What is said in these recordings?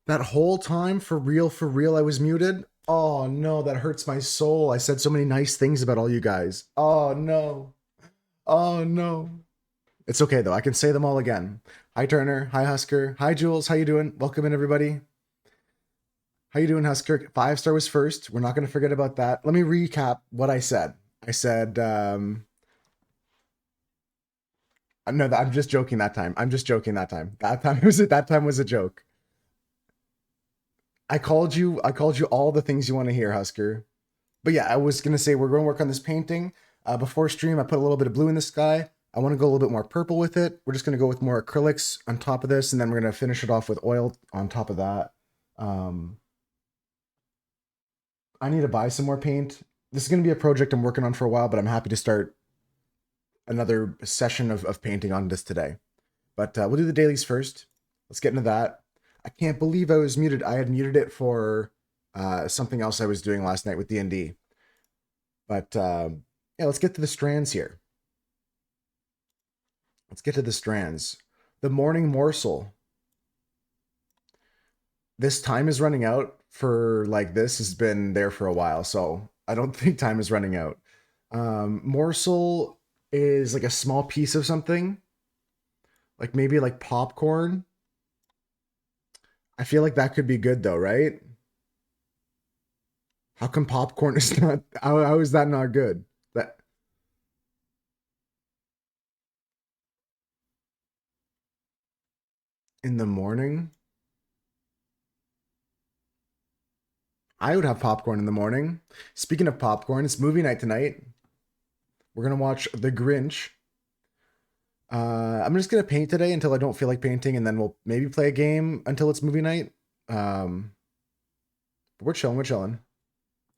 That whole time, for real, I was muted. Oh no, that hurts my soul. I said so many nice things about all you guys. Oh no. Oh no. It's okay though. I can say them all again. Hi Turner. Hi Husker. Hi Jules. How you doing? Welcome in everybody. How you doing, Husker? 5 star was first. We're not going to forget about that. Let me recap what I said. I said, no, I'm just joking that time. I'm just joking that time. That time was a joke. I called you all the things you want to hear, Husker. But yeah, I was gonna say we're going to work on this painting. Before stream, I put a little bit of blue in the sky. I want to go a little bit more purple with it. We're just gonna go with more acrylics on top of this, and then we're gonna finish it off with oil on top of that. Um, I need to buy some more paint. This is gonna be a project I'm working on for a while, but I'm happy to start another session of painting on this today. But we'll do the dailies first. Let's get into that. I can't believe I was muted. I had muted it for something else I was doing last night with D&D. But yeah, let's get to the strands here. Let's get to the strands. The morning morsel. This time is running out for like this has been there for a while, so I don't think time is running out. Morsel is like a small piece of something, like maybe like popcorn. I feel like that could be good though, right? How come popcorn is not? How is that not good? That in the morning, I would have popcorn in the morning. Speaking of popcorn, it's movie night tonight. We're gonna watch The Grinch. I'm just gonna paint today until I don't feel like painting, and then we'll maybe play a game until it's movie night. Um, but we're chilling. We're chilling.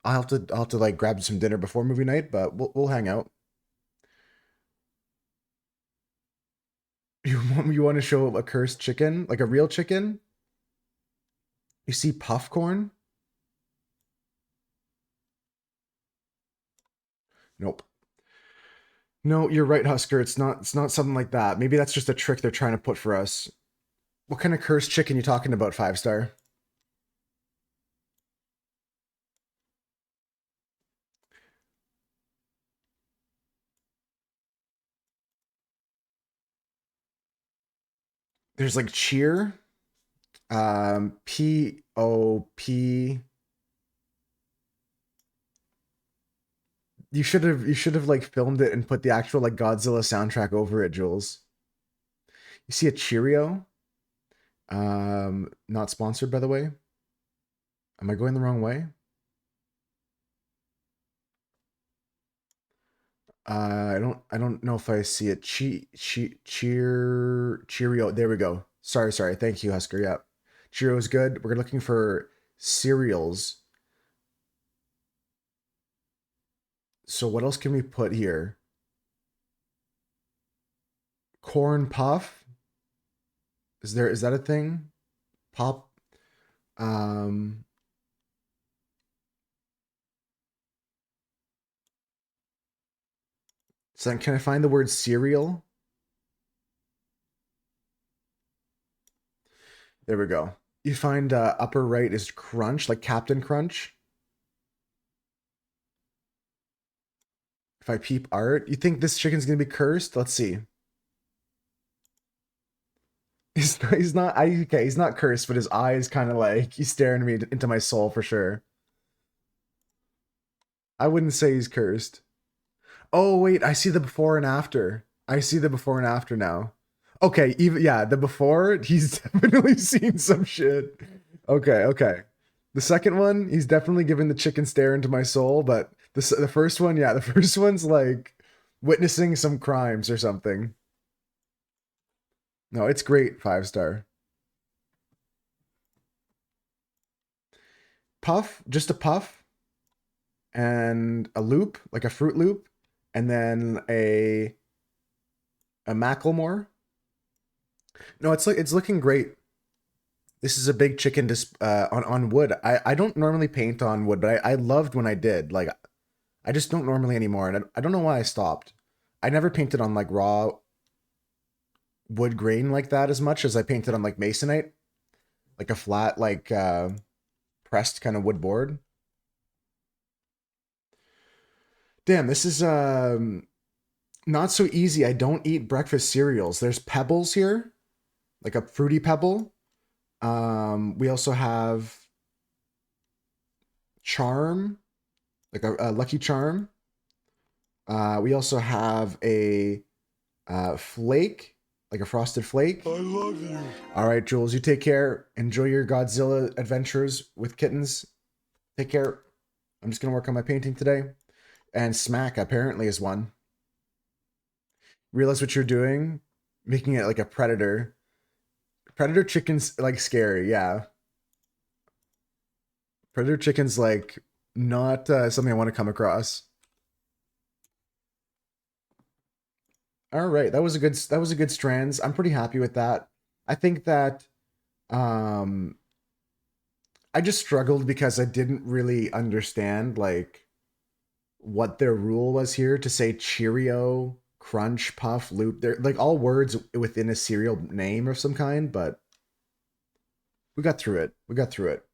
I'll have to like grab some dinner before movie night, but we'll hang out. You want to show a cursed chicken, like a real chicken? You see puffcorn? Nope. No, you're right, Husker. It's not something like that. Maybe that's just a trick they're trying to put for us. What kind of cursed chicken you talking about, 5 star? There's like cheer, POP. You should have like filmed it and put the actual like Godzilla soundtrack over it, Jules. You see a Cheerio? Not sponsored by the way. Am I going the wrong way? I don't know if I see it. Cheerio. There we go. Sorry. Thank you, Husker. Yeah. Cheerio is good. We're looking for cereals. So what else can we put here? Corn puff? Is that a thing? Pop um so can I find the word cereal? There we go. You find upper right is crunch, like Captain Crunch. If I peep art, you think this chicken's gonna be cursed? Let's see. He's not okay, he's not cursed, but his eyes kind of like he's staring me into my soul for sure. I wouldn't say he's cursed. Oh wait, I see the before and after. I see the before and after now. Okay, even yeah, the before, he's definitely seen some shit. Okay. The second one, he's definitely giving the chicken stare into my soul, but the first one, yeah, the first one's like witnessing some crimes or something. No, it's great, 5 star. Puff, just a puff and a loop, like a Fruit Loop, and then a Macklemore. No, it's like it's looking great. This is a big chicken on wood. I don't normally paint on wood, but I loved when I did. Like I just don't normally anymore, and I don't know why I stopped. I never painted on like raw wood grain like that as much as I painted on like masonite. like a flat, like pressed kind of wood board. Damn, this is not so easy. I don't eat breakfast cereals. There's Pebbles here, like a fruity pebble. We also have Charm, like a Lucky Charm. We also have a Flake, like a Frosted Flake. I love you. All right, Jules, you take care. Enjoy your Godzilla adventures with kittens. Take care. I'm just gonna work on my painting today. And Smack apparently is one. Realize what you're doing, making it like a predator. Predator chicken's like scary, yeah. Predator chicken's like not something I want to come across. All right, that was a good strands. I'm pretty happy with that. I think that um I just struggled because I didn't really understand like what their rule was here to say Cheerio, Crunch, Puff, Loop. They're like all words within a cereal name of some kind, but we got through it. We got through it.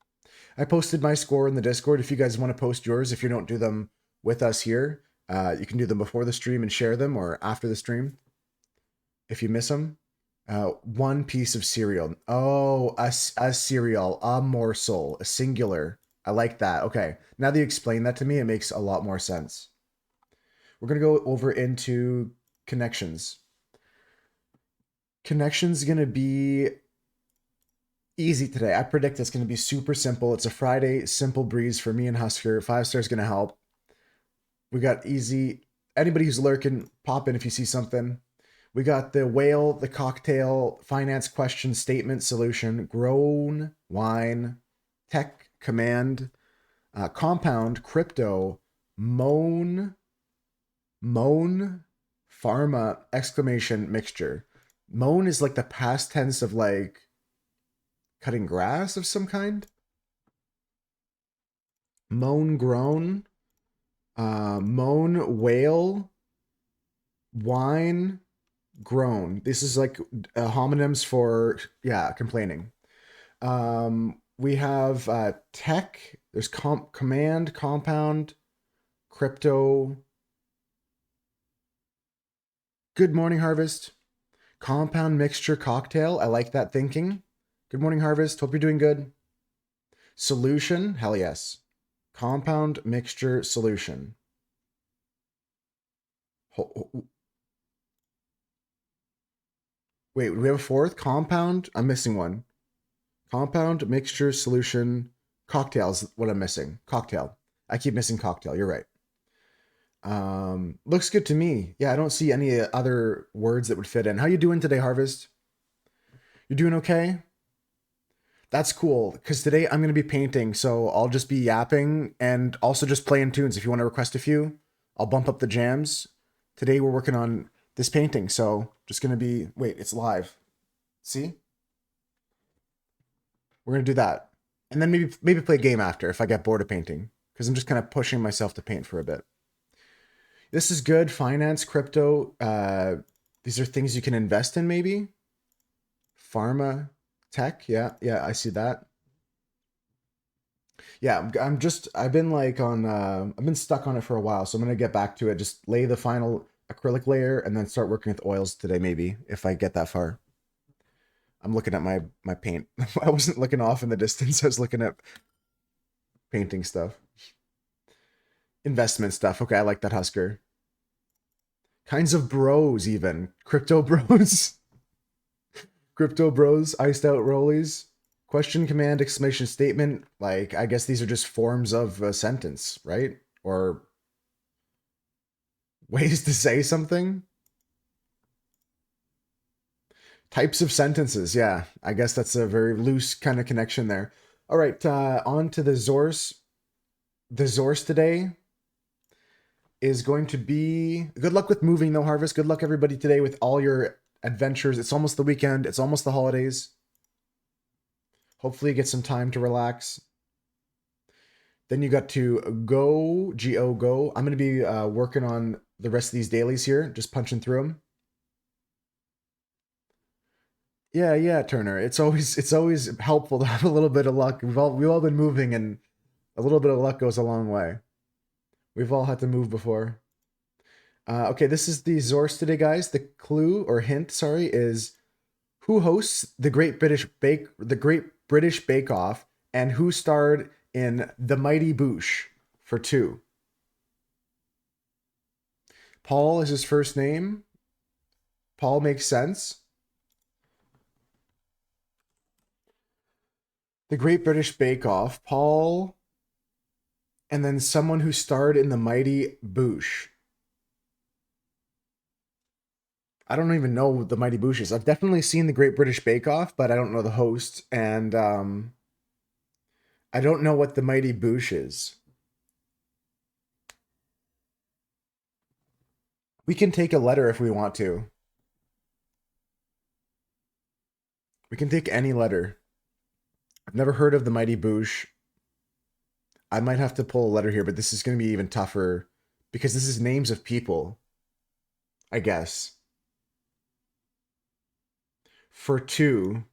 I posted my score in the Discord. If you guys want to post yours, if you don't do them with us here, you can do them before the stream and share them, or after the stream if you miss them. One piece of cereal. Oh, a cereal, a morsel, a singular. I like that. Okay. Now that you explain that to me, it makes a lot more sense. We're going to go over into connections. Connections going to be easy today. I predict it's going to be super simple. It's a Friday, simple breeze for me and Husker. 5 stars going to help. We got easy. Anybody who's lurking, pop in if you see something. We got the whale, the cocktail, finance question, statement, solution, grown, wine, tech, command, compound, crypto, moan, pharma, exclamation, mixture. Moan is like the past tense of like cutting grass of some kind. Moan, groan, moan, whale, wine, groan. This is like homonyms for, yeah, complaining. We have tech. There's command, compound, crypto. Good morning, Harvest. Compound, mixture, cocktail. I like that thinking. Good morning, Harvest. Hope you're doing good. Solution. Hell yes. Compound, mixture, solution. Wait, do we have a fourth? Compound? I'm missing one. Compound, mixture, solution, cocktails. What I'm missing. Cocktail. I keep missing cocktail. You're right. Looks good to me. Yeah, I don't see any other words that would fit in. How you doing today, Harvest? You're doing okay? That's cool, because today I'm going to be painting, so I'll just be yapping and also just playing tunes. If you want to request a few, I'll bump up the jams. Today we're working on this painting, so just going to be... Wait, it's live. See? We're going to do that. And then maybe play a game after if I get bored of painting, because I'm just kind of pushing myself to paint for a bit. This is good. Finance, crypto. These are things you can invest in, maybe. Pharma, tech. Yeah, I see that. Yeah, I've been like on, I've been stuck on it for a while, so I'm gonna get back to it. Just lay the final acrylic layer and then start working with oils today, maybe, if I get that far. I'm looking at my paint. I wasn't looking off in the distance. I was looking at painting stuff. Investment stuff. Okay, I like that, Husker. Kinds of bros, even. Crypto bros. Crypto bros, iced out rollies. Question, command, exclamation, statement. Like, I guess these are just forms of a sentence, right? Or ways to say something. Types of sentences. Yeah, I guess that's a very loose kind of connection there. All right, on to the Zorse. The Zorse today is going to be... Good luck with moving, though, Harvest. Good luck, everybody, today with all your adventures. It's almost the weekend. It's almost the holidays. Hopefully you get some time to relax. Then you got to go, G-O, go. I'm going to be working on the rest of these dailies here, just punching through them. Yeah, Turner. It's always helpful to have a little bit of luck. We've all been moving, and a little bit of luck goes a long way. We've all had to move before. Okay, this is the Zorst today, guys. The clue or hint, sorry, is who hosts the Great British Bake Off, and who starred in The Mighty Boosh for two. Paul is his first name. Paul makes sense. The Great British Bake Off, Paul, and then someone who starred in The Mighty Boosh. I don't even know The Mighty Boosh is. I've definitely seen The Great British Bake Off, but I don't know the host, and I don't know what The Mighty Boosh is. We can take a letter if we want to. We can take any letter. I've never heard of The Mighty Boosh. I might have to pull a letter here, but this is going to be even tougher because this is names of people, I guess. For two.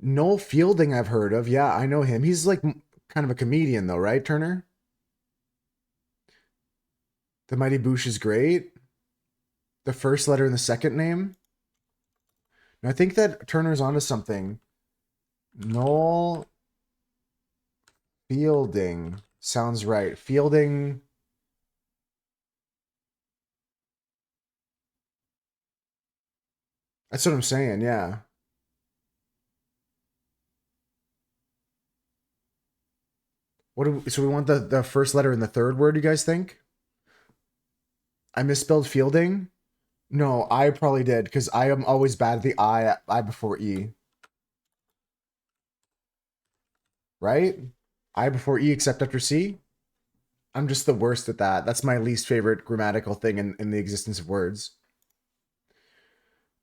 Noel Fielding, I've heard of. Yeah, I know him. He's like kind of a comedian, though, right, Turner? The Mighty Boosh is great. The first letter in the second name. And I think that Turner's onto something. Noel Fielding sounds right. Fielding. That's what I'm saying. Yeah. So we want the first letter in the third word, you guys think? I misspelled Fielding? No, I probably did because I am always bad at the I before E, right? I before E except after C. I'm just the worst at that. That's my least favorite grammatical thing in the existence of words.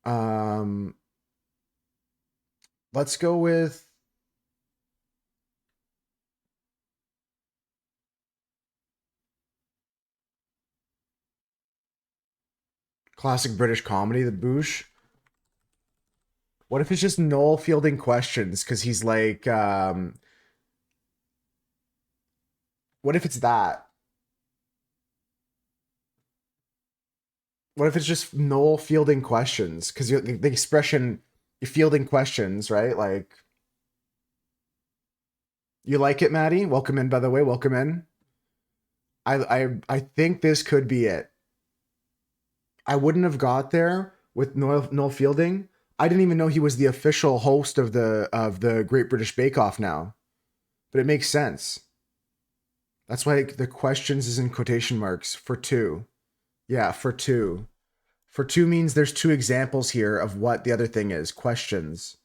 Um, let's go with classic British comedy, The Boosh. What if it's just Noel fielding questions because he's like, what if it's that? What if it's just Noel fielding questions? Because the expression you're fielding questions, right? Like, you like it, Maddie? Welcome in, by the way. Welcome in. I think this could be it. I wouldn't have got there with Noel Fielding. I didn't even know he was the official host of the Great British Bake Off now, but it makes sense. That's why the questions is in quotation marks for two. Yeah, for two. For two means there's two examples here of what the other thing is. Questions.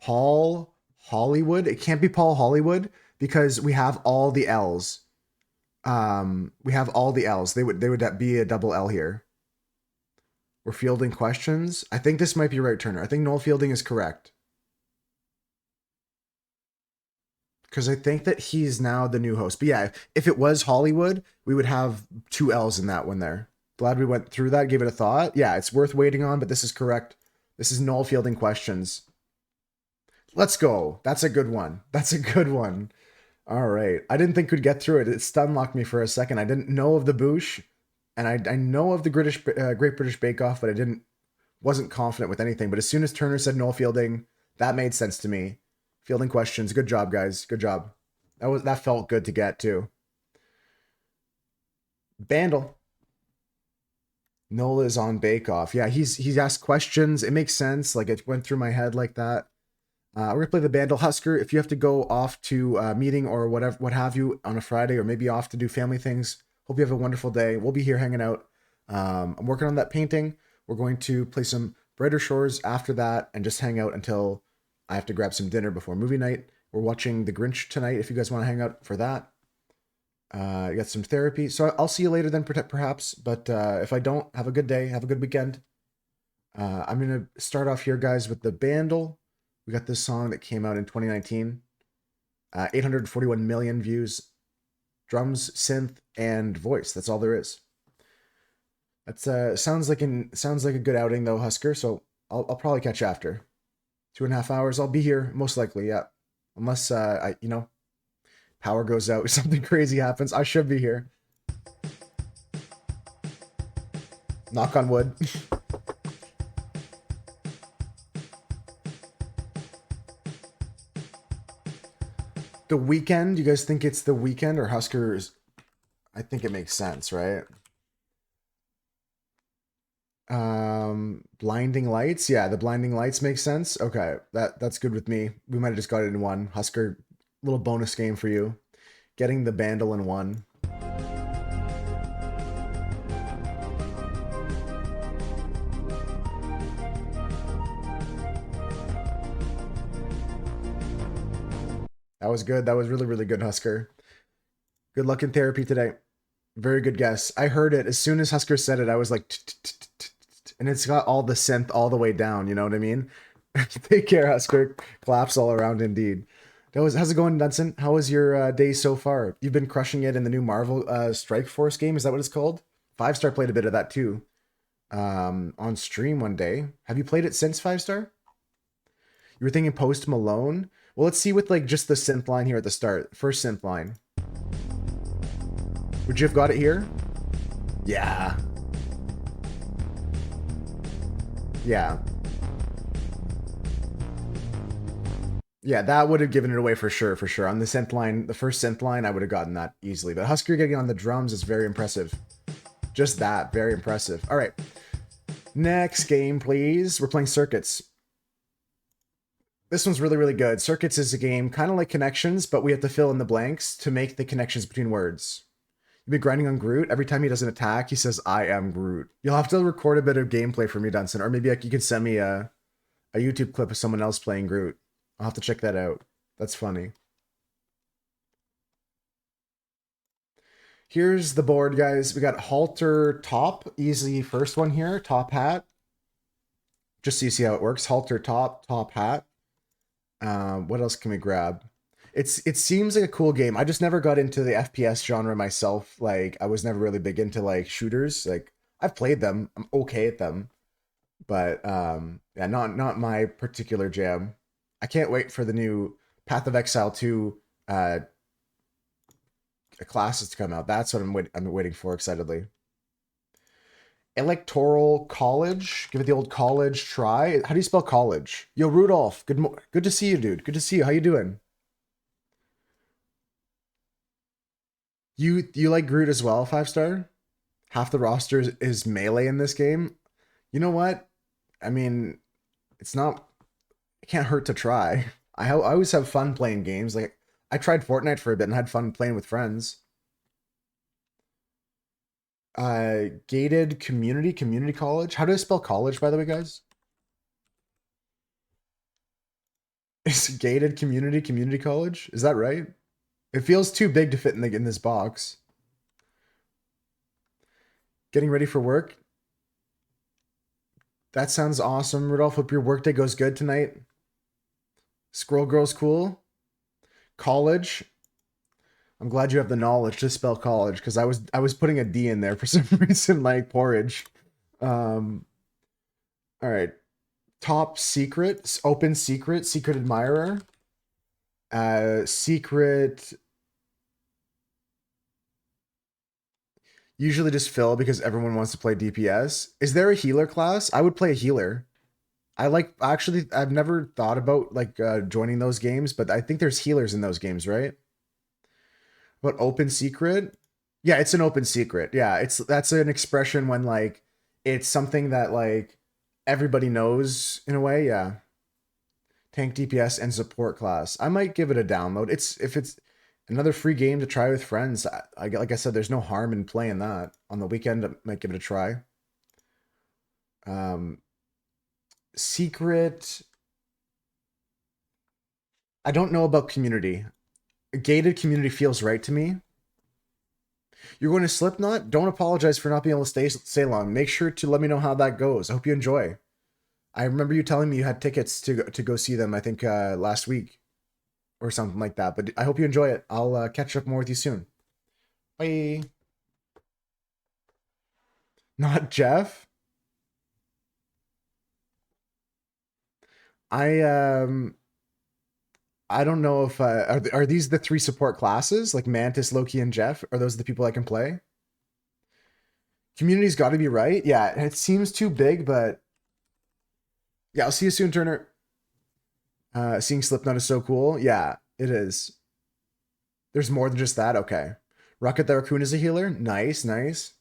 Paul Hollywood. It can't be Paul Hollywood because we have all the L's. We have all the L's. They would be a double L here. We're fielding questions. I think this might be right, Turner. I think Noel Fielding is correct. Because I think that he's now the new host. But yeah, if it was Hollywood, we would have two L's in that one there. Glad we went through that, gave it a thought. Yeah, it's worth waiting on, but this is correct. This is Noel Fielding questions. Let's go. That's a good one. That's a good one. All right. I didn't think we'd get through it. It stun locked me for a second. I didn't know of the Boosh, and I know of the Great British Bake Off, but I wasn't confident with anything. But as soon as Turner said Noel Fielding, that made sense to me. Fielding questions. Good job, guys. Good job. That felt good to get too. Bandle. Nola is on Bake Off. Yeah, he's asked questions. It makes sense. Like it went through my head like that. We're gonna play the Bandle Husker. If you have to go off to a meeting or whatever, what have you, on a Friday, or maybe off to do family things, hope you have a wonderful day. We'll be here hanging out. I'm working on that painting. We're going to play some Brighter Shores after that and just hang out until I have to grab some dinner before movie night. We're watching The Grinch tonight. If you guys want to hang out for that, you got some therapy. So I'll see you later then, perhaps. But if I don't, have a good day. Have a good weekend. I'm gonna start off here, guys, with the Bandle. We got this song that came out in 2019. 841 million views. Drums, synth, and voice. That's all there is. That's sounds like a good outing though, Husker. So I'll probably catch you after 2.5 hours. I'll be here most likely. Yeah, unless power goes out, something crazy happens. I should be here. Knock on wood. The Weeknd. You guys think it's The Weeknd or Huskers? I think it makes sense, right? Blinding Lights. Yeah, the Blinding Lights makes sense. Okay, that's good with me. We might have just got it in one. Husker, little bonus game for you. Getting the Bandle in one. That was good. That was really, really good, Husker. Good luck in therapy today. Very good guess. I heard it as soon as Husker said it. I was like, and it's got all the synth all the way down. You know what I mean? Take care, Husker. Claps all around, indeed. How's it going, Dunson? How was your day so far? You've been crushing it in the new Marvel Strike Force game. Is that what it's called? 5-star played a bit of that too. On stream one day. Have you played it since 5-star? You were thinking Post Malone? Well, let's see with like just the synth line here at the start. First synth line. Would you have got it here? Yeah. Yeah. Yeah, that would have given it away for sure, for sure. On the synth line, the first synth line, I would have gotten that easily. But Husker getting on the drums is very impressive. Just that, very impressive. All right. Next game, please. We're playing Circuits. This one's really, really good. Circuits is a game kind of like Connections, but we have to fill in the blanks to make the connections between words. You've been grinding on Groot. Every time he does an attack, he says, I am Groot. You'll have to record a bit of gameplay for me, Dunson. Or maybe you can send me a YouTube clip of someone else playing Groot. I'll have to check that out. That's funny. Here's the board, guys. We got halter top. Easy first one here. Top hat. Just so you see how it works. Halter top, top hat. What else can we grab? It seems like a cool game. I just never got into the FPS genre myself. Like, I was never really big into like shooters. Like, I've played them. I'm okay at them. But yeah, not my particular jam. I can't wait for the new Path of Exile 2 classes to come out. That's what I'm waiting for excitedly. Electoral College. Give it the old college try. How do you spell college? Yo, Rudolph. Good to see you, dude. Good to see you. How you doing? You like Groot as well, 5-star? Half the roster is melee in this game. You know what? I mean, it's not. It can't hurt to try. I always have fun playing games. Like I tried Fortnite for a bit and had fun playing with friends. Gated community college. How do I spell college, by the way, guys? It's gated community college. Is that right? It feels too big to fit in this box. Getting ready for work. That sounds awesome, Rudolph. Hope your workday goes good tonight. Squirrel Girl's cool. College. I'm glad you have the knowledge to spell college because I was putting a D in there for some reason, like porridge. All right. Top secret, open secret, secret admirer. Secret. Usually just fill because everyone wants to play DPS. Is there a healer class? I would play a healer. I've never thought about like joining those games, but I think there's healers in those games, right? But open secret? Yeah, it's an open secret. Yeah, that's an expression when like it's something that like everybody knows in a way, yeah. Tank DPS and support class. I might give it a download. If it's another free game to try with friends. Like I said, there's no harm in playing that on the weekend. I might give it a try. Secret. I don't know about community. A gated community feels right to me. You're going to Slipknot? Don't apologize for not being able to stay long. Make sure to let me know how that goes. I hope you enjoy. I remember you telling me you had tickets to go see them, I think last week or something like that. But I hope you enjoy it. I'll catch up more with you soon. Bye. Not Jeff. I I don't know if are these the three support classes like Mantis, Loki, and Jeff? Are those the people I can play? Community's got to be right. Yeah, it seems too big, but yeah, I'll see you soon, Turner. Seeing Slipknot is so cool. Yeah, it is. There's more than just that. Okay. Rocket the Raccoon is a healer. Nice, nice.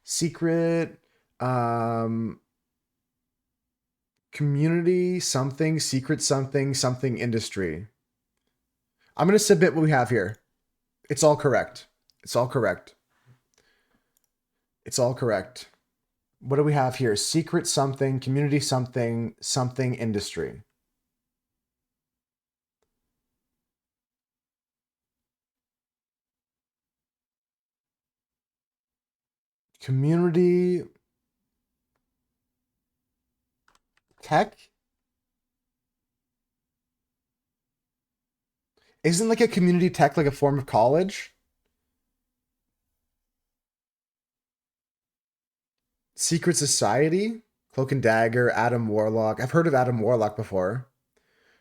Secret, um, community, something, secret, something, something industry. I'm going to submit what we have here. It's all correct. It's all correct. It's all correct. What do we have here? Secret something, community something, something industry. Community tech? Isn't like a community tech like a form of college? Secret Society? Cloak and Dagger, Adam Warlock. I've heard of Adam Warlock before.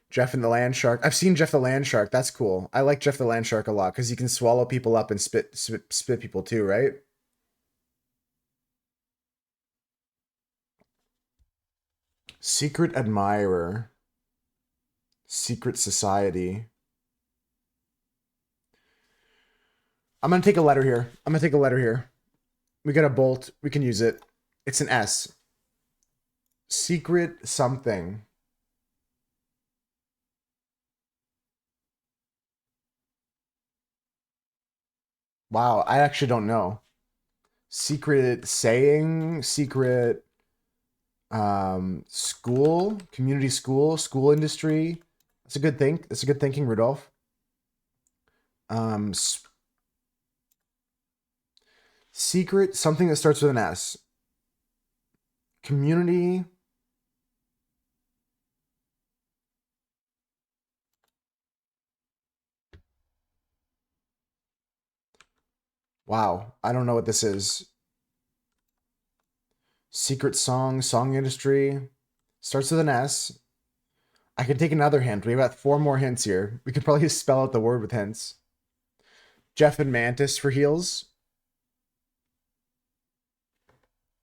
Jeff and the Land Shark. I've seen Jeff the Land Shark. That's cool. I like Jeff the Land Shark a lot because he can swallow people up and spit people too, right? Secret Admirer. Secret Society. I'm gonna take a letter here. I'm gonna take a letter here. We got a bolt. We can use it. It's an S. Secret something. Wow, I actually don't know. Secret saying, secret school, community school, school industry. That's a good thing. That's a good thinking, Rudolph. Um secret something that starts with an S. Community. Wow, I don't know what this is. Secret song, song industry. Starts with an S. I can take another hint. We've got 4 more hints here. We could probably spell out the word with hints. Jeff and Mantis for heals.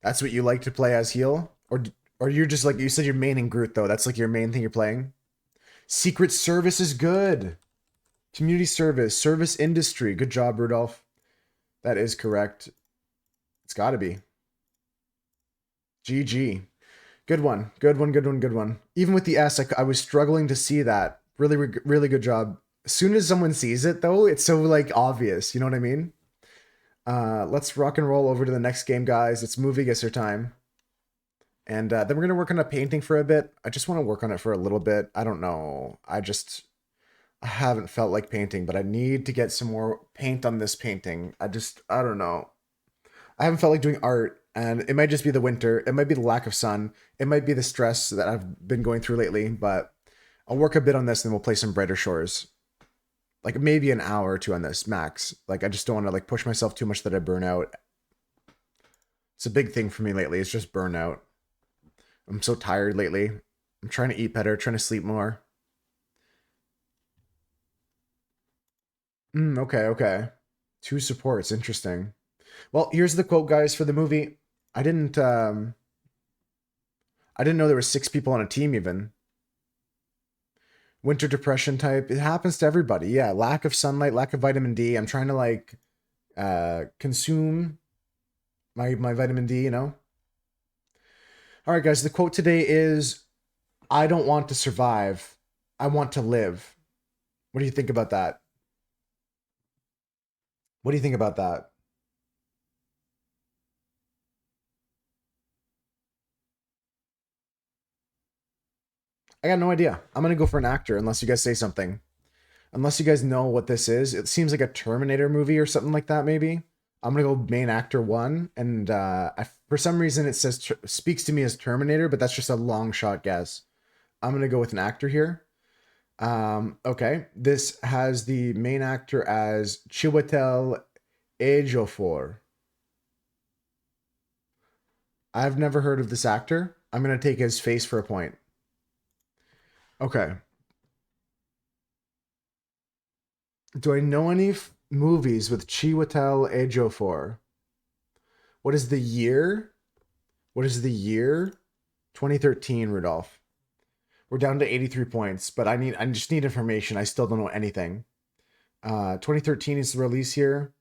That's what you like to play as heal? Or you're just like, you said you're maining Groot though. That's like your main thing you're playing. Secret Service is good. Community service, service industry. Good job, Rudolph. That is correct. It's got to be. GG. Good one. Good one. Good one. Good one. Even with the S, I was struggling to see that. Really, really good job. As soon as someone sees it, though, it's so like obvious. You know what I mean? Let's rock and roll over to the next game, guys. It's movie guesser time. And then we're gonna work on a painting for a bit. I just want to work on it for a little bit. I don't know. I haven't felt like painting, but I need to get some more paint on this painting. I don't know. I haven't felt like doing art, and it might just be the winter. It might be the lack of sun. It might be the stress that I've been going through lately, but I'll work a bit on this and then we'll play some Brighter Shores. Like maybe an hour or two on this max. Like I just don't want to like push myself too much that I burn out. It's a big thing for me lately. It's just burnout. I'm so tired lately. I'm trying to eat better, trying to sleep more. Okay, okay. 2 supports, interesting. Well, here's the quote, guys, for the movie. I didn't um I didn't know there were 6 people on a team even. Winter depression type. It happens to everybody. Yeah, lack of sunlight, lack of vitamin D. I'm trying to like consume my vitamin D, you know? All right, guys, the quote today is I don't want to survive. I want to live. What do you think about that? What do you think about that? I got no idea. I'm going to go for an actor unless you guys say something. Unless you guys know what this is. It seems like a Terminator movie or something like that, maybe. I'm going to go main actor 1. And for some reason, it says speaks to me as Terminator, but that's just a long shot guess. I'm going to go with an actor here. Okay. This has the main actor as Chiwetel Ejiofor. I've never heard of this actor. I'm going to take his face for a point. Okay. Do I know any movies with Chiwetel Ejiofor? What is the year? What is the year? 2013, Rudolph. We're down to 83 points, but I just need information. I still don't know anything. 2013 is the release here.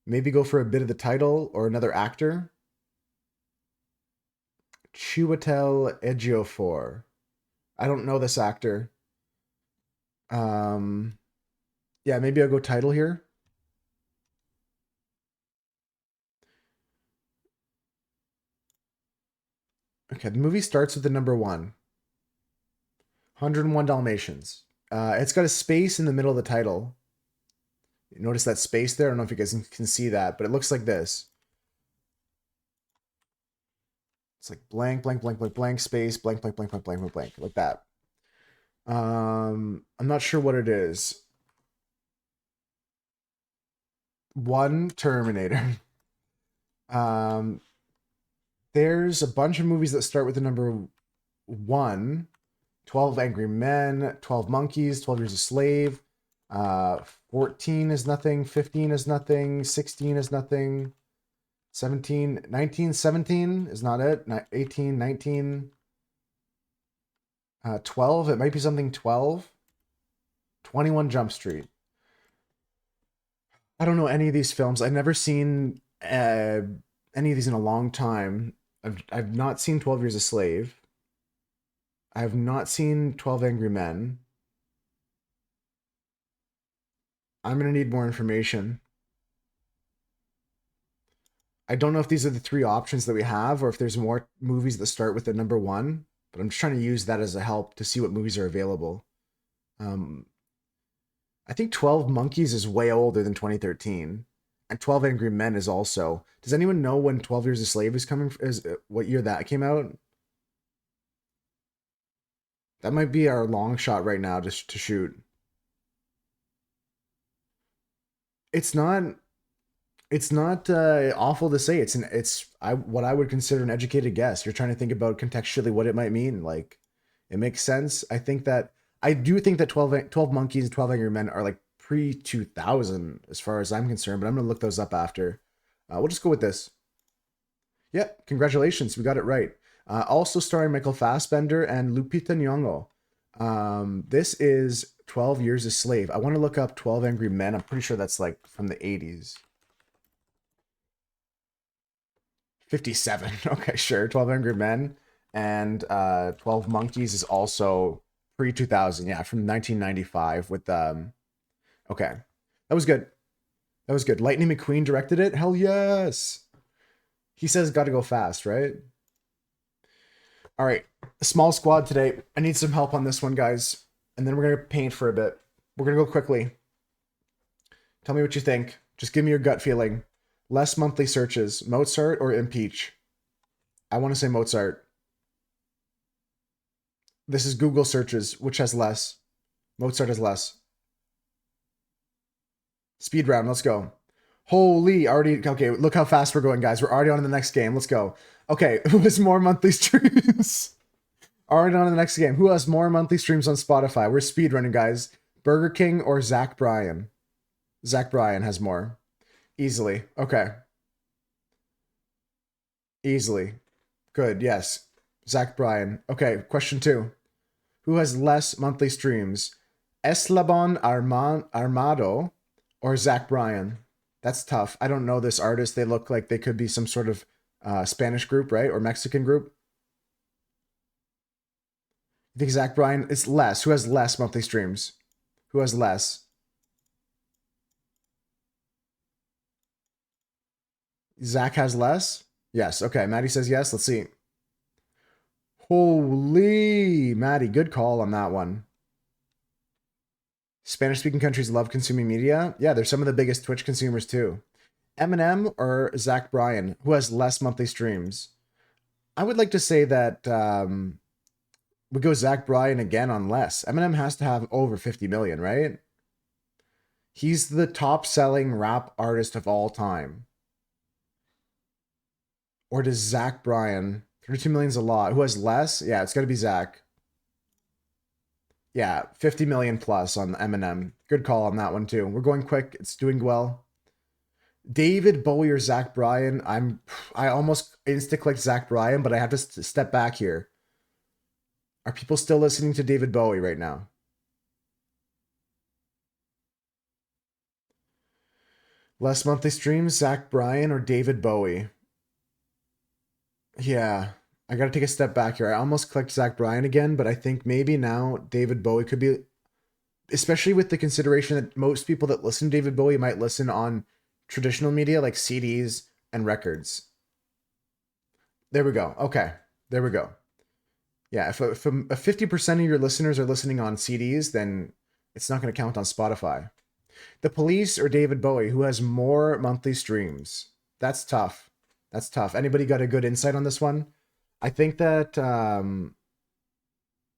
Maybe go for a bit of the title or another actor. Chiwetel Ejiofor. I don't know this actor. Yeah, maybe I'll go title here. Okay, the movie starts with the number 101 Dalmatians. It's got a space in the middle of the title. Notice that space there? I don't know if you guys can see that, but it looks like this. It's like blank, blank, blank, blank, blank, space, blank, blank, blank, blank, blank, blank, blank, like that. I'm not sure what it is. One Terminator. There's a bunch of movies that start with the number 1. 12 Angry Men, 12 Monkeys, 12 Years a Slave. 14 is nothing, 15 is nothing, 16 is nothing, 17, 19, 17 is not it, 18, 19, 12, it might be something 12, 21 Jump Street. I don't know any of these films. I've never seen any of these in a long time. I've not seen 12 Years a Slave. I have not seen 12 Angry Men. I'm going to need more information. I don't know if these are the 3 options that we have or if there's more movies that start with the number 1, but I'm just trying to use that as a help to see what movies are available. I think 12 Monkeys is way older than 2013. And 12 Angry Men is also. Does anyone know when 12 Years a Slave is coming? What year that came out? That might be our long shot right now just to shoot. It's not awful to say. It's what I would consider an educated guess. You're trying to think about contextually what it might mean. Like, it makes sense. I do think that 12 Monkeys and 12 Angry Men are like pre 2000 as far as I'm concerned, but I'm gonna look those up after. We'll just go with this. Yeah, congratulations, we got it right. Also starring Michael Fassbender and Lupita Nyong'o. This is 12 Years a Slave. I want to look up 12 Angry Men. I'm pretty sure that's like from the 80s. 57. Okay, sure. 12 Angry Men and 12 Monkeys is also pre 2000. Yeah, from 1995 with okay. That was good. That was good. Lightning McQueen directed it. Hell yes. He says got to go fast, right? All right. A small squad today. I need some help on this one, guys. And then we're going to paint for a bit. We're going to go quickly. Tell me what you think. Just give me your gut feeling. Less monthly searches, Mozart or Impeach? I want to say Mozart. This is Google searches. Which has less? Mozart has less. Speed round. Let's go. Holy, already. Okay, look how fast we're going, guys. We're already on to the next game. Let's go. Okay, who has more monthly streams? Already on to the next game. Who has more monthly streams on Spotify? We're speedrunning, guys. Burger King or Zach Bryan? Zach Bryan has more. Easily. Okay. Easily. Good. Yes. Zach Bryan. Okay. Question 2. Who has less monthly streams? Eslabon Armado or Zach Bryan? That's tough. I don't know this artist. They look like they could be some sort of Spanish group, right? Or Mexican group. You think Zach Bryan is less? Who has less monthly streams? Who has less? Zach has less? Yes. Okay. Maddie says yes. Let's see. Holy, Maddie, good call on that one. Spanish-speaking countries love consuming media. Yeah, they're some of the biggest Twitch consumers too. Eminem or Zach Bryan, who has less monthly streams? I would like to say that we go Zach Bryan again on less. Eminem has to have over 50 million, right? He's the top selling rap artist of all time. Or does Zach Bryan? 32 million is a lot. Who has less? Yeah, it's got to be Zach. Yeah, 50 million plus on Eminem. Good call on that one too. We're going quick. It's doing well. David Bowie or Zach Bryan? I almost insta clicked Zach Bryan, but I have to step back here. Are people still listening to David Bowie right now? Less monthly streams, Zach Bryan or David Bowie? Yeah, I got to take a step back here. I almost clicked Zach Bryan again, but I think maybe now David Bowie could be, especially with the consideration that most people that listen to David Bowie might listen on traditional media like CDs and records. There we go. Okay, there we go. Yeah, if 50% of your listeners are listening on CDs, then it's not going to count on Spotify. The Police or David Bowie, who has more monthly streams? That's tough. That's tough. Anybody got a good insight on this one? I think that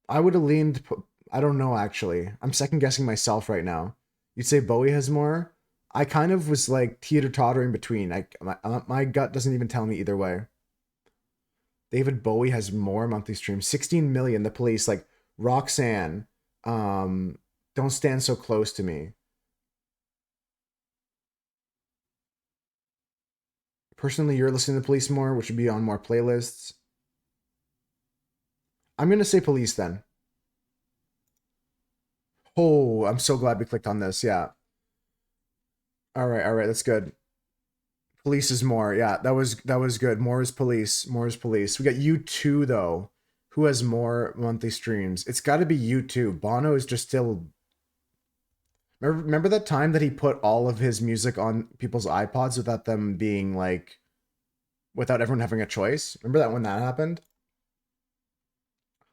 I would have leaned. I don't know actually. I'm second guessing myself right now. You'd say Bowie has more. I kind of was like teeter tottering between. My gut doesn't even tell me either way. David Bowie has more monthly streams. 16 million. The Police, like Roxanne. Don't Stand So Close to Me. Personally, you're listening to the Police more, which would be on more playlists. I'm gonna say Police then. Oh, I'm so glad we clicked on this. Yeah. All right, that's good. Police is more. Yeah, that was good. More is Police. More is Police. We got U2 though. Who has more monthly streams? It's got to be U2. Bono is just still. Remember that time that he put all of his music on people's iPods without them being like, without everyone having a choice? Remember that when that happened?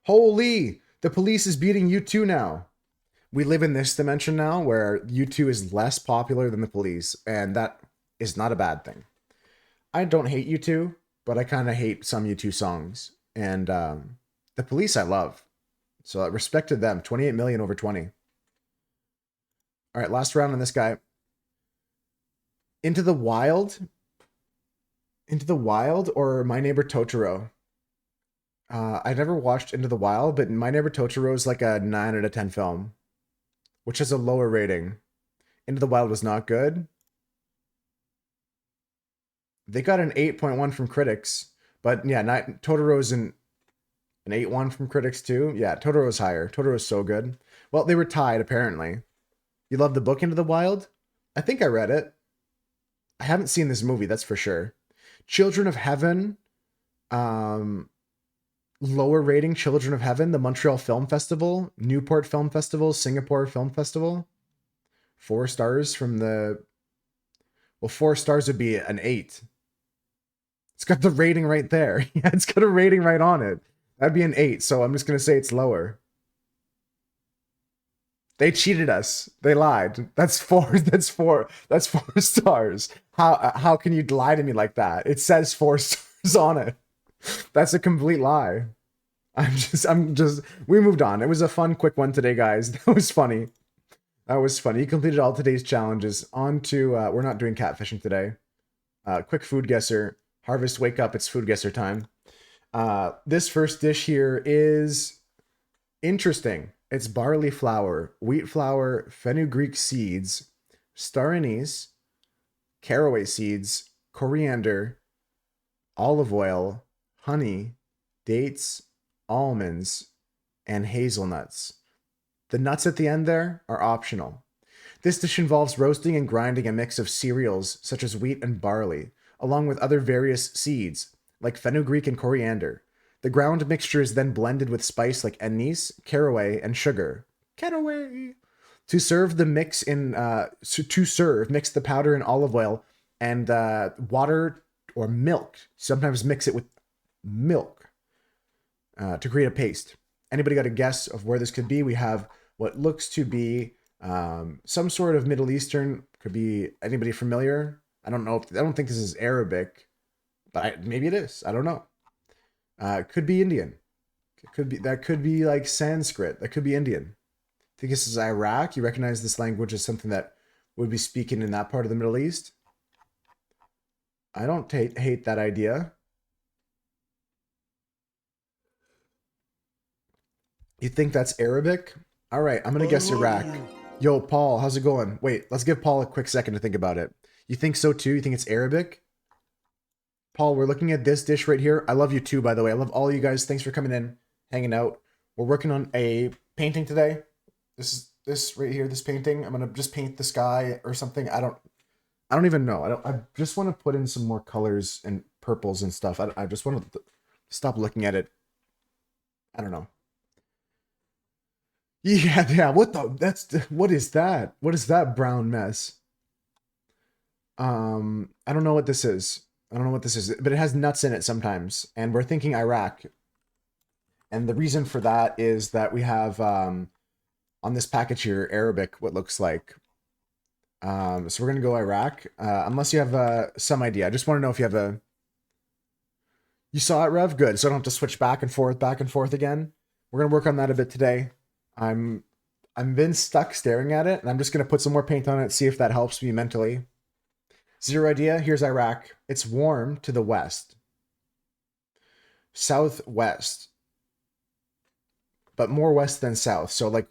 Holy! The Police is beating U2 now. We live in this dimension now where U2 is less popular than the Police, and that is not a bad thing. I don't hate U2, but I kind of hate some U2 songs. And the Police I love. So I respected them. 28 million over 20. All right, last round on this guy. Into the Wild? Into the Wild or My Neighbor Totoro? I never watched Into the Wild, but My Neighbor Totoro is like a 9 out of 10 film, which has a lower rating. Into the Wild was not good. They got an 8.1 from critics, but yeah, Totoro's an 8.1 from critics too. Yeah, Totoro's higher. Totoro's so good. Well, they were tied apparently. You love the book Into the Wild? I think I read it. I haven't seen this movie, that's for sure. Children of Heaven, um, lower rating. Children of Heaven, the Montreal Film Festival, Newport Film Festival, Singapore Film Festival. 4 stars from the. Well, 4 stars would be an 8. It's got the rating right there. Yeah, it's got a rating right on it. That'd be an 8, so I'm just gonna say it's lower. They cheated us. They lied. That's four. That's four. That's 4 stars. How can you lie to me like that? It says 4 stars on it. That's a complete lie. I'm just. We moved on. It was a fun, quick one today, guys. That was funny. That was funny. You completed all today's challenges. On to we're not doing catfishing today. Quick food guesser. Harvest, wake up! It's food guesser time. This first dish here is interesting. It's barley flour, wheat flour, fenugreek seeds, star anise, caraway seeds, coriander, olive oil, honey, dates, almonds, and hazelnuts. The nuts at the end there are optional. This dish involves roasting and grinding a mix of cereals such as wheat and barley, along with other various seeds like fenugreek and coriander. The ground mixture is then blended with spice like anise, caraway, and sugar. Caraway. To serve the mix in mix the powder in olive oil and water or milk. Sometimes mix it with milk to create a paste. Anybody got a guess of where this could be? We have what looks to be some sort of Middle Eastern. Could be anybody familiar? I don't think this is Arabic, but maybe it is. I don't know. Could be Indian. Could be like Sanskrit. That could be Indian. I think this is Iraq. You recognize this language as something that would be speaking in that part of the Middle East. I don't hate that idea. You think that's Arabic? All right, I'm gonna guess Iraq. Yo, Paul, how's it going? Wait, let's give Paul a quick second to think about it. You think so too? You think it's Arabic? Paul, we're looking at this dish right here. I love you too, by the way. I love all you guys. Thanks for coming in, hanging out. We're working on a painting today. This is this right here, this painting. I'm gonna just paint the sky or something. I don't even know. I just want to put in some more colors and purples and stuff. I just want to stop looking at it. I don't know. Yeah, yeah. What is that? What is that brown mess? I don't know what this is. I don't know what this is, but it has nuts in it sometimes. And we're thinking Iraq. And the reason for that is that we have on this package here, Arabic, what looks like. So we're gonna go Iraq. Unless you have some idea. I just want to know if you have a. You saw it, Rev? Good. So I don't have to switch back and forth again. We're gonna work on that a bit today. I'm been stuck staring at it, and I'm just gonna put some more paint on it, see if that helps me mentally. Zero idea. Here's Iraq. It's warm to the west. Southwest. But more west than south. So like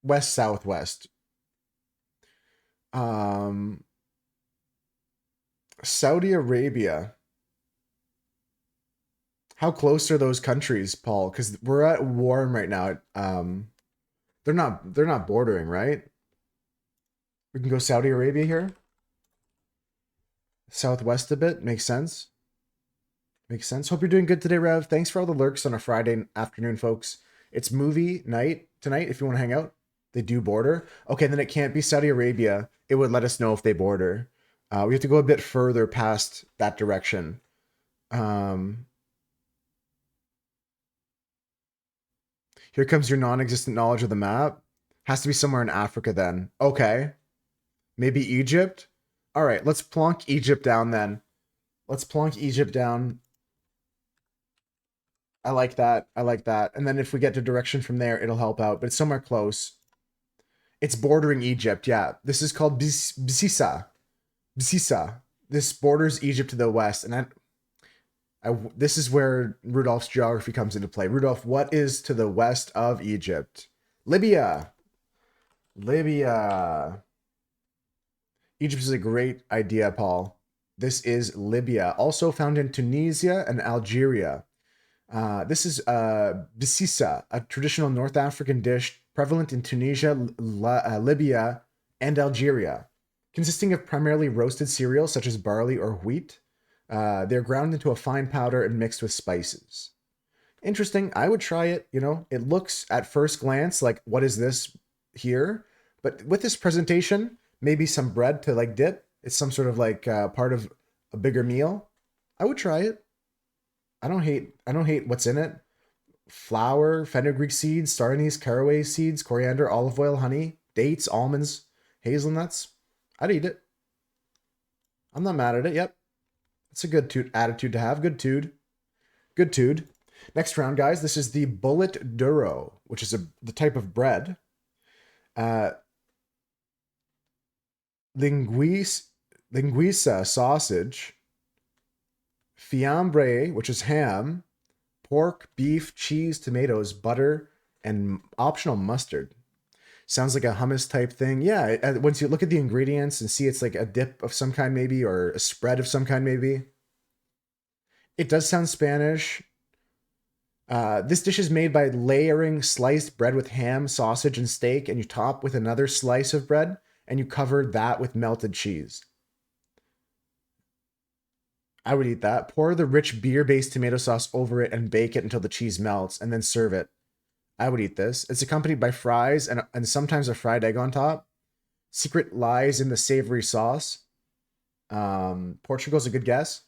west southwest. Saudi Arabia. How close are those countries, Paul? Because we're at warm right now. They're not bordering, right? We can go Saudi Arabia here. Southwest a bit. Makes sense. Makes sense. Hope you're doing good today, Rev. Thanks for all the lurks on a Friday afternoon, folks. It's movie night tonight if you want to hang out. They do border. Okay, then it can't be Saudi Arabia. It would let us know if they border. We have to go a bit further past that direction. Here comes your non-existent knowledge of the map. Has to be somewhere in Africa then. Okay. Maybe Egypt? All right, let's plonk Egypt down then. Let's plonk Egypt down. I like that. I like that. And then if we get to direction from there, it'll help out. But it's somewhere close. It's bordering Egypt. Yeah. This is called Bisisa. Bisisa. This borders Egypt to the west. And this is where Rudolph's geography comes into play. Rudolph, what is to the west of Egypt? Libya. Libya. Egypt is a great idea, Paul. This is Libya, also found in Tunisia and Algeria. This is bisisa, a traditional North African dish prevalent in Tunisia, Libya, and Algeria, consisting of primarily roasted cereals such as barley or wheat. They're ground into a fine powder and mixed with spices. Interesting. I would try it. You know, it looks at first glance like, what is this here? But with this presentation, maybe some bread to like dip. It's some sort of like part of a bigger meal. I would try it. I don't hate what's in it. Flour, fenugreek seeds, star anise, caraway seeds, coriander, olive oil, honey, dates, almonds, hazelnuts. I'd eat it. I'm not mad at it. Yep. It's a good attitude to have. Good tude. Good tude. Next round, guys. This is the bullet duro, which is the type of bread. Linguiça sausage. Fiambre, which is ham. Pork, beef, cheese, tomatoes, butter, and optional mustard. Sounds like a hummus type thing. Yeah, once you look at the ingredients and see it's like a dip of some kind maybe, or a spread of some kind maybe. It does sound Spanish. This dish is made by layering sliced bread with ham, sausage, and steak, and you top with another slice of bread, and you cover that with melted cheese. I would eat that. Pour the rich beer-based tomato sauce over it and bake it until the cheese melts, and then serve it. I would eat this. It's accompanied by fries and sometimes a fried egg on top. Secret lies in the savory sauce. Portugal's a good guess.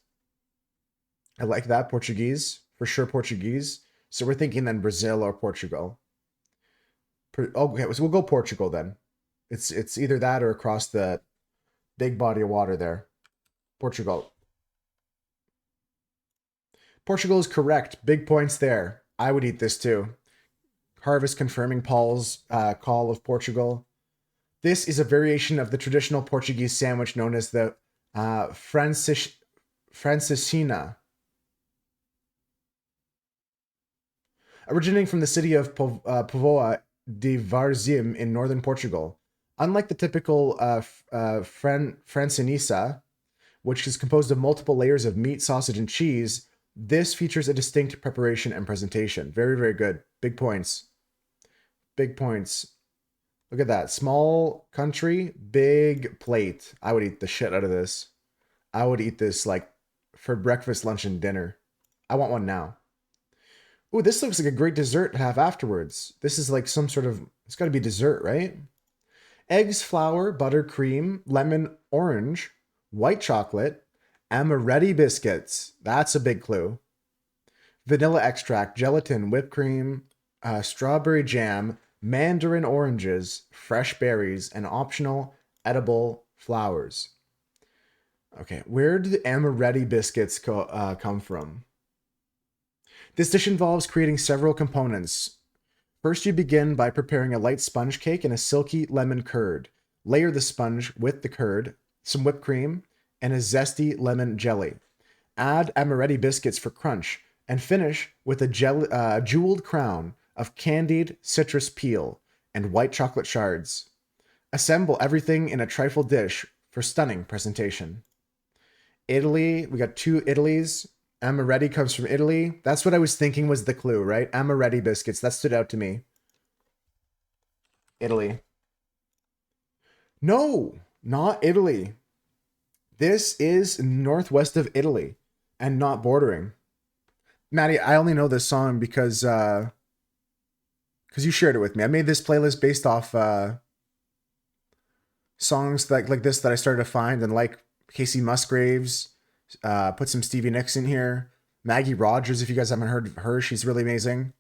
I like that. Portuguese. For sure Portuguese. So we're thinking then Brazil or Portugal. Okay, so we'll go Portugal then. It's either that or across the big body of water there. Portugal. Portugal is correct. Big points there. I would eat this too. Harvest confirming Paul's call of Portugal. This is a variation of the traditional Portuguese sandwich known as the Franciscina. Originating from the city of Povoa de Varzim in northern Portugal. Unlike the typical francinisa, which is composed of multiple layers of meat, sausage, and cheese, this features a distinct preparation and presentation. Very, very good. Big points. Big points. Look at that. Small country, big plate. I would eat the shit out of this. I would eat this like for breakfast, lunch, and dinner. I want one now. Ooh, this looks like a great dessert to have afterwards. This is like some sort of, it's got to be dessert, right? Eggs, flour, butter, cream, lemon, orange, white chocolate, amaretti biscuits. That's a big clue. Vanilla extract, gelatin, whipped cream, strawberry jam, mandarin oranges, fresh berries, and optional edible flowers. Okay, where did the amaretti biscuits come from? This dish involves creating several components. First, you begin by preparing a light sponge cake and a silky lemon curd. Layer the sponge with the curd, some whipped cream, and a zesty lemon jelly. Add amaretti biscuits for crunch, and finish with a jeweled crown of candied citrus peel and white chocolate shards. Assemble everything in a trifle dish for stunning presentation. Italy, we got two Italies. Amaretti comes from Italy. That's what I was thinking was the clue, right? Amaretti biscuits. That stood out to me. Italy. No, not Italy. This is northwest of Italy and not bordering. Maddie, I only know this song because you shared it with me. I made this playlist based off songs like this that I started to find and like Casey Musgraves. Put some Stevie Nicks in here. Maggie Rogers, if you guys haven't heard of her, she's really amazing.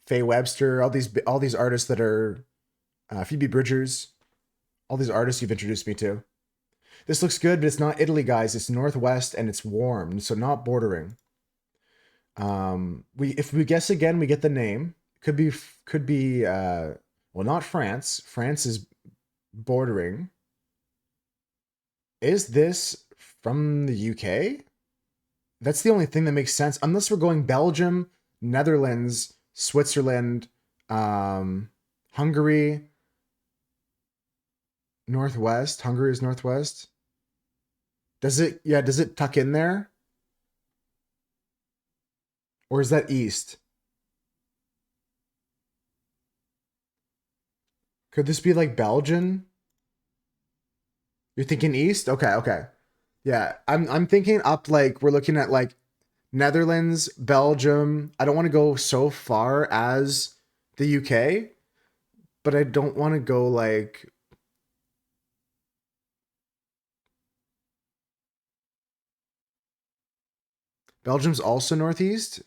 Faye Webster, all these artists that are Phoebe Bridgers, all these artists you've introduced me to. This looks good, but it's not Italy, guys. It's northwest and it's warm, so not bordering. If we guess again, we get the name. Could be well, not France. France is bordering. Is this from the UK? That's the only thing that makes sense, unless we're going Belgium, Netherlands, Switzerland, Hungary, northwest. Hungary is northwest. Does it tuck in there? Or is that east? Could this be like Belgian? You're thinking east? Okay, okay. Yeah, I'm thinking up like we're looking at like Netherlands, Belgium. I don't want to go so far as the UK, but I don't want to go like Belgium's also northeast.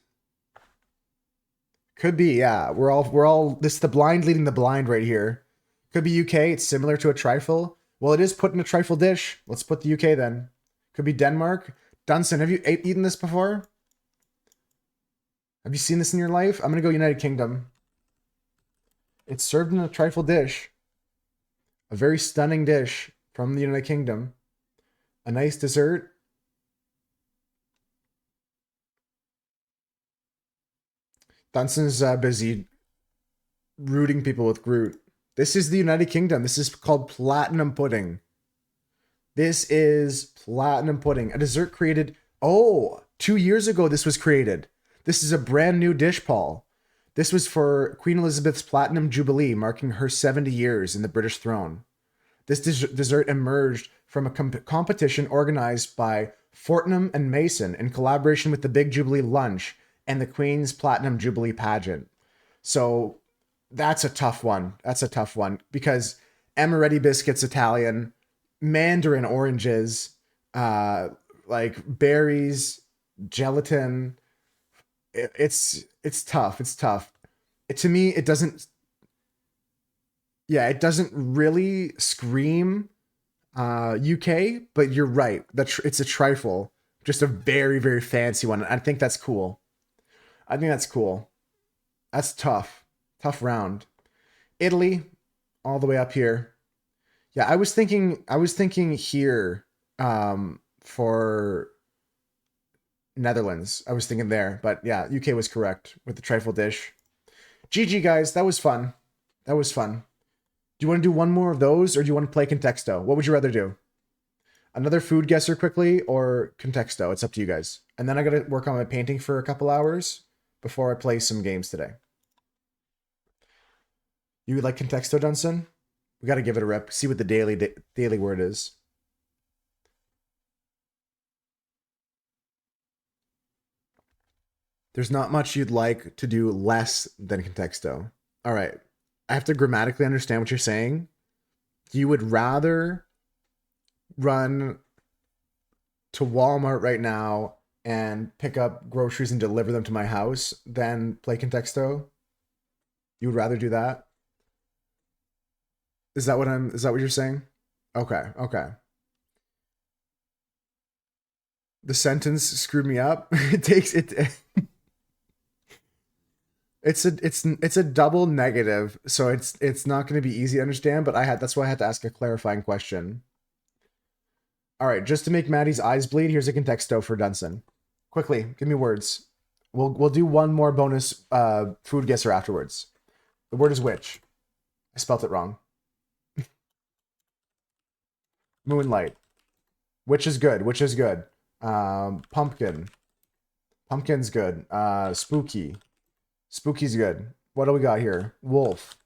Could be, yeah. We're all this is the blind leading the blind right here. Could be UK. It's similar to a trifle. Well, it is put in a trifle dish. Let's put the UK then. Could be Denmark. Dunson, have you eaten this before? Have you seen this in your life? I'm gonna go United Kingdom. It's served in a trifle dish. A very stunning dish from the United Kingdom. A nice dessert. Dunson's busy rooting people with Groot. This is the United Kingdom. This is called platinum pudding. This is platinum pudding, a dessert created, 2 years ago this was created. This is a brand new dish, Paul. This was for Queen Elizabeth's Platinum Jubilee, marking her 70 years in the British throne. This dessert emerged from a competition organized by Fortnum and Mason in collaboration with the Big Jubilee Lunch and the Queen's Platinum Jubilee pageant. So that's a tough one. That's a tough one because Amaretti biscuits Italian, mandarin oranges, like berries, gelatin. It's tough. It's tough. To me, it doesn't. Yeah, it doesn't really scream UK, but you're right. It's a trifle, just a very very fancy one. I think that's cool. I think that's cool. That's tough. Tough round. Italy. all the way up here. Yeah, I was thinking here for Netherlands. I was thinking there, but yeah, UK was correct with the trifle dish. GG guys, that was fun. That was fun. Do you want to do one more of those or do you want to play Contexto? What would you rather do? Another food guesser quickly or Contexto? It's up to you guys. And then I got to work on my painting for a couple hours before I play some games today. You would like Contexto, Dunson? We got to give it a rep. See what the daily word is. There's not much you'd like to do less than Contexto. All right. I have to grammatically understand what you're saying. You would rather run to Walmart right now and pick up groceries and deliver them to my house than play Contexto? You would rather do that? Is that what you're saying? Okay, okay. The sentence screwed me up. It takes it it's a double negative, so it's not going to be easy to understand, but that's why I had to ask a clarifying question. All right, just to make Maddie's eyes bleed, here's a contexto for Dunson. Quickly, give me words. We'll do one more bonus food guesser afterwards. The word is witch. I spelt it wrong. Moonlight. Witch is good. Witch is good. Pumpkin. Pumpkin's good. Spooky. Spooky's good. What do we got here? Wolf.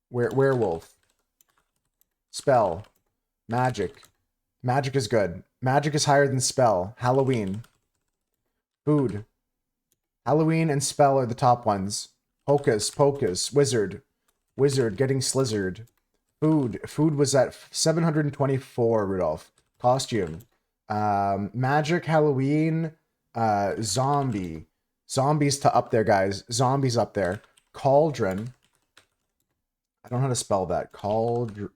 Werewolf. Spell. Magic. Magic is good. Magic is higher than spell. Halloween. Food. Halloween and spell are the top ones. Hocus pocus. Wizard. Wizard getting slizzard. Food. Food was at 724, Rudolph. Costume. Magic, Halloween, zombie. Zombies to up there, guys. Zombies up there. Cauldron. I don't know how to spell that. Cauldron.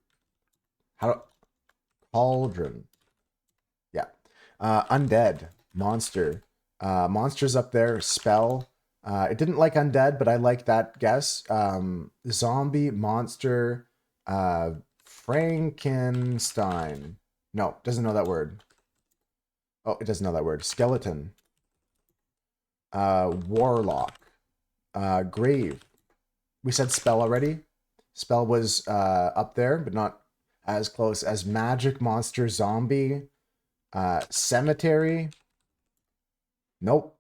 Cauldron. Yeah. Undead. Monster. Monsters up there. Spell. It didn't like undead, but I like that guess. Zombie, monster, Frankenstein. No, doesn't know that word. Oh, it doesn't know that word. Skeleton. Warlock. Grave. We said spell already. Spell was up there, but not as close as magic, monster, zombie. Cemetery. Nope.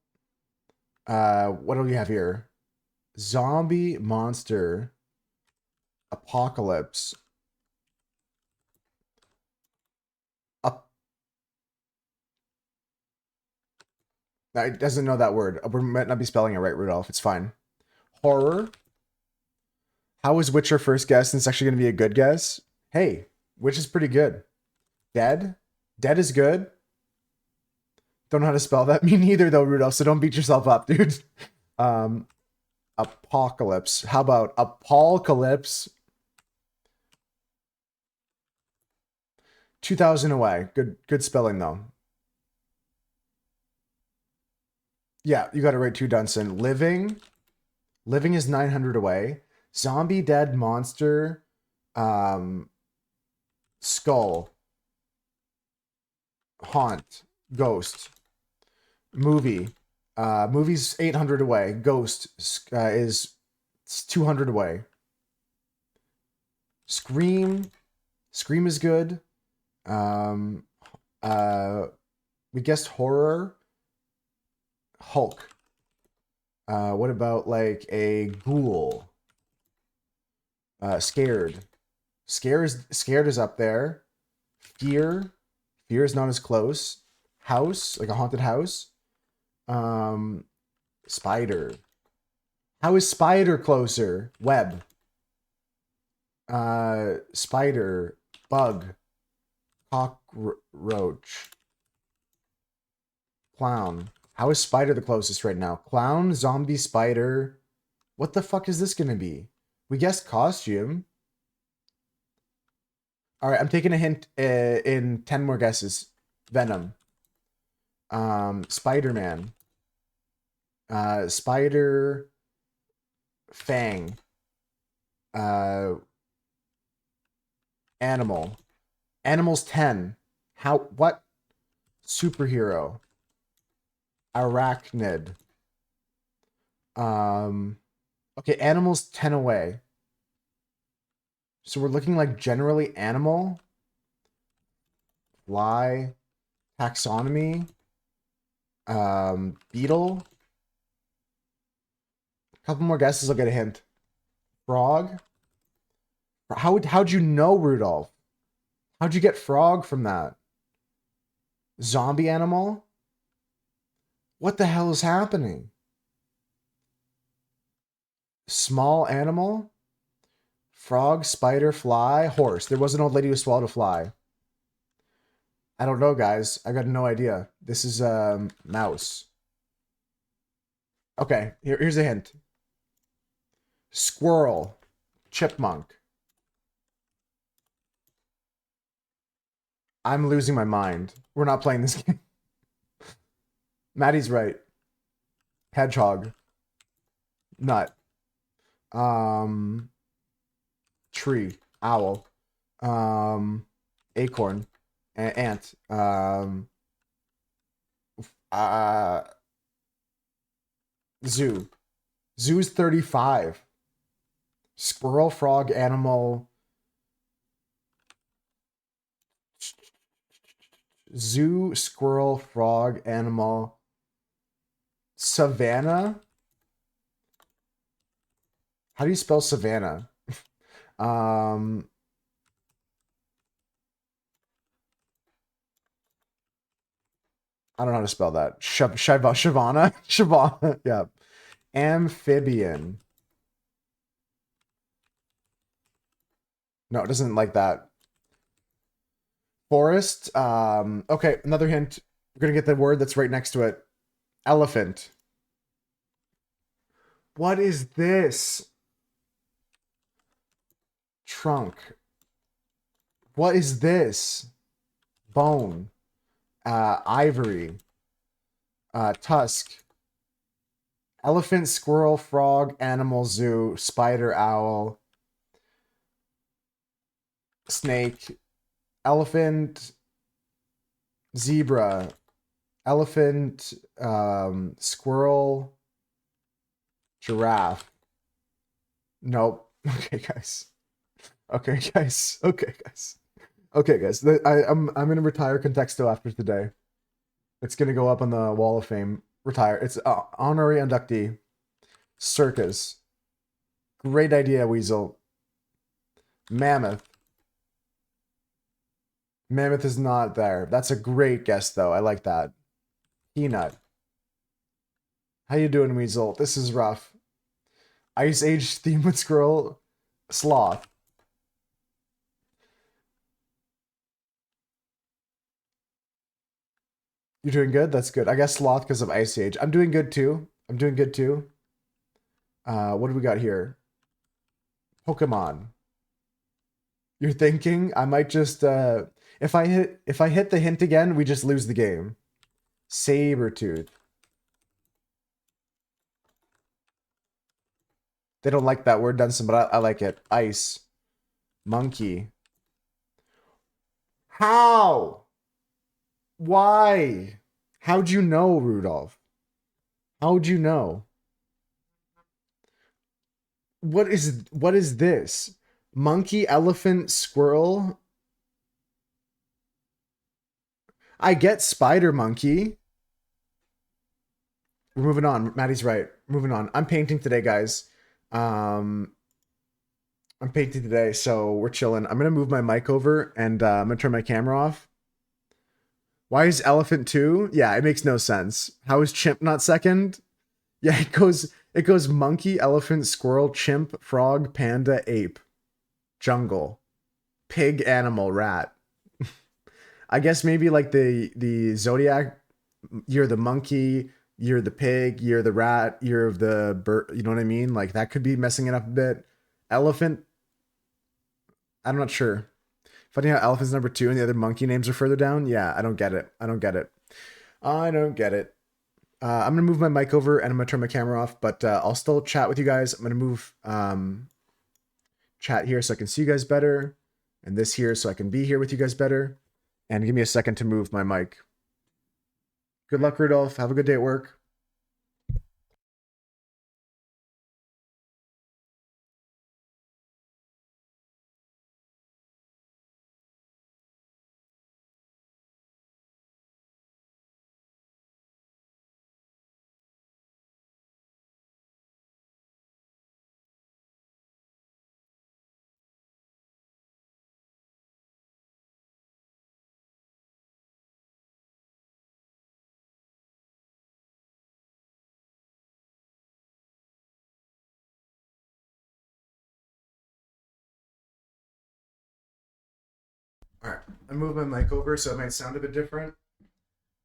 What do we have here? Zombie, monster, apocalypse. It doesn't know that word. We might not be spelling it right, Rudolph. It's fine. Horror. How is Witcher first guess? And it's actually going to be a good guess. Hey, Witch is pretty good. Dead. Dead is good. Don't know how to spell that. Me neither, though, Rudolph. So don't beat yourself up, dude. Apocalypse. How about apocalypse? 2,000 away. Good spelling, though. Yeah, you got it right too, Dunson. Living. Living is 900 away. Zombie, dead, monster, skull, haunt, ghost, movie. Movie's 800 away. Ghost is 200 away. Scream. Scream is good. We guessed horror. Hulk. What about like a ghoul? Scared. Scared is up there. Fear. Fear is not as close. House, like a haunted house. Spider. How is spider closer? Web. Spider. Bug. Cockroach. Clown. How is spider the closest right now? Clown, zombie, spider. What the fuck is this gonna be? We guessed costume. All right, I'm taking a hint in 10 more guesses. Venom. Spider-Man. Spider. Fang. Animal. Animals 10. How, what? Superhero. Arachnid. Okay, animals 10 away. So we're looking like generally animal. Fly. Taxonomy. Beetle. A couple more guesses, I'll get a hint. Frog. How'd you know, Rudolph? How'd you get frog from that? Zombie animal? What the hell is happening? Small animal? Frog, spider, fly, horse. There was an old lady who swallowed a fly. I don't know, guys. I got no idea. This is mouse. Okay, here's a hint. Squirrel. Chipmunk. I'm losing my mind. We're not playing this game. Maddie's right. Hedgehog. Nut. Tree. Owl. Acorn. Ant. Zoo. Zoo's 35. Squirrel, frog, animal. Zoo, squirrel, frog, animal. Savannah? How do you spell savannah? I don't know how to spell that. Shavana? Shavana. Yeah. Amphibian. No, it doesn't like that. Forest. Okay, another hint. We're gonna get the word that's right next to it. Elephant. What is this? Trunk. What is this? Bone. Ivory. Tusk. Elephant, squirrel, frog, animal, zoo, spider, owl, snake, elephant, zebra, elephant, squirrel, giraffe. Nope. Okay, guys. Okay, guys. Okay, guys. Okay, guys. I'm gonna retire Contexto after today. It's gonna go up on the Wall of Fame. Retire. It's honorary inductee. Circus. Great idea, Weasel. Mammoth. Mammoth is not there. That's a great guess, though. I like that. Peanut. How you doing, Weasel? This is rough. Ice Age theme with squirrel. Sloth. You're doing good? That's good. I guess sloth because of Ice Age. I'm doing good too. I'm doing good too. What do we got here? Pokemon. You're thinking I might just if I hit the hint again, we just lose the game. Sabertooth. They don't like that word, Dunson, but I like it. Ice. Monkey. How? Why? How'd you know, Rudolph? How'd you know? What is this? Monkey, elephant, squirrel? I get spider monkey. We're moving on. Maddie's right. Moving on. I'm painting today, guys. I'm painting today, so we're chilling. I'm gonna move my mic over and I'm gonna turn my camera off. Why is elephant 2? Yeah, it makes no sense. How is chimp not second? Yeah, it goes monkey, elephant, squirrel, chimp, frog, panda, ape, jungle, pig, animal, rat. I guess maybe like the zodiac, you're the monkey, you're the pig, you're the rat, you're the bird, you know what I mean? Like that could be messing it up a bit. Elephant, I'm not sure. Funny how elephant's number 2 and the other monkey names are further down. Yeah, I don't get it. I don't get it. I don't get it. I'm gonna move my mic over and I'm gonna turn my camera off, but I'll still chat with you guys. I'm gonna move chat here so I can see you guys better. and this here so I can be here with you guys better. And give me a second to move my mic. Good luck, Rudolph. Have a good day at work. All right, I moved my mic over so it might sound a bit different,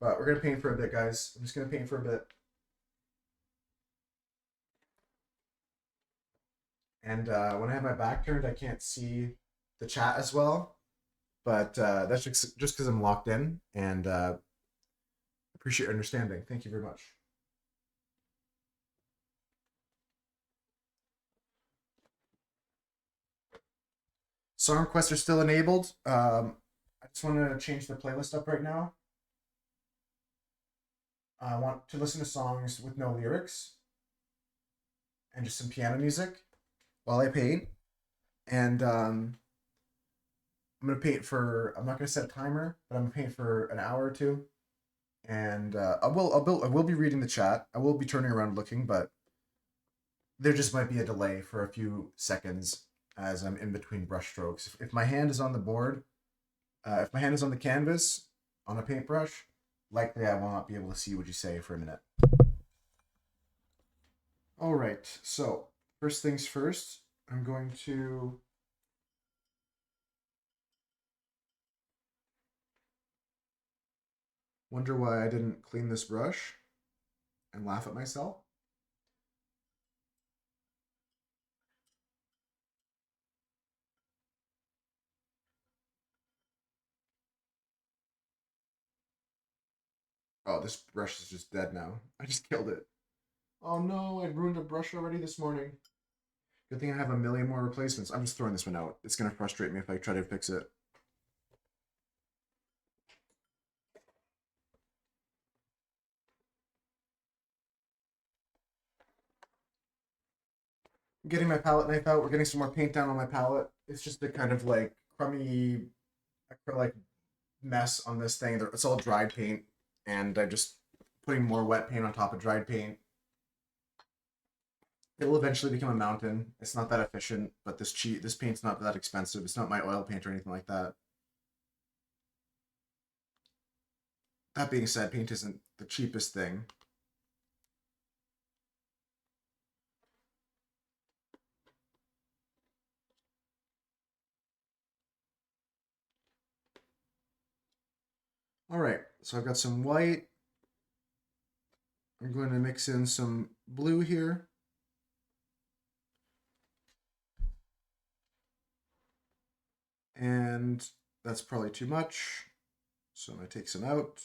but we're gonna paint for a bit, guys. I'm just gonna paint for a bit. And when I have my back turned, I can't see the chat as well, but that's just because I'm locked in, and appreciate your understanding. Thank you very much. Song requests are still enabled. I just want to change the playlist up right now. I want to listen to songs with no lyrics and just some piano music while I paint. And I'm gonna paint for. I'm not gonna set a timer, but I'm gonna paint for an hour or two. And I will be reading the chat. I will be turning around looking, but there just might be a delay for a few seconds as I'm in between brush strokes. If my hand is on the board, if my hand is on the canvas on a paintbrush, likely I will not be able to see what you say for a minute. All right, so first things first, I'm going to wonder why I didn't clean this brush and laugh at myself. Oh, this brush is just dead now. I just killed it. Oh no, I ruined a brush already this morning. Good thing I have a million more replacements. I'm just throwing this one out. It's gonna frustrate me if I try to fix it. I'm getting my palette knife out. We're getting some more paint down on my palette. It's just a kind of like crummy acrylic mess on this thing. It's all dried paint, and I'm just putting more wet paint on top of dried paint. It'll eventually become a mountain. It's not that efficient, but this paint's not that expensive. It's not my oil paint or anything like that. That being said, paint isn't the cheapest thing. All right, so I've got some white. I'm going to mix in some blue here. And that's probably too much. So I'm going to take some out.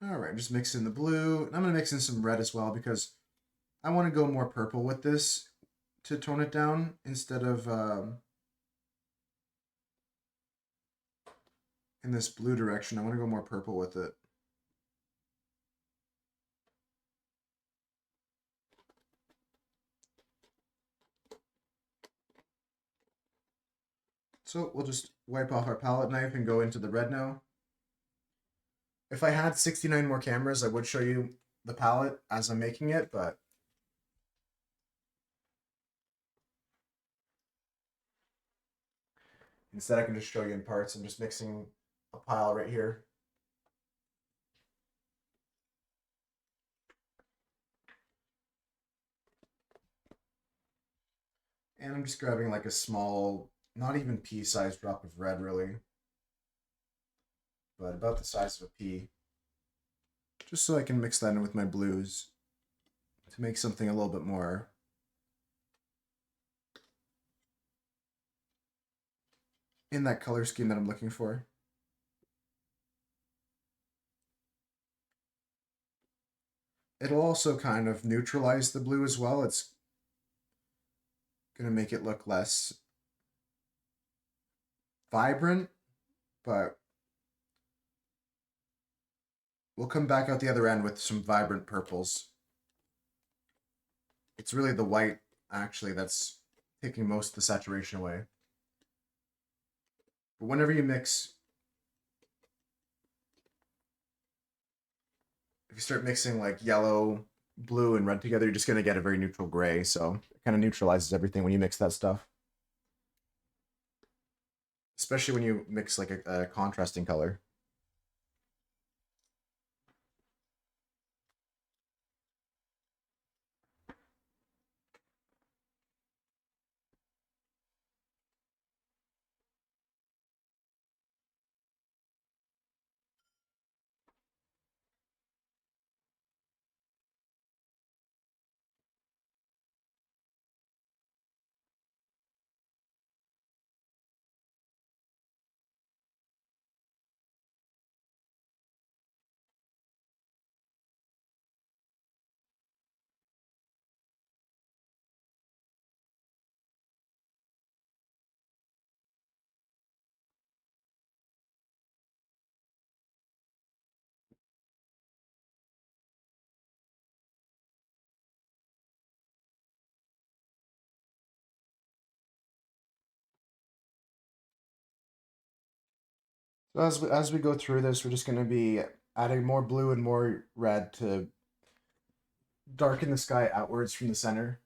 All right, just mix in the blue. And I'm going to mix in some red as well because I want to go more purple with this to tone it down instead of in this blue direction. I want to go more purple with it. So we'll just wipe off our palette knife and go into the red now. If I had 69 more cameras, I would show you the palette as I'm making it, but instead I can just show you in parts. I'm just mixing a pile right here. And I'm just grabbing like a small, not even pea-sized drop of red really, but about the size of a pea. Just so I can mix that in with my blues to make something a little bit more in that color scheme that I'm looking for. It'll also kind of neutralize the blue as well. It's Gonna make it look less vibrant, but we'll come back out the other end with some vibrant purples. It's really the white, actually, that's taking most of the saturation away. But whenever you mix, if you start mixing like yellow, blue, and red together, you're just going to get a very neutral gray. So it kind of neutralizes everything when you mix that stuff. Especially when you mix like a contrasting color. So as we go through this, we're just going to be adding more blue and more red to darken the sky outwards from the center.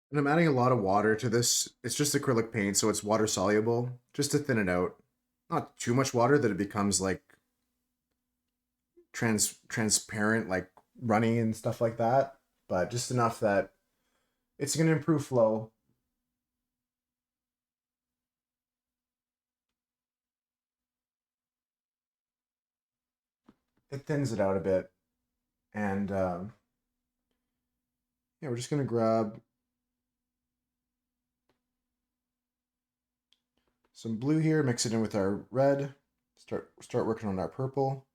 And I'm adding a lot of water to this. It's just acrylic paint, so it's water soluble, just to thin it out. Not too much water that it becomes like transparent, like runny and stuff like that, but just enough that it's going to improve flow. It thins it out a bit, and yeah, we're just going to grab some blue here, mix it in with our red, start working on our purple.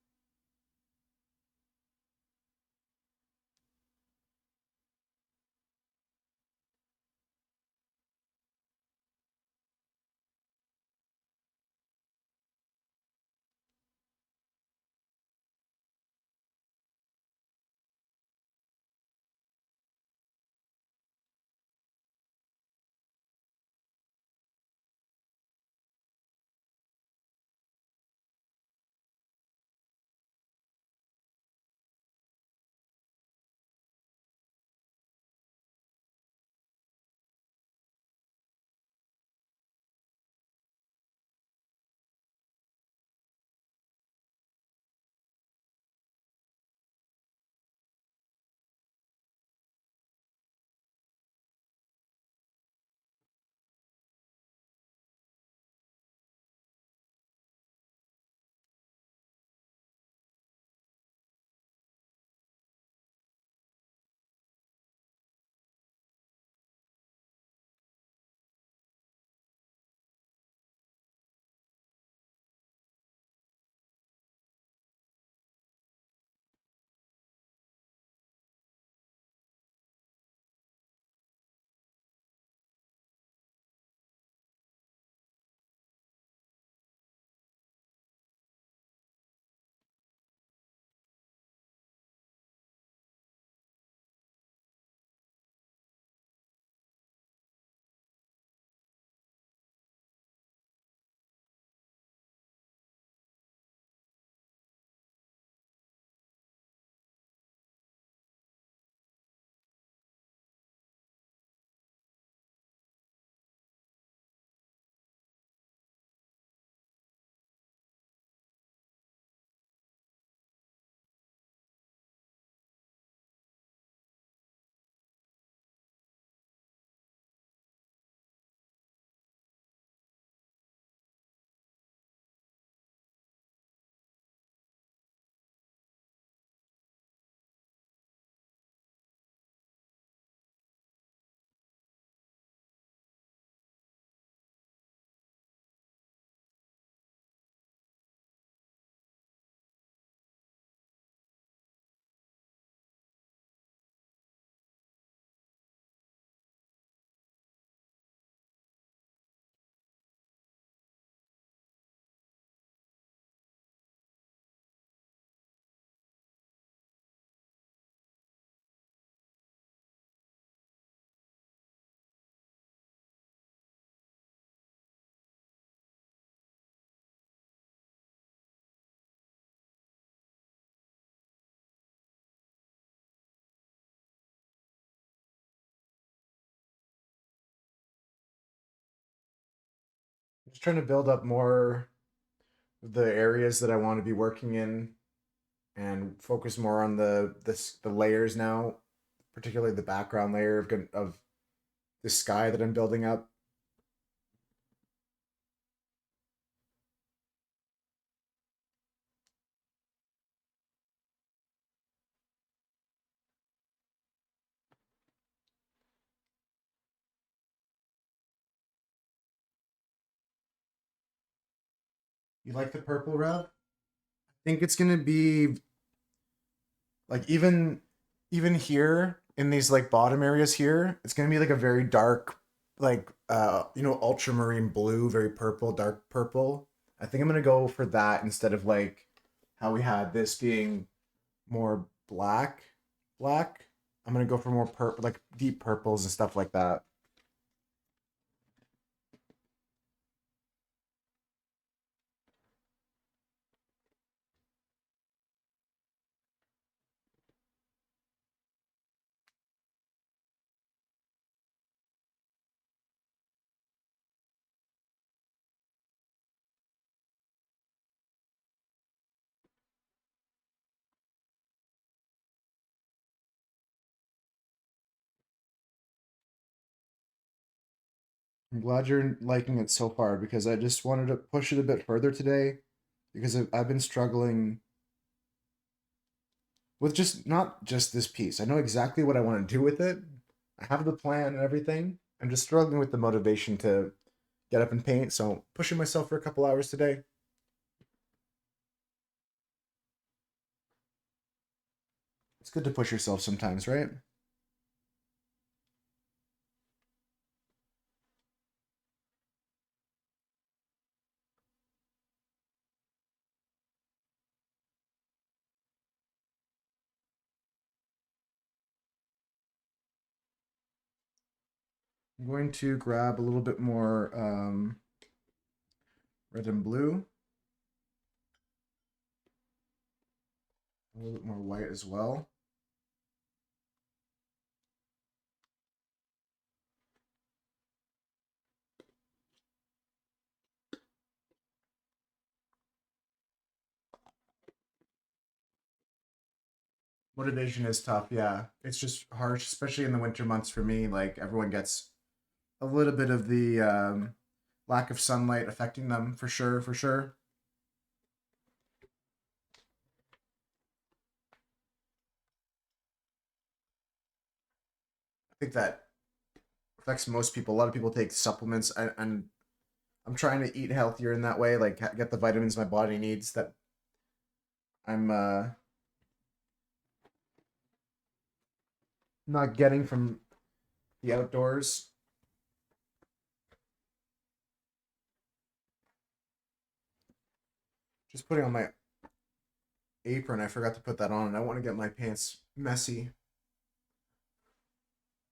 Just trying to build up more of the areas that I want to be working in and focus more on the layers now, particularly the background layer of the sky that I'm building up. You like the purple, Rev? I think it's gonna be like even here in these like bottom areas here, it's gonna be like a very dark, like ultramarine blue, very purple, dark purple. I think I'm gonna go for that instead of like how we had this being more black. I'm gonna go for more like deep purples and stuff like that. I'm glad you're liking it so far because I just wanted to push it a bit further today because I've been struggling with just not just this piece. I know exactly what I want to do with it. I have the plan and everything. I'm just struggling with the motivation to get up and paint, so pushing myself for a couple hours today. It's good to push yourself sometimes, right? I'm going to grab a little bit more red and blue, a little bit more white as well. Motivation is tough, yeah. It's just harsh, especially in the winter months for me. Like everyone gets a little bit of the lack of sunlight affecting them for sure, for sure. I think that affects most people. A lot of people take supplements, and I'm trying to eat healthier in that way, like get the vitamins my body needs that I'm not getting from the outdoors. Just putting on my apron, I forgot to put that on, and I want to get my pants messy.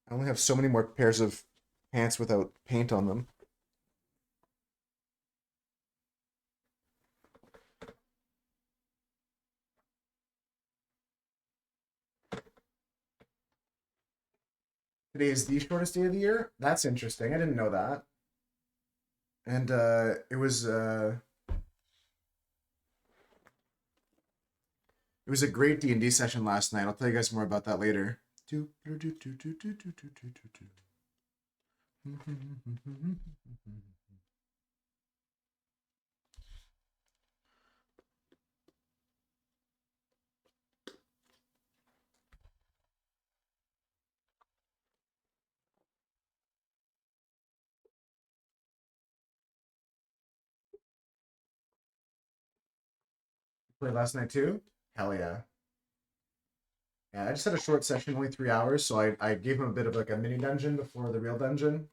I only have so many more pairs of pants without paint on them. Today is the shortest day of the year. That's interesting. I didn't know that. And it was a great D&D session last night. I'll tell you guys more about that later. Played last night too? Hell yeah. Yeah, I just had a short session, only 3 hours, so I gave him a bit of like a mini dungeon before the real dungeon.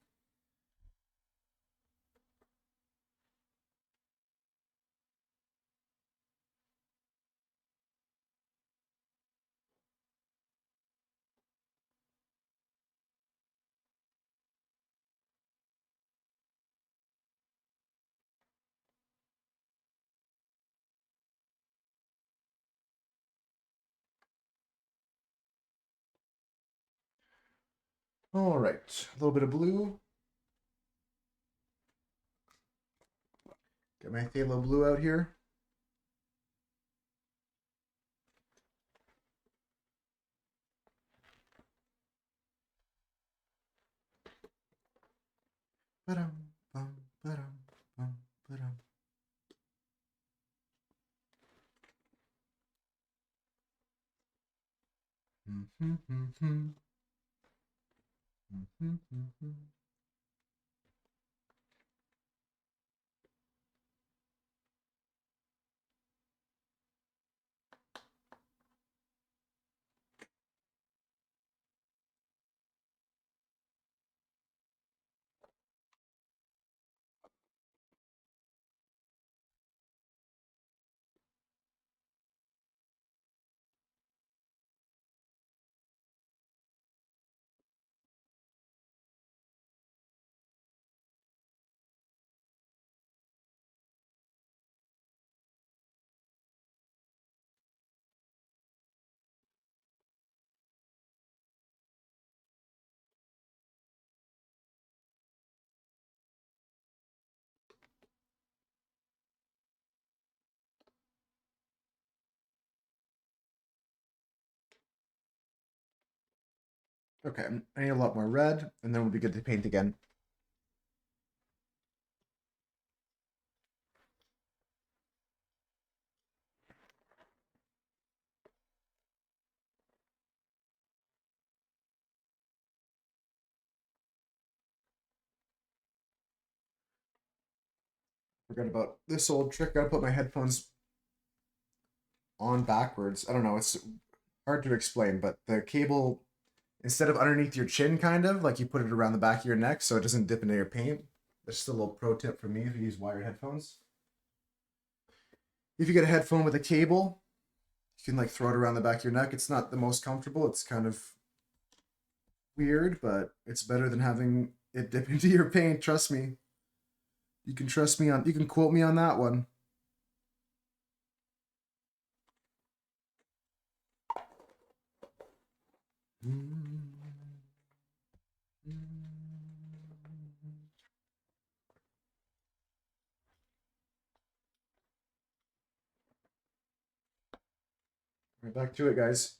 All right, a little bit of blue. Get my phthalo blue out here. Ba-dum, bum, ba-dum, bum, ba-dum. Okay, I need a lot more red, and then we'll be good to paint again. Forgot about this old trick. Gotta put my headphones on backwards. I don't know, it's hard to explain, but the cable, instead of underneath your chin, kind of like you put it around the back of your neck so it doesn't dip into your paint. That's just a little pro tip for me if you use wired headphones. If you get a headphone with a cable, you can like throw it around the back of your neck. It's not the most comfortable. It's kind of weird, but it's better than having it dip into your paint. Trust me. You can trust me on. You can quote me on that one. Right back to it, guys.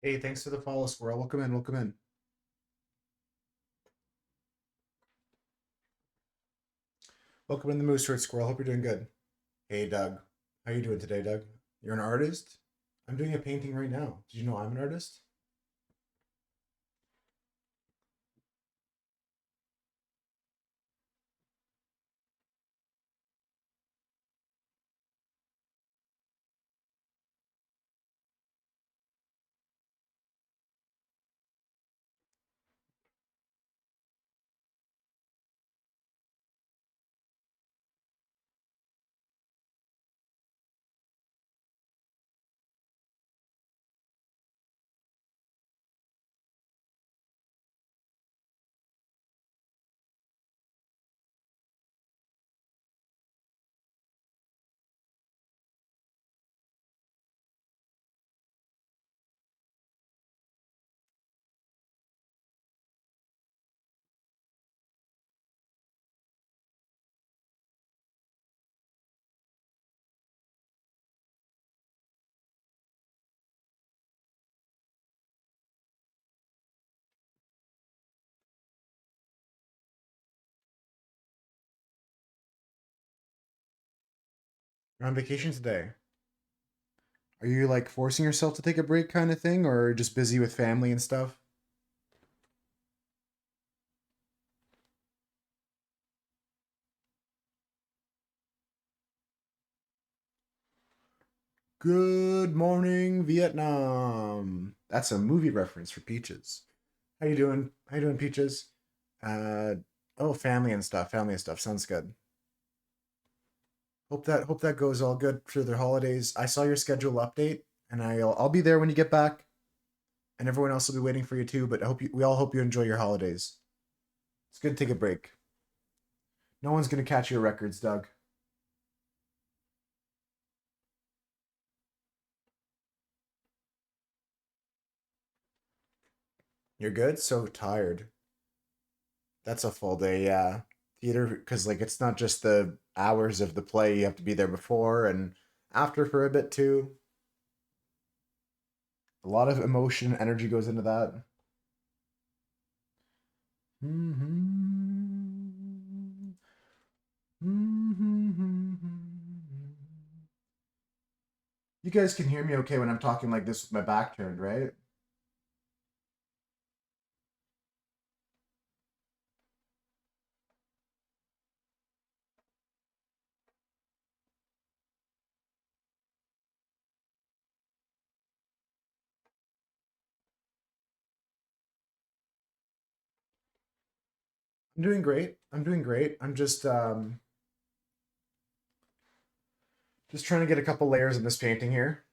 Hey, thanks for the follow, Squirrel. Welcome in, welcome in. Welcome in the Moose Herd Squirrel. Hope you're doing good. Hey, Doug. How you doing today, Doug? You're an artist? I'm doing a painting right now. Did you know I'm an artist? You're on vacation today. Are you like forcing yourself to take a break kind of thing, or just busy with family and stuff? Good morning, Vietnam. That's a movie reference for Peaches. How you doing? How you doing, Peaches? Uh, oh, family and stuff. Family and stuff. Sounds good. Hope that goes all good for the holidays. I saw your schedule update, and I'll be there when you get back, and everyone else will be waiting for you too. But we all hope you enjoy your holidays. It's good to take a break. No one's gonna catch your records, Doug. You're good. So tired. That's a full day, yeah. Theater, because like it's not just the hours of the play. You have to be there before and after for a bit too. A lot of emotion, energy goes into that. You guys can hear me okay when I'm talking like this with my back turned, right? I'm doing great. I'm doing great. I'm just trying to get a couple layers in this painting here.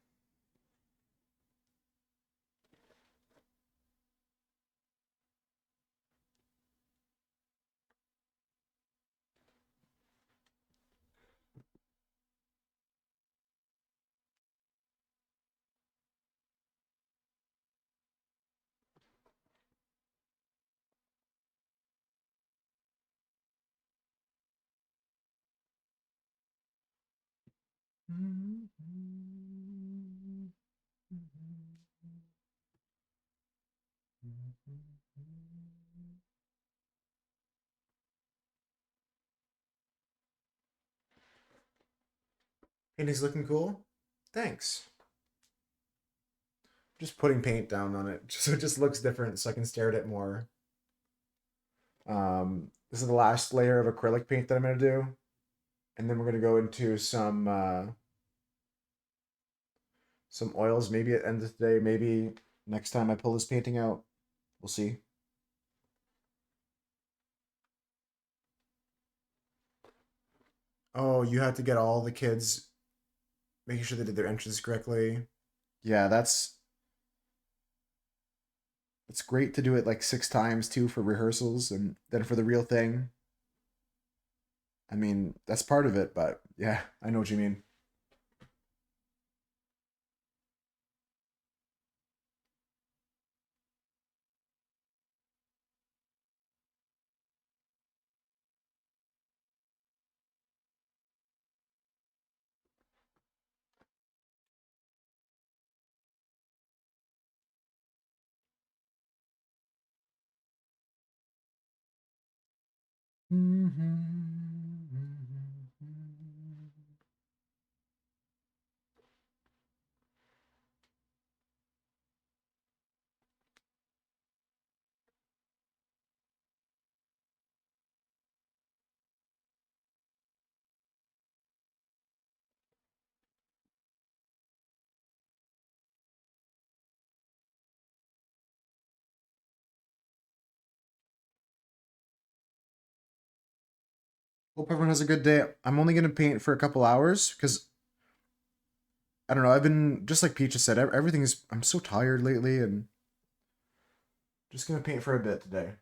Painting's looking cool. Thanks. Just putting paint down on it so it just looks different so I can stare at it more. This is the last layer of acrylic paint that I'm gonna do, and then we're gonna go into some oils. Maybe at the end of the day, maybe next time I pull this painting out, we'll see. Oh, you have to get all the kids making sure they did their entrances correctly. Yeah, it's great to do it like 6 times too for rehearsals and then for the real thing. I mean, that's part of it, but yeah, I know what you mean. Hope everyone has a good day. I'm only gonna paint for a couple hours because I don't know. I've been just like Peaches said. Everything is. I'm so tired lately, and just gonna paint for a bit today.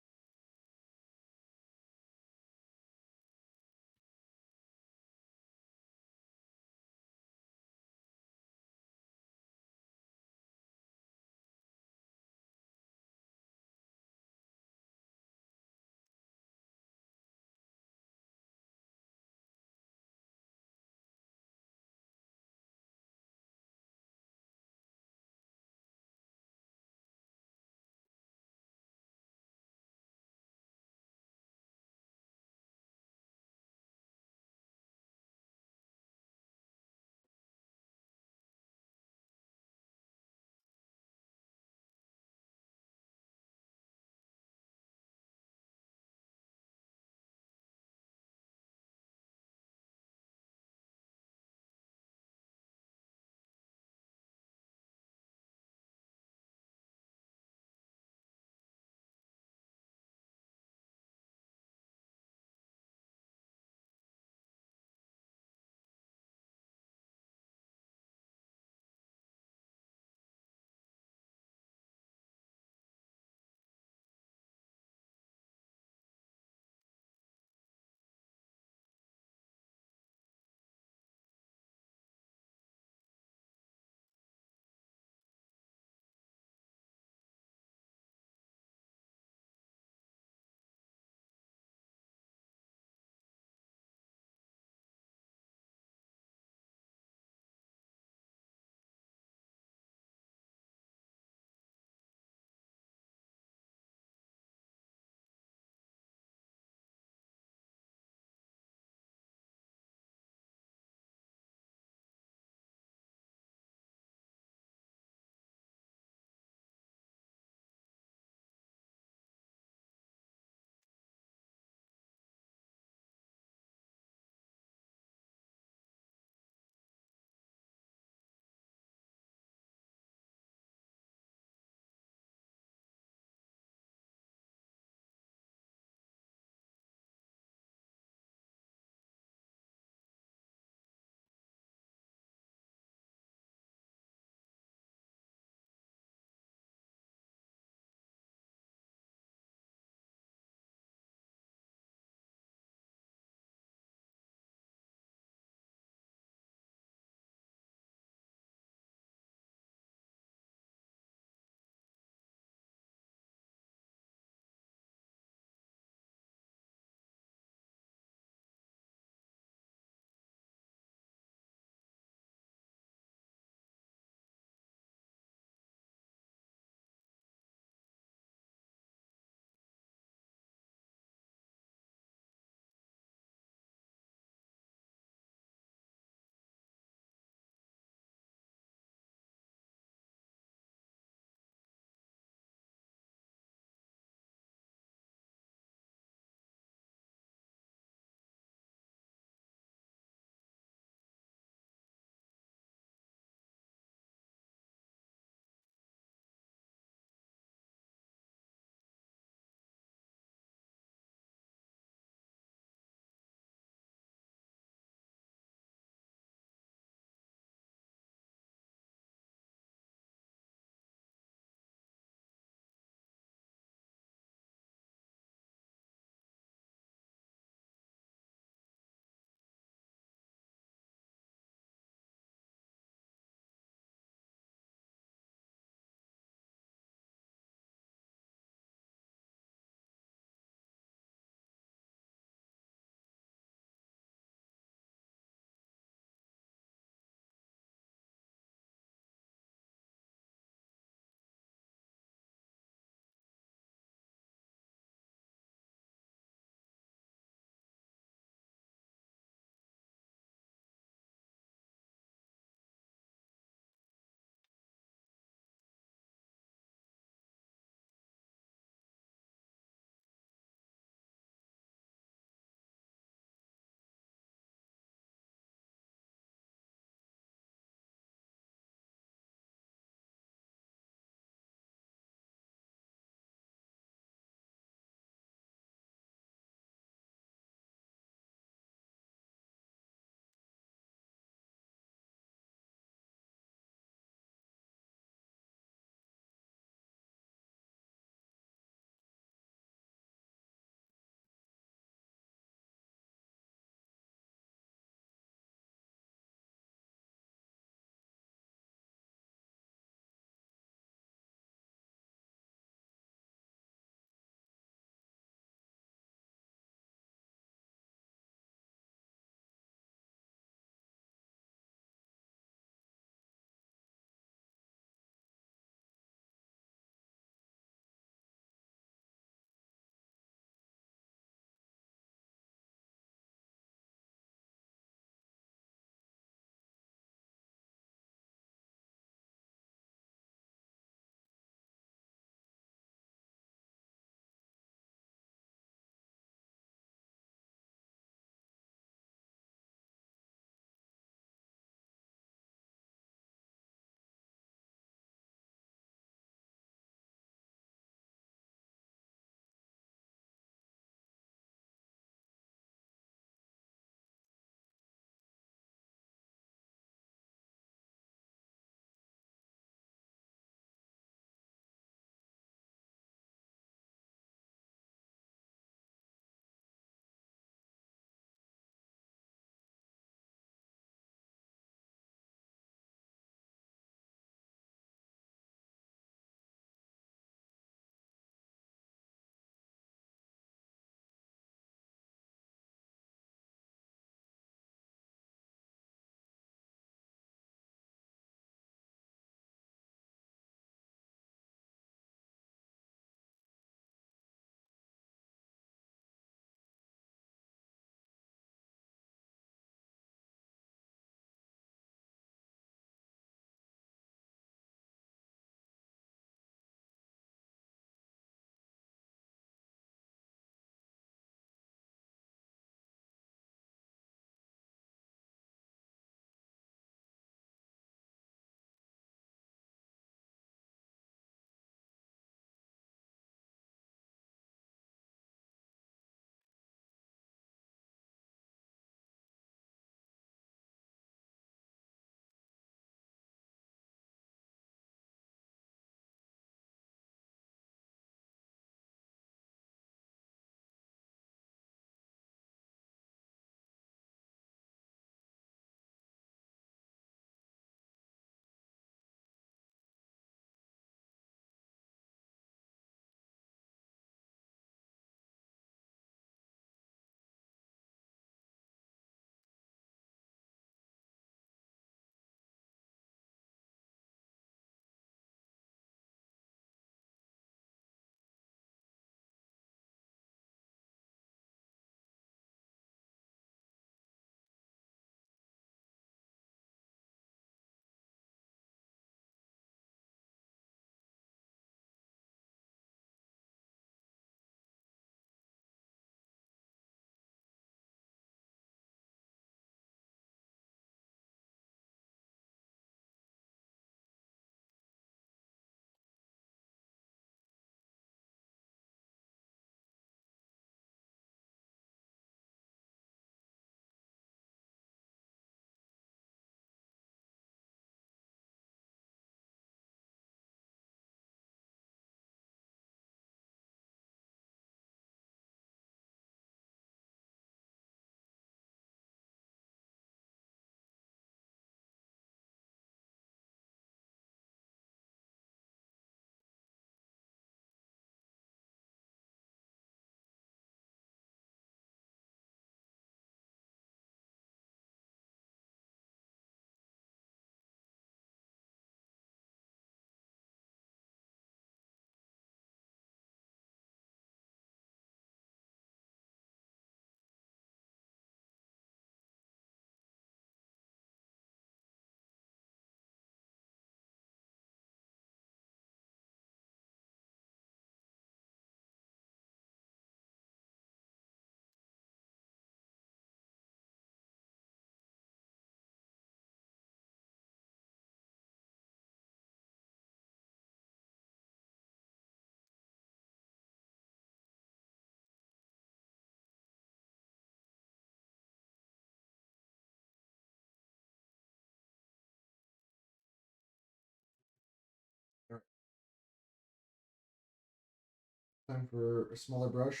time for a smaller brush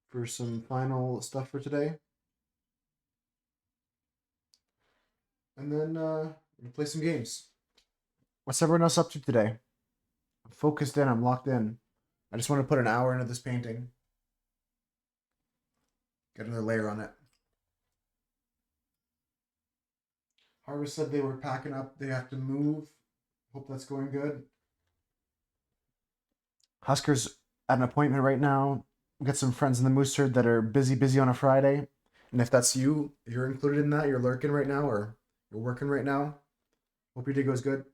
for some final stuff for today. And then we'll play some games. What's everyone else up to today? I'm focused in, I'm locked in. I just want to put an hour into this painting. Get another layer on it. Harvest said they were packing up. They have to move. Hope that's going good. Husker's at an appointment right now. We got some friends in the Moose Herd that are busy on a Friday. And if that's you, you're included in that. You're lurking right now or you're working right now. Hope your day goes good.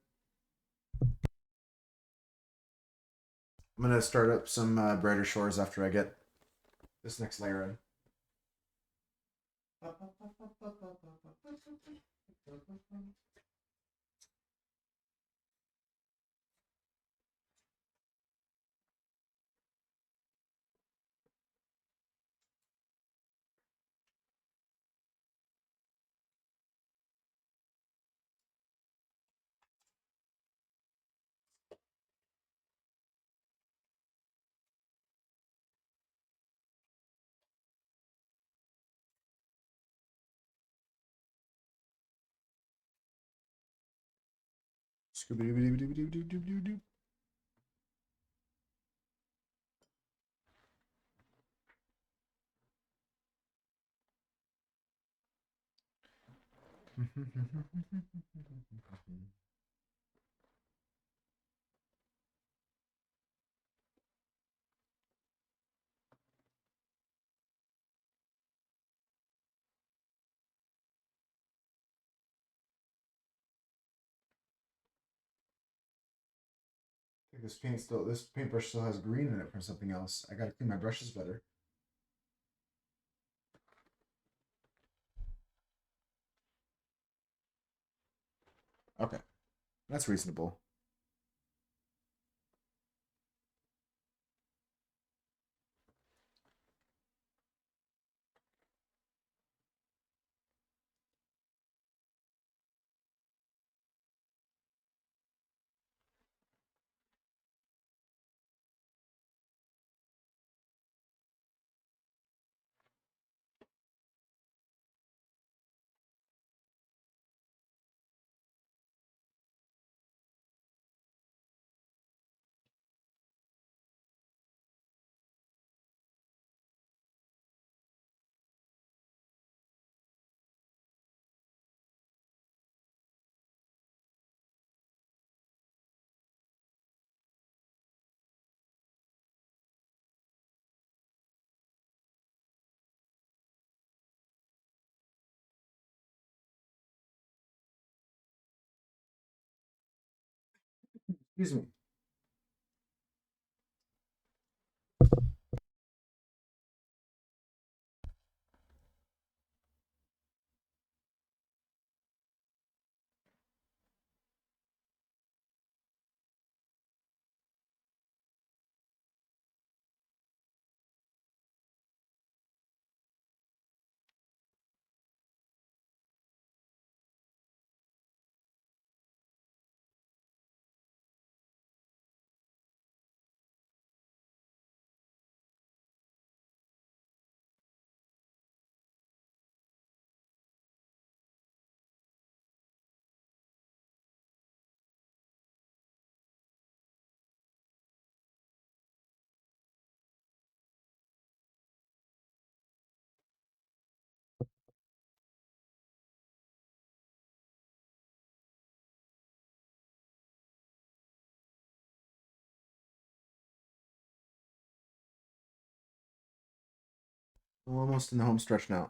I'm going to start up some brighter shores after I get this next layer in. Scooby-Doo. I think this paintbrush still has green in it from something else. I gotta clean my brushes better. Okay, that's reasonable. Excuse me. We're almost in the home stretch now.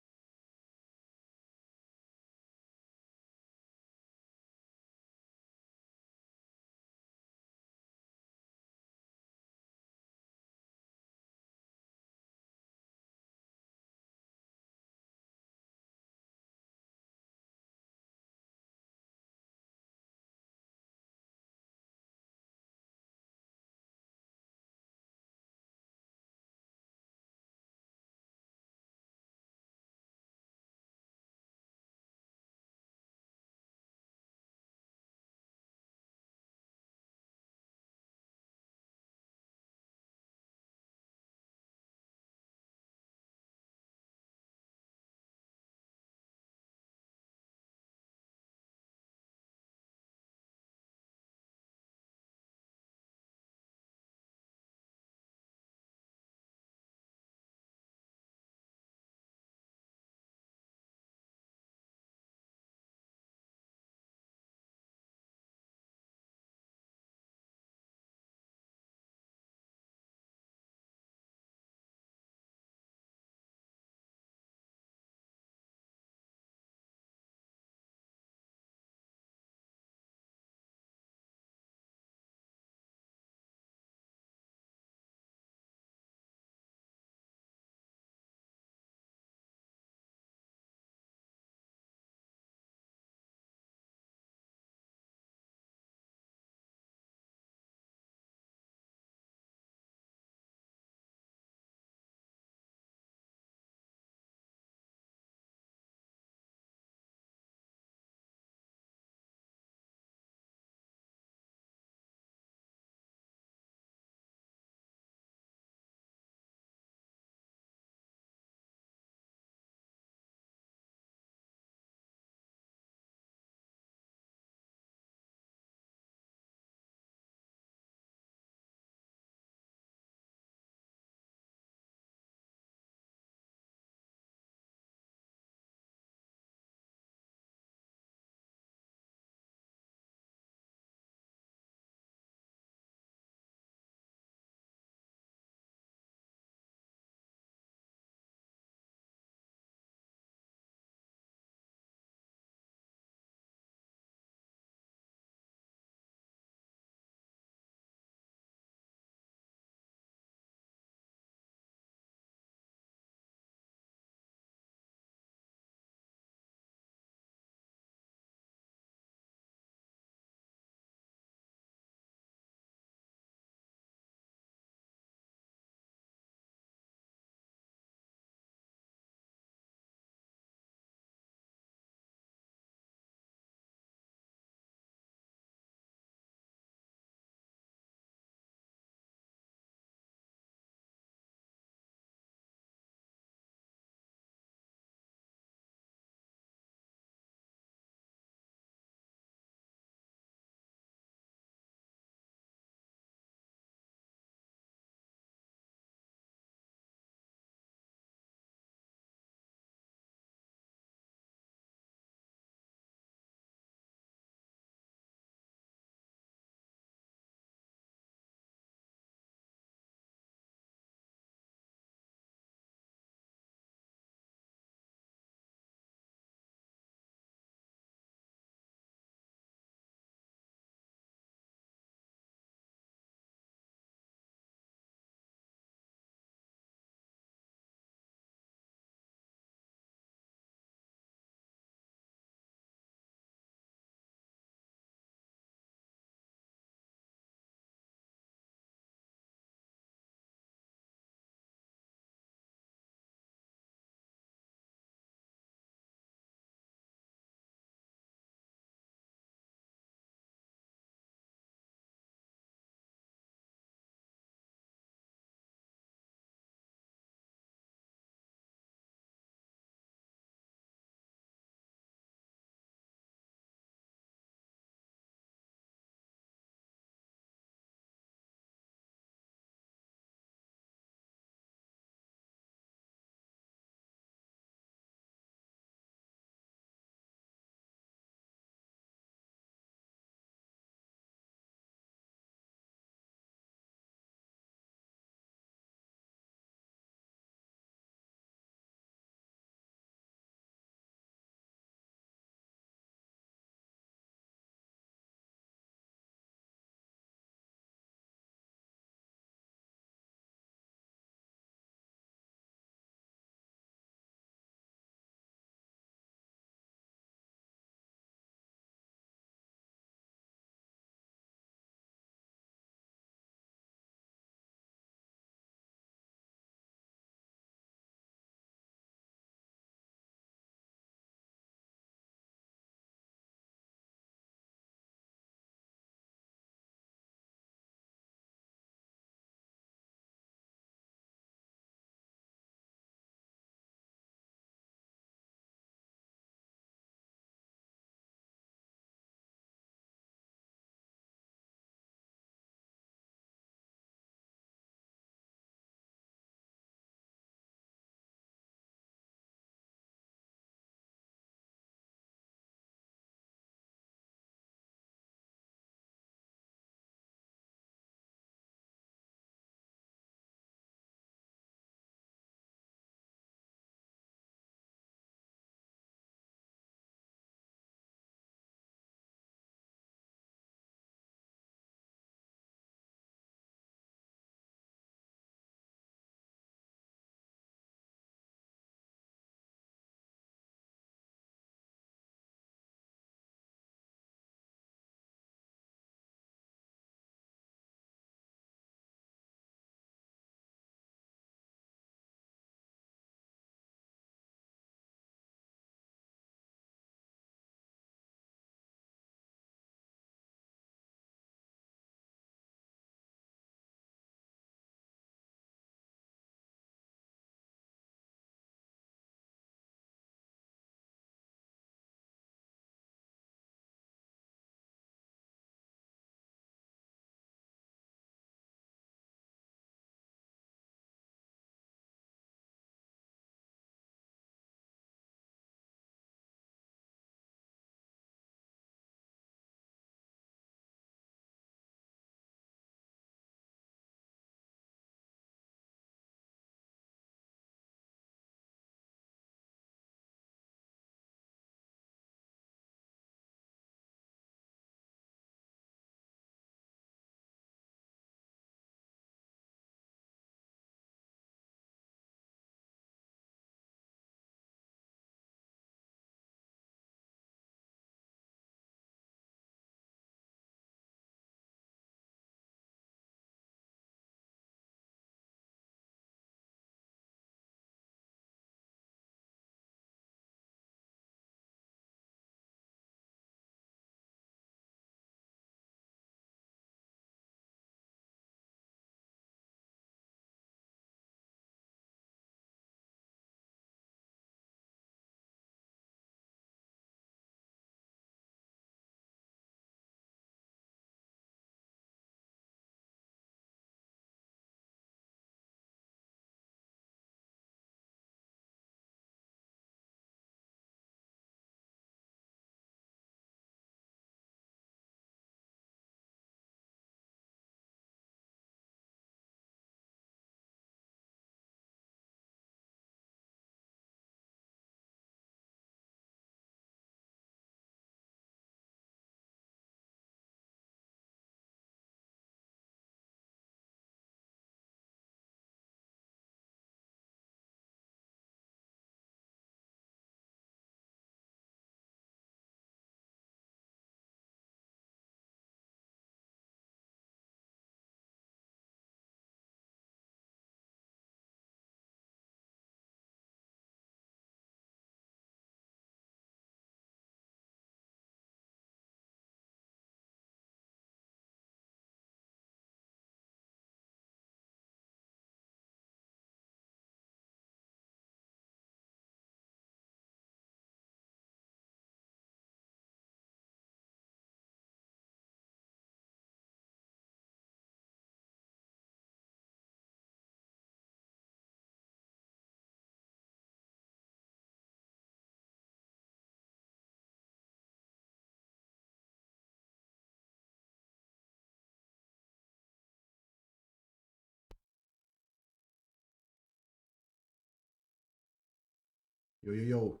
Yo, yo, yo.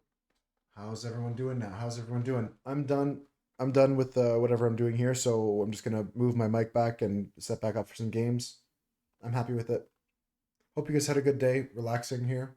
How's everyone doing now? How's everyone doing? I'm done. I'm done with whatever I'm doing here, so I'm just gonna move my mic back and set back up for some games. I'm happy with it. Hope you guys had a good day, relaxing here.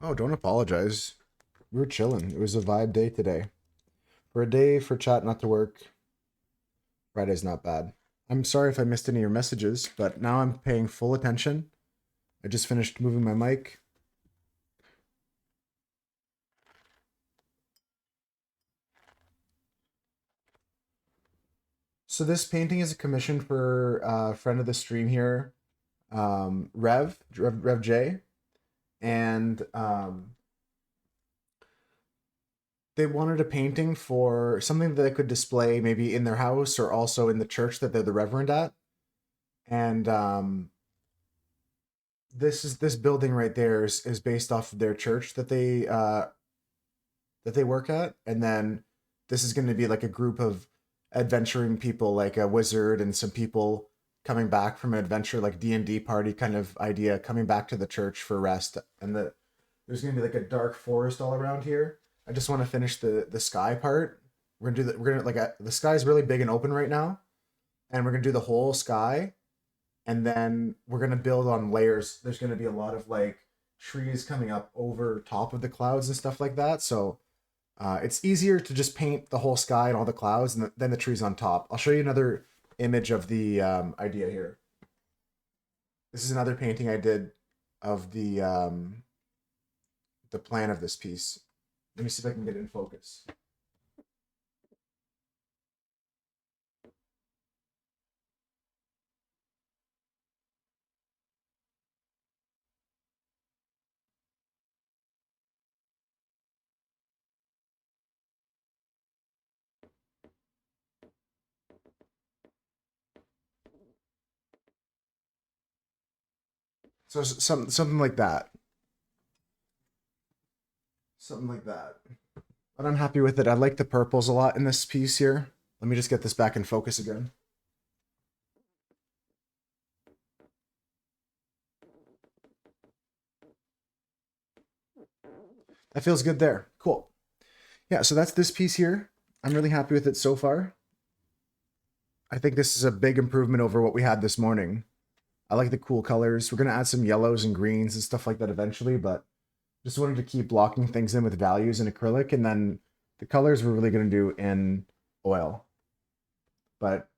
Oh, don't apologize. We were chilling. It was a vibe day today. For a day for chat not to work, Friday's not bad. I'm sorry if I missed any of your messages, but now I'm paying full attention. I just finished moving my mic. So this painting is a commission for a friend of the stream here, Rev J, and they wanted a painting for something that they could display maybe in their house or also in the church that they're the reverend at. And this building right there is based off of their church that they work at, and then this is going to be like a group of adventuring people, like a wizard and some people coming back from an adventure, like D&D party kind of idea, coming back to the church for rest. And there's going to be like a dark forest all around here. I just want to finish the sky part. We're gonna the sky's really big and open right now, and we're gonna do the whole sky, and then we're gonna build on layers. There's gonna be a lot of like trees coming up over top of the clouds and stuff like that. So it's easier to just paint the whole sky and all the clouds and then the trees on top. I'll show you another image of the idea here. This is another painting I did of the plan of this piece. Let me see if I can get it in focus. So something like that. Something like that. But I'm happy with it. I like the purples a lot in this piece here. Let me just get this back in focus again. That feels good there. Cool. Yeah, so that's this piece here. I'm really happy with it so far. I think this is a big improvement over what we had this morning. I like the cool colors. We're going to add some yellows and greens and stuff like that eventually, but just wanted to keep blocking things in with values in acrylic, and then the colors we're really going to do in oil. But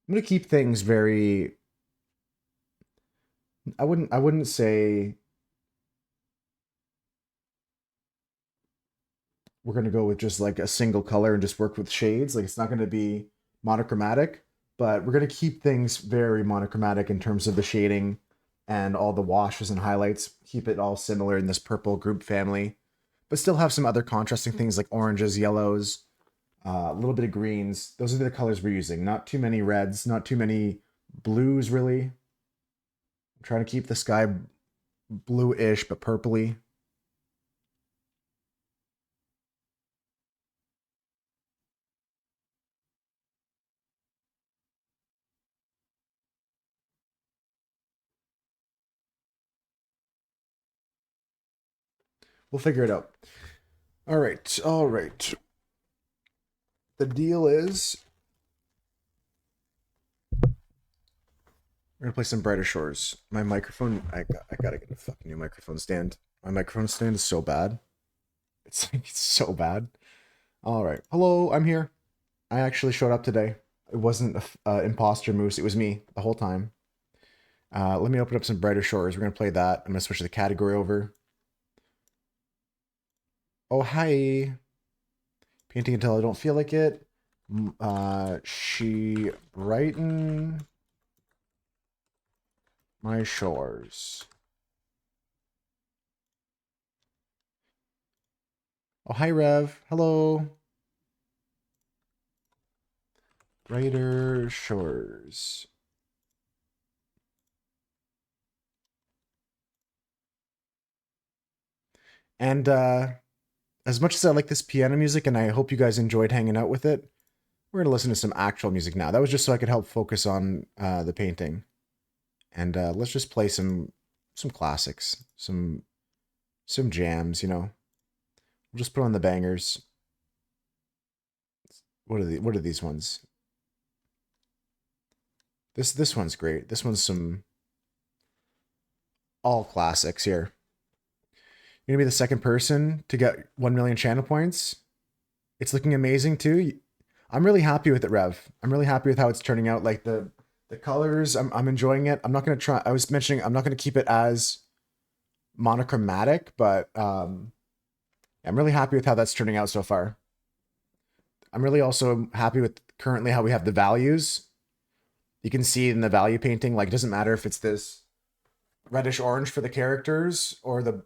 I'm going to keep things very... I wouldn't say we're going to go with just like a single color and just work with shades. Like it's not going to be monochromatic, but we're going to keep things very monochromatic in terms of the shading and all the washes and highlights. Keep it all similar in this purple group family, but still have some other contrasting things like oranges, yellows, a little bit of greens. Those are the colors we're using. Not too many reds, not too many blues, really. I'm trying to keep the sky blue-ish, but purpley. We'll figure it out. All right, all right. The deal is we're gonna play some Brighter Shores. My microphone, I gotta get a fucking new microphone stand. My microphone stand is so bad. It's like it's so bad. All right, hello, I'm here. I actually showed up today. It wasn't a imposter moose. It was me the whole time. Let me open up some Brighter Shores. We're gonna play that. I'm gonna switch the category over. Oh hi. Painting until I don't feel like it. She brightened my shores. Oh, hi, Rev. Hello. Brighter shores. And as much as I like this piano music, and I hope you guys enjoyed hanging out with it, we're gonna listen to some actual music now. That was just so I could help focus on the painting. And let's just play some classics, some jams. You know, we'll just put on the bangers. What are these ones? This one's great. This one's some all classics here. You're gonna be the second person to get 1 million channel points. It's looking amazing too. I'm really happy with it, Rev. I'm really happy with how it's turning out. Like the colors, I'm enjoying it. I'm not gonna try. I was mentioning I'm not gonna keep it as monochromatic, but I'm really happy with how that's turning out so far. I'm really also happy with currently how we have the values. You can see in the value painting, like it doesn't matter if it's this reddish orange for the characters or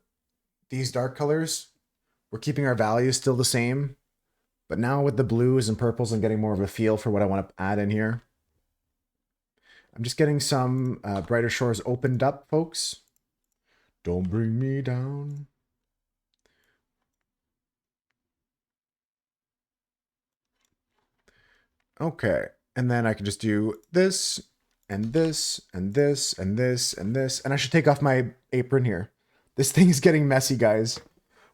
these dark colors. We're keeping our values still the same. But now with the blues and purples, I'm getting more of a feel for what I want to add in here. I'm just getting some brighter shores opened up, folks. Don't bring me down. Okay. And then I can just do this and this and this and this and this. And I should take off my apron here. This thing is getting messy, guys.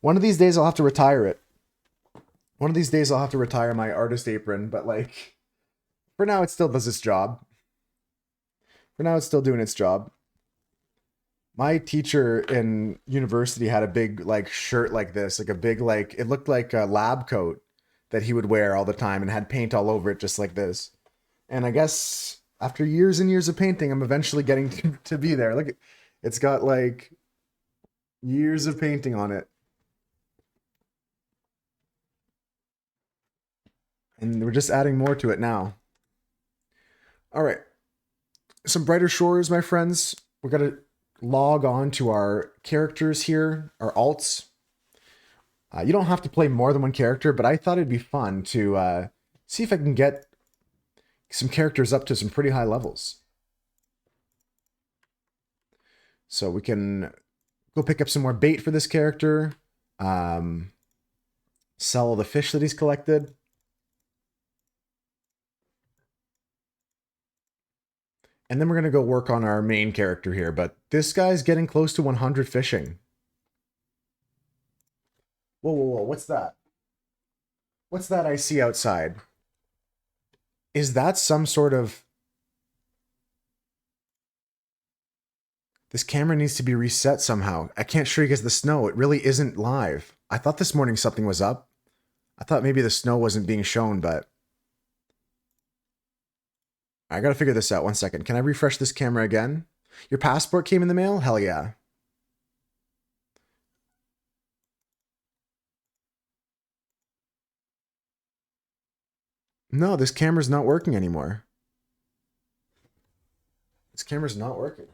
One of these days I'll have to retire it. One of these days I'll have to retire my artist apron, but like for now it still does its job. For now it's still doing its job. My teacher in university had a big like shirt like this, like a big like it looked like a lab coat that he would wear all the time and had paint all over it just like this. And I guess after years and years of painting, I'm eventually getting to be there. Look, it's got like years of painting on it. And we're just adding more to it now. All right. Some brighter shores, my friends. We're going to log on to our characters here, our alts. You don't have to play more than one character, but I thought it'd be fun to see if I can get some characters up to some pretty high levels. So we can go pick up some more bait for this character. Sell the fish that he's collected. And then we're going to go work on our main character here. But this guy's getting close to 100 fishing. Whoa, whoa, whoa. What's that? What's that I see outside? Is that some sort of... This camera needs to be reset somehow. I can't show you guys the snow. It really isn't live. I thought this morning something was up. I thought maybe the snow wasn't being shown, but... I gotta figure this out. 1 second. Can I refresh this camera again? Your passport came in the mail? Hell yeah. No, this camera's not working anymore. This camera's not working.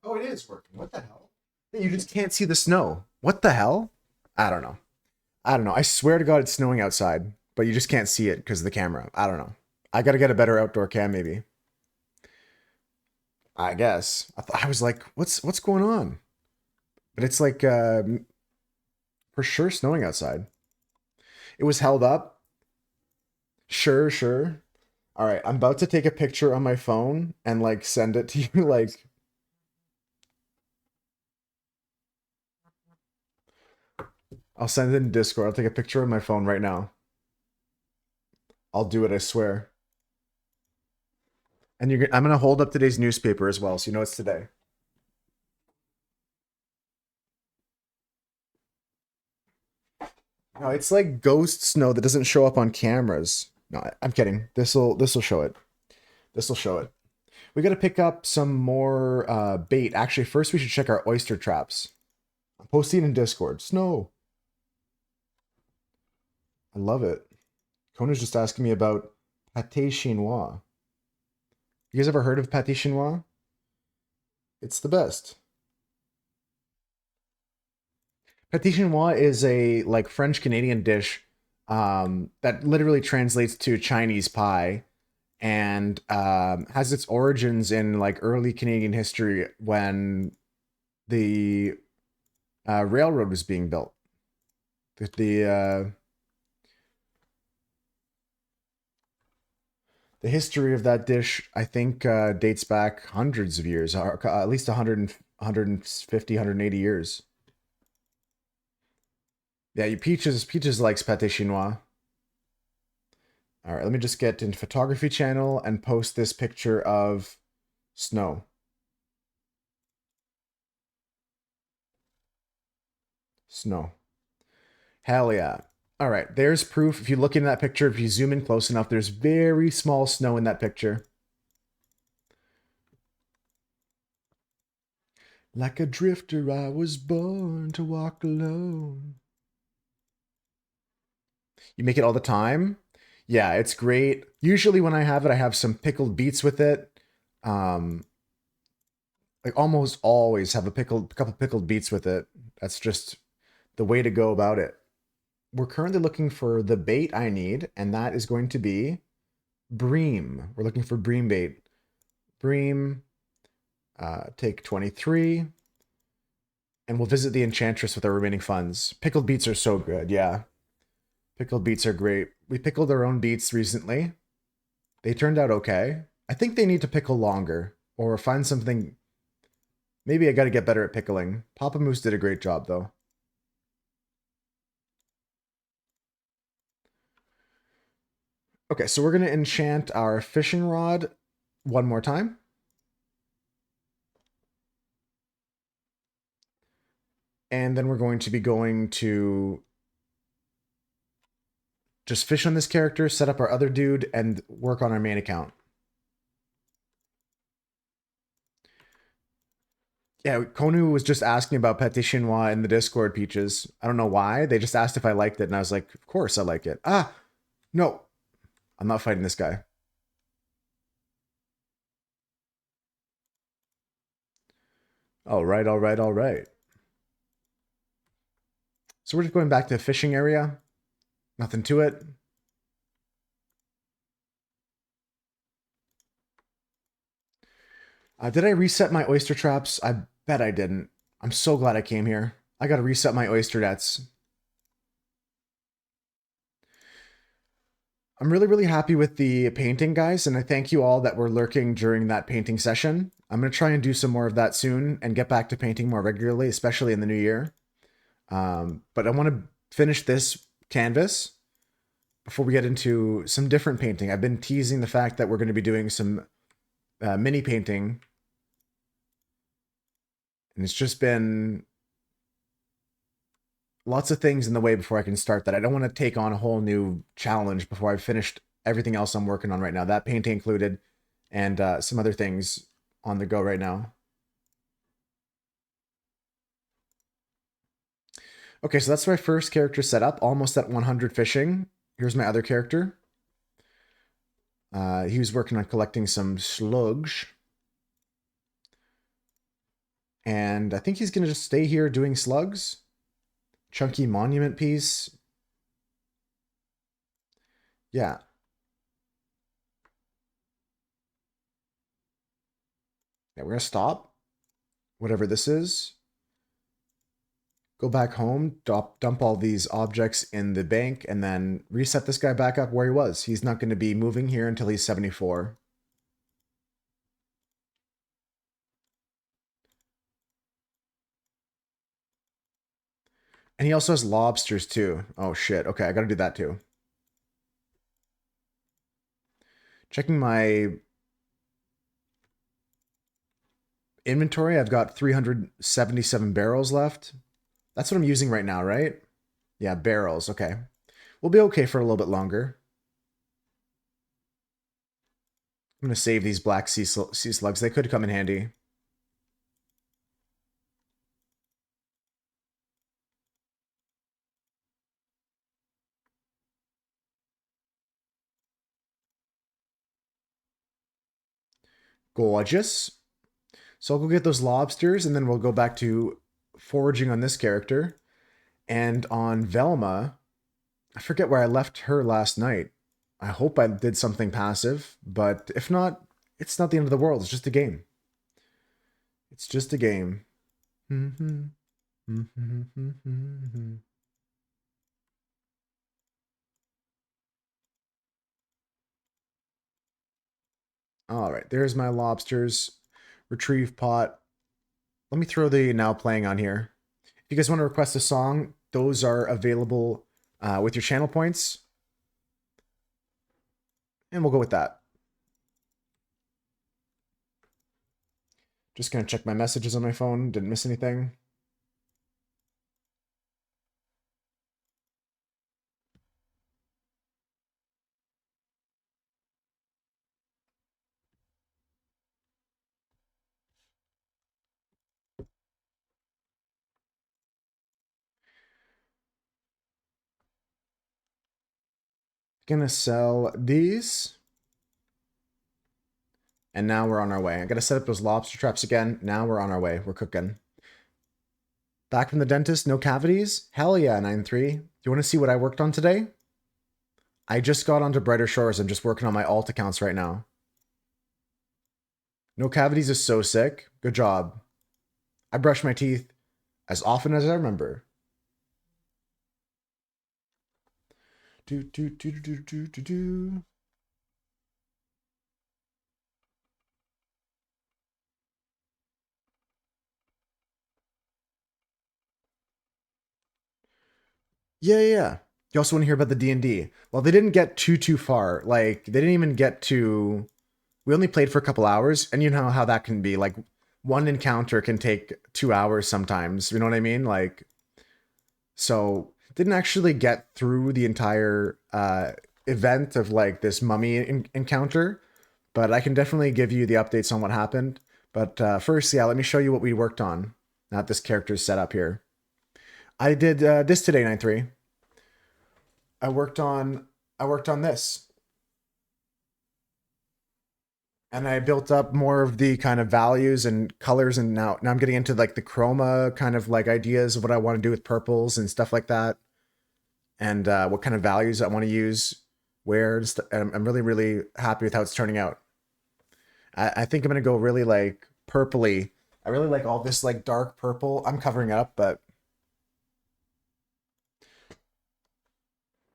Oh, it is working. What the hell? You just can't see the snow. What the hell? I don't know. I don't know. I swear to God it's snowing outside, but you just can't see it because of the camera. I don't know. I gotta get a better outdoor cam maybe. I guess. I was like, what's going on? But it's like for sure snowing outside. It was held up. Sure, sure. All right, I'm about to take a picture on my phone and like send it to you like I'll send it in Discord. I'll take a picture on my phone right now. I'll do it, I swear. And I'm gonna hold up today's newspaper as well, so you know it's today. No, it's like ghost snow that doesn't show up on cameras. No, I'm kidding. This'll show it. This'll show it. We gotta pick up some more bait. Actually, first we should check our oyster traps. I'm posting in Discord. Snow. I love it. Kona's just asking me about pâté chinois. You guys ever heard of pâté chinois? It's the best. Pâté chinois is a like French Canadian dish that literally translates to Chinese pie and has its origins in like early Canadian history when the railroad was being built. The history of that dish, I think, dates back hundreds of years, or at least 100, 150, 180 years. Yeah, Peaches likes pâté chinois. All right, let me just get into photography channel and post this picture of snow. Snow. Hell yeah. All right, there's proof. If you look in that picture, if you zoom in close enough, there's very small snow in that picture. Like a drifter, I was born to walk alone. You make it all the time? Yeah, it's great. Usually when I have it, I have some pickled beets with it. Um, like almost always have a couple pickled beets with it. That's just the way to go about it. We're currently looking for the bait I need, and that is going to be bream. We're looking for bream bait. Bream, take 23, and we'll visit the enchantress with our remaining funds. Pickled beets are so good, yeah. Pickled beets are great. We pickled our own beets recently. They turned out okay. I think they need to pickle longer or find something. Maybe I got to get better at pickling. Papa Moose did a great job though. Okay, so we're going to enchant our fishing rod one more time. And then we're going to be going to just fish on this character, set up our other dude, and work on our main account. Yeah, Konu was just asking about Pâté Chinois in the Discord, Peaches. I don't know why. They just asked if I liked it, and I was like, of course I like it. Ah, no. I'm not fighting this guy. All right, all right, all right. So we're just going back to the fishing area. Nothing to it. Did I reset my oyster traps? I bet I didn't. I'm so glad I came here. I gotta reset my oyster nets. I'm really, really happy with the painting, guys, and I thank you all that were lurking during that painting session. I'm gonna try and do some more of that soon and get back to painting more regularly, especially in the new year. But I want to finish this canvas before we get into some different painting. I've been teasing the fact that we're going to be doing some mini painting, and it's just been lots of things in the way before I can start that. I don't want to take on a whole new challenge before I've finished everything else I'm working on right now, that painting included, and some other things on the go right now. Okay, so that's my first character set up, almost at 100 fishing. Here's my other character. He was working on collecting some slugs. And I think he's going to just stay here doing slugs. Chunky monument piece. Yeah. Yeah, we're going to stop. Whatever this is. Go back home, dump all these objects in the bank, and then reset this guy back up where he was. He's not going to be moving here until he's 74. And he also has lobsters too. Oh shit. Okay, I got to do that too. Checking my inventory, I've got 377 barrels left. That's what I'm using right now, right? Yeah, barrels. Okay. We'll be okay for a little bit longer. I'm going to save these black sea slugs. They could come in handy. Gorgeous. So I'll go get those lobsters, and then we'll go back to foraging on this character. And on Velma, I forget where I left her last night. I hope I did something passive, but if not, it's not the end of the world. It's just a game. It's just a game. All right, there's my lobsters. Retrieve pot. Let me throw the now playing on here. If you guys want to request a song, those are available with your channel points. And we'll go with that. Just going to check my messages on my phone. Didn't miss anything. Gonna sell these. And now we're on our way. I gotta set up those lobster traps again. Now we're on our way. We're cooking. Back from the dentist, no cavities? Hell yeah, 9-3. Do you want to see what I worked on today? I just got onto Brighter Shores. I'm just working on my alt accounts right now. No cavities is so sick. Good job. I brush my teeth as often as I remember. Do, do, do, do, do, do, do. Yeah. You also want to hear about the D&D. Well, they didn't get too far. Like, they didn't even get to... We only played for a couple hours, and you know how that can be. Like, one encounter can take 2 hours sometimes. You know what I mean? Like, so didn't actually get through the entire event of like this mummy encounter, but I can definitely give you the updates on what happened. But first, yeah, let me show you what we worked on. Now that this character is set up here. I did this today, 9-3. I worked on this. And I built up more of the kind of values and colors, and now I'm getting into like the chroma kind of like ideas of what I want to do with purples and stuff like that, and what kind of values I want to use where. And I'm really, really happy with how it's turning out. I think I'm gonna go really like purpley. I really like all this like dark purple. I'm covering it up, but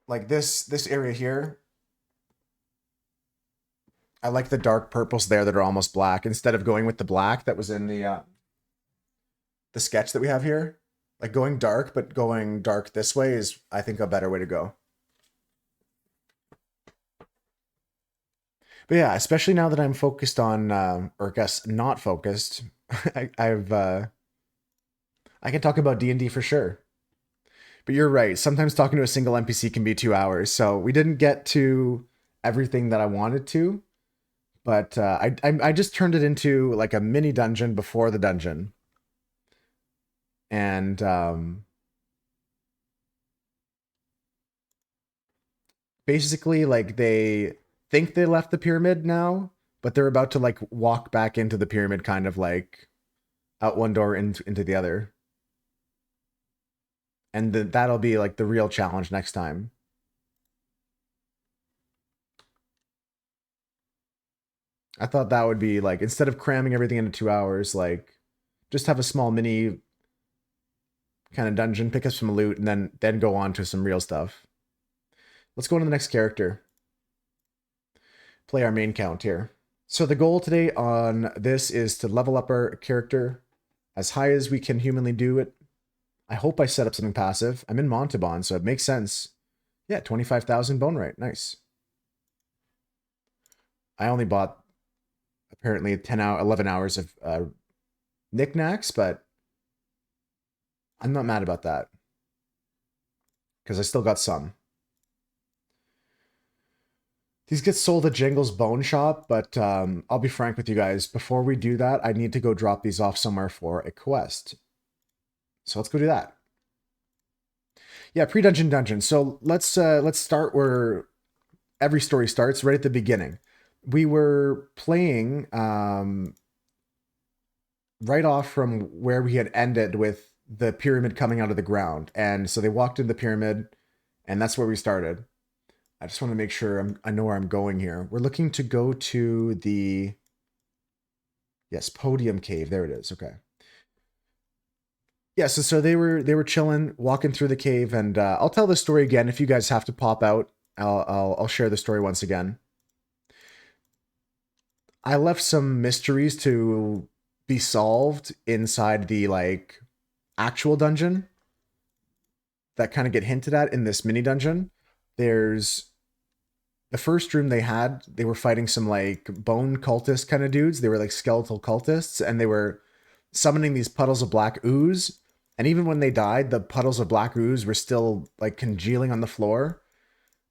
like this area here, I like the dark purples there that are almost black instead of going with the black that was in the sketch that we have here. Like going dark, but going dark this way is, I think, a better way to go. But yeah, especially now that I'm focused on, or I guess not focused, I can talk about D&D for sure. But you're right. Sometimes talking to a single NPC can be 2 hours. So we didn't get to everything that I wanted to, but I just turned it into like a mini dungeon before the dungeon. And basically, like they think they left the pyramid now, but they're about to like walk back into the pyramid, kind of like out one door into the other. And that'll be like the real challenge next time. I thought that would be like, instead of cramming everything into 2 hours, like just have a small mini kind of dungeon, pick up some loot, and then go on to some real stuff. Let's go on to the next character. Play our main count here. So the goal today on this is to level up our character as high as we can humanly do it. I hope I set up something passive. I'm in Montalban, so it makes sense. Yeah, 25,000 bone rate. Nice. I only bought apparently 11 hours of knickknacks, but I'm not mad about that because I still got some. These get sold at Jingle's Bone Shop, but I'll be frank with you guys. Before we do that, I need to go drop these off somewhere for a quest. So let's go do that. Yeah, pre-dungeon dungeon. So let's start where every story starts, right at the beginning. we were playing right off from where we had ended with the pyramid coming out of the ground. And so they walked in the pyramid, and that's where we started. I just want to make sure I know where I'm going here. We're looking to go to the, yes, podium cave. There it is. Okay. Yeah, so they were chilling, walking through the cave, and I'll tell the story again. If you guys have to pop out, I'll share the story once again. I left some mysteries to be solved inside the like actual dungeon that kind of get hinted at in this mini dungeon. There's the first room they had, they were fighting some like bone cultist kind of dudes. They were like skeletal cultists, and they were summoning these puddles of black ooze. And even when they died, the puddles of black ooze were still like congealing on the floor.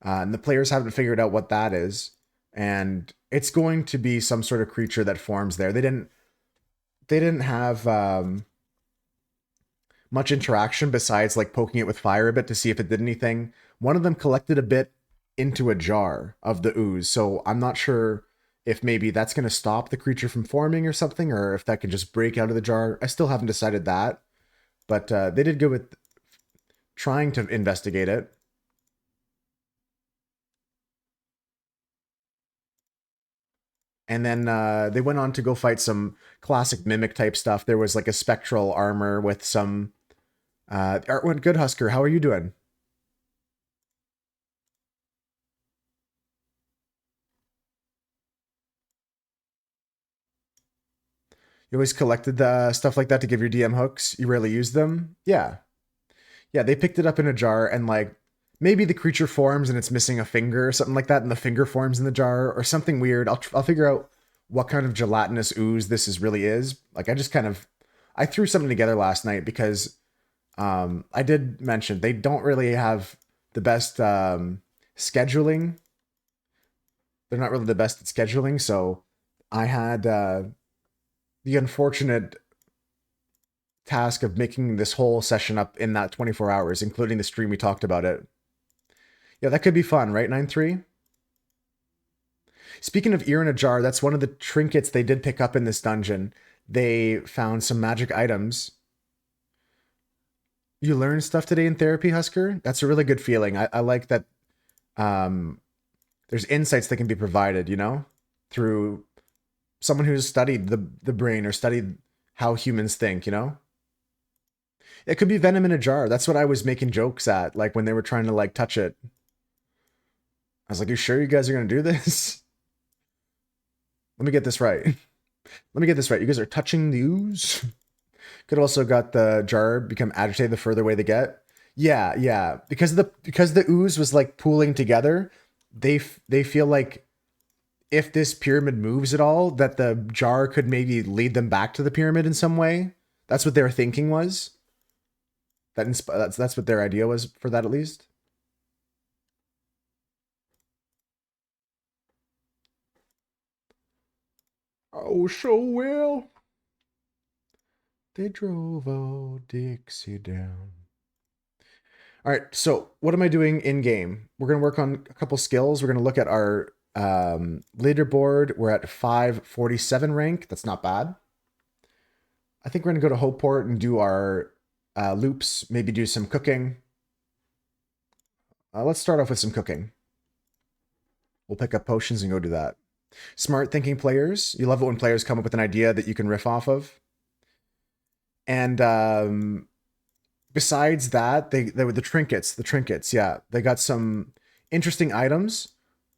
And the players haven't figured out what that is. And it's going to be some sort of creature that forms there. They didn't have much interaction besides like poking it with fire a bit to see if it did anything. One of them collected a bit into a jar of the ooze, so I'm not sure if maybe that's going to stop the creature from forming or something, or if that can just break out of the jar. I still haven't decided that, but they did good with trying to investigate it. And then they went on to go fight some classic mimic type stuff. There was like a spectral armor with some. Art went good, Husker. How are you doing? You always collected the stuff like that to give your DM hooks. You rarely used them. Yeah, yeah. They picked it up in a jar, and like maybe the creature forms and it's missing a finger or something like that, and the finger forms in the jar or something weird. I'll figure out what kind of gelatinous ooze this is really is. Like I just kind of I threw something together last night because I did mention they don't really have the best scheduling. They're not really the best at scheduling, so I had the unfortunate task of making this whole session up in that 24 hours, including the stream we talked about it. Yeah, that could be fun, right, 9-3? Speaking of ear in a jar, that's one of the trinkets they did pick up in this dungeon. They found some magic items. You learned stuff today in therapy, Husker? That's a really good feeling. I like that um, there's insights that can be provided, through someone who's studied the brain or studied how humans think, It could be venom in a jar. That's what I was making jokes at, like when they were trying to like touch it. I was like, "You sure you guys are gonna do this? Let me get this right. Let me get this right. You guys are touching the ooze." Could also got the jar become agitated the further away they get. Yeah, yeah. Because the ooze was like pooling together, they feel like if this pyramid moves at all, that the jar could maybe lead them back to the pyramid in some way. That's what their thinking was. That's what their idea was for that at least. Oh, so well. They drove old Dixie down. All right, so what am I doing in game? We're gonna work on a couple skills. We're gonna look at our leaderboard. We're at 547 rank. That's not bad. I think we're gonna go to Hopeport and do our loops. Maybe do some cooking. Let's start off with some cooking. We'll pick up potions and go do that. Smart thinking players. You love it when players come up with an idea that you can riff off of. And besides that, they were the trinkets. The trinkets, yeah, they got some interesting items.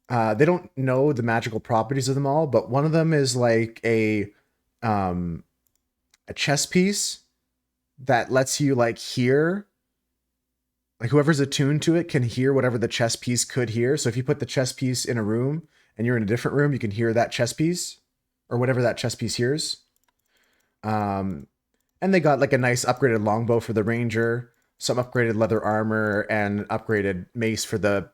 They don't know the magical properties of them all, but one of them is like a chess piece that lets you like hear, like whoever's attuned to it can hear whatever the chess piece could hear. So if you put the chess piece in a room and you're in a different room, you can hear that chess piece or whatever that chess piece hears. And they got like a nice upgraded longbow for the ranger, some upgraded leather armor, and upgraded mace for the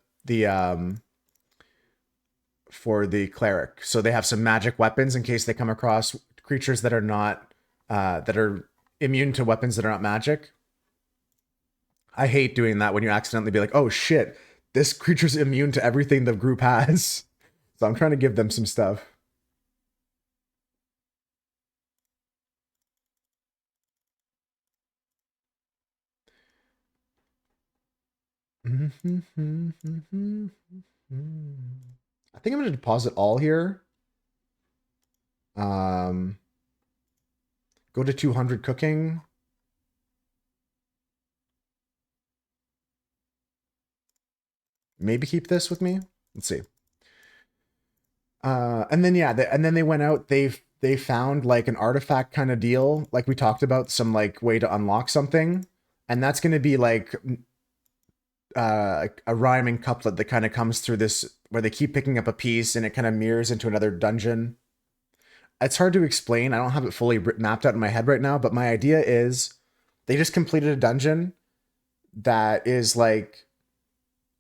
cleric. So they have some magic weapons in case they come across creatures that are not that are immune to weapons that are not magic. I hate doing that when you accidentally be like, "Oh shit, this creature's immune to everything the group has." So I'm trying to give them some stuff. I think I'm gonna deposit all here. Go to 200 cooking. Maybe keep this with me. Let's see. And then yeah, and then they went out. They found like an artifact kind of deal, like we talked about, some like way to unlock something, and that's going to be like a rhyming couplet that kind of comes through this, where they keep picking up a piece and it kind of mirrors into another dungeon. It's hard to explain. I don't have it fully mapped out in my head right now, but my idea is they just completed a dungeon that is like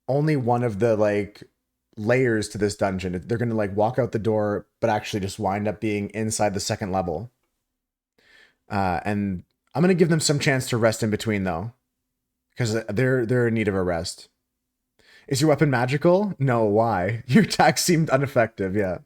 only one of the like layers to this dungeon. They're gonna like walk out the door, but actually just wind up being inside the second level. And I'm gonna give them some chance to rest in between though, because they're in need of a rest. Is your weapon magical? No. Why? Your attack seemed ineffective. Yeah.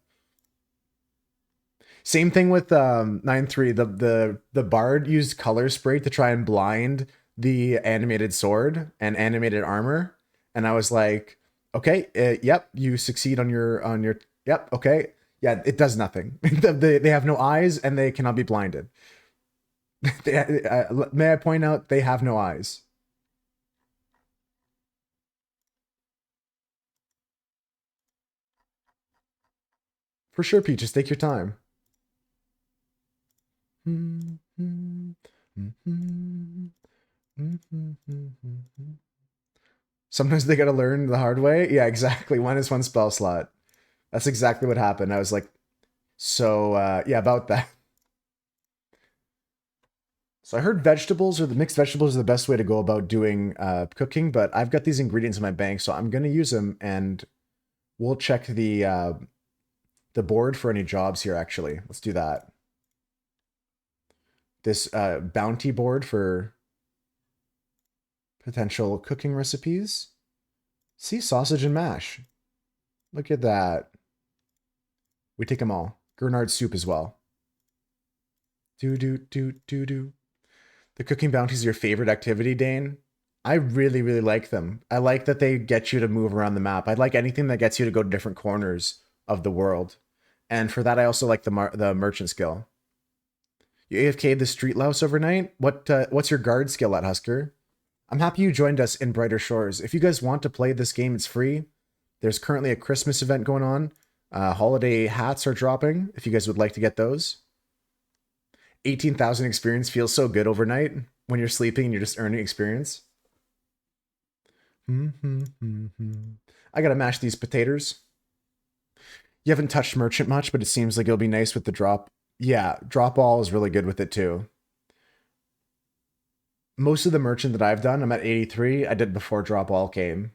Same thing with 9-3. The bard used color spray to try and blind the animated sword and animated armor, and I was like, okay, yep, you succeed on your yep, okay, yeah, it does nothing. They have no eyes and they cannot be blinded. May I point out they have no eyes. For sure, Peaches, take your time. Sometimes they gotta learn the hard way. Yeah, exactly. One is one spell slot. That's exactly what happened. I was like, so yeah, about that. So I heard vegetables or the mixed vegetables are the best way to go about doing cooking, but I've got these ingredients in my bank, so I'm gonna use them, and we'll check the board for any jobs here. Actually, let's do that. This bounty board for potential cooking recipes. See, sausage and mash. Look at that. We take them all. Grenard soup as well. Do. The cooking bounties are your favorite activity, Dane? I really, really like them. I like that they get you to move around the map. I like anything that gets you to go to different corners of the world. And for that, I also like the merchant skill. You AFK'd the street louse overnight? What's your guard skill at, Husker? I'm happy you joined us in Brighter Shores. If you guys want to play this game, it's free. There's currently a Christmas event going on. Holiday hats are dropping if you guys would like to get those. 18,000 experience feels so good overnight when you're sleeping and you're just earning experience. I gotta mash these potatoes. You haven't touched merchant much, but it seems like it'll be nice with the drop. Yeah, drop all is really good with it too. Most of the merchant that I've done, I'm at 83. I did before drop all came.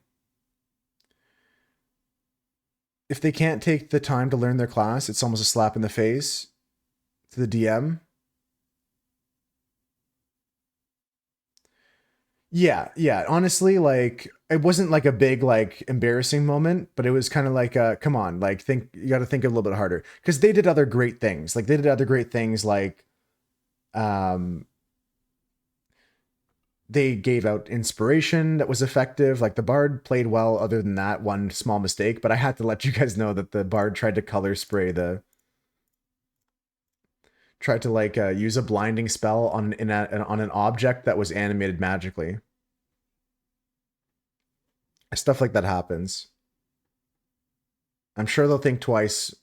If they can't take the time to learn their class, it's almost a slap in the face to the DM. Yeah. Honestly, like it wasn't like a big like embarrassing moment, but it was kind of like come on, like think you got to think a little bit harder because they did other great things. Like they did other great things like um they gave out inspiration that was effective. Like the bard played well other than that one small mistake, but I had to let you guys know that the bard tried to color spray the tried to like use a blinding spell on on an object that was animated magically. Stuff like that happens. I'm sure they'll think twice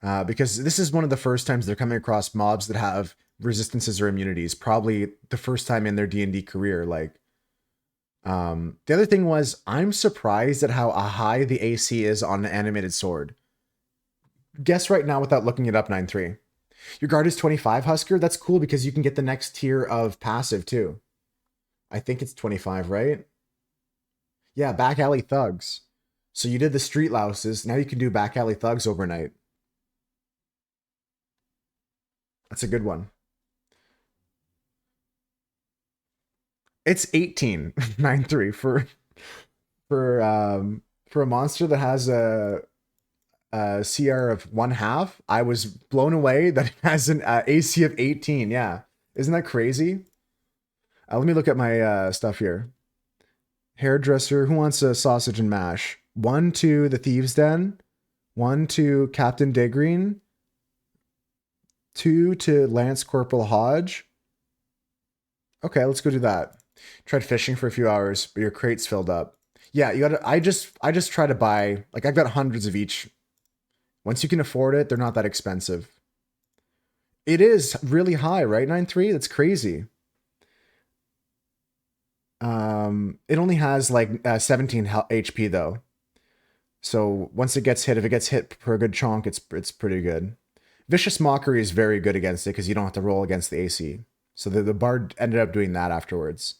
because this is one of the first times they're coming across mobs that have resistances or immunities. Probably the first time in their D&D career. Like, the other thing was, I'm surprised at how high the AC is on an animated sword. Guess right now without looking it up, 9-3. Your guard is 25, Husker? That's cool because you can get the next tier of passive too. I think it's 25, right? Yeah, back alley thugs. So you did the street louses. Now you can do back alley thugs overnight. That's a good one. It's 18, 9-3 for a monster that has CR of 1/2, I was blown away that it has an AC of 18. Yeah. Isn't that crazy? Let me look at my stuff here. Hairdresser, who wants a sausage and mash? 1 to the Thieves' Den, 1 to Captain Degreen, 2 to Lance Corporal Hodge. Okay, let's go do that. Tried fishing for a few hours, but your crate's filled up. Yeah, you gotta. I just try to buy, like, I've got hundreds of each. Once you can afford it, they're not that expensive. It is really high, right? 9.3. That's crazy. It only has like 17 HP though. So once it gets hit, if it gets hit for a good chunk, it's pretty good. Vicious Mockery is very good against it because you don't have to roll against the AC. So the bard ended up doing that afterwards.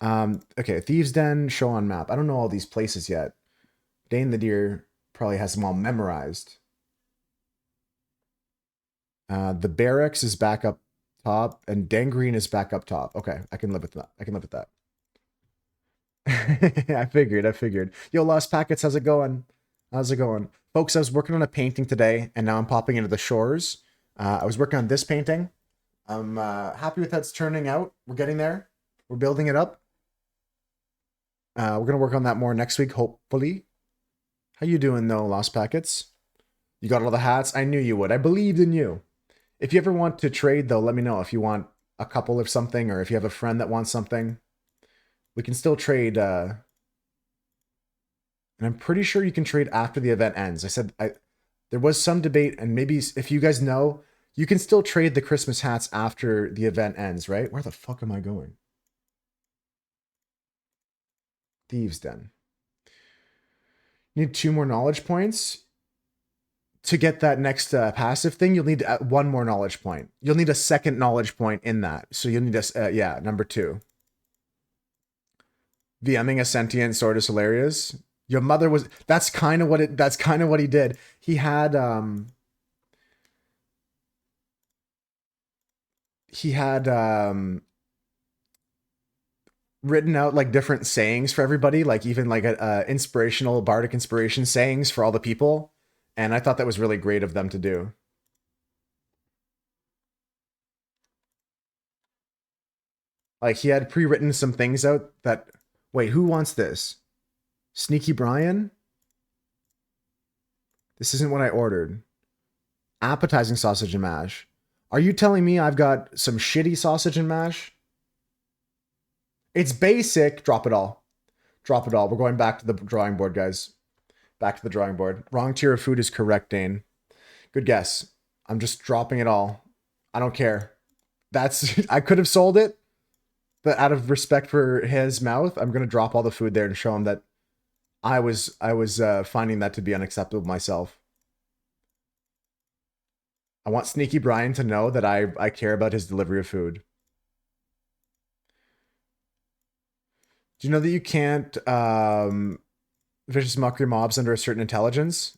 Okay, Thieves' Den, show on map. I don't know all these places yet. Dane the Deer probably has them all memorized. The Barracks is back up top, and Dangreen is back up top. Okay, I can live with that. I can live with that. I figured. Yo, Lost Packets, how's it going? How's it going? Folks, I was working on a painting today, and now I'm popping into the shores. I was working on this painting. I'm happy with how it's turning out. We're getting there. We're building it up. We're going to work on that more next week, hopefully. How you doing, though, Lost Packets? You got all the hats? I knew you would. I believed in you. If you ever want to trade, though, let me know. If you want a couple of something, or if you have a friend that wants something, we can still trade. And I'm pretty sure you can trade after the event ends. There was some debate, and maybe if you guys know, you can still trade the Christmas hats after the event ends, right? Where the fuck am I going? Thieves' Den. Need 2 more knowledge points. To get that next passive thing, you'll need 1 more knowledge point. You'll need a second knowledge point in that. So you'll need a, number 2. VMing a sentient sword is hilarious. Your mother was, that's kind of what he did. He had, written out like different sayings for everybody, like even like a inspirational bardic inspiration sayings for all the people. And I thought that was really great of them to do. Like he had pre-written some things out that, wait, who wants this? Sneaky Brian? This isn't what I ordered. Appetizing sausage and mash. Are you telling me I've got some shitty sausage and mash? It's basic. Drop it all. Drop it all. We're going back to the drawing board, guys. Back to the drawing board. Wrong tier of food is correct, Dane. Good guess. I'm just dropping it all. I don't care. I could have sold it, but out of respect for his mouth, I'm going to drop all the food there and show him that I was finding that to be unacceptable myself. I want Sneaky Brian to know that I care about his delivery of food. Do you know that you can't vicious mockery mobs under a certain intelligence?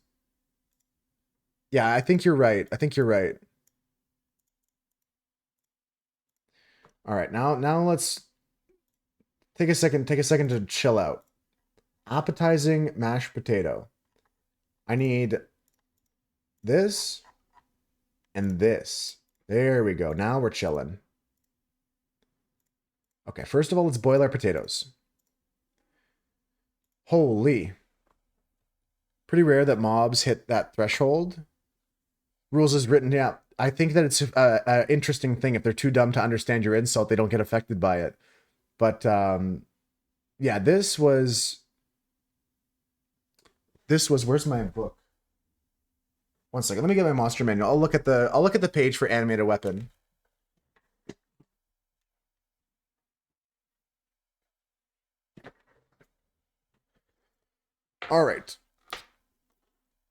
Yeah, I think you're right. All right, now let's take a second to chill out. Appetizing mashed potato. I need this and this. There we go. Now we're chilling. Okay, first of all, let's boil our potatoes. Holy. Pretty rare that mobs hit that threshold. Rules is written, yeah. I think that it's an interesting thing. If they're too dumb to understand your insult, they don't get affected by it. But yeah, this was, where's my book? One second, let me get my monster manual. I'll look at the page for animated weapon. All right.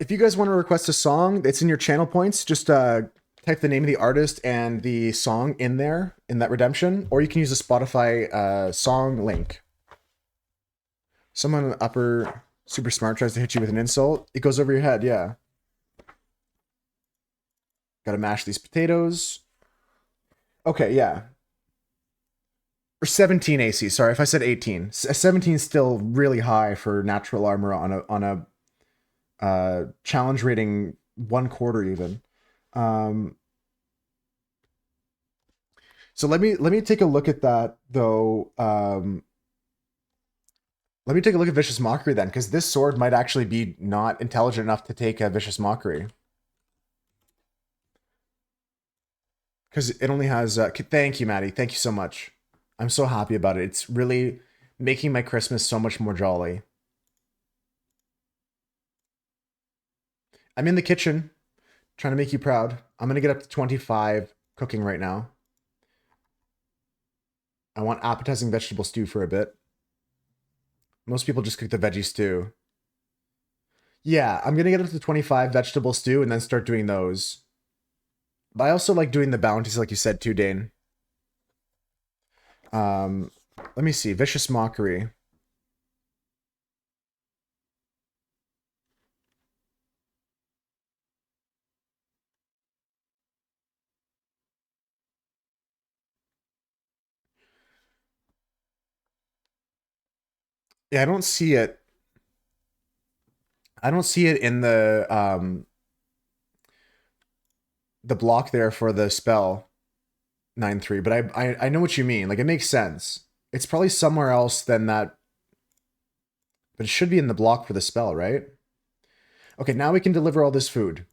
If you guys want to request a song, it's in your channel points. Just type the name of the artist and the song in there, in that redemption, or you can use the Spotify song link. Someone in the upper super smart tries to hit you with an insult. It goes over your head, yeah. Gotta mash these potatoes. Okay, yeah. Or 17 AC, sorry if I said 18. 17 is still really high for natural armor on a challenge rating 1/4 even. Um, so let me take a look at that though. Let me take a look at Vicious Mockery then, because this sword might actually be not intelligent enough to take a Vicious Mockery. Because it only has. Thank you, Maddie. Thank you so much. I'm so happy about it. It's really making my Christmas so much more jolly. I'm in the kitchen trying to make you proud. I'm going to get up to 25 cooking right now. I want appetizing vegetable stew for a bit. Most people just cook the veggie stew. Yeah, I'm going to get up to 25 vegetable stew and then start doing those. But I also like doing the bounties like you said too, Dane. Let me see. Vicious Mockery. Yeah, I don't see it. I don't see it in the block there for the spell 9/3, but I know what you mean. Like it makes sense. It's probably somewhere else than that, but it should be in the block for the spell, right? Okay, now we can deliver all this food.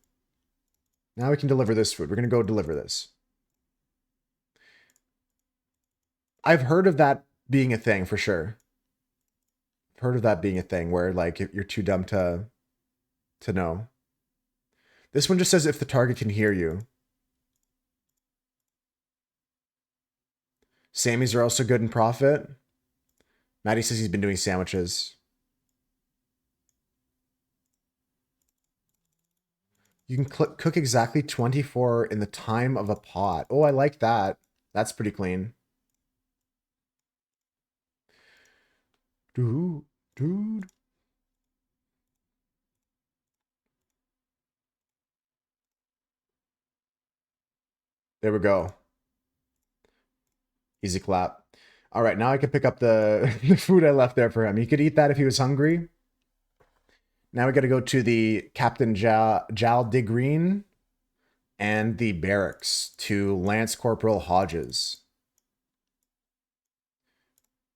Now we can deliver this food. We're gonna go deliver this. I've heard of that being a thing for sure. I've heard of that being a thing where like if you're too dumb to know. This one just says if the target can hear you. Sammy's are also good in profit. Maddie says he's been doing sandwiches. You can cook exactly 24 in the time of a pot. Oh, I like that. That's pretty clean. Dude, dude. There we go. Easy clap. All right, now I can pick up the, the food I left there for him. He could eat that if he was hungry. Now we got to go to the Captain Jal de Green and the barracks to Lance Corporal Hodges.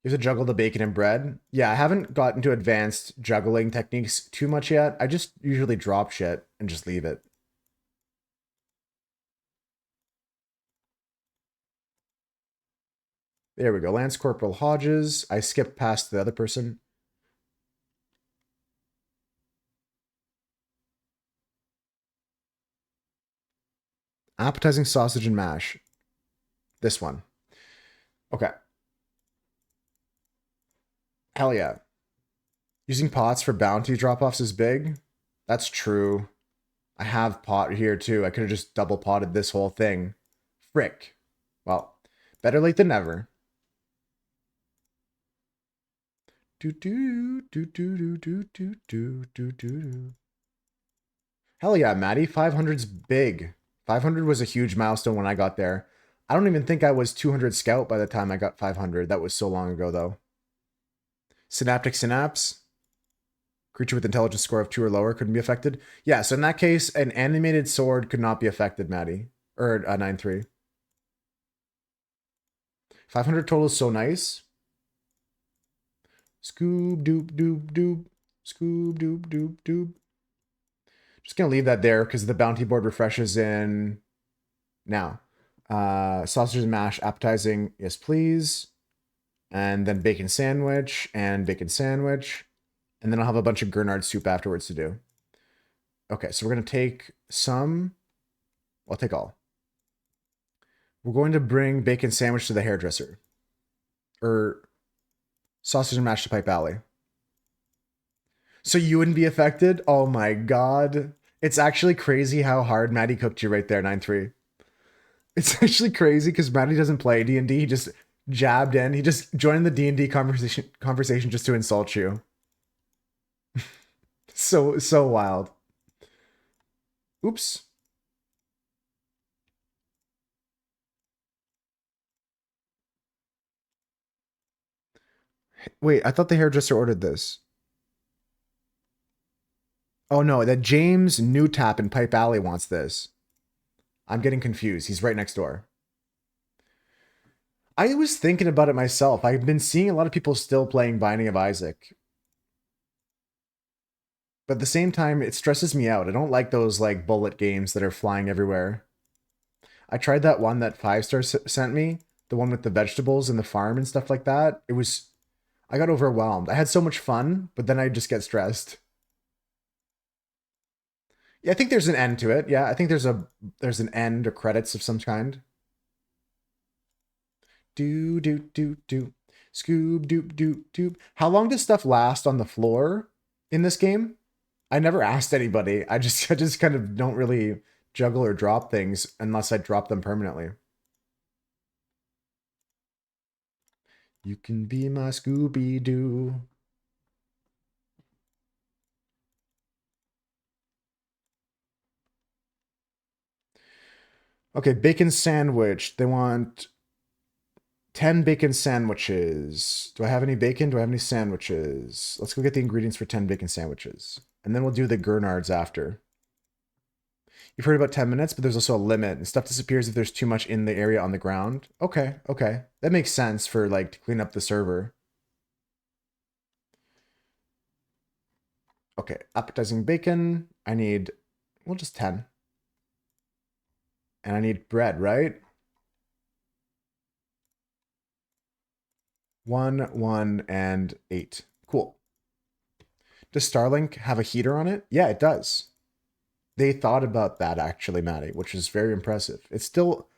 You have to juggle the bacon and bread. Yeah, I haven't gotten to advanced juggling techniques too much yet. I just usually drop shit and just leave it. There we go. Lance Corporal Hodges. I skipped past the other person. Appetizing sausage and mash. This one. Okay. Hell yeah. Using pots for bounty drop-offs is big. That's true. I have pot here too. I could have just double potted this whole thing. Frick. Well, better late than never. Do do do do do do do do do do. Hell yeah, Maddie. 500's big. 500 was a huge milestone when I got there. I don't even think I was 200 scout by the time I got 500. That was so long ago though. Synaptic synapse. Creature with intelligence score of 2 or lower couldn't be affected. Yeah, so in that case, an animated sword could not be affected, Maddie. Or 9/3. 500 total is so nice. Scoob doop doop doop. Scoob doop doop doop. Just gonna leave that there because the bounty board refreshes in now. Sausage and mash, appetizing, yes please. And then bacon sandwich and bacon sandwich. And then I'll have a bunch of Gernard soup afterwards to do. Okay, so we're gonna take some. I'll take all. We're going to bring bacon sandwich to the hairdresser. Or sausage and mash to Pipe Alley. So you wouldn't be affected? Oh my god. It's actually crazy how hard Maddie cooked you right there, 9/3. It's actually crazy because Maddie doesn't play D&D. He just jabbed in. He just joined the D&D conversation just to insult you. So wild. Oops. Wait, I thought the hairdresser ordered this. Oh no, that James Newtap in Pipe Alley wants this. I'm getting confused. He's right next door. I was thinking about it myself. I've been seeing a lot of people still playing Binding of Isaac. But at the same time, it stresses me out. I don't like those like bullet games that are flying everywhere. I tried that one that 5 Star sent me, the one with the vegetables and the farm and stuff like that. I got overwhelmed. I had so much fun, but then I just get stressed. Yeah, I think there's an end to it. Yeah, I think there's an end or credits of some kind. Do do do do. Scoob doop doop doop. How long does stuff last on the floor in this game? I never asked anybody. I just kind of don't really juggle or drop things unless I drop them permanently. You can be my Scooby Doo. Okay, bacon sandwich. They want 10 bacon sandwiches. Do I have any bacon? Do I have any sandwiches? Let's go get the ingredients for 10 bacon sandwiches. And then we'll do the Gurnards after. You've heard about 10 minutes, but there's also a limit, and stuff disappears if there's too much in the area on the ground. Okay, okay. That makes sense for like to clean up the server. Okay, appetizing bacon. I need, well, just 10. And I need bread, right? 1, 1, and 8. Cool. Does Starlink have a heater on it? Yeah, it does. They thought about that actually, Maddie, which is very impressive. It still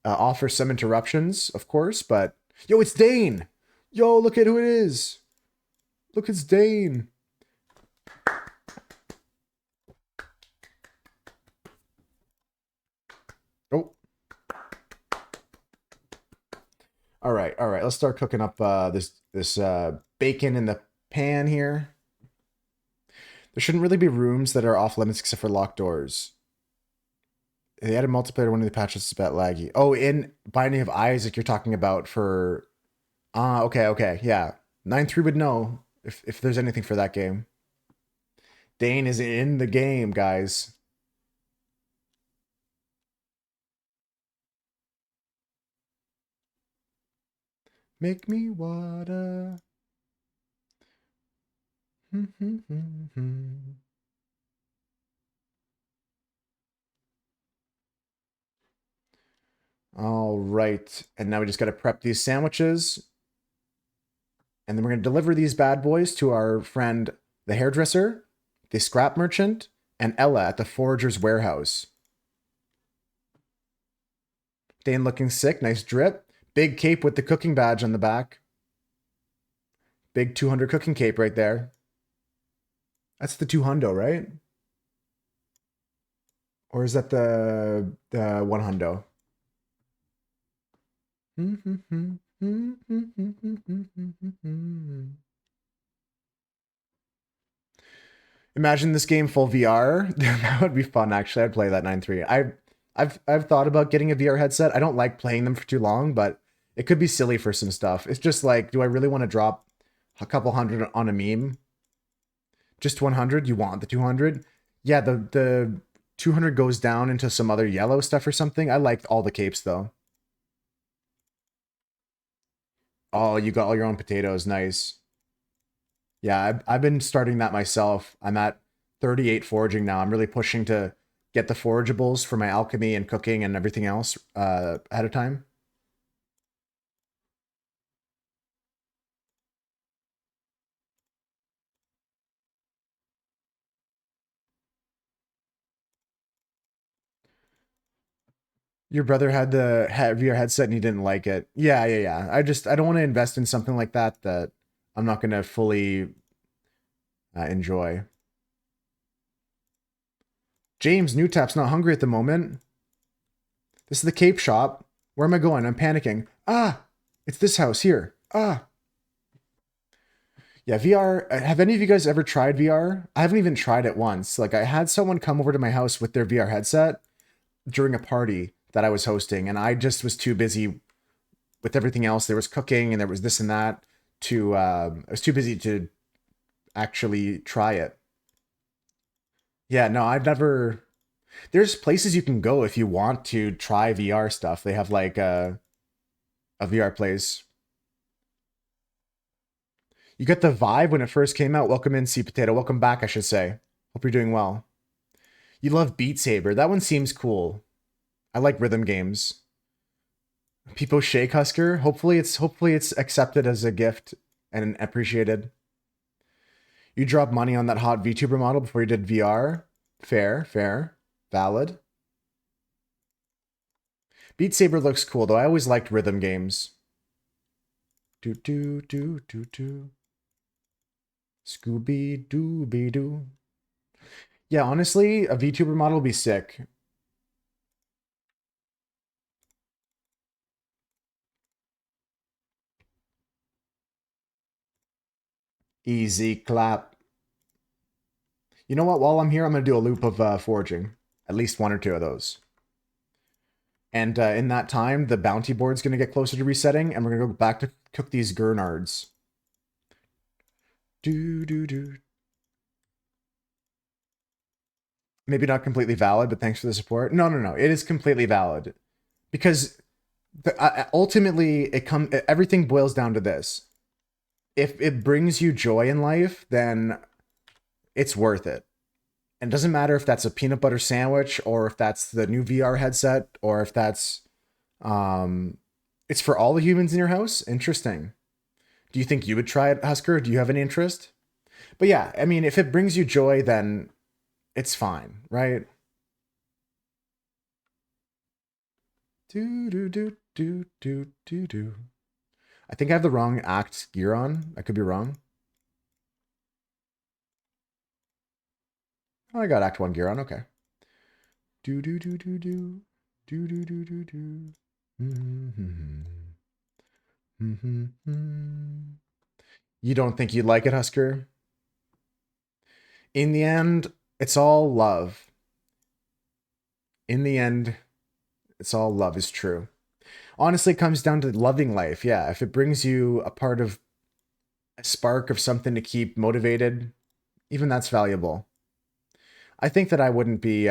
offers some interruptions, of course, but yo, it's Dane. Yo, look at who it is. Look, it's Dane. Oh. All right, all right. Let's start cooking up this bacon in the pan here. There shouldn't really be rooms that are off limits except for locked doors. They added multiplayer to one of the patches. It's about laggy. Oh, in Binding of Isaac, you're talking about for. Ah, okay, okay, yeah. 9-3 would know if there's anything for that game. Dane is in the game, guys. Make me water. All right. And now we just got to prep these sandwiches. And then we're going to deliver these bad boys to our friend, the hairdresser, the scrap merchant, and Ella at the forager's warehouse. Dane looking sick. Nice drip. Big cape with the cooking badge on the back. Big 200 cooking cape right there. That's the 200, right? Or is that the 100? Imagine this game full VR. That would be fun. Actually, I'd play that 9-3. I've thought about getting a VR headset. I don't like playing them for too long, but it could be silly for some stuff. It's just like, do I really want to drop a couple hundred on a meme? Just 100? You want the 200? Yeah, the 200 goes down into some other yellow stuff or something. I like all the capes though. Oh, you got all your own potatoes. Nice. Yeah, I've been starting that myself. I'm at 38 foraging now. I'm really pushing to get the forageables for my alchemy and cooking and everything else ahead of time. Your brother had the VR headset and he didn't like it. Yeah, yeah, yeah. I don't want to invest in something like that that I'm not going to fully enjoy. James Newtap's not hungry at the moment. This is the Cape shop. Where am I going? I'm panicking. Ah, it's this house here. Ah. Yeah, VR. Have any of you guys ever tried VR? I haven't even tried it once. Like, I had someone come over to my house with their VR headset during a party that I was hosting, and I just was too busy with everything else. There was cooking and there was this and that to I was too busy to actually try it. Yeah, no, I've never. There's places you can go if you want to try VR stuff. They have like a VR place. You get the vibe when it first came out. Welcome in, Sea Potato. Welcome back, I should say. Hope you're doing well. You love Beat Saber. That one seems cool. I like rhythm games. People shake Husker. Hopefully it's accepted as a gift and appreciated. You dropped money on that hot VTuber model before you did VR. Fair, fair, valid. Beat Saber looks cool though. I always liked rhythm games. Do do do do do. Scooby Dooby Doo. Yeah, honestly, a VTuber model would be sick. Easy clap. You know what? While I'm here, I'm going to do a loop of foraging. At least one or two of those. And in that time, the bounty board's going to get closer to resetting, and we're going to go back to cook these Gurnards. Do, do, do. Maybe not completely valid, but thanks for the support. No, no, no. It is completely valid. Because ultimately, everything boils down to this. If it brings you joy in life, then it's worth it. And it doesn't matter if that's a peanut butter sandwich or if that's the new VR headset or if that's it's for all the humans in your house. Interesting. Do you think you would try it, Husker? Do you have any interest? But yeah, I mean, if it brings you joy, then it's fine, right? Do do do do do do do. I think I have the wrong act gear on. I could be wrong. Oh, I got Act 1 gear on. Okay. Do do do do do do do do do do. Mm-hmm. Mm-hmm. You don't think you'd like it, Husker? In the end, it's all love. In the end, it's all love is true. Honestly, it comes down to loving life. Yeah, if it brings you a part of a spark of something to keep motivated, even that's valuable. I think that I wouldn't be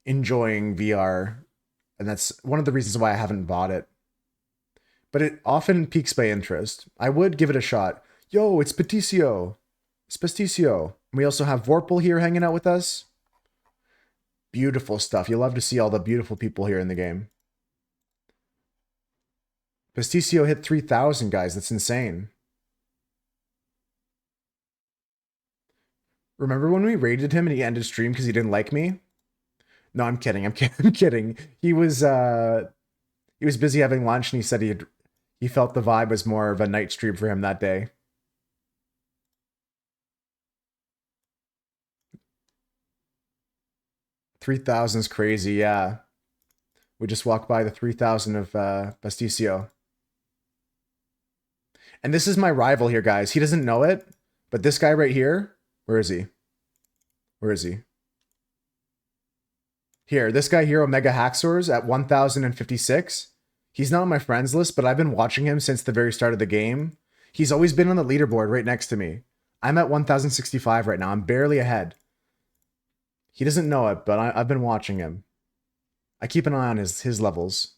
enjoying VR, and that's one of the reasons why I haven't bought it. But it often piques my interest. I would give it a shot. Yo, it's Peticio. It's Pasticio. We also have Vorpal here hanging out with us. Beautiful stuff. You love to see all the beautiful people here in the game. Pasticio hit 3,000, guys. That's insane. Remember when we raided him and he ended stream because he didn't like me? No, I'm kidding. I'm kidding. I'm kidding. He was busy having lunch and he said he felt the vibe was more of a night stream for him that day. 3,000 is crazy, yeah. We just walked by the 3,000 of Pasticio. And this is my rival here, guys. He doesn't know it, but this guy right here, where is he? Where is he? Here, this guy here, Omega Hacksaws at 1,056. He's not on my friends list, but I've been watching him since the very start of the game. He's always been on the leaderboard right next to me. I'm at 1,065 right now. I'm barely ahead. He doesn't know it, but I've been watching him. I keep an eye on his levels.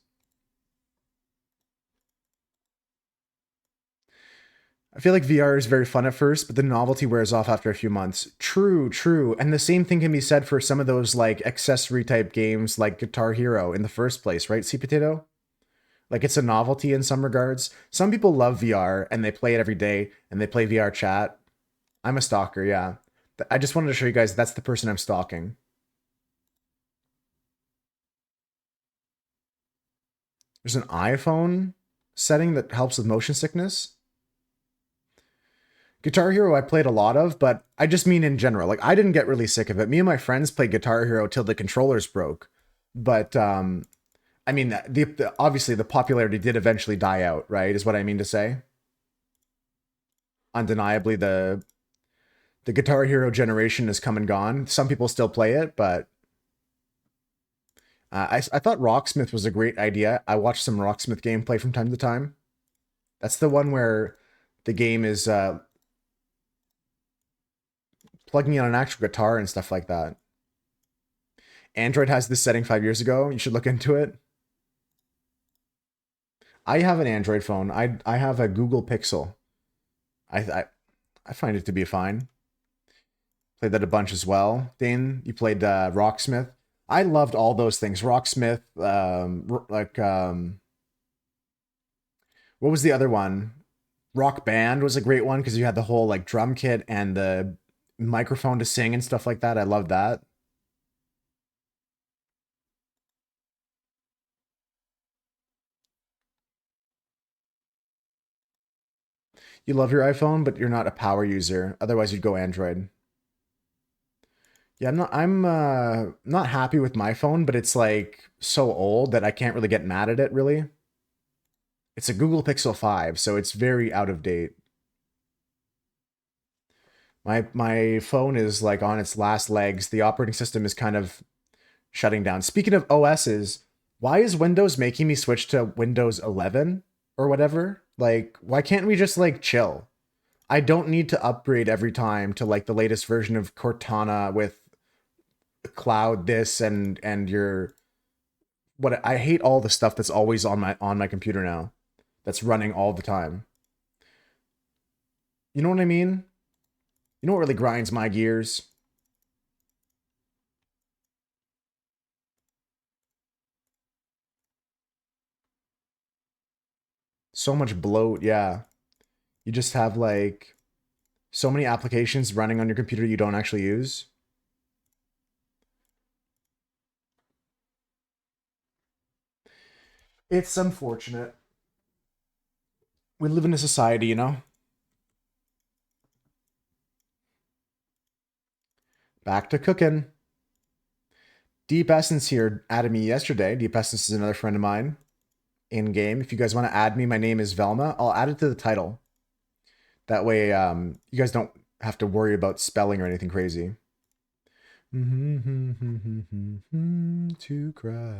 I feel like VR is very fun at first, but the novelty wears off after a few months. True, true. And the same thing can be said for some of those like accessory type games like Guitar Hero in the first place, right, C Potato? Like it's a novelty in some regards. Some people love VR and they play it every day and they play VR chat. I'm a stalker, yeah. I just wanted to show you guys that's the person I'm stalking. There's an iPhone setting that helps with motion sickness. Guitar Hero I played a lot of, but I just mean in general. Like I didn't get really sick of it. Me and my friends played Guitar Hero till the controllers broke. But I mean obviously the popularity did eventually die out, right? Is what I mean to say. Undeniably the Guitar Hero generation has come and gone. Some people still play it, but I thought Rocksmith was a great idea. I watched some Rocksmith gameplay from time to time. That's the one where the game is plugging in an actual guitar and stuff like that. Android has this setting 5 years ago. You should look into it. I have an Android phone. I have a Google Pixel. I find it to be fine. Played that a bunch as well. Dane, you played Rocksmith. I loved all those things. Rocksmith, what was the other one? Rock Band was a great one because you had the whole like drum kit and the microphone to sing and stuff like that. I loved that. You love your iPhone, but you're not a power user. Otherwise, you'd go Android. Yeah, I'm not happy with my phone, but it's like so old that I can't really get mad at it really. It's a Google Pixel 5, so it's very out of date. My phone is like on its last legs. The operating system is kind of shutting down. Speaking of OSs, why is Windows making me switch to Windows 11 or whatever? Like, why can't we just like chill? I don't need to upgrade every time to like the latest version of Cortana with cloud this and your what I hate all the stuff that's always on my computer now. That's running all the time. You know what I mean? You know what really grinds my gears? So much bloat, yeah. You just have like so many applications running on your computer you don't actually use. It's unfortunate. We live in a society, you know? Back to cooking. Deep Essence here added me yesterday. Deep Essence is another friend of mine in game. If you guys want to add me, my name is Velma. I'll add it to the title. That way, you guys don't have to worry about spelling or anything crazy. To cry.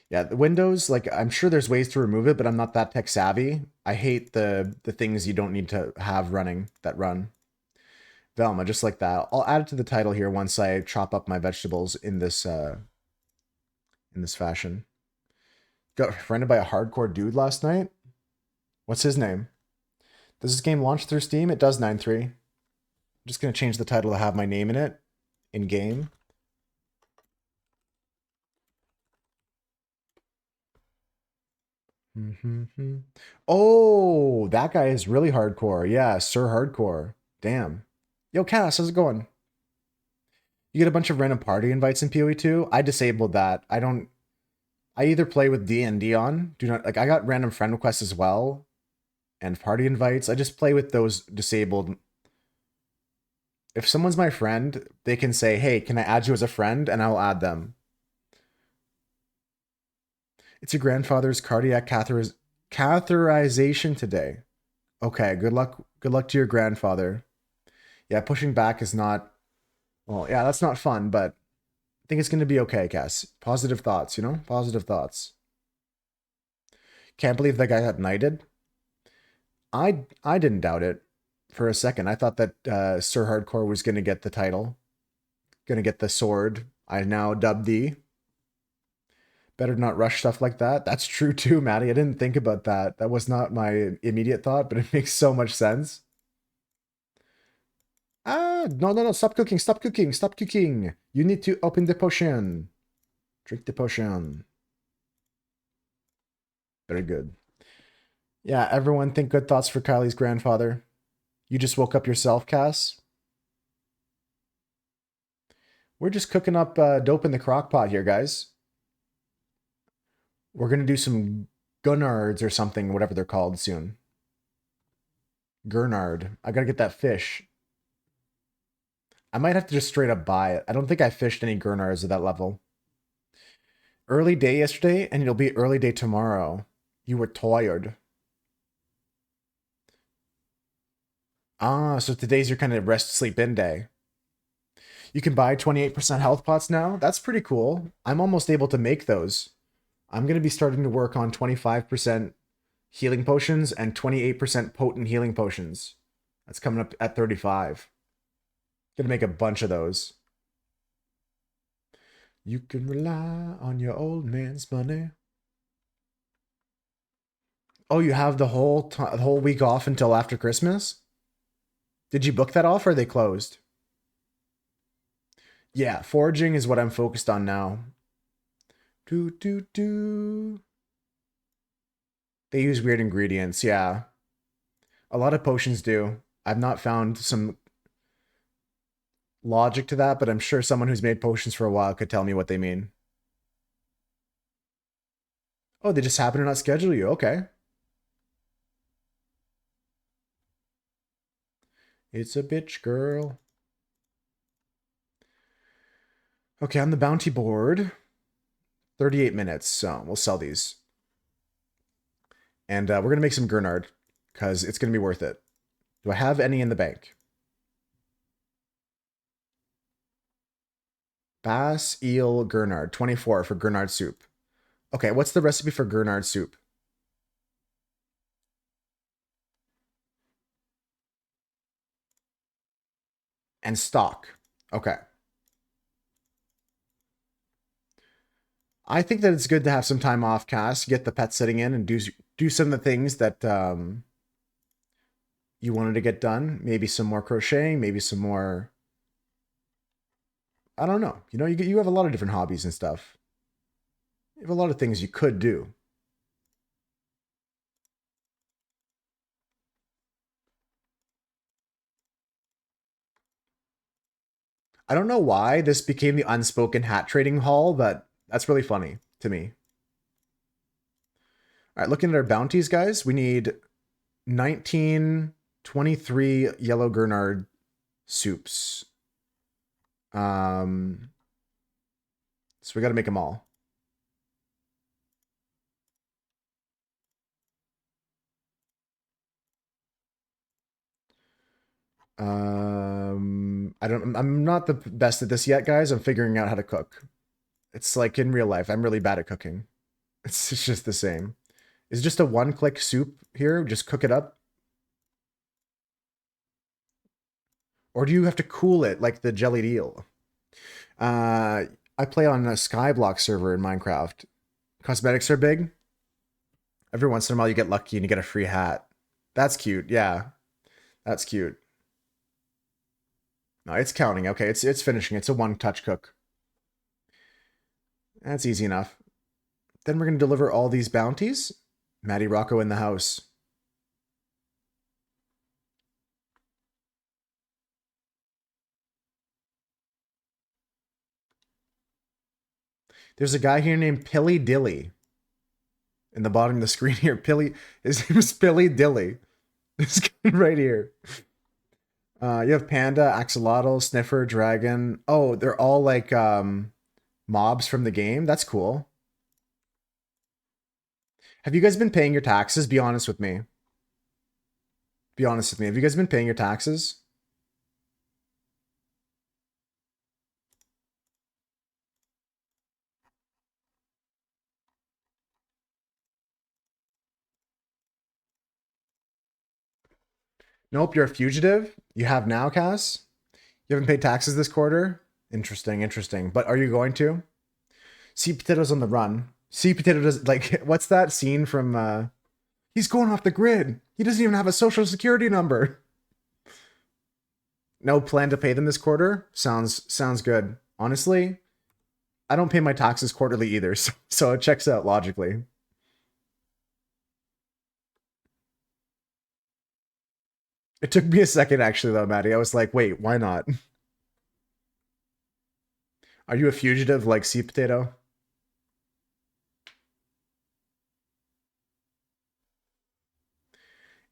Yeah, the Windows, like I'm sure there's ways to remove it, but I'm not that tech savvy. I hate the things you don't need to have running that run. Velma, just like that. I'll add it to the title here once I chop up my vegetables in this fashion. Got friended by a hardcore dude last night. What's his name? Does this game launch through Steam? It does 9.3. I'm just gonna change the title to have my name in it in game. Oh, that guy is really hardcore. Yeah, Sir Hardcore. Damn. Yo, Cass, how's it going? You get a bunch of random party invites in PoE 2. I disabled that. I either play with D and D on. Do not like I got random friend requests as well and party invites. I just play with those disabled. If someone's my friend, they can say, "Hey, can I add you as a friend?" and I'll add them. It's your grandfather's cardiac catheterization today. Okay, good luck. Good luck to your grandfather. Yeah, pushing back is not. Well, yeah, that's not fun, but I think it's gonna be okay, Cass. Positive thoughts, you know? Positive thoughts. Can't believe that guy got knighted. I didn't doubt it for a second. I thought that Sir Hardcore was gonna get the title, gonna get the sword. I now dub thee. Better not rush stuff like that. That's true too, Maddie. I didn't think about that. That was not my immediate thought, but it makes so much sense. Ah, no. Stop cooking. Stop cooking. Stop cooking. You need to open the potion. Drink the potion. Very good. Yeah, everyone think good thoughts for Kylie's grandfather. You just woke up yourself, Cass? We're just cooking up dope in the crock pot here, guys. We're going to do some Gunnards or something, whatever they're called soon. Gurnard. I got to get that fish. I might have to just straight up buy it. I don't think I fished any Gurnards at that level. Early day yesterday, and it'll be early day tomorrow. You were tired. Ah, so today's your kind of rest, sleep in day. You can buy 28% health pots now. That's pretty cool. I'm almost able to make those. I'm going to be starting to work on 25% healing potions and 28% potent healing potions. That's coming up at 35. Gonna make a bunch of those. You can rely on your old man's money. Oh, you have the whole week off until after Christmas? Did you book that off or are they closed? Yeah, foraging is what I'm focused on now. They use weird ingredients, yeah. A lot of potions do. I've not found some logic to that, but I'm sure someone who's made potions for a while could tell me what they mean. Oh, they just happen to not schedule you. Okay. It's a bitch, girl. Okay, on the bounty board, 38 minutes, so we'll sell these. And we're going to make some Gernard, because it's going to be worth it. Do I have any in the bank? Bass, eel, Gernard. 24 for Gernard soup. Okay, what's the recipe for Gernard soup? And stock. Okay. I think that it's good to have some time off, Cass, get the pet sitting in and do some of the things that you wanted to get done. Maybe some more crocheting, maybe some more... I don't know. You know, you have a lot of different hobbies and stuff. You have a lot of things you could do. I don't know why this became the unspoken hat trading hall, but that's really funny to me. All right, looking at our bounties, guys, we need 19, 23 yellow Gernard soups. So we got to make them all. I'm not the best at this yet, guys. I'm figuring out how to cook. It's like in real life. I'm really bad at cooking. It's just the same. Is it just a one-click soup here? Just cook it up? Or do you have to cool it like the jellied eel? I play on a Skyblock server in Minecraft. Cosmetics are big. Every once in a while you get lucky and you get a free hat. That's cute. Yeah. That's cute. No, it's counting. Okay, it's finishing. It's a one-touch cook. That's easy enough. Then we're going to deliver all these bounties. Maddie Rocco in the house. There's a guy here named Pilly Dilly. In the bottom of the screen here. His name is Pilly Dilly. This guy right here. You have Panda, Axolotl, Sniffer, Dragon. Oh, they're all like mobs from the game. That's cool. Have you guys been paying your taxes? Be honest with me. Be honest with me. Have you guys been paying your taxes? Nope, you're a fugitive. You have now, Cass. You haven't paid taxes this quarter? Interesting, interesting. But are you going to? Sea Potato's on the run. Sea Potato does, like, what's that scene from, he's going off the grid. He doesn't even have a social security number. No plan to pay them this quarter? Sounds good. Honestly, I don't pay my taxes quarterly either, so it checks out logically. It took me a second, actually, though, Maddie. I was like, wait, why not? Are you a fugitive like Sea Potato?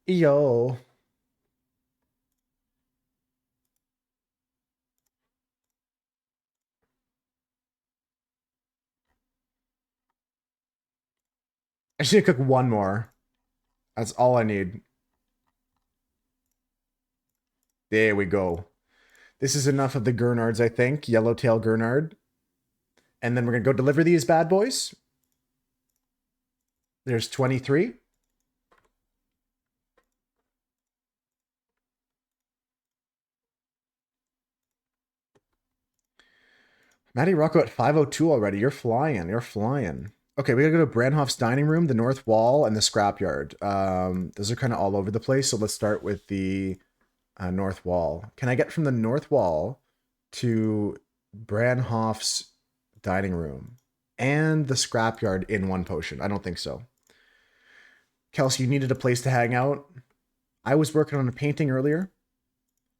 Yo. I just need to cook one more. That's all I need. There we go. This is enough of the Gernards, I think. Yellowtail Gernard. And then we're going to go deliver these bad boys. There's 23. Matty Rocco at 5:02 already. You're flying. You're flying. Okay, we gotta go to Brandhoff's dining room, the north wall, and the scrapyard. Those are kind of all over the place. So let's start with the north wall. Can I get from the north wall to Brandhoff's dining room and the scrapyard in one potion? I don't think so. Kelsey, you needed a place to hang out. I was working on a painting earlier.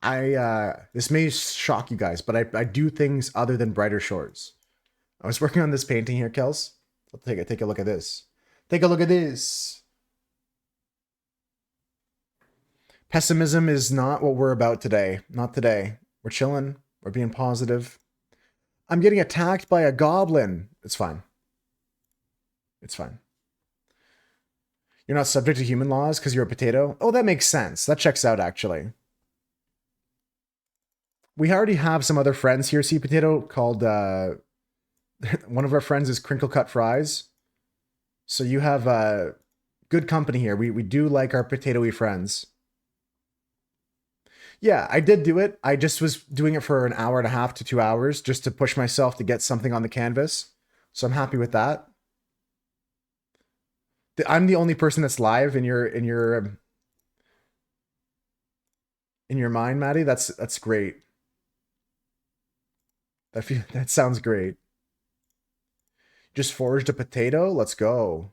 This may shock you guys, but I do things other than Brighter Shores. I was working on this painting here, Kels. Take a look at this. Take a look at this. Pessimism is not what we're about today. Not today. We're chilling. We're being positive. I'm getting attacked by a goblin. It's fine. It's fine. You're not subject to human laws because you're a potato? Oh, that makes sense. That checks out, actually. We already have some other friends here, See Potato, called... one of our friends is Crinkle Cut Fries. So you have good company here. We do like our potatoy friends. Yeah, I did do it. I just was doing it for an hour and a half to 2 hours just to push myself to get something on the canvas. So I'm happy with that. I'm the only person that's live in your mind, Maddie. That's great. That sounds great. Just foraged a potato. Let's go.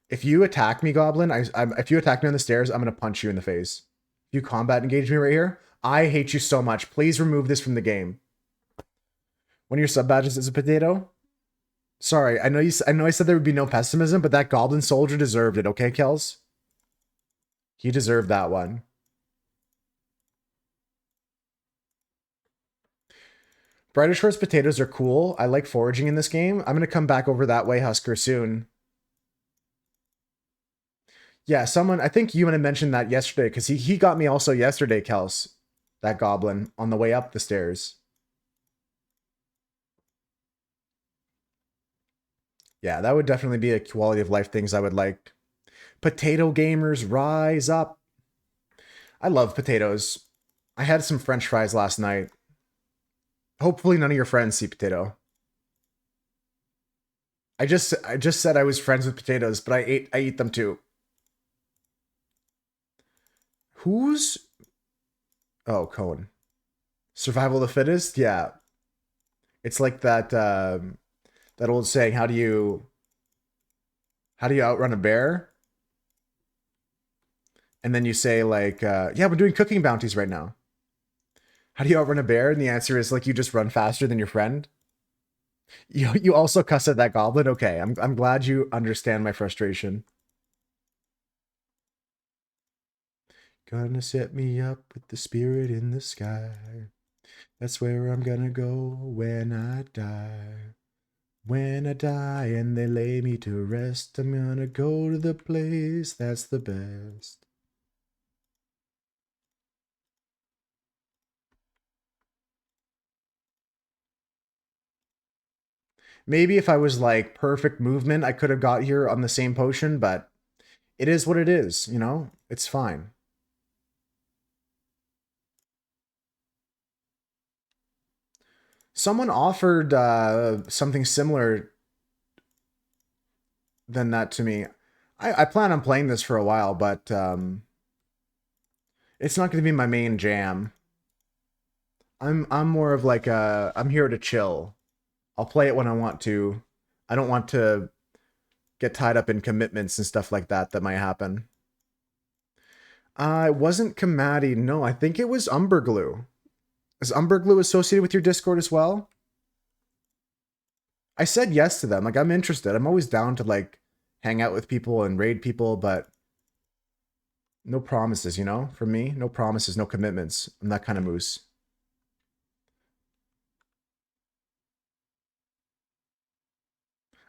If you attack me, Goblin, if you attack me on the stairs, I'm gonna punch you in the face. If you combat engage me right here, I hate you so much. Please remove this from the game. One of your sub badges is a potato. Sorry, I know I said there would be no pessimism, but that Goblin soldier deserved it. Okay, Kels? He deserved that one. Brighter Shores potatoes are cool. I like foraging in this game. I'm gonna come back over that way, Husker, soon. Yeah, I think you had mentioned that yesterday, because he got me also yesterday, Kels. That goblin on the way up the stairs. Yeah, that would definitely be a quality of life things I would like. Potato gamers, rise up. I love potatoes. I had some French fries last night. Hopefully none of your friends see potato. I just said I was friends with potatoes, but I eat them too. Who's... Oh, Cohen. Survival of the fittest? Yeah. It's like that that old saying, how do you outrun a bear? And then you say like, yeah, we're doing cooking bounties right now. How do you outrun a bear? And the answer is like, you just run faster than your friend. You also cuss at that goblin? Okay, I'm glad you understand my frustration. Gonna set me up with the spirit in the sky. That's where I'm gonna go when I die. When I die and they lay me to rest, I'm gonna go to the place that's the best. Maybe if I was like perfect movement, I could have got here on the same potion, but it is what it is, you know? It's fine. Someone offered something similar than that to me. I plan on playing this for a while, but it's not going to be my main jam. I'm more of like I'm here to chill. I'll play it when I want to. I don't want to get tied up in commitments and stuff like that that might happen. It wasn't Kamadi. No, I think it was Umberglue. Is Umberglue associated with your Discord as well? I said yes to them. Like, I'm interested. I'm always down to, like, hang out with people and raid people, but no promises, you know? For me, no promises, no commitments. I'm that kind of moose.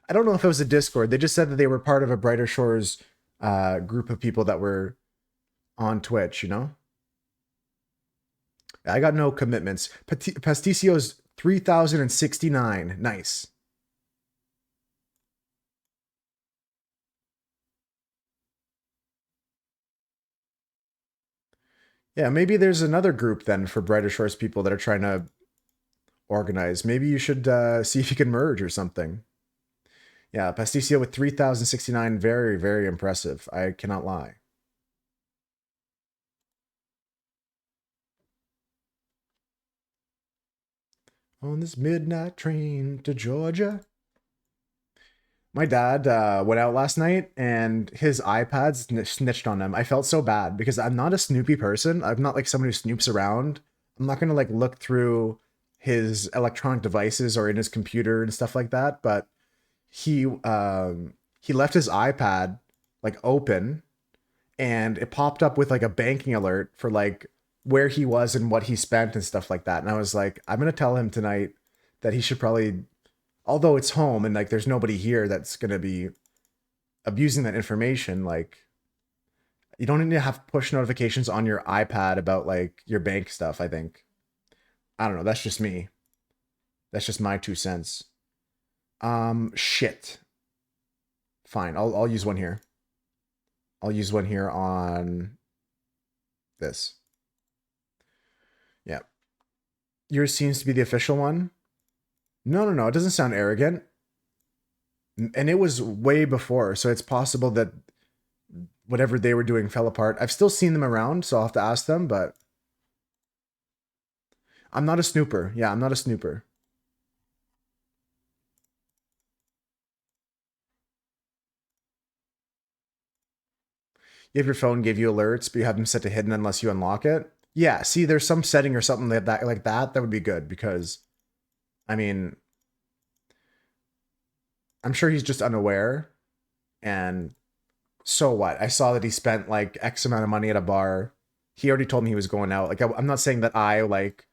I don't know if it was a Discord. They just said that they were part of a Brighter Shores group of people that were on Twitch, you know? I got no commitments. Pasticio's 3,069. Nice. Yeah, maybe there's another group then for Brighter Shores people that are trying to organized. Maybe you should see if you can merge or something. Yeah, Pasticcio with 3,069. Very, very impressive. I cannot lie. On this midnight train to Georgia. My dad went out last night and his iPad snitched on him. I felt so bad because I'm not a snoopy person. I'm not like someone who snoops around. I'm not gonna like look through his electronic devices or in his computer and stuff like that. But he left his iPad like open and it popped up with like a banking alert for like where he was and what he spent and stuff like that. And I was like, I'm gonna tell him tonight that he should probably, although it's home and like there's nobody here that's gonna be abusing that information, like you don't need to have push notifications on your iPad about like your bank stuff, I think. I don't know, that's just me. That's just my 2 cents. Shit. Fine, I'll use one here. I'll use one here on this. Yeah. Yours seems to be the official one. No, no, no. It doesn't sound arrogant. And it was way before, so it's possible that whatever they were doing fell apart. I've still seen them around, so I'll have to ask them, but I'm not a snooper. Yeah, I'm not a snooper. You have your phone give you alerts, but you have them set to hidden unless you unlock it. Yeah, see, there's some setting or something like that would be good because, I mean, I'm sure he's just unaware. And so what? I saw that he spent like X amount of money at a bar. He already told me he was going out. Like, I'm not saying that I like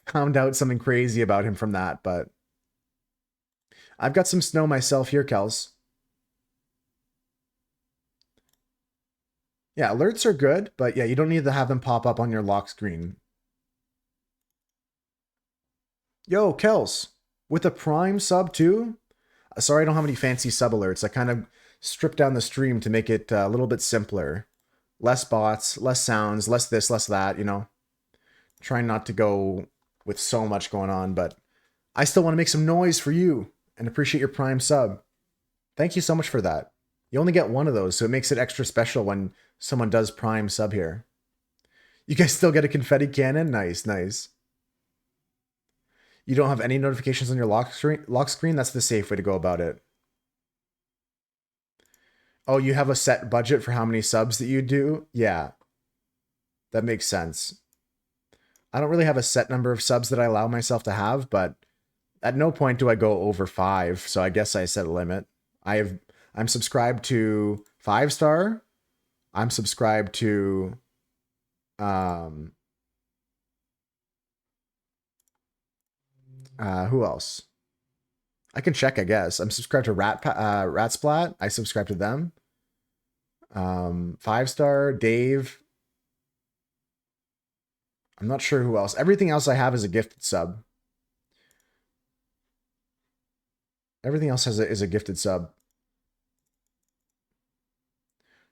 found out something crazy about him from that, but I've got some snow myself here, Kels. Yeah, alerts are good, but yeah, you don't need to have them pop up on your lock screen. Yo, Kels, with a Prime sub too? Sorry, I don't have any fancy sub alerts. I kind of stripped down the stream to make it a little bit simpler. Less bots, less sounds, less this, less that, you know? Trying not to go with so much going on, but I still want to make some noise for you and appreciate your Prime sub. Thank you so much for that. You only get one of those, so it makes it extra special when someone does Prime sub here. You guys still get a confetti cannon? Nice, nice. You don't have any notifications on your lock screen? That's the safe way to go about it. Oh, you have a set budget for how many subs that you do? Yeah, that makes sense. I don't really have a set number of subs that I allow myself to have, but at no point do I go over 5, so I guess I set a limit. I'm subscribed to 5-star. I'm subscribed to um who else? I can check, I guess. I'm subscribed to Ratsplat. I subscribe to them. 5-star, Dave. I'm not sure who else. Everything else I have is a gifted sub. Everything else is a gifted sub.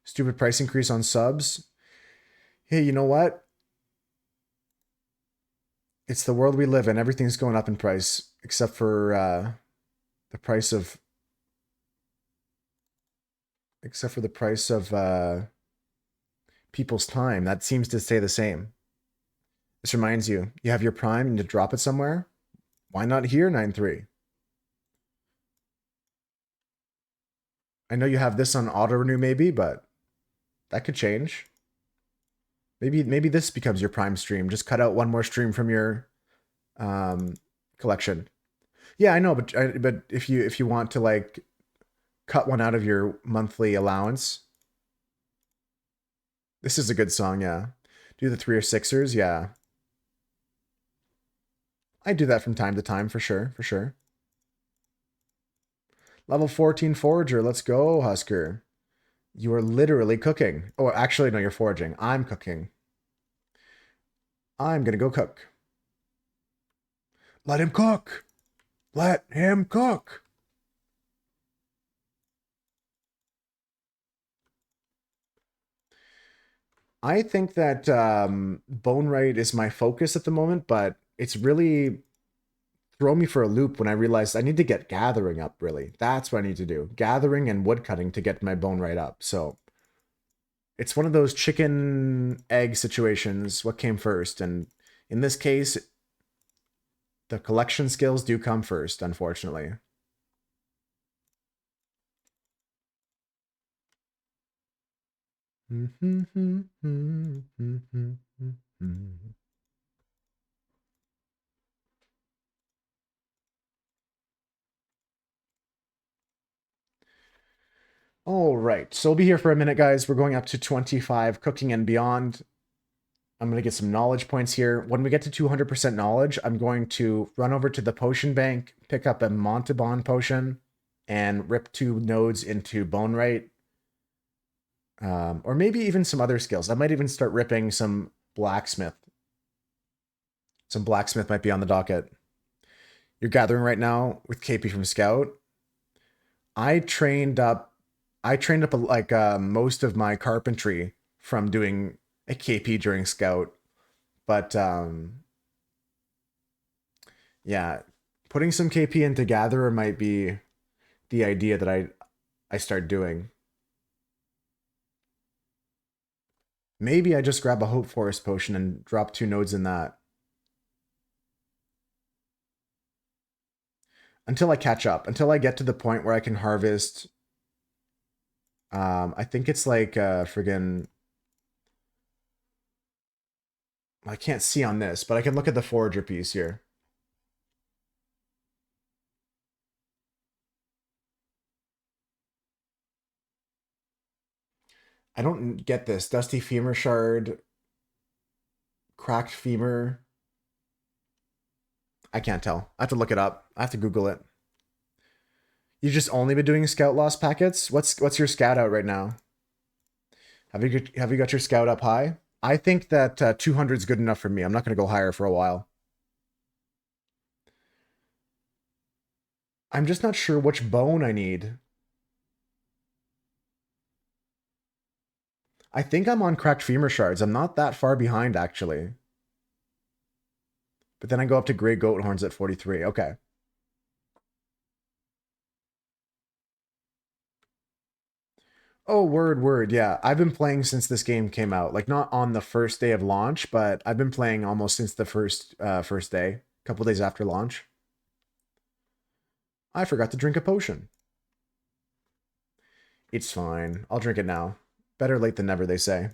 Stupid price increase on subs. Hey, you know what? It's the world we live in. Everything's going up in price except for the price of people's time. That seems to stay the same. This reminds you, you have your Prime, you need to drop it somewhere. Why not here, 9-3? I know you have this on auto renew maybe, but that could change. Maybe this becomes your Prime stream. Just cut out one more stream from your collection. Yeah, I know, but if you want to like cut one out of your monthly allowance, this is a good song. Yeah, do the 3 or 6ers. Yeah, I do that from time to time for sure, for sure. Level 14 Forager. Let's go, Husker. You are literally cooking. Oh, actually, no, you're foraging. I'm cooking. I'm gonna go cook. Let him cook. Let him cook. I think that Bone Right is my focus at the moment, but it's really throw me for a loop when I realized I need to get gathering up, really. That's what I need to do. Gathering and woodcutting to get my bone right up. So it's one of those chicken egg situations. What came first? And in this case, the collection skills do come first, unfortunately. All right, so we'll be here for a minute, guys. We're going up to 25 cooking and beyond. I'm going to get some knowledge points here. When we get to 200% knowledge, I'm going to run over to the potion bank, pick up a Montalban potion, and rip 2 nodes into Bonerite. Or maybe even some other skills. I might even start ripping some blacksmith. Some blacksmith might be on the docket. You're gathering right now with KP from Scout. I trained up like most of my carpentry from doing a KP during Scout. But yeah, putting some KP into Gatherer might be the idea that I start doing. Maybe I just grab a Hope Forest potion and drop 2 nodes in that. Until I catch up. Until I get to the point where I can harvest. I think it's like friggin'. I can't see on this, but I can look at the forager piece here. I don't get this. Dusty femur shard. Cracked femur. I can't tell. I have to look it up. I have to Google it. You've just only been doing scout lost packets? What's your scout out right now? Have you got your scout up high? I think that 200 is good enough for me. I'm not going to go higher for a while. I'm just not sure which bone I need. I think I'm on cracked femur shards. I'm not that far behind, actually. But then I go up to gray goat horns at 43. Okay. Oh, word. Yeah, I've been playing since this game came out. Like, not on the first day of launch, but I've been playing almost since the first day. A couple days after launch. I forgot to drink a potion. It's fine. I'll drink it now. Better late than never, they say.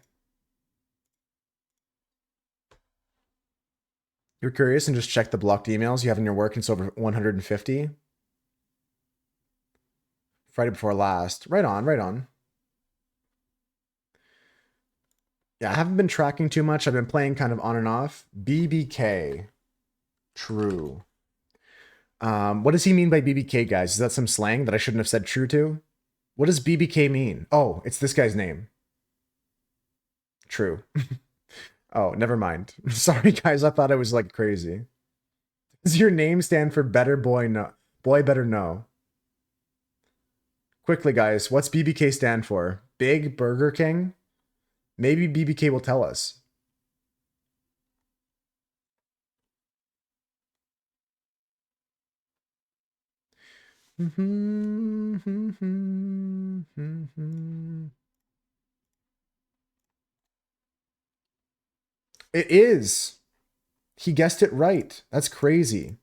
You're curious and just check the blocked emails you have in your work, and it's over 150. Friday before last. Right on. Yeah, I haven't been tracking too much. I've been playing kind of on and off. BBK. True. What does he mean by BBK, guys? Is that some slang that I shouldn't have said true to? What does BBK mean? Oh, it's this guy's name. True. Oh, never mind. Sorry, guys. I thought I was like crazy. Does your name stand for better boy? No. Boy better know. Quickly, guys. What's BBK stand for? Big Burger King? Maybe BBK will tell us. It is. He guessed it right. That's crazy.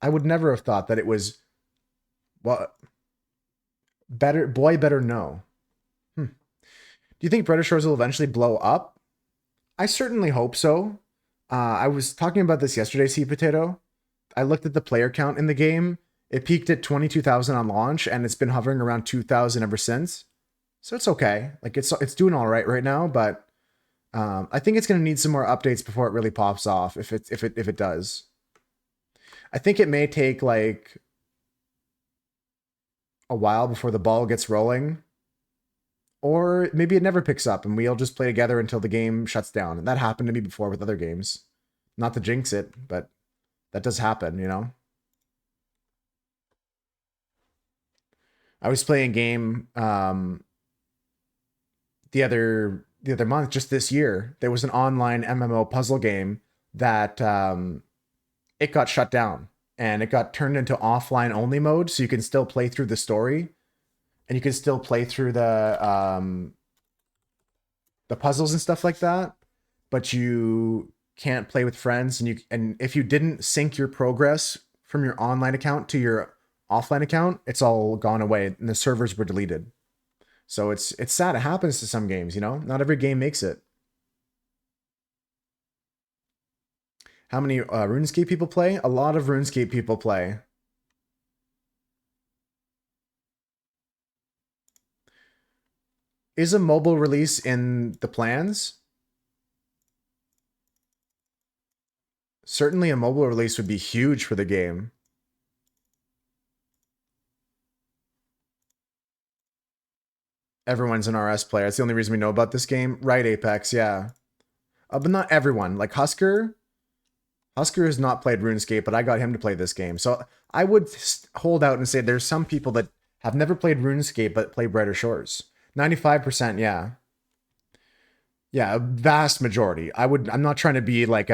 I would never have thought that it was what better boy better know. Do you think British Shores will eventually blow up? I certainly hope so. I was talking about this yesterday, Sea Potato. I looked at the player count in the game. It peaked at 22,000 on launch, and it's been hovering around 2,000 ever since. So it's okay. Like it's doing all right now, but I think it's going to need some more updates before it really pops off. If it does, I think it may take like a while before the ball gets rolling, or maybe it never picks up and we'll just play together until the game shuts down. And that happened to me before with other games. Not to jinx it, but that does happen, you know. I was playing a game the other month, just this year. There was an online MMO puzzle game that it got shut down. and it got turned into offline only mode, so you can still play through the story, and you can still play through the puzzles and stuff like that, but you can't play with friends, and if you didn't sync your progress from your online account to your offline account, it's all gone away and the servers were deleted. So it's sad. It happens to some games, you know? Not every game makes it. How many RuneScape people play? A lot of RuneScape people play. Is a mobile release in the plans? Certainly a mobile release would be huge for the game. Everyone's an RS player. That's the only reason we know about this game. Right, Apex, yeah. But not everyone. Like Husker has not played RuneScape, but I got him to play this game. So I would hold out and say there's some people that have never played RuneScape but play Brighter Shores. 95%, yeah. Yeah, a vast majority. I'm not trying to be like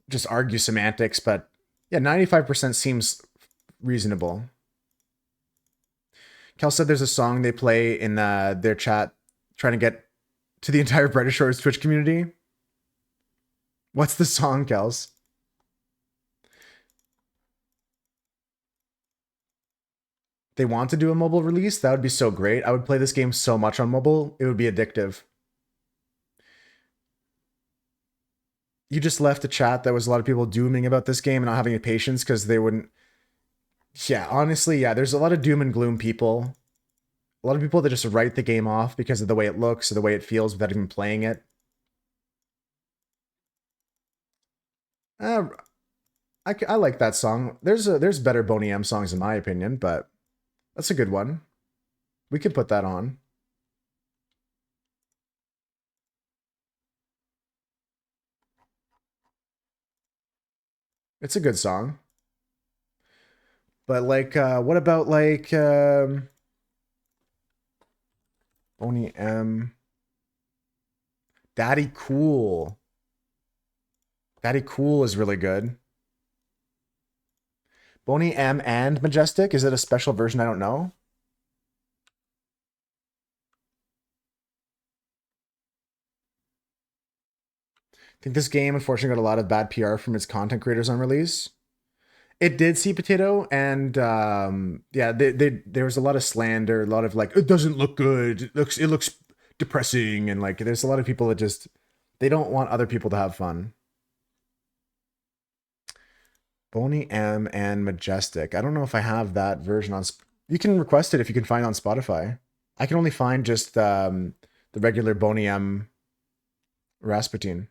just argue semantics, but yeah, 95% seems reasonable. Kel said there's a song they play in their chat trying to get to the entire Brighter Shores Twitch community. What's the song, Kels? They want to do a mobile release? That would be so great. I would play this game so much on mobile. It would be addictive. You just left a chat that was a lot of people dooming about this game and not having any patience because they wouldn't. Yeah, honestly, yeah, there's a lot of doom and gloom people. A lot of people that just write the game off because of the way it looks or the way it feels without even playing it. I like that song. There's better Boney M songs in my opinion, but that's a good one. We could put that on. It's a good song. But like, what about like Boney M? Daddy Cool. Daddy Cool is really good. Boney M and Majestic? Is it a special version? I don't know. I think this game unfortunately got a lot of bad PR from its content creators on release. It did see Potato, and yeah, there was a lot of slander, a lot of like, it doesn't look good, it looks depressing, and like there's a lot of people that just they don't want other people to have fun. Boney M and Majestic. I don't know if I have that version on. You can request it if you can find it on Spotify. I can only find just the regular Boney M Rasputin.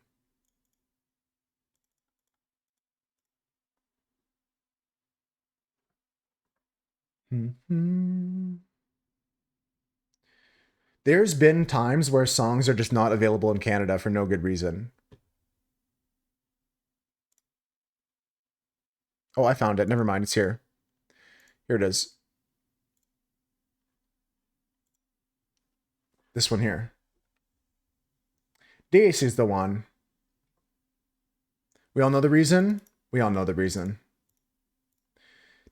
There's been times where songs are just not available in Canada for no good reason. Oh, I found it. Never mind. It's here. Here it is. This one here. This is the one. We all know the reason. We all know the reason.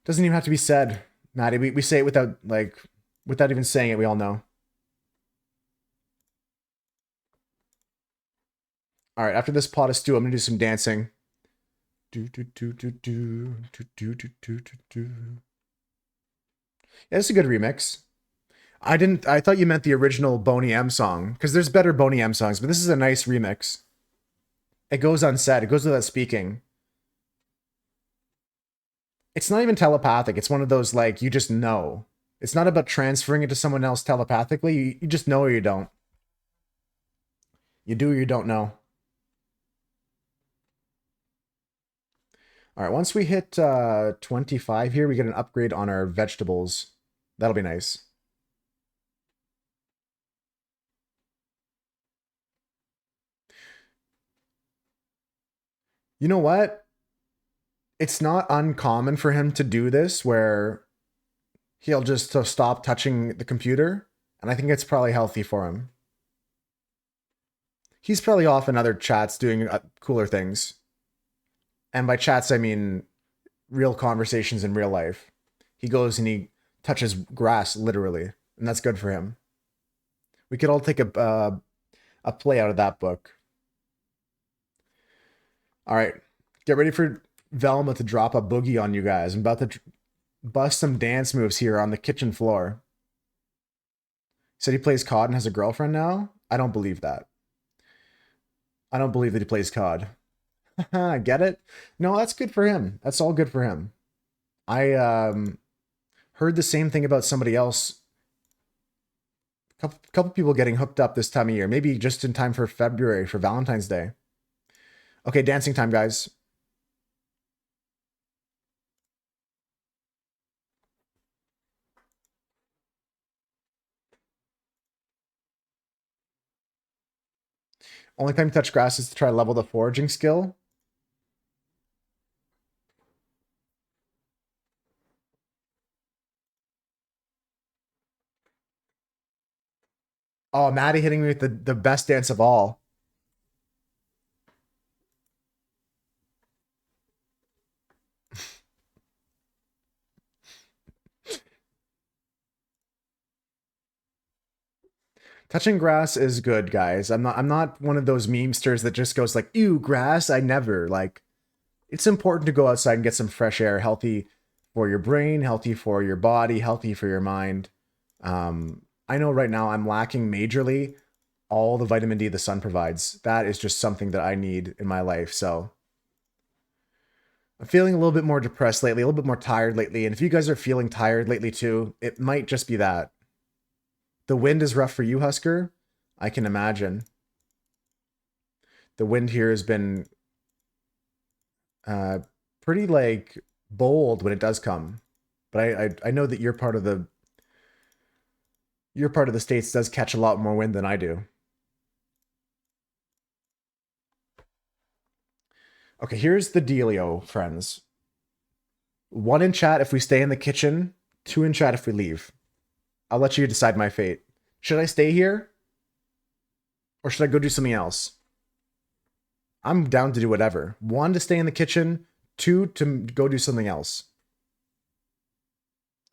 Doesn't even have to be said, Maddie. We say it without even saying it. We all know. All right. After this pot of stew, I'm gonna do some dancing. Do do do do do do do do do do do. Yeah, it's a good remix. I thought you meant the original Boney M song, because there's better Boney M songs, but this is a nice remix. It goes unsaid. It goes without speaking. It's not even telepathic. It's one of those, like, you just know. It's not about transferring it to someone else telepathically. You just know or you don't. You do or you don't know. All right, once we hit 25 here, we get an upgrade on our vegetables. That'll be nice. You know what? It's not uncommon for him to do this where he'll just stop touching the computer, and I think it's probably healthy for him. He's probably off in other chats doing cooler things. And by chats, I mean real conversations in real life. He goes and he touches grass literally, and that's good for him. We could all take a play out of that book. All right, get ready for Velma to drop a boogie on you guys. I'm about to bust some dance moves here on the kitchen floor. Said he plays COD and has a girlfriend now? I don't believe that. I don't believe that he plays COD. Get it? No, that's good for him. That's all good for him. I heard the same thing about somebody else. Couple people getting hooked up this time of year. Maybe just in time for February for Valentine's Day. Okay, dancing time, guys. Only time you touch grass is to try to level the foraging skill. Oh, Maddie hitting me with the best dance of all. Touching grass is good, guys. I'm not one of those memesters that just goes like, ew, grass. I never like it's important to go outside and get some fresh air, healthy for your brain, healthy for your body, healthy for your mind. I know right now I'm lacking majorly all the vitamin D the sun provides. That is just something that I need in my life. So I'm feeling a little bit more depressed lately, a little bit more tired lately. And if you guys are feeling tired lately too, it might just be that. The wind is rough for you, Husker. I can imagine. The wind here has been uh, pretty like bold when it does come. But I know that your part of the states does catch a lot more wind than I do. Okay, here's the dealio, friends. 1 in chat if we stay in the kitchen, 2 in chat if we leave. I'll let you decide my fate. Should I stay here? Or should I go do something else? I'm down to do whatever. 1 to stay in the kitchen, 2 to go do something else.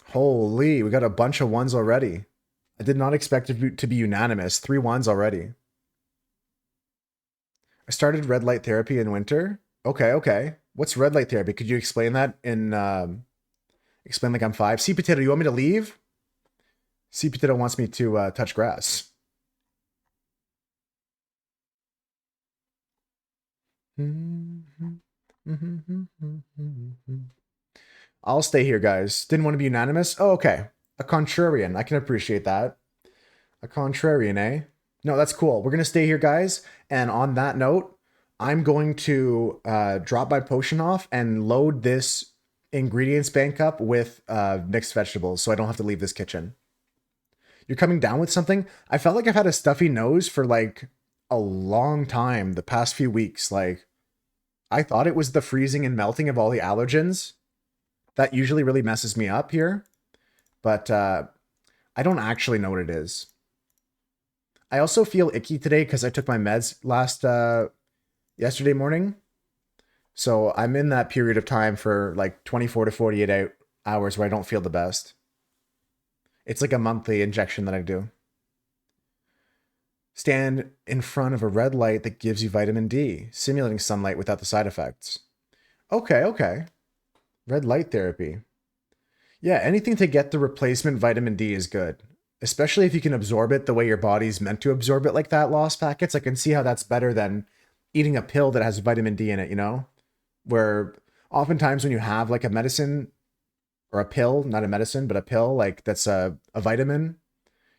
Holy, we got a bunch of ones already. I did not expect it to be unanimous. 3 ones already. I started red light therapy in winter. Okay, okay. What's red light therapy? Could you explain that in explain like I'm 5? Sea Potato, you want me to leave? Sea Potato wants me to touch grass. I'll stay here, guys. Didn't want to be unanimous. Oh, okay. A contrarian. I can appreciate that. A contrarian, eh? No, that's cool. We're going to stay here, guys. And on that note, I'm going to drop my potion off and load this ingredients bank up with mixed vegetables so I don't have to leave this kitchen. You're coming down with something? I felt like I've had a stuffy nose for like a long time, the past few weeks. Like, I thought it was the freezing and melting of all the allergens. That usually really messes me up here. But I don't actually know what it is. I also feel icky today because I took my meds yesterday morning. So I'm in that period of time for like 24 to 48 hours where I don't feel the best. It's like a monthly injection that I do. Stand in front of a red light that gives you vitamin D, simulating sunlight without the side effects. Okay, okay. Red light therapy. Yeah, anything to get the replacement vitamin D is good. Especially if you can absorb it the way your body's meant to absorb it, like that lost packets. I can see how that's better than eating a pill that has vitamin D in it, you know? Where oftentimes when you have like a medicine or a pill, not a medicine, but a pill, like that's a vitamin,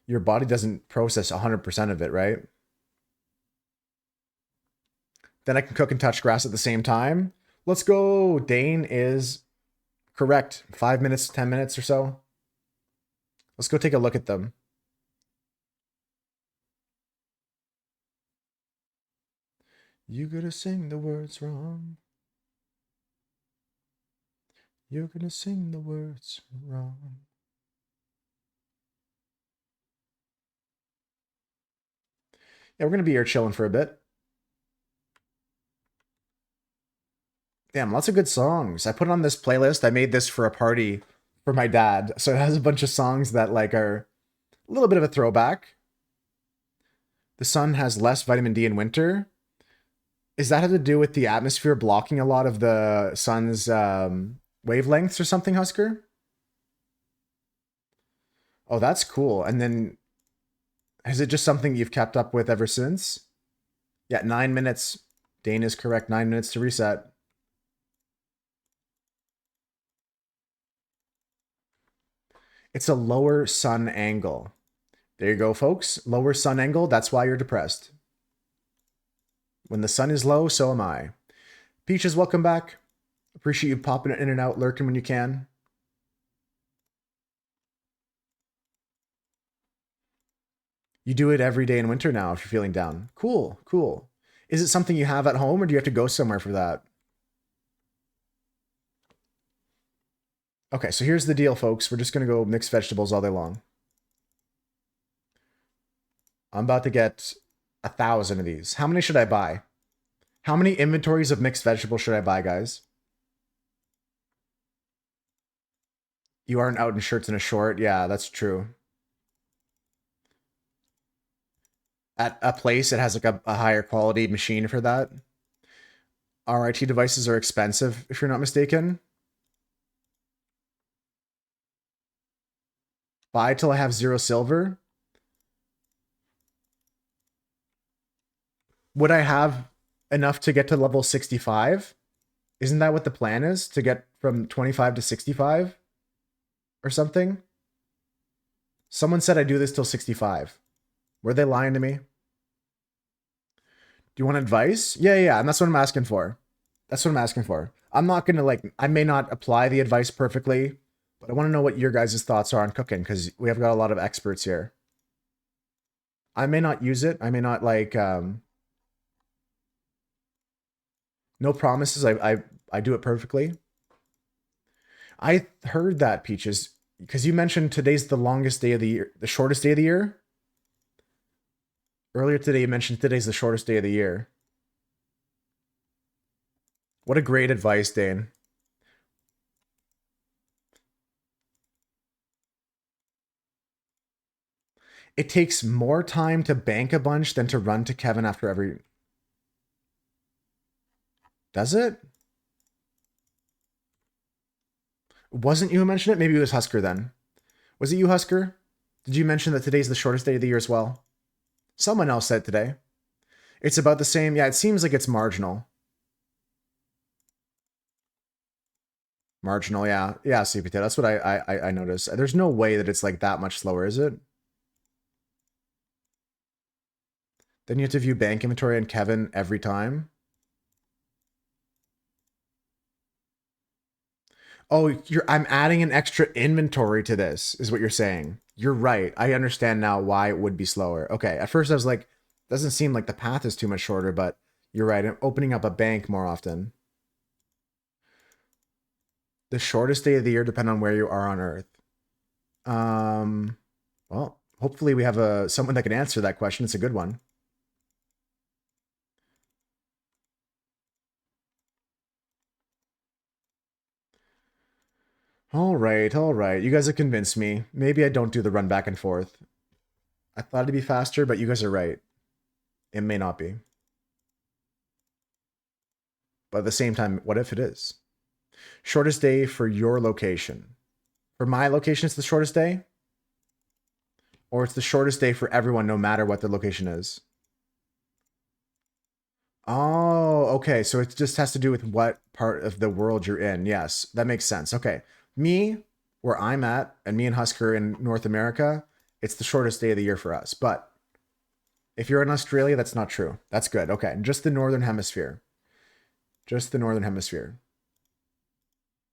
your body doesn't process 100% of it, right? Then I can cook and touch grass at the same time. Let's go. Dane is correct. 5 minutes, 10 minutes or so. Let's go take a look at them. You gotta sing the words wrong. You're gonna sing the words wrong. Yeah, we're gonna be here chilling for a bit. Damn, lots of good songs. I put it on this playlist. I made this for a party for my dad. So it has a bunch of songs that like are a little bit of a throwback. The sun has less vitamin D in winter. Is that have to do with the atmosphere blocking a lot of the sun's wavelengths or something, Husker? Oh, that's cool. And then is it just something you've kept up with ever since? Yeah, 9 minutes. Dane is correct. 9 minutes to reset. It's a lower sun angle. There you go, folks. Lower sun angle. That's why you're depressed. When the sun is low, so am I. Peaches, welcome back. Appreciate you popping in and out, lurking when you can. You do it every day in winter now if you're feeling down. Cool, cool. Is it something you have at home or do you have to go somewhere for that? Okay, so here's the deal, folks. We're just going to go mix vegetables all day long. I'm about to get 1,000 of these. How many should I buy? How many inventories of mixed vegetables should I buy, guys? You aren't out in shirts and a short. Yeah, that's true. At a place, it has like a higher quality machine for that. RIT devices are expensive, if you're not mistaken. Buy till I have 0 silver. Would I have enough to get to level 65? Isn't that what the plan is? To get from 25 to 65? Or something? Someone said I do this till 65. Were they lying to me? Do you want advice? Yeah, and that's what I'm asking for. That's what I'm asking for. I'm not gonna like, I may not apply the advice perfectly, but I want to know what your guys' thoughts are on cooking, because we have got a lot of experts here. I may not use it. I may not like, no promises. I do it perfectly. I heard that, Peaches, because you mentioned today's the longest day of the year, the shortest day of the year. Earlier today, you mentioned today's the shortest day of the year. What a great advice, Dane. It takes more time to bank a bunch than to run to Kevin after every... Does it? Wasn't you who mentioned it? Maybe it was Husker then. Was it you, Husker? Did you mention that today's the shortest day of the year as well? Someone else said today. It's about the same. Yeah, it seems like it's marginal. Marginal, yeah. Yeah, CPT. That's what I noticed. There's no way that it's like that much slower, is it? Then you have to view bank inventory and Kevin every time. Oh, I'm adding an extra inventory to this, is what you're saying. You're right. I understand now why it would be slower. Okay, at first I was like, doesn't seem like the path is too much shorter, but you're right. I'm opening up a bank more often. The shortest day of the year depend on where you are on Earth. Well, hopefully we have someone that can answer that question. It's a good one. All right, all right. You guys have convinced me. Maybe I don't do the run back and forth. I thought it'd be faster, but you guys are right. It may not be. But at the same time, what if it is? Shortest day for your location. For my location, it's the shortest day? Or it's the shortest day for everyone, no matter what the location is? Oh, okay. So it just has to do with what part of the world you're in. Yes, that makes sense. Okay. Me, where I'm at, and me and Husker in North America, it's the shortest day of the year for us. But if you're in Australia, that's not true. That's good. Okay. Just the Northern Hemisphere. Just the Northern Hemisphere.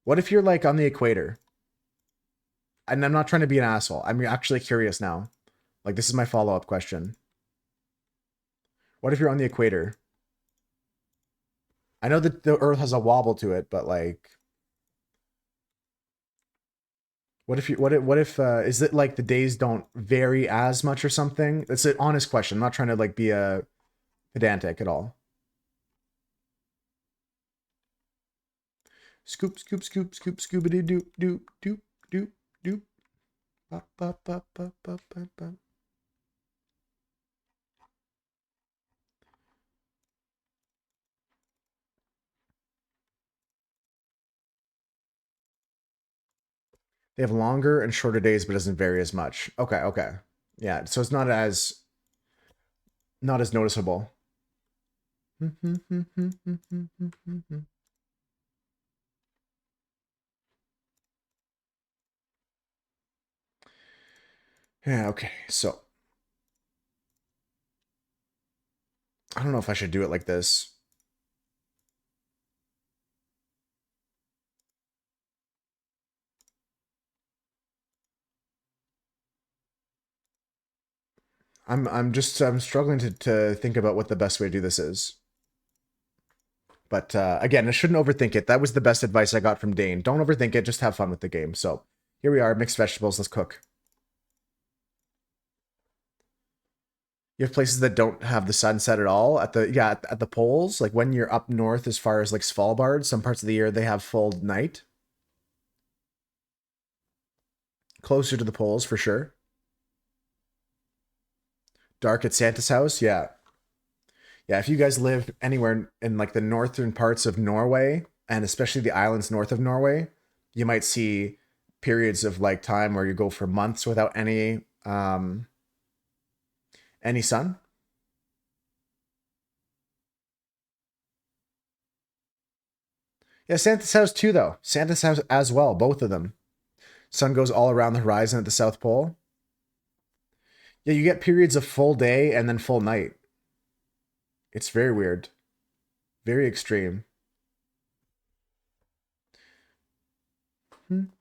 What if you're like on the equator? And I'm not trying to be an asshole. I'm actually curious now. Like, this is my follow up question. What if you're on the equator? I know that the Earth has a wobble to it, but like, what if is it like the days don't vary as much or something? It's an honest question. I'm not trying to like be a pedantic at all. Scoop, scoop, scoop, scoop, scoobity doop, doop, doop, doop, doop. Bop, bop, bop, bop, bop, bop, bop. They have longer and shorter days, but doesn't vary as much. Okay, okay. Yeah, so it's not as noticeable. Yeah, okay. So I don't know if I should do it like this. I'm struggling to think about what the best way to do this is. But again, I shouldn't overthink it. That was the best advice I got from Dane. Don't overthink it. Just have fun with the game. So here we are, mixed vegetables. Let's cook. You have places that don't have the sunset at all at the poles. Like when you're up north, as far as like Svalbard, some parts of the year they have full night. Closer to the poles for sure. Dark at Santa's house, yeah. Yeah, if you guys live anywhere in like the northern parts of Norway, and especially the islands north of Norway, you might see periods of like time where you go for months without any sun. Yeah, Santa's house too though. Santa's house as well, both of them. Sun goes all around the horizon at the South Pole. Yeah, you get periods of full day and then full night. It's very weird. Very extreme. And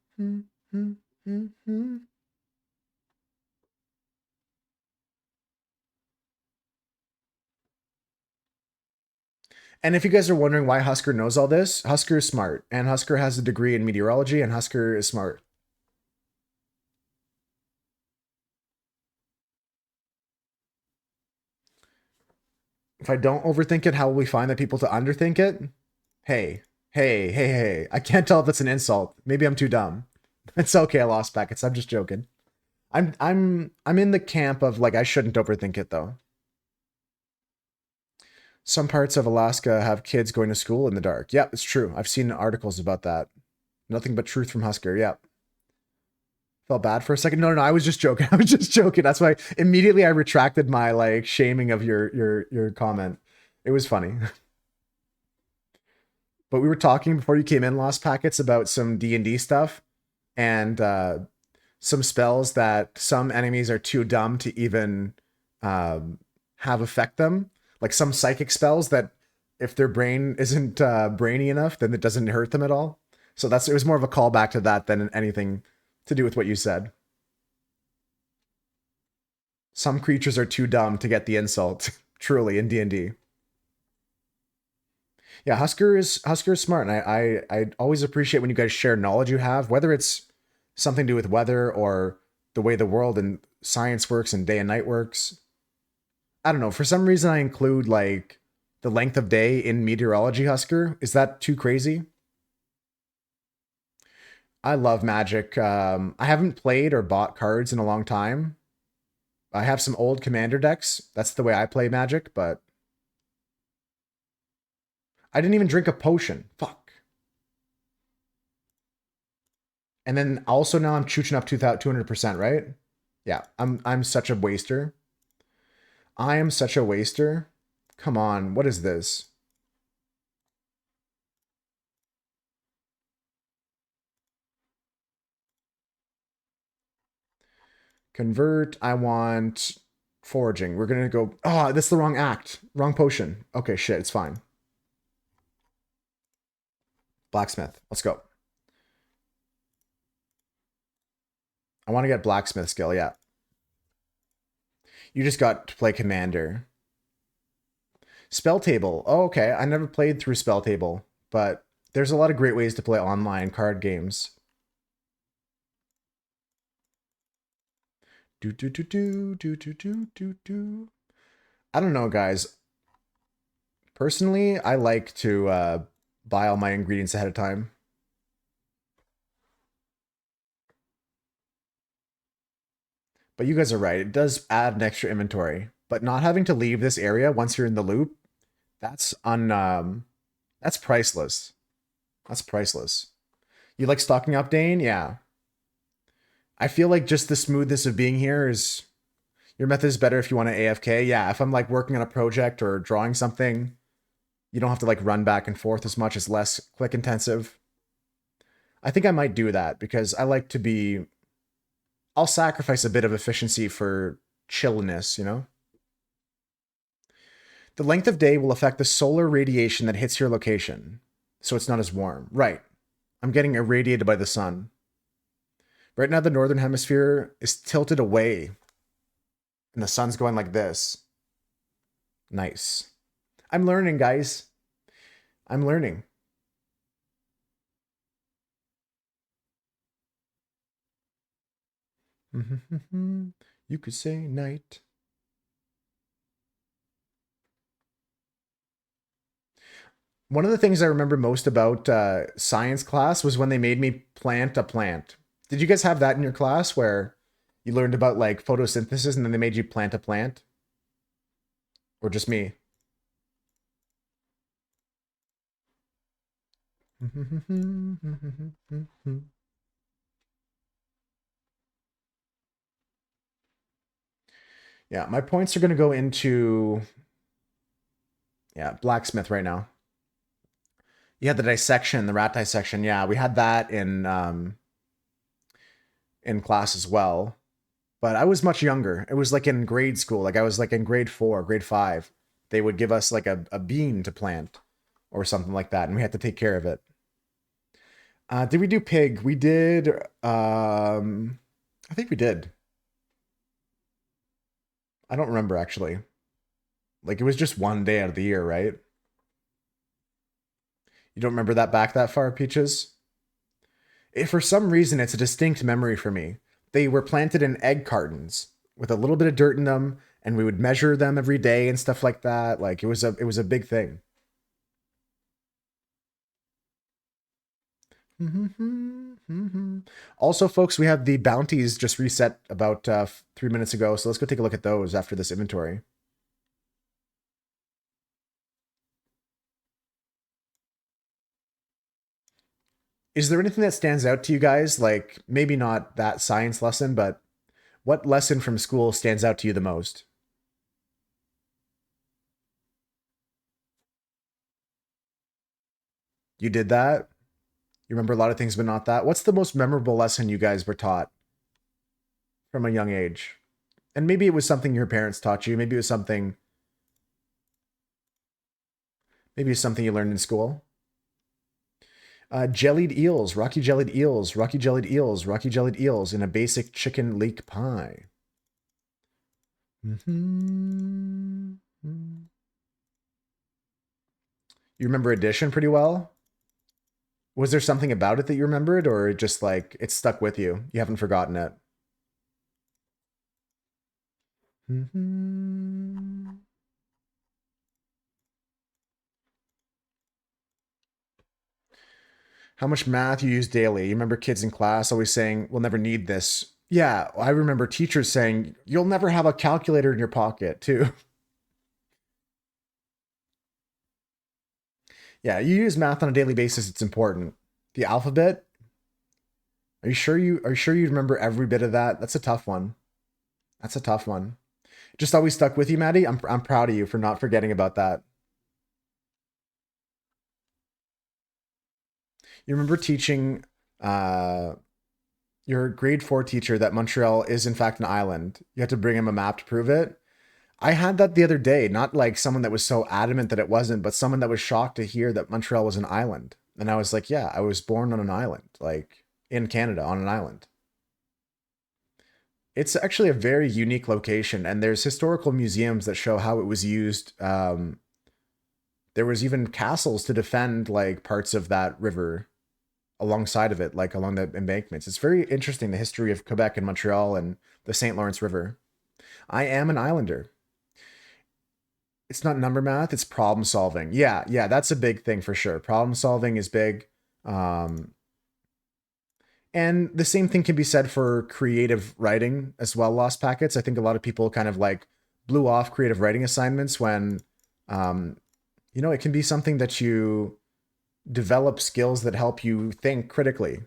if you guys are wondering why Husker knows all this, Husker is smart. And Husker has a degree in meteorology, and Husker is smart. If I don't overthink it, how will we find the people to underthink it? Hey, hey, hey, hey. I can't tell if that's an insult. Maybe I'm too dumb. It's okay, I lost packets. I'm just joking. I'm in the camp of like I shouldn't overthink it though. Some parts of Alaska have kids going to school in the dark. Yep, it's true. I've seen articles about that. Nothing but truth from Husker. Yep. Felt bad for a second. No, I was just joking. I was just joking. That's why immediately I retracted my like shaming of your comment. It was funny. But we were talking before you came in, Lost Packets, about some D&D stuff and some spells that some enemies are too dumb to even have affect them. Like some psychic spells that if their brain isn't brainy enough, then it doesn't hurt them at all. So it was more of a callback to that than anything to do with what you said. Some creatures are too dumb to get the insult. Truly in D&D. Yeah, Husker is smart, and I always appreciate when you guys share knowledge you have, whether it's something to do with weather or the way the world and science works and day and night works. I don't know. For some reason, I include like the length of day in meteorology. Husker, is that too crazy? I love Magic. I haven't played or bought cards in a long time. I have some old Commander decks. That's the way I play Magic, but I didn't even drink a potion. Fuck. And then also now I'm chooching up 200%, right? Yeah, I'm such a waster. I am such a waster. Come on, what is this? Convert, I want foraging. We're gonna go, oh, that's the wrong act. Wrong potion. Okay, shit, it's fine. Blacksmith, let's go. I want to get blacksmith skill, yeah. You just got to play commander. Spell table. Oh, okay. I never played through spell table, but there's a lot of great ways to play online card games. Do do do do do do do do do. I don't know, guys. Personally, I like to buy all my ingredients ahead of time. But you guys are right. It does add an extra inventory. But not having to leave this area once you're in the loop, that's priceless. That's priceless. You like stocking up, Dane? Yeah. I feel like just the smoothness of being here is your method is better if you want to AFK. Yeah, if I'm like working on a project or drawing something, you don't have to like run back and forth as much. It's less click intensive. I think I might do that because I like to be. I'll sacrifice a bit of efficiency for chilliness, you know? The length of day will affect the solar radiation that hits your location, so it's not as warm. Right. I'm getting irradiated by the sun. Right now, the northern hemisphere is tilted away, and the sun's going like this. Nice. I'm learning, guys. I'm learning. You could say night. One of the things I remember most about science class was when they made me plant a plant. Did you guys have that in your class where you learned about like photosynthesis and then they made you plant a plant? Or just me? Yeah, my points are going to go into blacksmith right now. You had the dissection, the rat dissection. Yeah, we had that in class as well. But I was much younger. It was like in grade school. Like I was like in grade 4, grade 5. They would give us like a bean to plant or something like that, and we had to take care of it. Did we do pig? We did. I think we did. I don't remember actually. Like it was just one day out of the year, right? You don't remember that back that far, Peaches? If for some reason, it's a distinct memory for me. They were planted in egg cartons with a little bit of dirt in them, and we would measure them every day and stuff like that. Like it was a big thing. Also, folks, we have the bounties just reset about 3 minutes ago, so let's go take a look at those after this inventory. Is there anything that stands out to you guys? Like maybe not that science lesson, but what lesson from school stands out to you the most? You did that? You remember a lot of things, but not that? What's the most memorable lesson you guys were taught from a young age? And maybe it was something your parents taught you. Maybe it was something you learned in school. Jellied eels, rocky jellied eels, rocky jellied eels, rocky jellied eels in a basic chicken leek pie. You remember addition pretty well? Was there something about it that you remembered, or just like it stuck with you? You haven't forgotten it. How much math you use daily? You remember kids in class always saying, "We'll never need this." Yeah, I remember teachers saying, "You'll never have a calculator in your pocket," too. Yeah, you use math on a daily basis. It's important. The alphabet. Are you sure you remember every bit of that? That's a tough one. That's a tough one. Just always stuck with you, Maddie. I'm proud of you for not forgetting about that. You remember teaching uh your grade 4 teacher that Montreal is in fact an island. You had to bring him a map to prove it. I had that the other day, not like someone that was so adamant that it wasn't, but someone that was shocked to hear that Montreal was an island. And I was like, yeah, I was born on an island, like in Canada on an island. It's actually a very unique location, and there's historical museums that show how it was used. There was even castles to defend like parts of that river alongside of it, like along the embankments. It's very interesting, the history of Quebec and Montreal and the St. Lawrence River. I am an islander. It's not number math, it's problem solving. Yeah, yeah, that's a big thing for sure. Problem solving is big. Um, And the same thing can be said for creative writing as well, Lost Packets. I think a lot of people kind of like blew off creative writing assignments when, um, it can be something that you develop skills that help you think critically,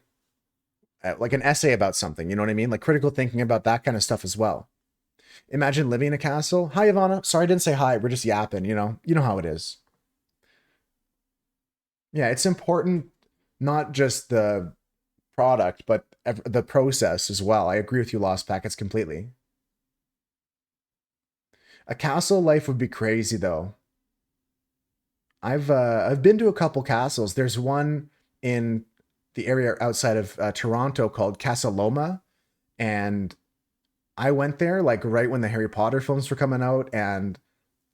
like an essay about something, you know what I mean? Like critical thinking about that kind of stuff as well. Imagine living in a castle. Hi, Ivana. Sorry, I didn't say hi. We're just yapping, you know? You know how it is. Yeah, it's important, not just the product, but the process as well. I agree with you, Lost Packets, completely. A castle life would be crazy, though. I've been to a couple castles. There's one in the area outside of Toronto called Casa Loma, and I went there like right when the Harry Potter films were coming out, and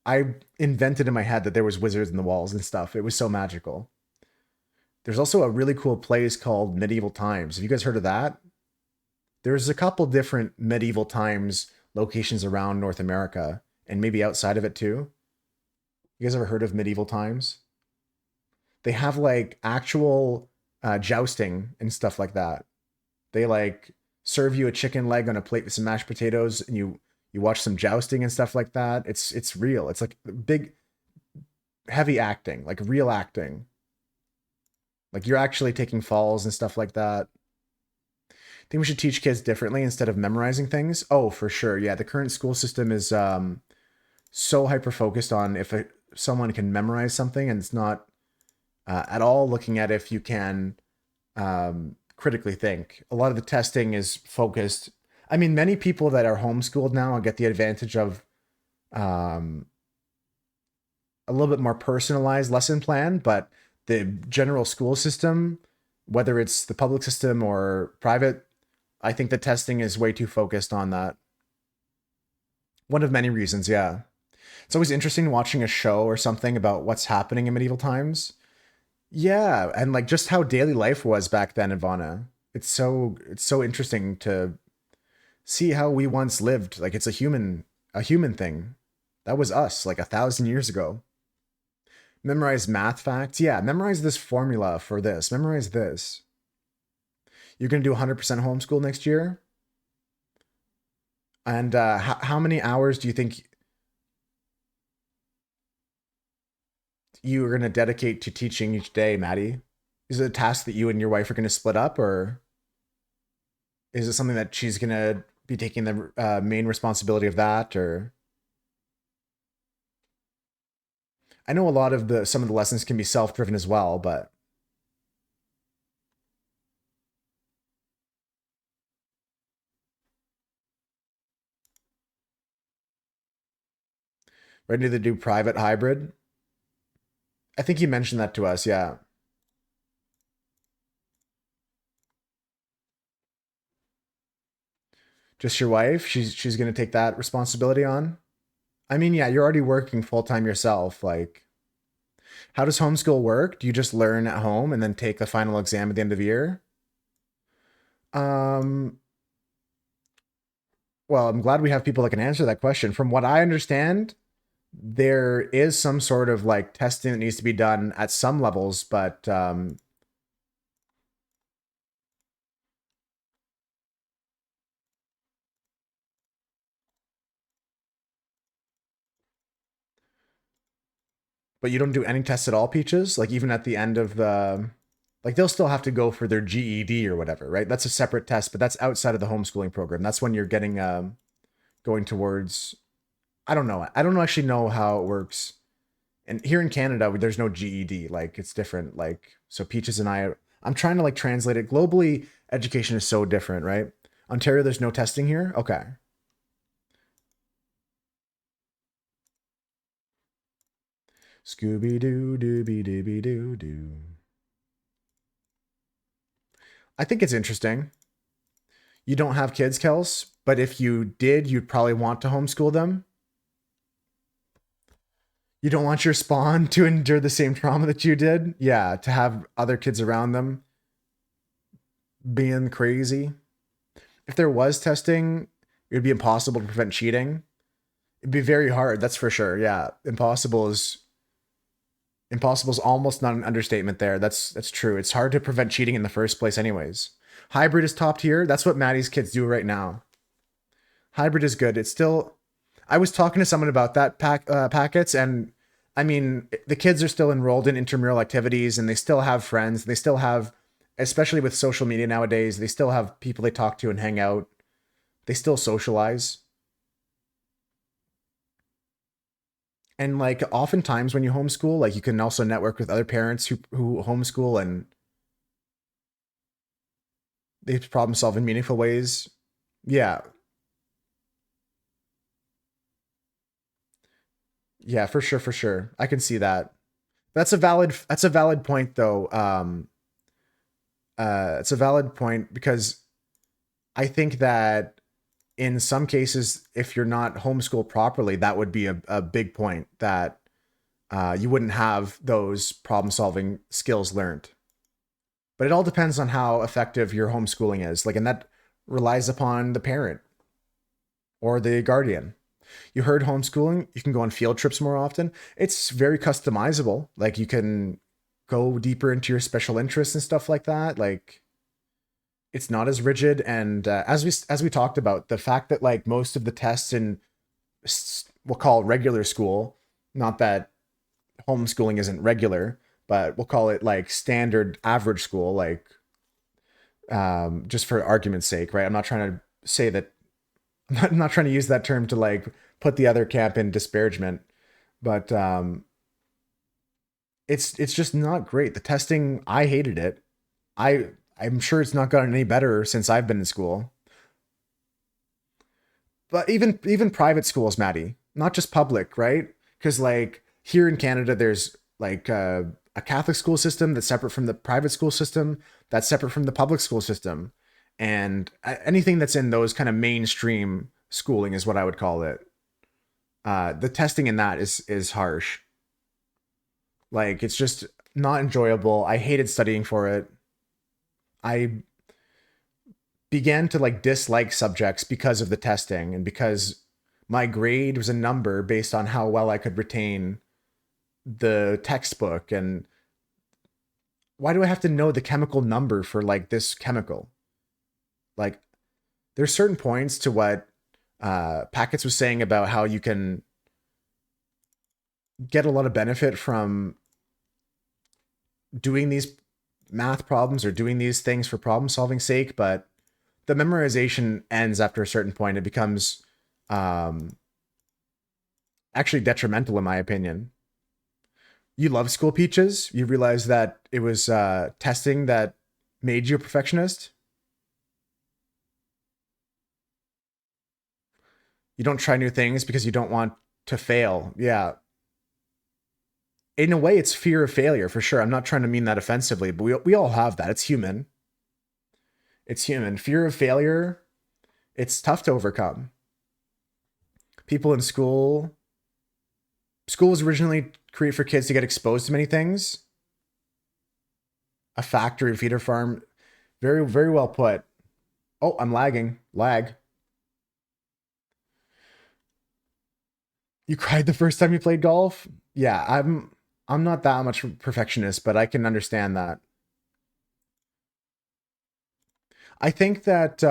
I invented in my head that there was wizards in the walls and stuff. It was so magical. There's also a really cool place called Medieval Times. Have you guys heard of that? There's a couple different medieval times locations around North America and maybe outside of it too. You guys ever heard of Medieval Times? They have like actual jousting and stuff like that. They like serve you a chicken leg on a plate with some mashed potatoes, and you watch some jousting and stuff like that. It's real. It's like big heavy acting, like real acting. Like you're actually taking falls and stuff like that. I think we should teach kids differently instead of memorizing things. Oh, for sure. Yeah, the current school system is so hyper focused on if someone can memorize something, and it's not at all looking at if you can critically think. A lot of the testing is focused. I mean, many people that are homeschooled now get the advantage of um, a little bit more personalized lesson plan, but the general school system, whether it's the public system or private, I think the testing is way too focused on that. One of many reasons, yeah. It's always interesting watching a show or something about what's happening in medieval times. Yeah, and like just how daily life was back then, Ivana. It's so interesting to see how we once lived. Like it's a human thing. That was us like 1,000 years ago. Memorize math facts. Yeah, memorize this formula for this. Memorize this. You're gonna do 100% homeschool next year. And how many hours do you think you are gonna dedicate to teaching each day, Maddie? Is it a task that you and your wife are gonna split up, or is it something that she's gonna be taking the main responsibility of that? Or I know a lot of the some of the lessons can be self-driven as well, but ready to do private hybrid. I think you mentioned that to us. Yeah, just your wife. She's gonna take that responsibility on. I mean, yeah, you're already working full time yourself. Like, how does homeschool work? Do you just learn at home and then take the final exam at the end of the year? Um, well, I'm glad we have people that can answer that question. From what I understand, there is some sort of like testing that needs to be done at some levels, but you don't do any tests at all, Peaches. Like even at the end of the, like they'll still have to go for their GED or whatever, right? That's a separate test, but that's outside of the homeschooling program. That's when you're getting going towards. I don't know. I don't actually know how it works. And here in Canada, there's no GED. Like it's different. Like so, Peaches and I'm trying to like translate it globally. Education is so different, right? Ontario, there's no testing here. Okay. Scooby Doo, dooby dooby doo doo. I think it's interesting. You don't have kids, Kels, but if you did, you'd probably want to homeschool them. You don't want your spawn to endure the same trauma that you did. Yeah, to have other kids around them being crazy. If there was testing, it would be impossible to prevent cheating. It'd be very hard, that's for sure. Yeah, impossible is almost not an understatement there. That's true. It's hard to prevent cheating in the first place anyways. Hybrid is top tier. That's what Maddie's kids do right now. Hybrid is good. It's still. I was talking to someone about that packets, and I mean, the kids are still enrolled in intramural activities, and they still have friends. They still have, especially with social media nowadays, they still have people they talk to and hang out. They still socialize. And like oftentimes when you homeschool, like you can also network with other parents who homeschool, and they problem solve in meaningful ways. Yeah. Yeah, for sure, for sure. I can see that. That's a valid point though. It's a valid point because I think that in some cases, if you're not homeschooled properly, that would be a big point that you wouldn't have those problem solving skills learned. But it all depends on how effective your homeschooling is. Like, and that relies upon the parent or the guardian. You heard homeschooling, you can go on field trips more often. It's very customizable. Like, you can go deeper into your special interests and stuff like that. Like, it's not as rigid. And as we talked about, the fact that like most of the tests in we'll call regular school, not that homeschooling isn't regular, but we'll call it like standard average school, like just for argument's sake, right? I'm not trying to say that I'm not trying to use that term to like put the other camp in disparagement, but it's just not great. The testing, I hated it. I'm sure it's not gotten any better since I've been in school. But even private schools, Maddie, not just public, right? Because like here in Canada, there's like a Catholic school system that's separate from the private school system, that's separate from the public school system, and anything that's in those kind of mainstream schooling is what I would call it. The testing in that is harsh. Like it's just not enjoyable. I hated studying for it. I began to like dislike subjects because of the testing and because my grade was a number based on how well I could retain the textbook. And why do I have to know the chemical number for like this chemical? Like there's certain points to what Packets was saying about how you can get a lot of benefit from doing these math problems or doing these things for problem solving sake, but the memorization ends after a certain point. It becomes um, actually detrimental, in my opinion. You love School Peaches. You realize that it was testing that made you a perfectionist. You don't try new things because you don't want to fail. Yeah. In a way, it's fear of failure for sure. I'm not trying to mean that offensively, but we all have that. It's human. It's human. Fear of failure, it's tough to overcome. People in school was originally created for kids to get exposed to many things. A factory, feeder farm, very, very well put. Oh, I'm lagging. Lag. You cried the first time you played golf? Yeah, I'm not that much perfectionist, but I can understand that. I think that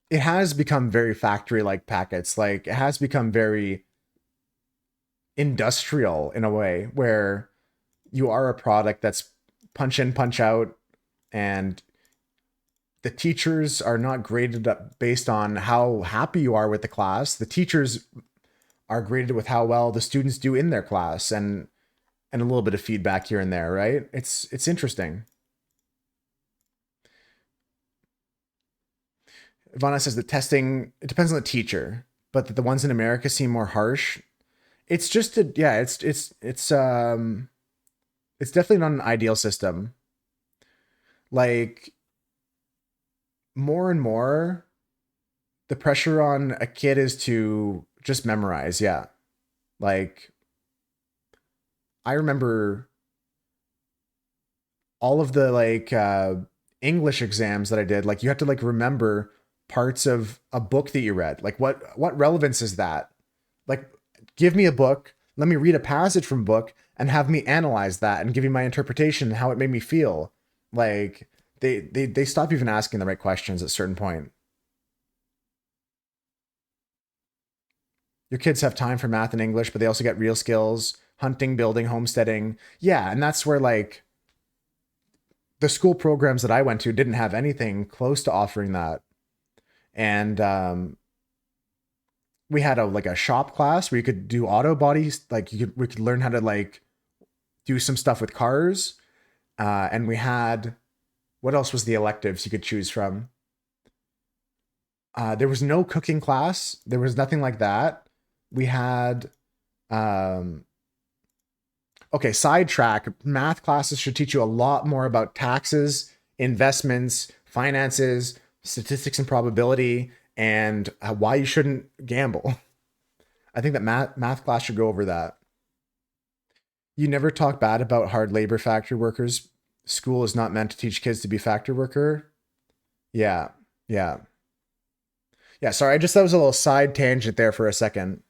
it has become very factory like packets. Like it has become very industrial in a way where you are a product that's punch in, punch out, and the teachers are not graded up based on how happy you are with the class. The teachers are graded with how well the students do in their class, and a little bit of feedback here and there, right? It's interesting. Ivana says that testing it depends on the teacher, but that the ones in America seem more harsh. It's just a yeah, it's definitely not an ideal system. Like more and more, the pressure on a kid is to just memorize. Yeah, like I remember all of the like English exams that I did. Like you have to like remember parts of a book that you read. Like what relevance is that? Like give me a book, let me read a passage from a book and have me analyze that and give you my interpretation and how it made me feel. Like they stop even asking the right questions at a certain point. Your kids have time for math and English, but they also get real skills, hunting, building, homesteading. Yeah, and that's where like the school programs that I went to didn't have anything close to offering that. And we had a like a shop class where you could do auto bodies, like we could learn how to like do some stuff with cars. And we had, what else was the electives you could choose from? There was no cooking class. There was nothing like that. We had, um, okay, sidetrack. Math classes should teach you a lot more about taxes, investments, finances, statistics and probability, and why you shouldn't gamble. I think that math class should go over that. You never talk bad about hard labor factory workers. School is not meant to teach kids to be factory worker. Yeah, yeah, yeah. Sorry, that was a little side tangent there for a second.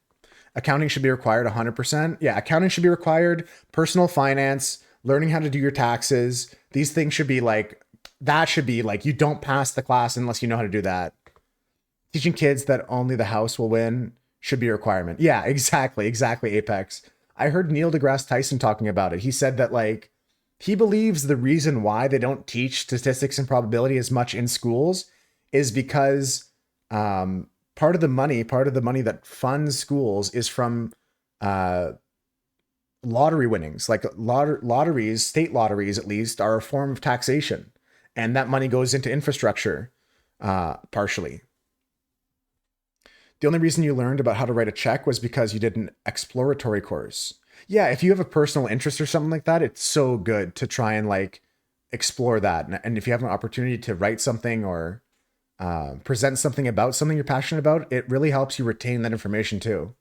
Accounting should be required 100%. Yeah, accounting should be required. Personal finance, learning how to do your taxes. These things should be like, that should be like, you don't pass the class unless you know how to do that. Teaching kids that only the house will win should be a requirement. Yeah, exactly. Exactly, Apex. I heard Neil deGrasse Tyson talking about it. He said that like, he believes the reason why they don't teach statistics and probability as much in schools is because part of the money that funds schools is from uh, lottery winnings. Like lotteries, state lotteries at least, are a form of taxation, and that money goes into infrastructure partially. The only reason you learned about how to write a check was because you did an exploratory course. Yeah, if you have a personal interest or something like that, it's so good to try and like explore that. And if you have an opportunity to write something or present something about something you're passionate about, it really helps you retain that information too.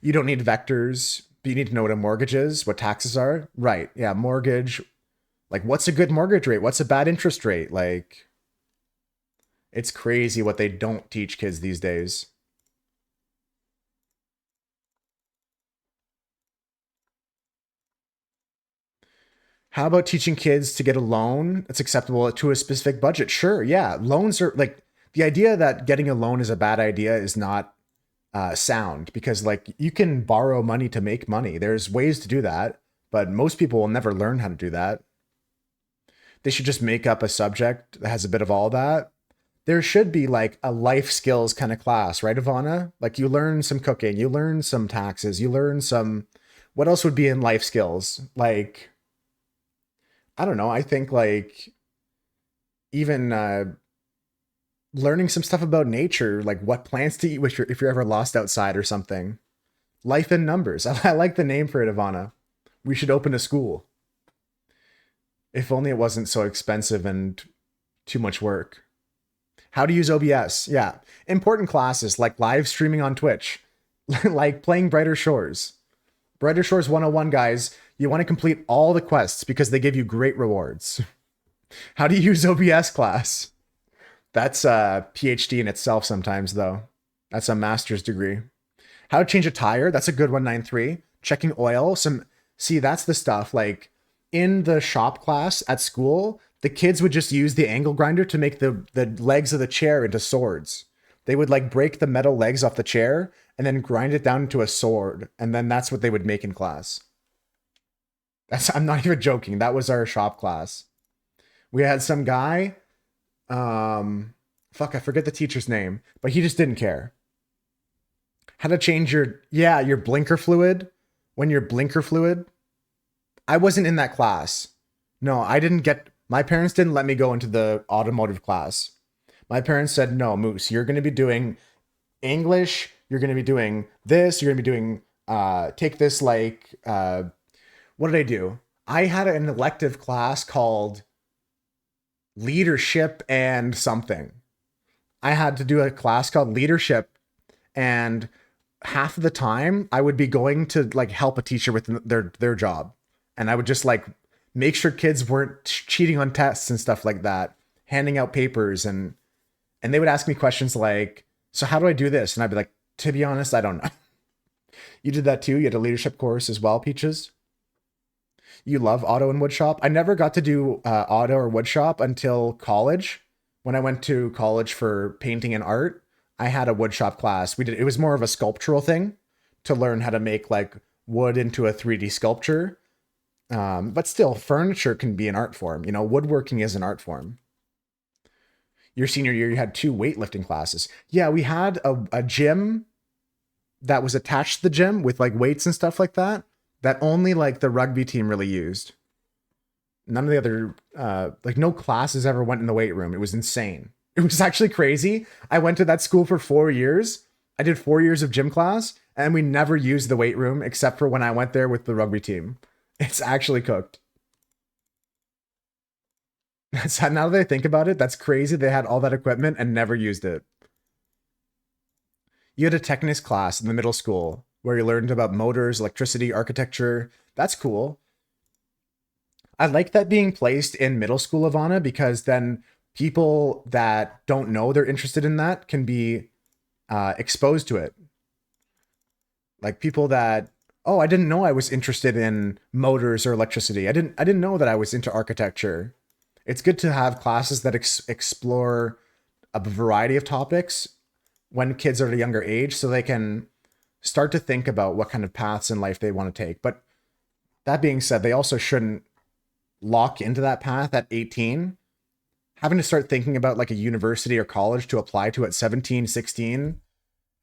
You don't need vectors, but you need to know what a mortgage is, what taxes are. Right. Yeah. Mortgage. Like, what's a good mortgage rate? What's a bad interest rate? Like, it's crazy what they don't teach kids these days. How about teaching kids to get a loan that's acceptable to a specific budget? Sure, yeah. Loans are like, the idea that getting a loan is a bad idea is not sound, because like you can borrow money to make money. There's ways to do that, but most people will never learn how to do that. They should just make up a subject that has a bit of all that. There should be like a life skills kind of class, right, Ivana? Like you learn some cooking, you learn some taxes, you learn some, what else would be in life skills? Like, I don't know. I think like even learning some stuff about nature, like what plants to eat if you're ever lost outside or something. Life in numbers. I like the name for it, Ivana. We should open a school. If only it wasn't so expensive and too much work. How to use OBS. Yeah. Important classes like live streaming on Twitch, like playing Brighter Shores. Brighter Shores 101, guys. You want to complete all the quests because they give you great rewards. How to use OBS class. That's a PhD in itself sometimes, though. That's a master's degree. How to change a tire. That's a good 193. Checking oil. See, that's the stuff. Like in the shop class at school, the kids would just use the angle grinder to make the legs of the chair into swords. They would like break the metal legs off the chair and then grind it down into a sword. And then that's what they would make in class. I'm not even joking. That was our shop class. We had some guy, fuck, I forget the teacher's name, but he just didn't care. How to change your blinker fluid. When your blinker fluid, I wasn't in that class. No, my parents didn't let me go into the automotive class. My parents said, no, Moose, you're going to be doing English. You're going to be doing this. You're going to be doing, take this like, what did I do? I had an elective class called leadership and something. I had to do a class called leadership, and half of the time I would be going to like help a teacher with their job, and I would just like make sure kids weren't cheating on tests and stuff like that, handing out papers, and they would ask me questions like, so how do I do this? And I'd be like, to be honest, I don't know. You did that too? You had a leadership course as well, Peaches? You love auto and wood shop? I never got to do auto or wood shop until college. When I went to college for painting and art, I had a wood shop class. We did, it was more of a sculptural thing to learn how to make like wood into a 3D sculpture. But still, furniture can be an art form. You know, woodworking is an art form. Your senior year, you had two weightlifting classes. Yeah, we had a gym that was attached to the gym with like weights and stuff like that, that only like the rugby team really used. None of the other, like no classes ever went in the weight room. It was insane. It was actually crazy. I went to that school for 4 years. I did 4 years of gym class and we never used the weight room except for when I went there with the rugby team. It's actually cooked. So now that I think about it, that's crazy. They had all that equipment and never used it. You had a Technis class in the middle school where you learned about motors, electricity, architecture. That's cool. I like that being placed in middle school, Ivana, because then people that don't know they're interested in that can be exposed to it. Like people that, oh, I didn't know I was interested in motors or electricity. I didn't know that I was into architecture. It's good to have classes that explore a variety of topics when kids are at a younger age so they can start to think about what kind of paths in life they want to take. But that being said, they also shouldn't lock into that path at 18. Having to start thinking about like a university or college to apply to at 17, 16,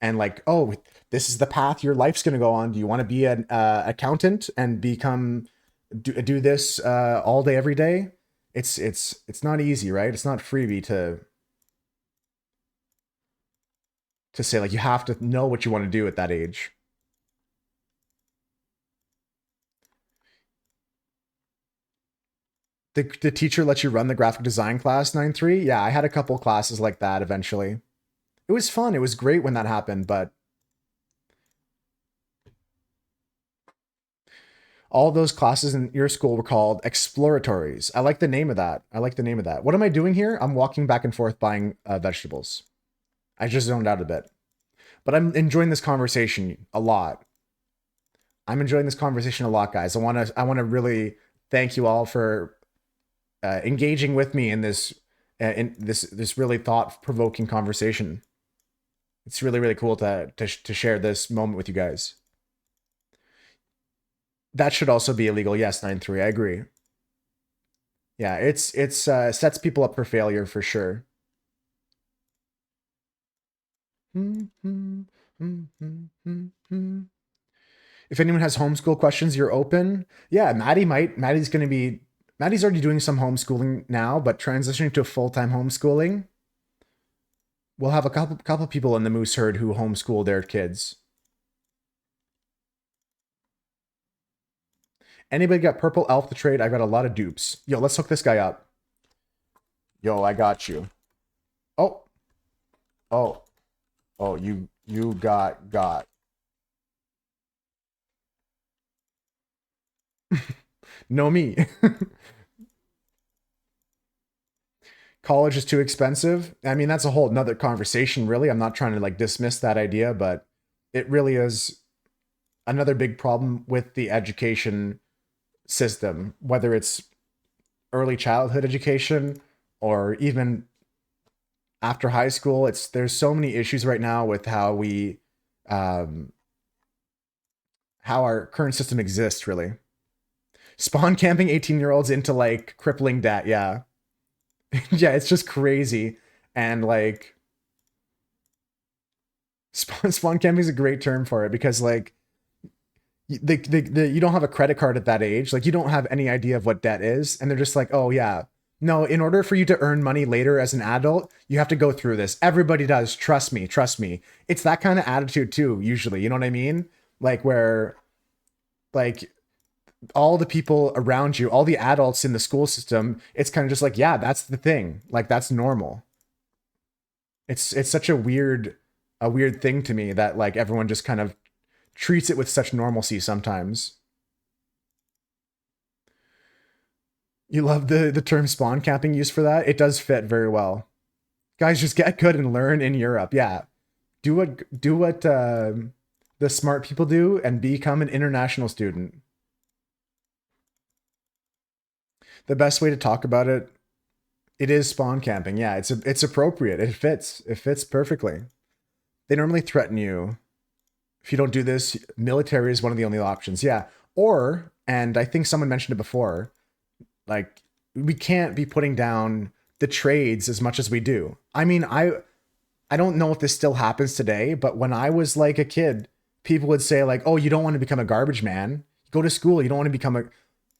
and like, oh, this is the path your life's going to go on. Do you want to be an accountant and do this all day, every day? It's not easy, right? It's not freebie to say like you have to know what you want to do at that age. The teacher lets you run the graphic design class 9-3. Yeah, I had a couple classes like that eventually. It was fun. It was great when that happened, but all those classes in your school were called exploratories. I like the name of that. I like the name of that. What am I doing here? I'm walking back and forth buying vegetables. I just zoned out a bit. But I'm enjoying this conversation a lot. I'm enjoying this conversation a lot, guys. I want to really thank you all for engaging with me in this really thought provoking conversation. It's really really cool to share this moment with you guys. That should also be illegal. Yes, 9-3. I agree. Yeah, it's sets people up for failure for sure. If anyone has homeschool questions, you're open. Yeah, Maddie's going to be, Maddie's already doing some homeschooling now, but transitioning to full-time homeschooling. We'll have a couple people in the Moose Herd who homeschool their kids. Anybody got Purple Elf to trade? I got a lot of dupes. Yo, let's hook this guy up. Yo, I got you. Oh, oh, oh, you got. No me. College is too expensive. I mean, that's a whole nother conversation, really. I'm not trying to like dismiss that idea, but it really is another big problem with the education system, whether it's early childhood education or even after high school. There's so many issues right now with um, how our current system exists, really. Spawn camping 18-year-olds into like crippling debt. Yeah. Yeah, it's just crazy. And like spawn camping is a great term for it because like you don't have a credit card at that age. Like you don't have any idea of what debt is. And they're just like, oh yeah. No, in order for you to earn money later as an adult, you have to go through this. Everybody does. Trust me. Trust me. It's that kind of attitude too, usually. You know what I mean? Like where like all the people around you, all the adults in the school system, it's kind of just like, yeah, that's the thing. Like that's normal. It's such a weird thing to me that like everyone just kind of treats it with such normalcy sometimes. You love the term spawn camping used for that. It does fit very well. Guys, just get good and learn in Europe. Yeah. Do what the smart people do and become an international student. The best way to talk about it, it is spawn camping. Yeah, it's appropriate. It fits. It fits perfectly. They normally threaten you if you don't do this. Military is one of the only options. Yeah, or and I think someone mentioned it before. Like we can't be putting down the trades as much as we do. I mean, I don't know if this still happens today, but when I was like a kid, people would say like, "Oh, you don't want to become a garbage man. Go to school. You don't want to become a."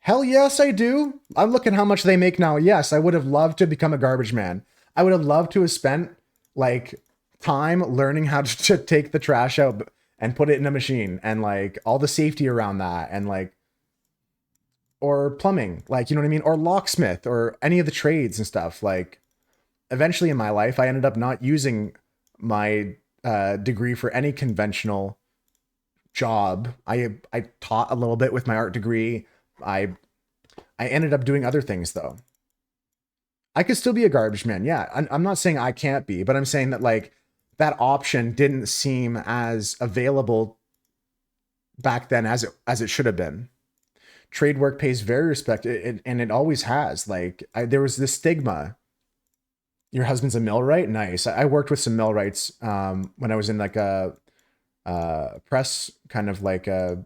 Hell yes, I do. I'm looking how much they make now. Yes, I would have loved to become a garbage man. I would have loved to have spent like time learning how to take the trash out and put it in a machine and like all the safety around that and like or plumbing, like you know what I mean, or locksmith or any of the trades and stuff. Like eventually in my life, I ended up not using my degree for any conventional job. I taught a little bit with my art degree. I I ended up doing other things though. I could still be a garbage man. Yeah, I'm not saying I can't be, but I'm saying that like that option didn't seem as available back then as it should have been. Trade work pays very respect, and it always has. Like there was this stigma. Your husband's a millwright. Nice. I worked with some millwrights when I was in like a press kind of like a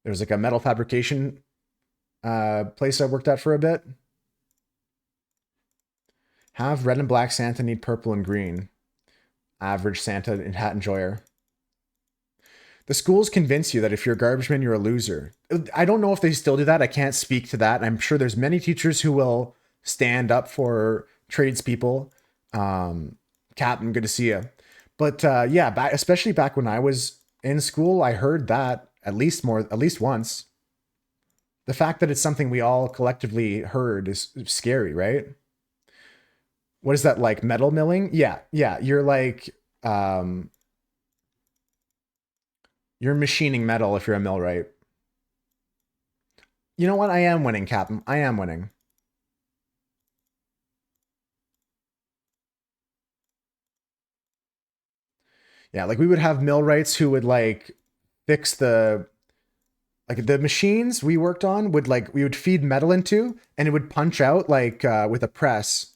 there was like a metal fabrication place I worked at for a bit. Have red and black Santa need purple and green. Average Santa and hat enjoyer. The schools convince you that if you're a garbage man, you're a loser. I don't know if they still do that. I can't speak to that. I'm sure there's many teachers who will stand up for tradespeople. Captain, good to see you. But yeah, especially back when I was in school, I heard that at least once. The fact that it's something we all collectively heard is scary, right? What is that like metal milling? Yeah, yeah. You're machining metal if you're a millwright. You know what? I am winning, Captain. I am winning. Yeah, like we would have millwrights who would like fix the machines we worked on would like we would feed metal into and it would punch out like with a press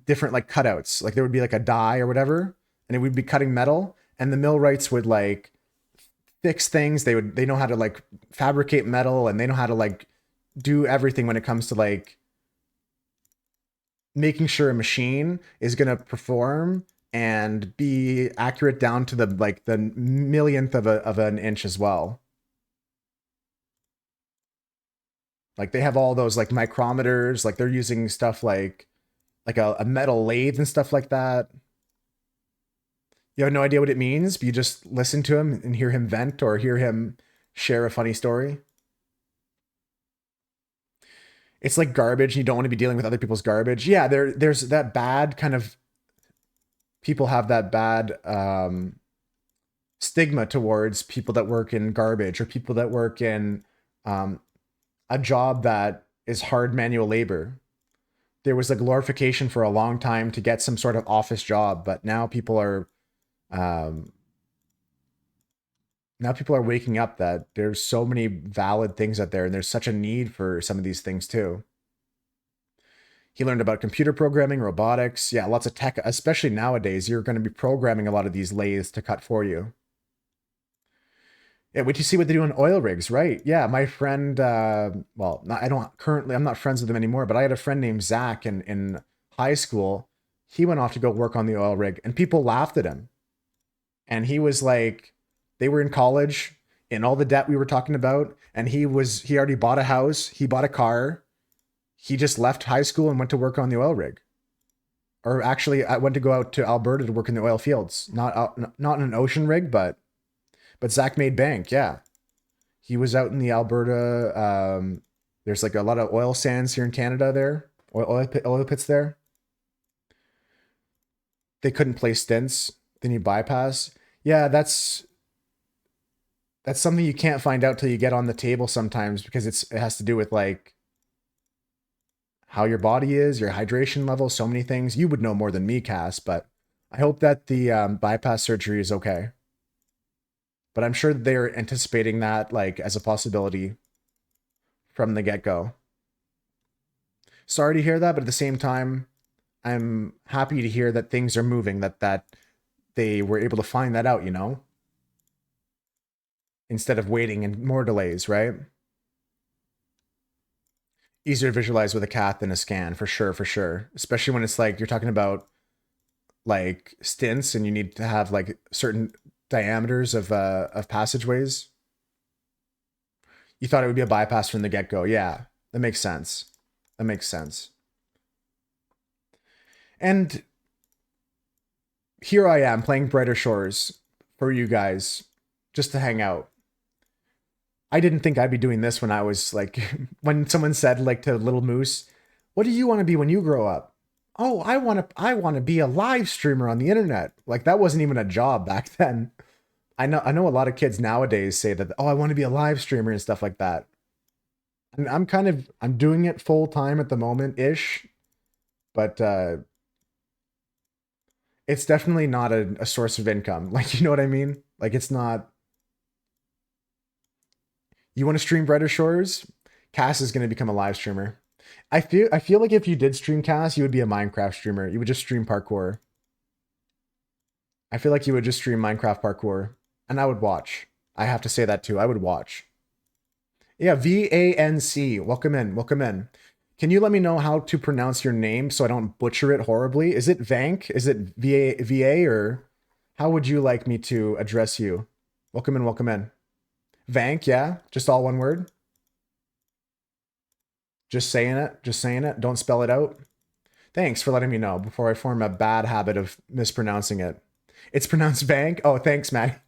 different like cutouts. Like there would be like a die or whatever, and it would be cutting metal, and the millwrights would like fix things. They know how to like fabricate metal, and they know how to like do everything when it comes to like making sure a machine is going to perform and be accurate down to the like the millionth of an inch as well. Like they have all those like micrometers, like they're using stuff like a metal lathe and stuff like that. You have no idea what it means, but you just listen to him and hear him vent or hear him share a funny story. It's like garbage. And you don't want to be dealing with other people's garbage. Yeah, there's that bad kind of people have that bad stigma towards people that work in garbage or people that work in um, a job that is hard manual labor. There was a glorification for a long time to get some sort of office job, but um, now people are waking up that there's so many valid things out there, and there's such a need for some of these things too. He learned about computer programming, robotics, yeah, lots of tech. Especially nowadays, you're going to be programming a lot of these lathes to cut for you. Yeah, wait to see what they do on oil rigs, right? Yeah, my friend, well, not, I don't currently, I'm not friends with him anymore, but I had a friend named Zach in high school. He went off to go work on the oil rig, and people laughed at him. And he was like, they were in college in all the debt we were talking about, and he already bought a house, he bought a car, he just left high school and went to work on the oil rig. Or actually, I went to go out to Alberta to work in the oil fields, not in an ocean rig, but Zach made bank. Yeah, he was out in the Alberta. There's like a lot of oil sands here in Canada. There, oil pits there. They couldn't play stints. Then you bypass. Yeah, that's something you can't find out till you get on the table sometimes because it has to do with like how your body is, your hydration level, so many things. You would know more than me, Cass, but I hope that the bypass surgery is okay. But I'm sure they're anticipating that like as a possibility from the get go. Sorry to hear that, but at the same time, I'm happy to hear that things are moving, that they were able to find that out, you know? Instead of waiting and more delays, right? Easier to visualize with a cath than a scan, for sure, for sure. Especially when it's like you're talking about like stints and you need to have like certain diameters of passageways. You thought it would be a bypass from the get-go. Yeah, that makes sense. That makes sense. And here I am playing Brighter Shores for you guys just to hang out. I didn't think I'd be doing this when I was like, when someone said like to Little Moose, what do you want to be when you grow up? Oh, I want to be a live streamer on the internet. Like that wasn't even a job back then. I know a lot of kids nowadays say that, oh, I want to be a live streamer and stuff like that. And I'm doing it full time at the moment ish, but it's definitely not a source of income. Like, you know what I mean? Like it's not. You want to stream Brighter Shores? Cass is going to become a live streamer. I feel like if you did stream Cass, you would be a Minecraft streamer. You would just stream parkour. I feel like you would just stream Minecraft parkour, and I would watch. I have to say that too. I would watch. Yeah, VANC. Welcome in. Welcome in. Can you let me know how to pronounce your name so I don't butcher it horribly? Is it Vank? Is it VA, or how would you like me to address you? Welcome in. Welcome in. Vank, yeah? Just all one word? Just saying it? Just saying it? Don't spell it out? Thanks for letting me know before I form a bad habit of mispronouncing it. It's pronounced Vank? Oh, thanks, Matt.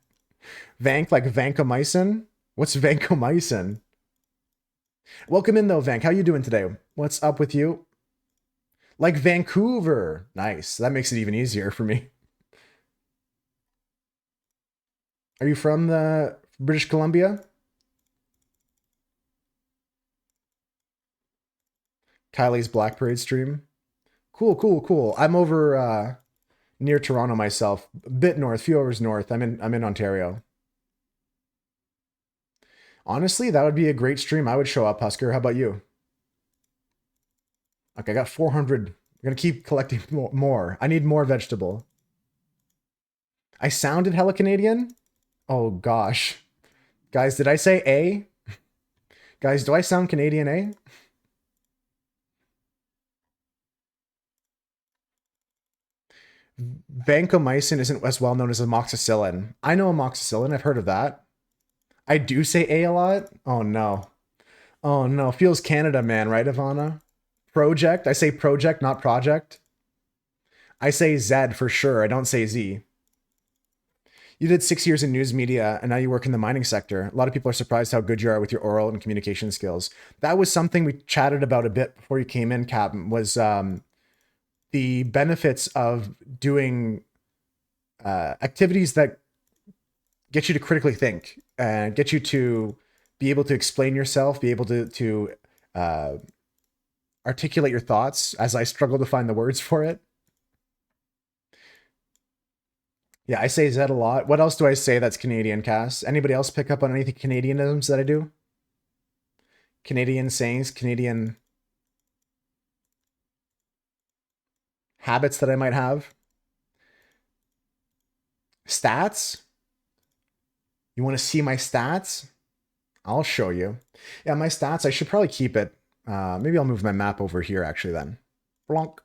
Vank like vancomycin? What's vancomycin? Welcome in though, Vank. How you doing today? What's up with you? Like Vancouver. Nice. That makes it even easier for me. Are you from the British Columbia? Kylie's Black Parade stream. Cool, cool, cool. I'm over near Toronto myself, a bit north, few hours north. I'm in Ontario. Honestly, that would be a great stream. I would show up, Husker. How about you? Okay, I got 400. I'm gonna keep collecting more. I need more vegetable. I sounded hella Canadian? Oh gosh. Guys, did I say A? Guys, do I sound Canadian A? Vancomycin isn't as well known as amoxicillin. I know amoxicillin. I've heard of that. I do say A a lot. Oh no. Oh no. Feels Canada, man, right, Ivana? Project. I say project, not project. I say Z for sure. I don't say Z. You did 6 years in news media and now you work in the mining sector. A lot of people are surprised how good you are with your oral and communication skills. That was something we chatted about a bit before you came in, Captain, was the benefits of doing activities that get you to critically think and get you to be able to explain yourself, be able to articulate your thoughts as I struggle to find the words for it. Yeah, I say Z a lot. What else do I say that's Canadian, Cass? Anybody else pick up on anything Canadianisms that I do? Canadian sayings, Canadian habits that I might have? Stats? You want to see my stats? I'll show you. Yeah, my stats, I should probably keep it. Maybe I'll move my map over here actually then. Blonk.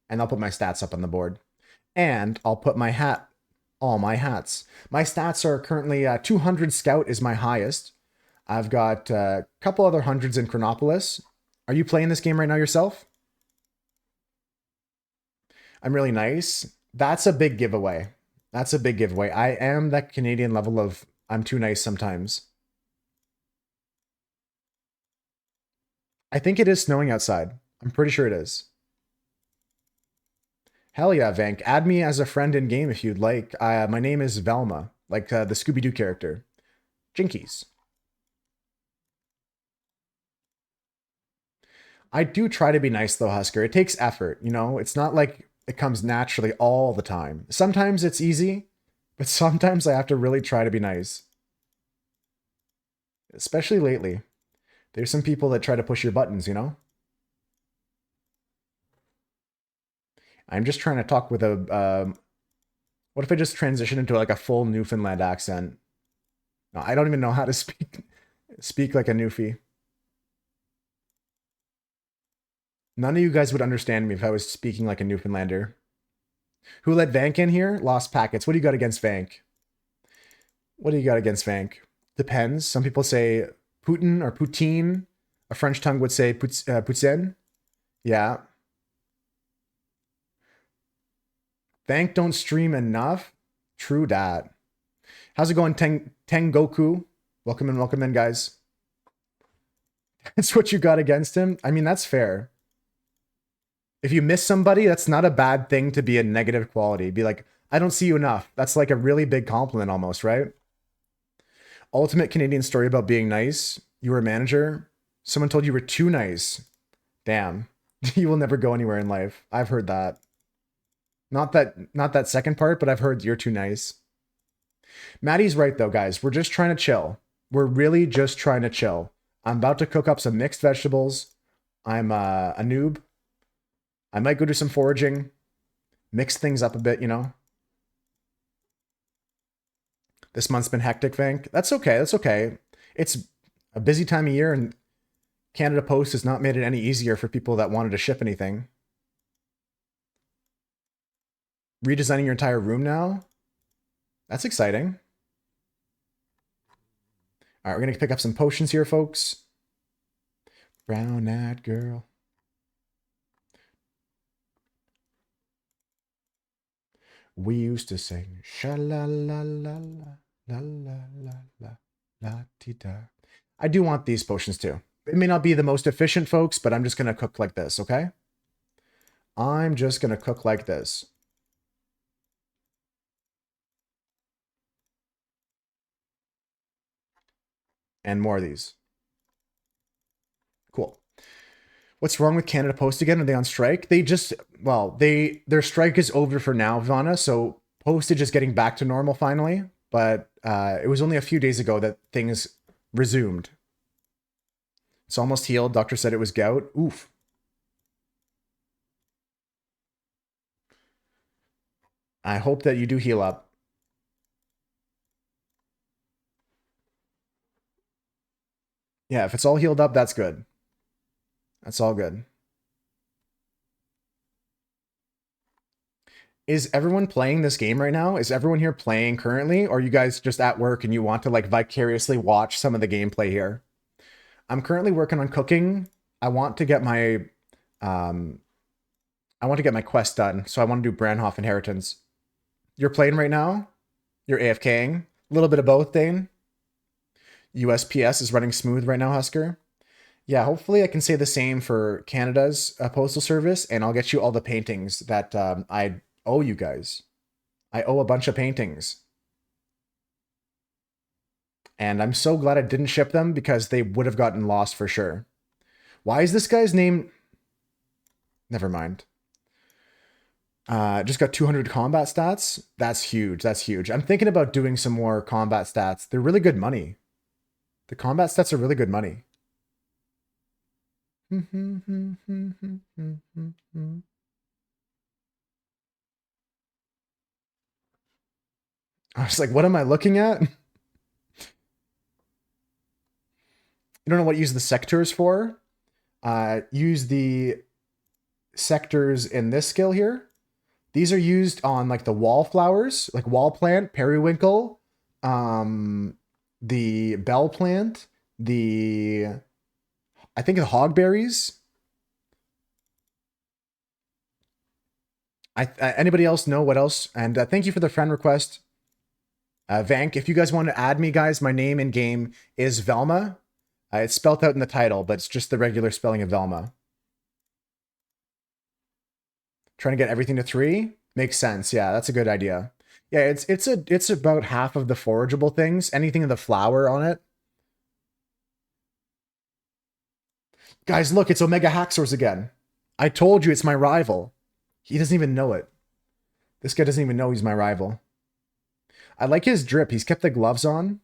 And I'll put my stats up on the board. And I'll put my hat, all my hats. My stats are currently 200 Scout is my highest. I've got a couple other hundreds in Chronopolis. Are you playing this game right now yourself? I'm really nice. That's a big giveaway. That's a big giveaway. I am that Canadian level of I'm too nice sometimes. I think it is snowing outside. I'm pretty sure it is. Hell yeah, Vank. Add me as a friend in game if you'd like. My name is Velma, like the Scooby-Doo character. Jinkies. I do try to be nice though, Husker. It takes effort, you know? It's not like it comes naturally all the time. Sometimes it's easy, but sometimes I have to really try to be nice. Especially lately. There's some people that try to push your buttons, you know? I'm just trying to talk with a, what if I just transition into like a full Newfoundland accent? No, I don't even know how to speak like a Newfie. None of you guys would understand me if I was speaking like a Newfoundlander. Who let Vank in here? Lost packets. What do you got against Vank? What do you got against Vank? Depends. Some people say Putin or Poutine. A French tongue would say Poutine. Yeah. Vank don't stream enough. True dat. How's it going, Tengoku? Welcome in, guys. That's what you got against him? I mean, that's fair. If you miss somebody, that's not a bad thing to be a negative quality. Be like, I don't see you enough. That's like a really big compliment almost, right? Ultimate Canadian story about being nice. You were a manager. Someone told you were too nice. Damn. You will never go anywhere in life. I've heard that. Not that second part, but I've heard you're too nice. Maddie's right though, guys. We're just trying to chill. We're really just trying to chill. I'm about to cook up some mixed vegetables. I'm a noob. I might go do some foraging. Mix things up a bit, you know. This month's been hectic, Vank. That's okay. That's okay. It's a busy time of year, and Canada Post has not made it any easier for people that wanted to ship anything. Redesigning your entire room now? That's exciting. All right, we're going to pick up some potions here, folks. Brown-eyed girl. We used to sing sha-la-la-la-la, la-la-la-la-la-ti-da. I do want these potions too. It may not be the most efficient, folks, but I'm just going to cook like this, okay? I'm just going to cook like this. And more of these. Cool. What's wrong with Canada Post again? Are they on strike? They just, well, their strike is over for now, Vana, so postage is getting back to normal finally, but it was only a few days ago that things resumed. It's almost healed. Doctor said it was gout. Oof. I hope that you do heal up. Yeah, if it's all healed up, that's good. That's all good. Is everyone playing this game right now? Is everyone here playing currently? Or are you guys just at work and you want to like vicariously watch some of the gameplay here? I'm currently working on cooking. I want to get my quest done. So I want to do Branhoff Inheritance. You're playing right now? You're AFKing? A little bit of both, Dane. USPS is running smooth right now, Husker. Yeah, hopefully I can say the same for Canada's postal service, and I'll get you all the paintings that I owe you guys. I owe a bunch of paintings. And I'm so glad I didn't ship them because they would have gotten lost for sure. Why is this guy's name? Never mind. Just got 200 combat stats. That's huge. That's huge. I'm thinking about doing some more combat stats. They're really good money. The combat stats are really good money. I was like, what am I looking at? You don't know what use the sectors for? Use the sectors in this skill here. These are used on like the wallflowers, like wall plant, periwinkle, the bell plant, I think the hogberries. Anybody else know what else? And thank you for the friend request. Vank, if you guys want to add me, guys, my name in game is Velma. It's spelled out in the title, but it's just the regular spelling of Velma. Trying to get everything to 3 makes sense. Yeah, that's a good idea. Yeah, it's about half of the forageable things. Anything with the flower on it. Guys, look, it's Omega Haxors again. I told you it's my rival. He doesn't even know it. This guy doesn't even know he's my rival. I like his drip. He's kept the gloves on.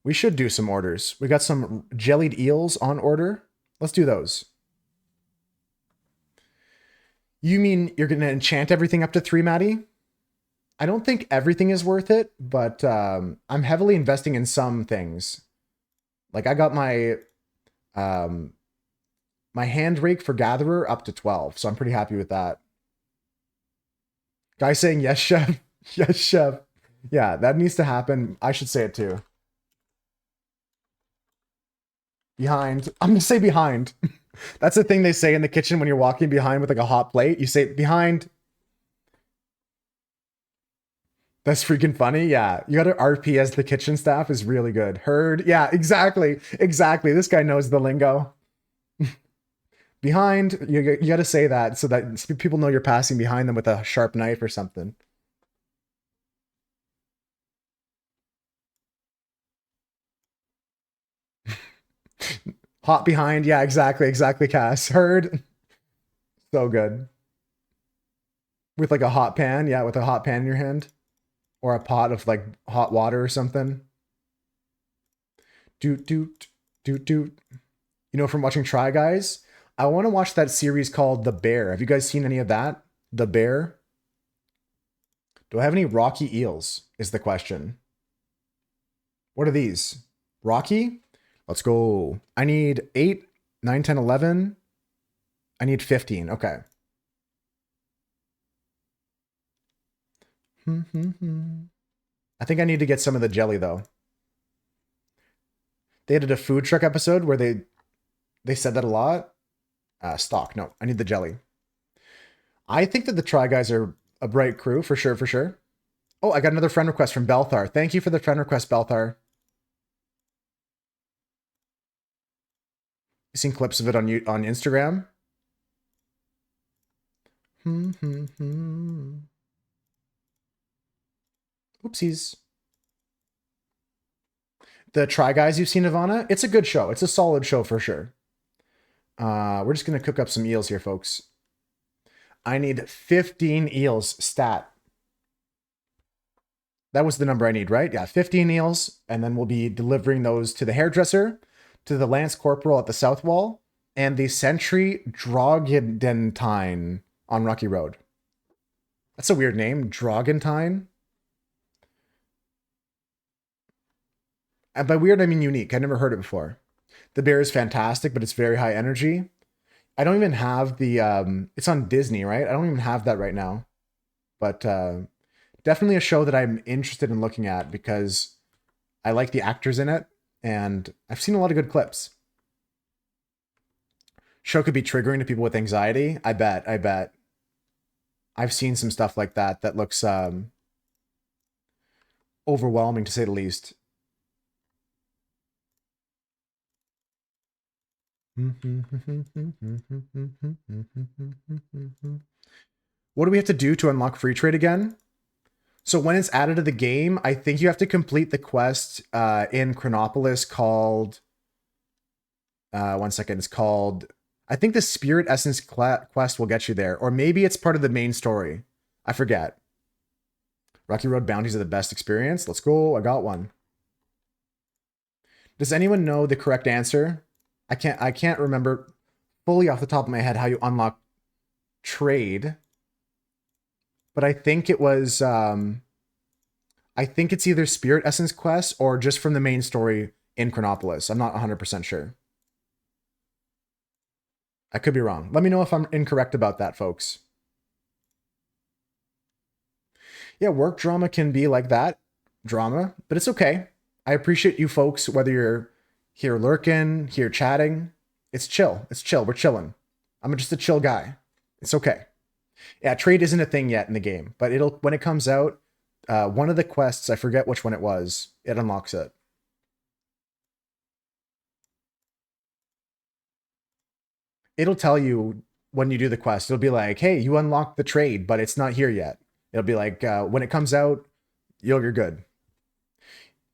We should do some orders. We got some jellied eels on order. Let's do those. You mean you're going to enchant everything up to 3, Maddie? I don't think everything is worth it, but I'm heavily investing in some things. Like I got um, my hand rake for Gatherer up to 12, so I'm pretty happy with that. Guy saying yes, chef. Yes, chef. Yeah, that needs to happen. I should say it too. Behind. I'm gonna say behind. That's the thing they say in the kitchen when you're walking behind with like a hot plate. You say behind. That's freaking funny. Yeah. You gotta RP as the kitchen staff is really good. Heard. Yeah, exactly. Exactly. This guy knows the lingo. Behind, you gotta say that so that people know you're passing behind them with a sharp knife or something. Hot behind. Yeah, exactly. Exactly, Cass. Heard. So good. With like a hot pan. Yeah, with a hot pan in your hand. Or a pot of like hot water or something. Doot, doot, doot, doot. You know, from watching Try Guys, I want to watch that series called The Bear. Have you guys seen any of that? The Bear? Do I have any rocky eels? Is the question. What are these? Rocky? Let's go. I need 8, 9, 10, 11. I need 15. Okay. I think I need to get some of the jelly though. They did a food truck episode where they said that a lot. Stock. No, I need the jelly. I think that the Try Guys are a bright crew for sure, for sure. Oh, I got another friend request from Belthar. Thank you for the friend request, Belthar. You seen clips of it on Instagram? Oopsies. The Try Guys you've seen, Ivana? It's a good show. It's a solid show for sure. We're just going to cook up some eels here, folks. I need 15 eels stat. That was the number I need, right? Yeah, 15 eels. And then we'll be delivering those to the hairdresser, to the Lance Corporal at the South Wall, and the Sentry Drogentine on Rocky Road. That's a weird name, Drogentine. And by weird, I mean unique. I never heard it before. The bear is fantastic, but it's very high energy. I don't even have the, it's on Disney, right? I don't even have that right now. But definitely a show that I'm interested in looking at because I like the actors in it and I've seen a lot of good clips. Show could be triggering to people with anxiety. I bet. I've seen some stuff like that that looks overwhelming to say the least. What do we have to do to unlock free trade again? So when it's added to the game, I think you have to complete the quest in Chronopolis called... one second. It's called... I think the Spirit Essence quest will get you there. Or maybe it's part of the main story. I forget. Rocky Road bounties are the best experience. Let's go. I got one. Does anyone know the correct answer? I can't remember fully off the top of my head how you unlock trade. But I think it was I think it's either Spirit Essence quest or just from the main story in Chronopolis. I'm not 100% sure. I could be wrong. Let me know if I'm incorrect about that, folks. Yeah, work drama can be like that drama, but it's okay. I appreciate you folks, whether you're here lurking, here chatting. It's chill. It's chill. We're chilling. I'm just a chill guy. It's okay. Yeah, trade isn't a thing yet in the game, but it'll when it comes out, one of the quests, I forget which one it was, it unlocks it. It'll tell you when you do the quest. It'll be like, hey, you unlocked the trade, but it's not here yet. It'll be like, when it comes out, you're good.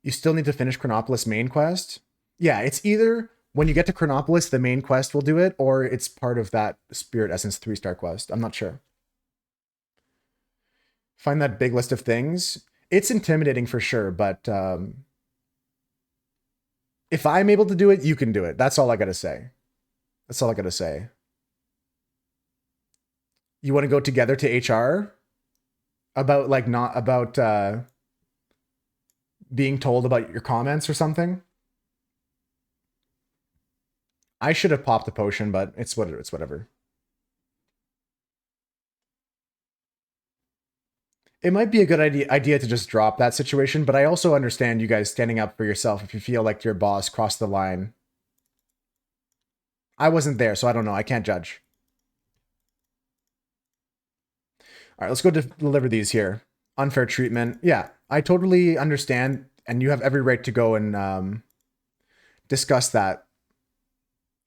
You still need to finish Chronopolis main quest. Yeah, it's either when you get to Chronopolis, the main quest will do it, or it's part of that Spirit Essence 3-star quest. I'm not sure. Find that big list of things. It's intimidating for sure, but if I'm able to do it, you can do it. That's all I gotta say. That's all I gotta say. You want to go together to HR about like not about being told about your comments or something? I should have popped the potion, but it's whatever. It might be a good idea to just drop that situation, but I also understand you guys standing up for yourself if you feel like your boss crossed the line. I wasn't there, so I don't know. I can't judge. All right, let's go deliver these here. Unfair treatment. Yeah, I totally understand, and you have every right to go and discuss that.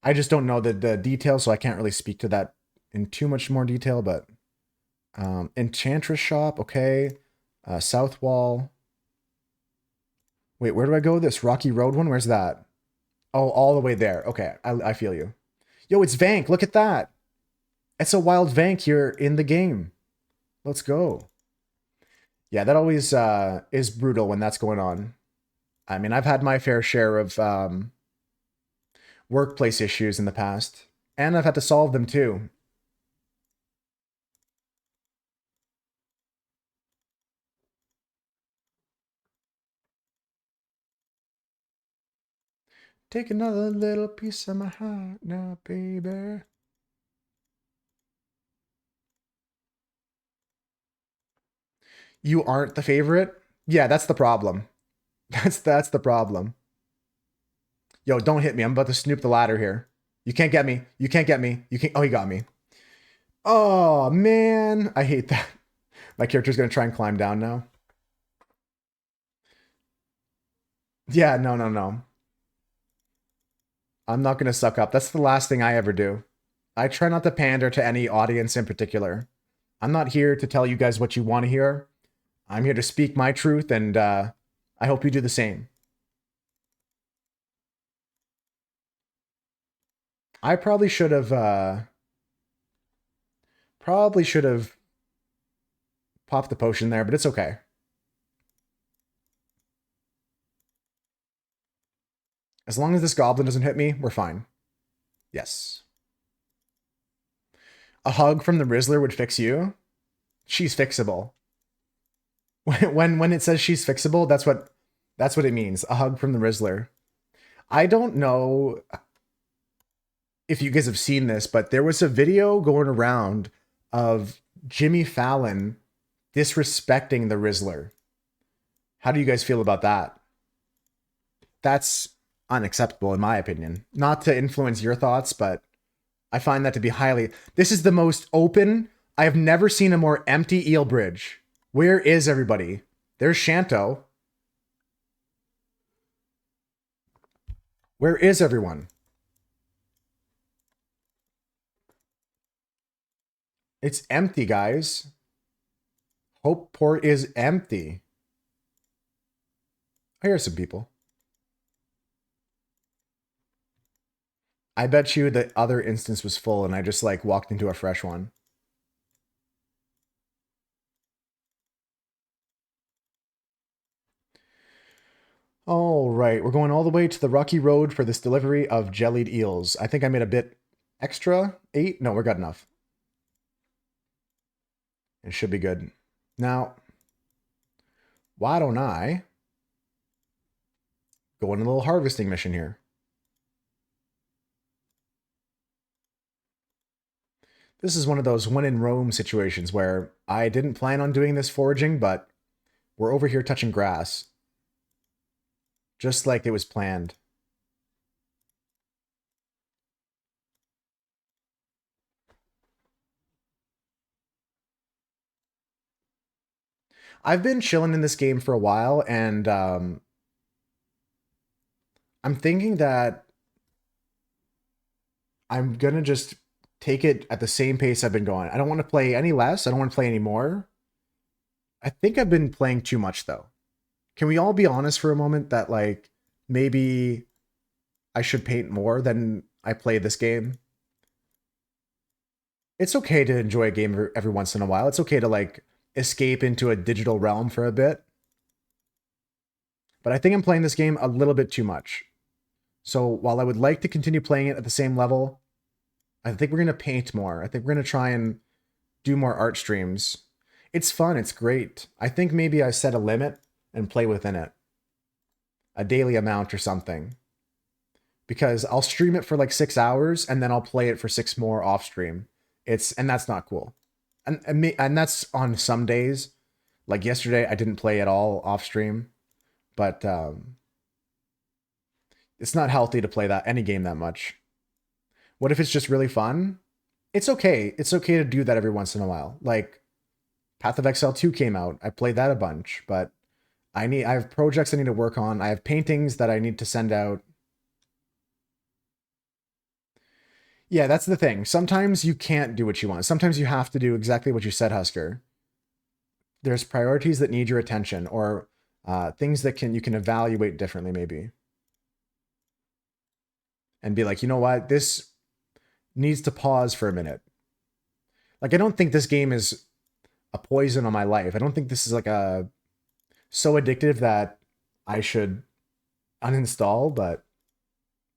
I just don't know the details, so I can't really speak to that in too much more detail, but Enchantress Shop, okay. South Wall. Wait, where do I go? This Rocky Road one? Where's that? Oh, all the way there. Okay, I feel you. Yo, it's Vank. Look at that. It's a wild Vank here in the game. Let's go. Yeah, that always is brutal when that's going on. I mean, I've had my fair share of workplace issues in the past, and I've had to solve them too. Take another little piece of my heart now, baby. You aren't the favorite? Yeah, that's the problem. That's the problem. Yo, don't hit me. I'm about to snoop the ladder here. You can't get me. You can't get me. You can't. Oh, he got me. Oh, man. I hate that. My character's going to try and climb down now. Yeah, no, no, no. I'm not going to suck up. That's the last thing I ever do. I try not to pander to any audience in particular. I'm not here to tell you guys what you want to hear. I'm here to speak my truth, and I hope you do the same. I probably should have popped the potion there, but it's okay. As long as this goblin doesn't hit me, we're fine. Yes. A hug from the Rizzler would fix you. She's fixable. When it says she's fixable, that's what it means. A hug from the Rizzler. I don't know if you guys have seen this, but there was a video going around of Jimmy Fallon disrespecting the Rizzler. How do you guys feel about that? That's unacceptable in my opinion. Not to influence your thoughts, but I find that to be highly... This is the most open... I have never seen a more empty eel bridge. Where is everybody? There's Shanto. Where is everyone? It's empty, guys. Hope Port is empty. I hear some people. I bet you the other instance was full and I just like walked into a fresh one. All right, we're going all the way to the Rocky Road for this delivery of jellied eels. I think I made a bit extra. 8? No, we're good enough. It should be good. Now, why don't I go on a little harvesting mission here? This is one of those when in Rome situations where I didn't plan on doing this foraging, but we're over here touching grass. Just like it was planned. I've been chilling in this game for a while, and I'm thinking that I'm gonna just take it at the same pace I've been going. I don't want to play any less. I don't want to play any more. I think I've been playing too much, though. Can we all be honest for a moment that, like, maybe I should paint more than I play this game? It's okay to enjoy a game every once in a while. It's okay to, like, escape into a digital realm for a bit. But I think I'm playing this game a little bit too much. So while I would like to continue playing it at the same level, I think we're gonna paint more. I think we're gonna try and do more art streams. It's fun. It's great. I think maybe I set a limit and play within it, a daily amount or something, because I'll stream it for like 6 hours and then I'll play it for six more off stream. And that's not cool. And that's on some days. Like yesterday, I didn't play at all off stream, but it's not healthy to play that any game that much. What if it's just really fun? It's okay. It's okay to do that every once in a while. Like Path of Exile 2 came out. I played that a bunch, but I have projects I need to work on. I have paintings that I need to send out. Yeah, that's the thing. Sometimes you can't do what you want. Sometimes you have to do exactly what you said, Husker. There's priorities that need your attention, or things that you can evaluate differently, maybe. And be like, you know what? This needs to pause for a minute. Like, I don't think this game is a poison on my life. I don't think this is like so addictive that I should uninstall, but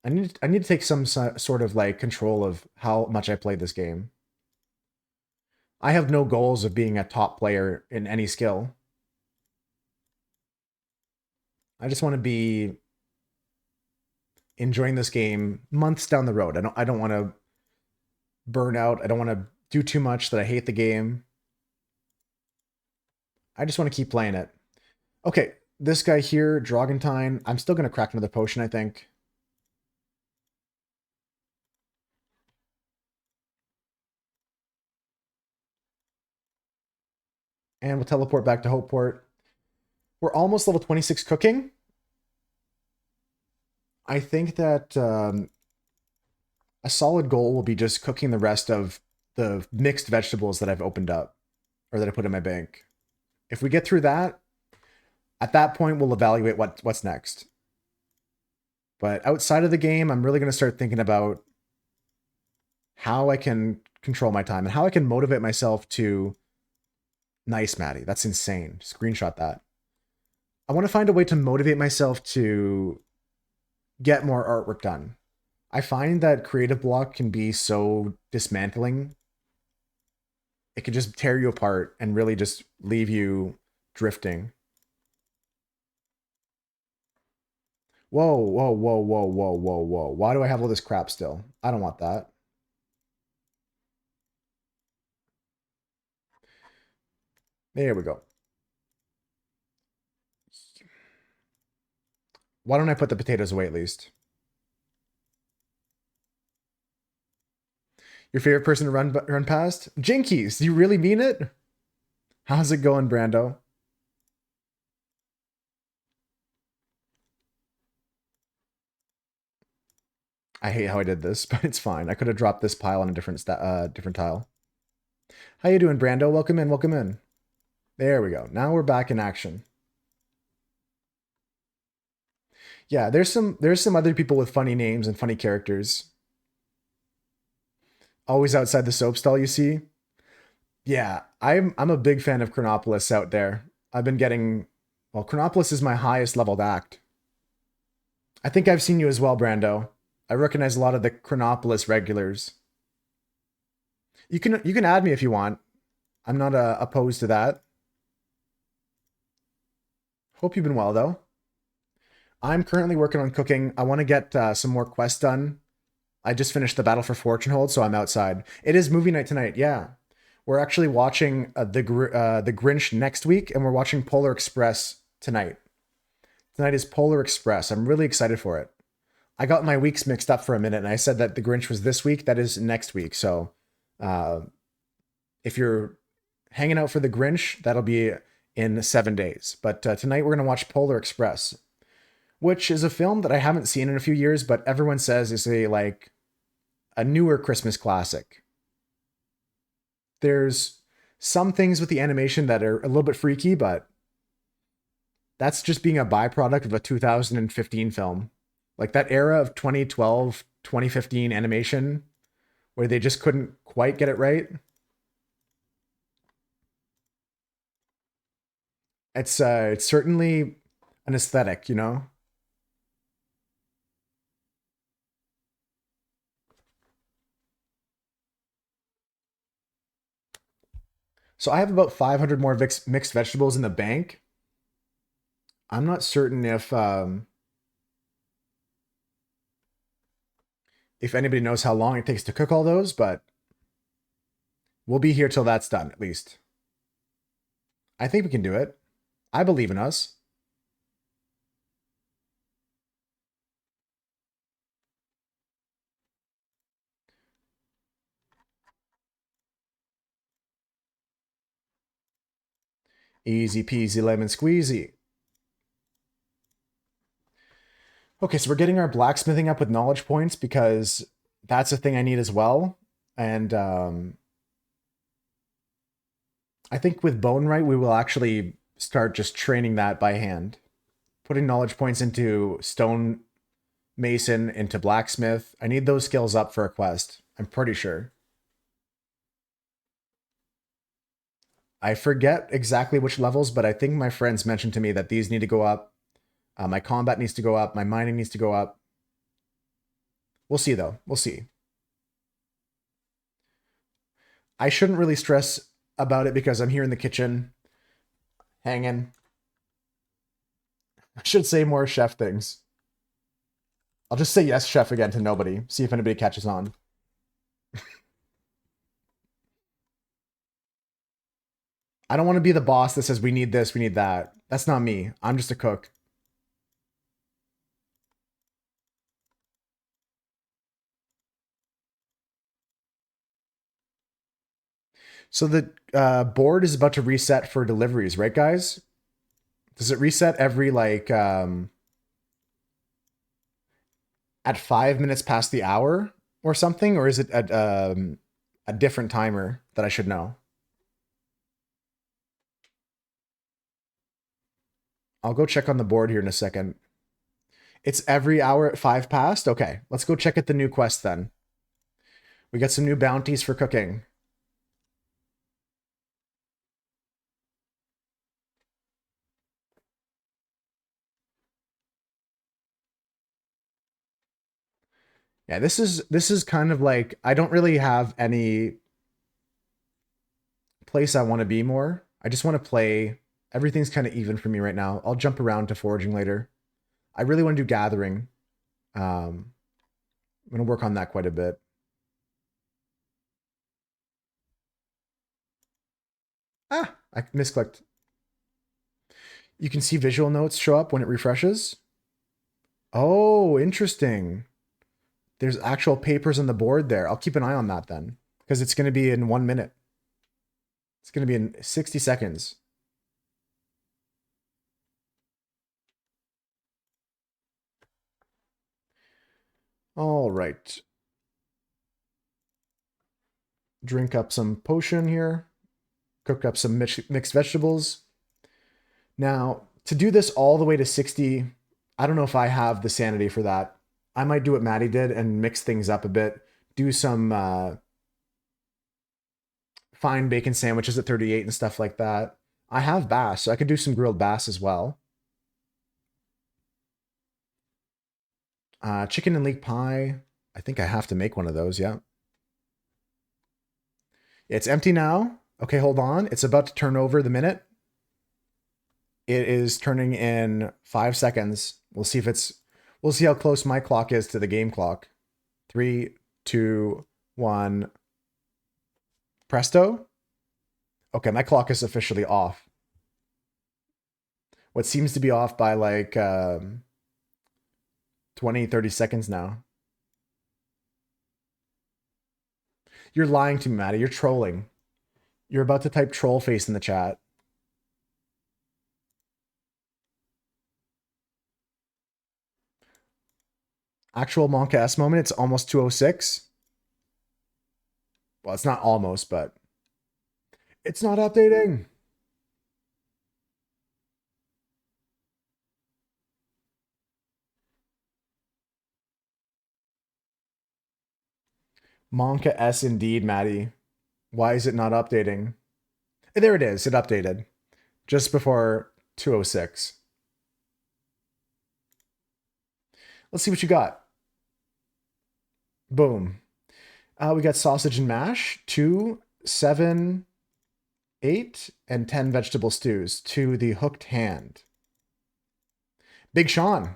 I need to take some sort of like control of how much I play this game. I have no goals of being a top player in any skill. I just want to be enjoying this game months down the road. I don't want to burn out. I don't want to do too much that I hate the game. I just want to keep playing it. Okay, this guy here, Drogantine. I'm still going to crack another potion, I think. And we'll teleport back to Hopeport. We're almost level 26 cooking. I think that a solid goal will be just cooking the rest of the mixed vegetables that I've opened up, or that I put in my bank. If we get through that, at that point, we'll evaluate what's next. But outside of the game, I'm really going to start thinking about how I can control my time and how I can motivate myself to... Nice, Maddie. That's insane. Screenshot that. I want to find a way to motivate myself to get more artwork done. I find that creative block can be so dismantling. It can just tear you apart and really just leave you drifting. Whoa, whoa, whoa, whoa, whoa, whoa, whoa. Why do I have all this crap still? I don't want that. There we go. Why don't I put the potatoes away at least? Your favorite person to run past? Jinkies, do you really mean it? How's it going, Brando? I hate how I did this, but it's fine. I could have dropped this pile on a different tile. How you doing, Brando? Welcome in, welcome in. There we go. Now we're back in action. Yeah, there's some other people with funny names and funny characters. Always outside the soap stall, you see? Yeah, I'm a big fan of Chronopolis out there. I've been getting... Well, Chronopolis is my highest leveled act. I think I've seen you as well, Brando. I recognize a lot of the Chronopolis regulars. You can add me if you want. I'm not opposed to that. Hope you've been well, though. I'm currently working on cooking. I want to get some more quests done. I just finished the Battle for Fortunehold, so I'm outside. It is movie night tonight, yeah. We're actually watching the Grinch next week, and we're watching Polar Express tonight. Tonight is Polar Express. I'm really excited for it. I got my weeks mixed up for a minute, and I said that the Grinch was this week. That is next week. So if you're hanging out for the Grinch, that'll be in 7 days. But tonight we're going to watch Polar Express, which is a film that I haven't seen in a few years, but everyone says is a newer Christmas classic. There's some things with the animation that are a little bit freaky, but that's just being a byproduct of a 2015 film. Like that era of 2012, 2015 animation where they just couldn't quite get it right. It's certainly an aesthetic, you know? So I have about 500 more mixed vegetables in the bank. I'm not certain if anybody knows how long it takes to cook all those, but we'll be here till that's done, at least. I think we can do it. I believe in us. Easy peasy lemon squeezy. Okay, so we're getting our blacksmithing up with knowledge points because that's a thing I need as well. And I think with Bone Right, we will actually start just training that by hand. Putting knowledge points into stone mason, into blacksmith. I need those skills up for a quest. I'm pretty sure. I forget exactly which levels, but I think my friends mentioned to me that these need to go up. My combat needs to go up. My mining needs to go up. We'll see, though. We'll see. I shouldn't really stress about it because I'm here in the kitchen hanging. I should say more chef things. I'll just say yes, chef again to nobody. See if anybody catches on. I don't want to be the boss that says we need this, we need that. That's not me. I'm just a cook. So the board is about to reset for deliveries, right, guys? Does it reset every like at 5 minutes past the hour or something, or is it at a different timer that I should know? I'll go check on the board here in a second. It's every hour at 5 past? Okay, let's go check at the new quest then. We got some new bounties for cooking. Yeah, this is kind of like I don't really have any place I want to be more. I just want to play. Everything's kind of even for me right now. I'll jump around to foraging later. I really want to do gathering. I'm going to work on that quite a bit. Ah, I misclicked. You can see visual notes show up when it refreshes. Oh, interesting. There's actual papers on the board there. I'll keep an eye on that then, because it's going to be in 1 minute. It's going to be in 60 seconds. All right. Drink up some potion here. Cook up some mixed vegetables. Now, to do this all the way to 60, I don't know if I have the sanity for that. I might do what Maddie did and mix things up a bit. Do some fine bacon sandwiches at 38 and stuff like that. I have bass, so I could do some grilled bass as well. Chicken and leek pie. I think I have to make one of those, yeah. It's empty now. Okay, hold on. It's about to turn over the minute. It is turning in 5 seconds. We'll see how close my clock is to the game clock. 3, 2, 1. Presto. Okay, my clock is officially off. What seems to be off by like 20, 30 seconds now. You're lying to me, Maddie. You're trolling. You're about to type troll face in the chat. Actual Monka S moment, it's almost 206. Well, it's not almost, but it's not updating. Monka S indeed, Maddie. Why is it not updating? There it is. It updated just before 206. Let's see what you got. Boom. We got sausage and mash. 2, 7, 8 and 10 vegetable stews to the Hooked Hand. Big Sean.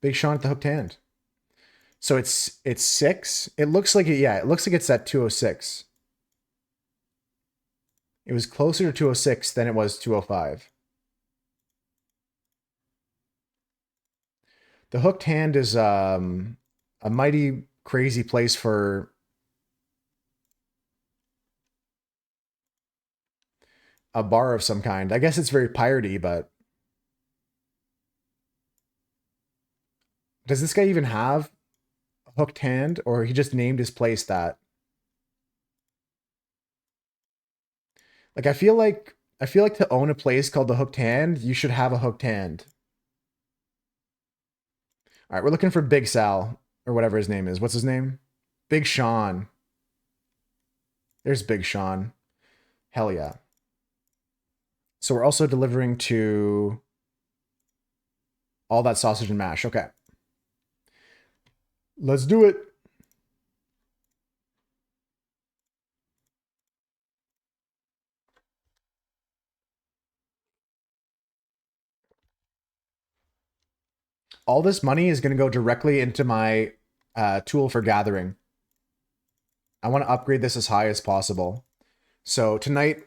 Big Sean at the Hooked Hand. So it's 6. It looks like it looks like it's at 206. It was closer to 206 than it was 205. The Hooked Hand is a mighty crazy place for a bar of some kind. I guess it's very piratey, but does this guy even have a Hooked Hand, or he just named his place that? Like I feel like to own a place called the Hooked Hand, you should have a hooked hand. All right, we're looking for Big Sal or whatever his name is. What's his name? Big Sean. There's Big Sean. Hell yeah. So we're also delivering to all that sausage and mash. Okay. Let's do it. All this money is going to go directly into my tool for gathering. I want to upgrade this as high as possible. So tonight,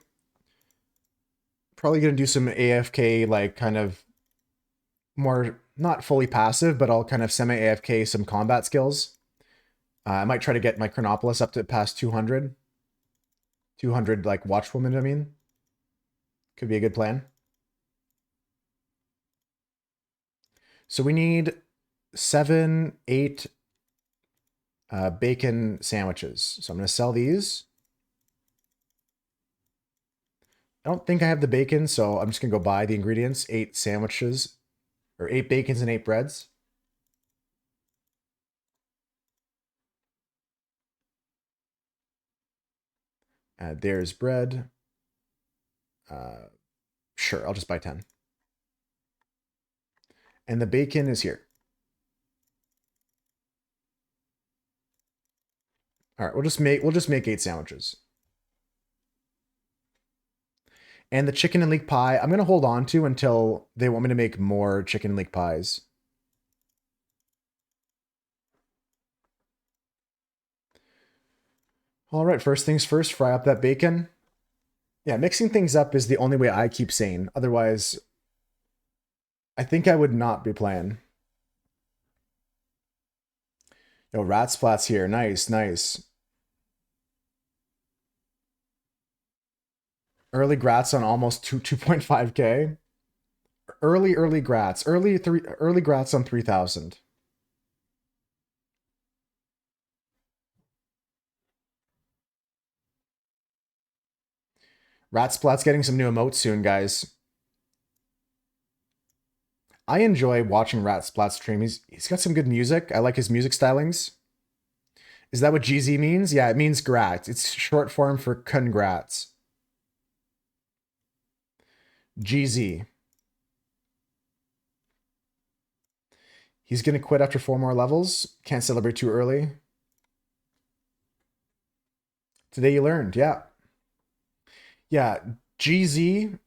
probably going to do some AFK, like kind of more, not fully passive, but I'll kind of semi-AFK some combat skills. I might try to get my Chronopolis up to past 200. 200, like, Watchwoman, I mean. Could be a good plan. So we need 7, 8 bacon sandwiches. So I'm going to sell these. I don't think I have the bacon, so I'm just going to go buy the ingredients. 8 sandwiches, or 8 bacons and 8 breads. There's bread. Sure, I'll just buy 10. And the bacon is here. All right, we'll just make 8 sandwiches. And the chicken and leek pie, I'm gonna hold on to until they want me to make more chicken and leek pies. All right, first things first, fry up that bacon. Yeah, mixing things up is the only way I keep sane. Otherwise, I think I would not be playing. Yo, rat splats here. Nice, nice. Early grats on almost 2.5k. Early grats. Early grats on 3,000. Ratsplat's getting some new emotes soon, guys. I enjoy watching Ratsplat stream. He's got some good music. I like his music stylings. Is that what GZ means? Yeah, it means grat. It's short form for congrats. GZ. He's going to quit after 4 more levels. Can't celebrate too early. Today you learned, yeah. Yeah, GZ,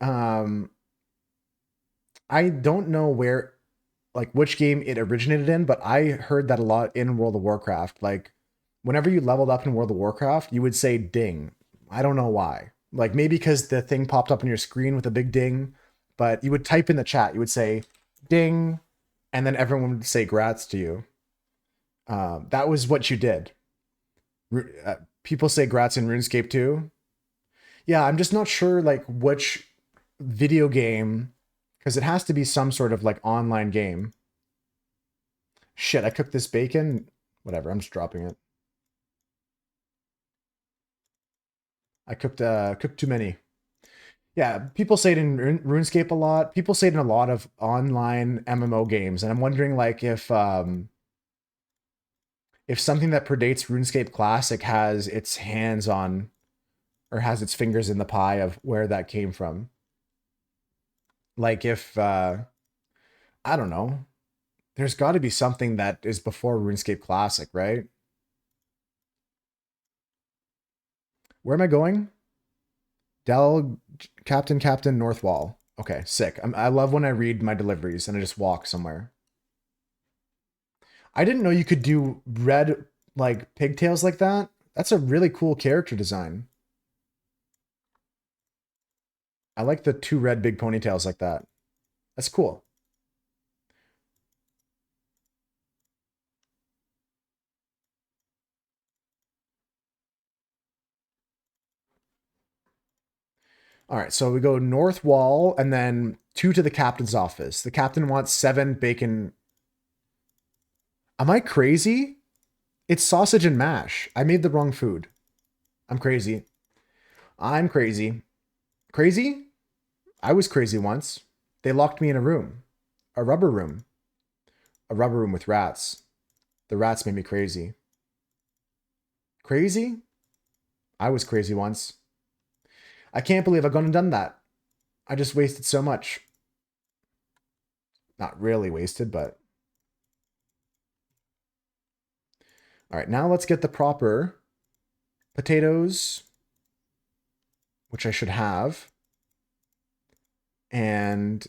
I don't know where, like, which game it originated in, but I heard that a lot in World of Warcraft. Like, whenever you leveled up in World of Warcraft, you would say ding. I don't know why. Like, maybe because the thing popped up on your screen with a big ding, but you would type in the chat, you would say ding, and then everyone would say grats to you. That was what you did. People say grats in RuneScape too. Yeah, I'm just not sure, like, which video game, because it has to be some sort of, like, online game. Shit, I cooked this bacon. Whatever, I'm just dropping it. I cooked too many. Yeah, people say it in RuneScape a lot. People say it in a lot of online MMO games, and I'm wondering, like, if something that predates RuneScape Classic has its hands on, or has its fingers in the pie of where that came from. Like, if I don't know, there's got to be something that is before RuneScape Classic, right? Where am I going? Del Captain North Wall. Okay, sick. I love when I read my deliveries and I just walk somewhere. I didn't know you could do red like pigtails like that. That's a really cool character design. I like the two red big ponytails like that. That's cool. All right, so we go north wall and then 2 to the captain's office. The captain wants 7 bacon. Am I crazy? It's sausage and mash. I made the wrong food. I'm crazy. I'm crazy. Crazy? I was crazy once. They locked me in a room. A rubber room. A rubber room with rats. The rats made me crazy. Crazy? I was crazy once. I can't believe I've gone and done that. I just wasted so much. Not really wasted, but... All right, now let's get the proper potatoes, which I should have. And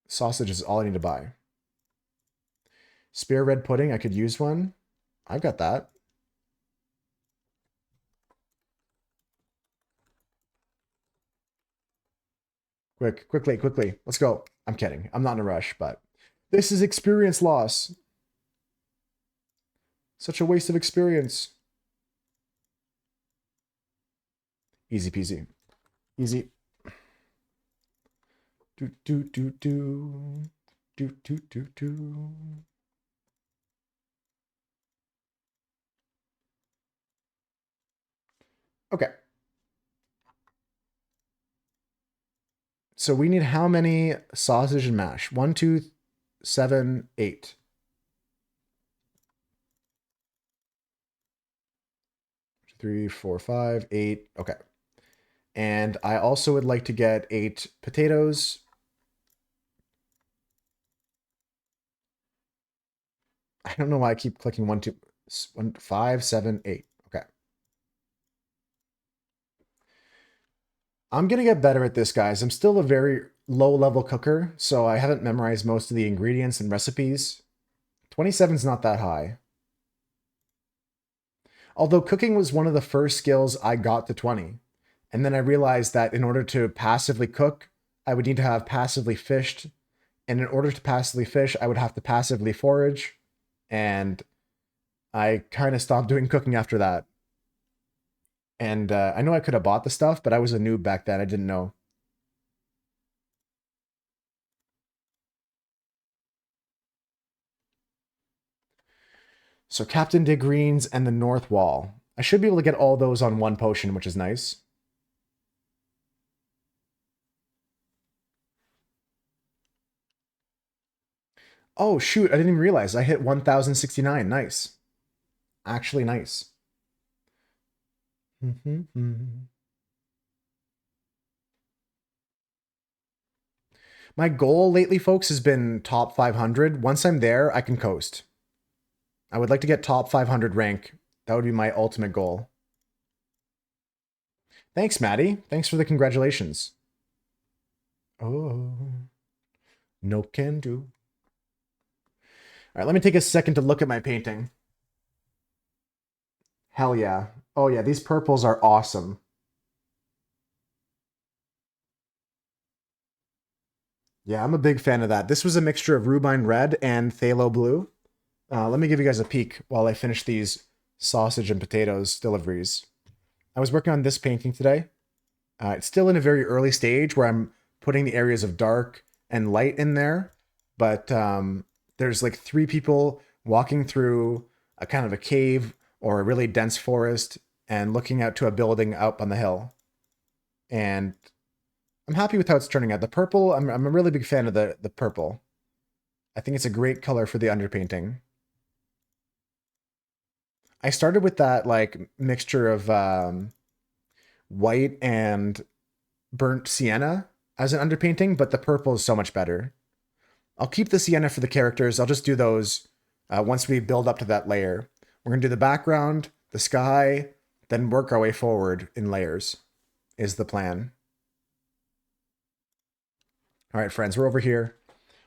sausage is all I need to buy. Spear red pudding, I could use one. I've got that. Quickly. Let's go. I'm kidding. I'm not in a rush, but this is experience loss. Such a waste of experience. Easy peasy. Easy. Do. Okay. So we need how many sausage and mash? 1, 2, 7, 8. 3, 4, 5, 8. Okay. And I also would like to get 8 potatoes. I don't know why I keep clicking 1, 2, 1, 5, 7, 8. Okay. I'm going to get better at this, guys. I'm still a very low-level cooker, so I haven't memorized most of the ingredients and recipes. 27 is not that high. Although cooking was one of the first skills I got to 20. And then I realized that in order to passively cook, I would need to have passively fished. And in order to passively fish, I would have to passively forage. And I kind of stopped doing cooking after that. And I know I could have bought the stuff, but I was a noob back then. I didn't know. So Captain de Greens and the North Wall. I should be able to get all those on one potion, which is nice. Oh, shoot. I didn't even realize. I hit 1069. Nice. Actually nice. My goal lately, folks, has been top 500. Once I'm there, I can coast. I would like to get top 500 rank. That would be my ultimate goal. Thanks, Maddie. Thanks for the congratulations. Oh, no can do. All right, let me take a second to look at my painting. Hell yeah. Oh yeah, these purples are awesome. Yeah, I'm a big fan of that. This was a mixture of Rubine Red and Phthalo Blue. Let me give you guys a peek while I finish these sausage and potatoes deliveries. I was working on this painting today. It's still in a very early stage where I'm putting the areas of dark and light in there, but there's like 3 people walking through a kind of a cave or a really dense forest and looking out to a building up on the hill. And I'm happy with how it's turning out. The purple, I'm a really big fan of the purple. I think it's a great color for the underpainting. I started with that like mixture of white and burnt sienna as an underpainting, but the purple is so much better. I'll keep the sienna for the characters. I'll just do those once we build up to that layer. We're going to do the background, the sky, then work our way forward in layers is the plan. All right, friends, we're over here.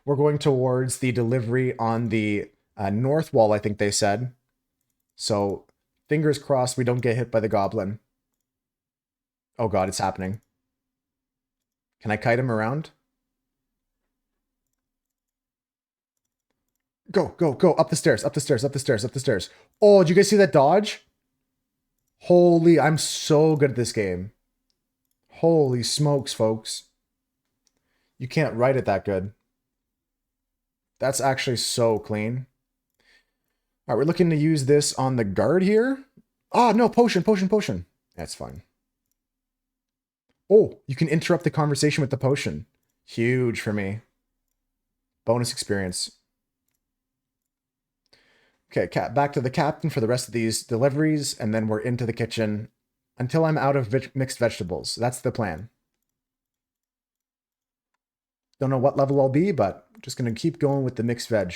We're going towards the delivery on the north wall, I think they said. So fingers crossed we don't get hit by the goblin. Oh god, it's happening. Can I kite him around? Go, go, go. Up the stairs, up the stairs, up the stairs, up the stairs. Oh, did you guys see that dodge? Holy, I'm so good at this game. Holy smokes, folks. You can't write it that good. That's actually so clean. All right, we're looking to use this on the guard here. Oh, no, potion, potion, potion. That's fine. Oh, you can interrupt the conversation with the potion. Huge for me. Bonus experience. Okay, back to the captain for the rest of these deliveries, and then we're into the kitchen until I'm out of mixed vegetables. That's the plan. Don't know what level I'll be, but just going to keep going with the mixed veg.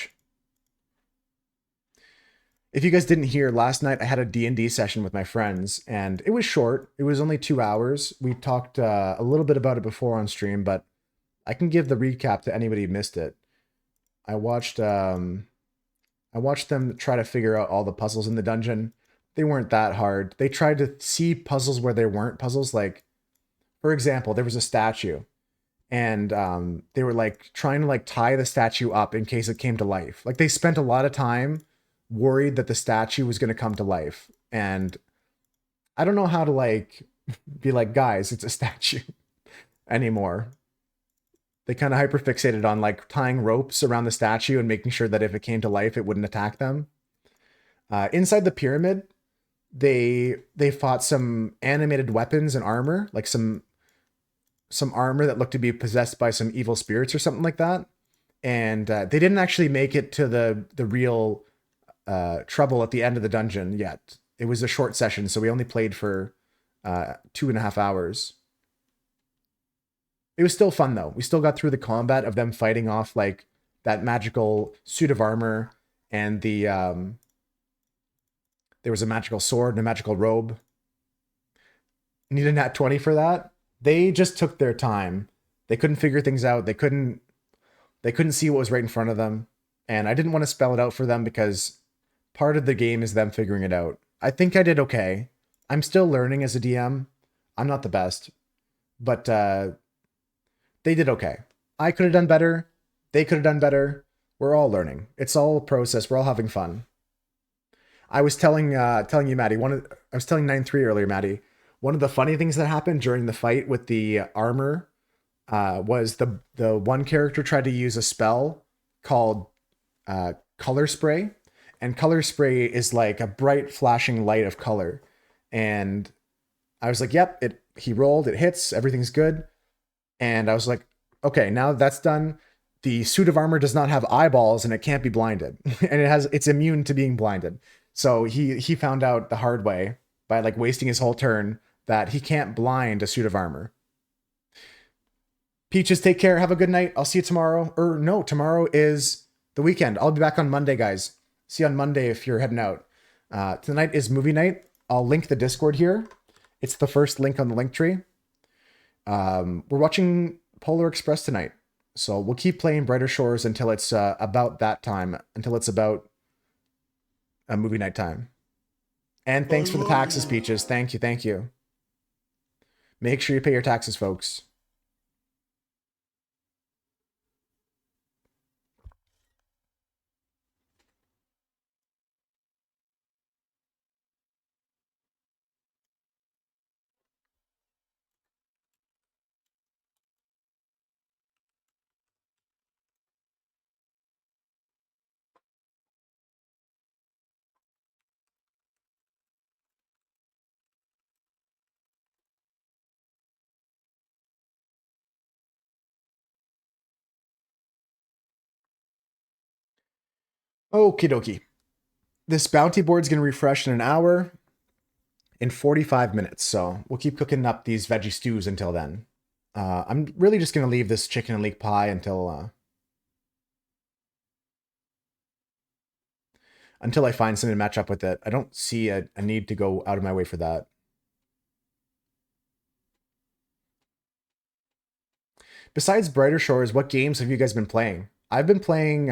If you guys didn't hear, last night I had a D&D session with my friends, and it was short. It was only 2 hours. We talked a little bit about it before on stream, but I can give the recap to anybody who missed it. I watched them try to figure out all the puzzles in the dungeon. They weren't that hard. They tried to see puzzles where there weren't puzzles. Like, for example, there was a statue, and they were like trying to like tie the statue up in case it came to life. Like they spent a lot of time worried that the statue was going to come to life. And I don't know how to like be like, guys, it's a statue anymore. They kind of hyperfixated on like tying ropes around the statue and making sure that if it came to life, it wouldn't attack them. Inside the pyramid, they fought some animated weapons and armor, like some armor that looked to be possessed by some evil spirits or something like that. And they didn't actually make it to the real trouble at the end of the dungeon yet. It was a short session, so we only played for 2.5 hours. It was still fun though. We still got through the combat of them fighting off like that magical suit of armor, and the there was a magical sword and a magical robe. Need a nat 20 for that. They just took their time. They couldn't figure things out. They couldn't see what was right in front of them. And I didn't want to spell it out for them because part of the game is them figuring it out. I think I did okay. I'm still learning as a DM. I'm not the best, but they did okay. I could have done better. They could have done better. We're all learning. It's all a process. We're all having fun. I was telling you, Maddie. I was telling 9-3 earlier, Maddie. One of the funny things that happened during the fight with the armor was the one character tried to use a spell called color spray, and color spray is like a bright flashing light of color. And I was like, "Yep, he rolled. It hits. Everything's good." And I was like, "Okay, now that's done. The suit of armor does not have eyeballs, and it can't be blinded, and it's immune to being blinded." So he found out the hard way by like wasting his whole turn that he can't blind a suit of armor. Peaches, take care. Have a good night. I'll see you tomorrow. Or no, tomorrow is the weekend. I'll be back on Monday, guys. See you on Monday if you're heading out. Tonight is movie night. I'll link the Discord here. It's the first link on the link tree. We're watching Polar Express tonight. So we'll keep playing Brighter Shores until it's about that time. Until it's about a movie night time. And thanks for the taxes, Peaches. Thank you, thank you. Make sure you pay your taxes, folks. Okie dokie. This bounty board's going to refresh in an hour, in 45 minutes. So we'll keep cooking up these veggie stews until then. I'm really just going to leave this chicken and leek pie until I find something to match up with it. I don't see a need to go out of my way for that. Besides Brighter Shores, what games have you guys been playing? I've been playing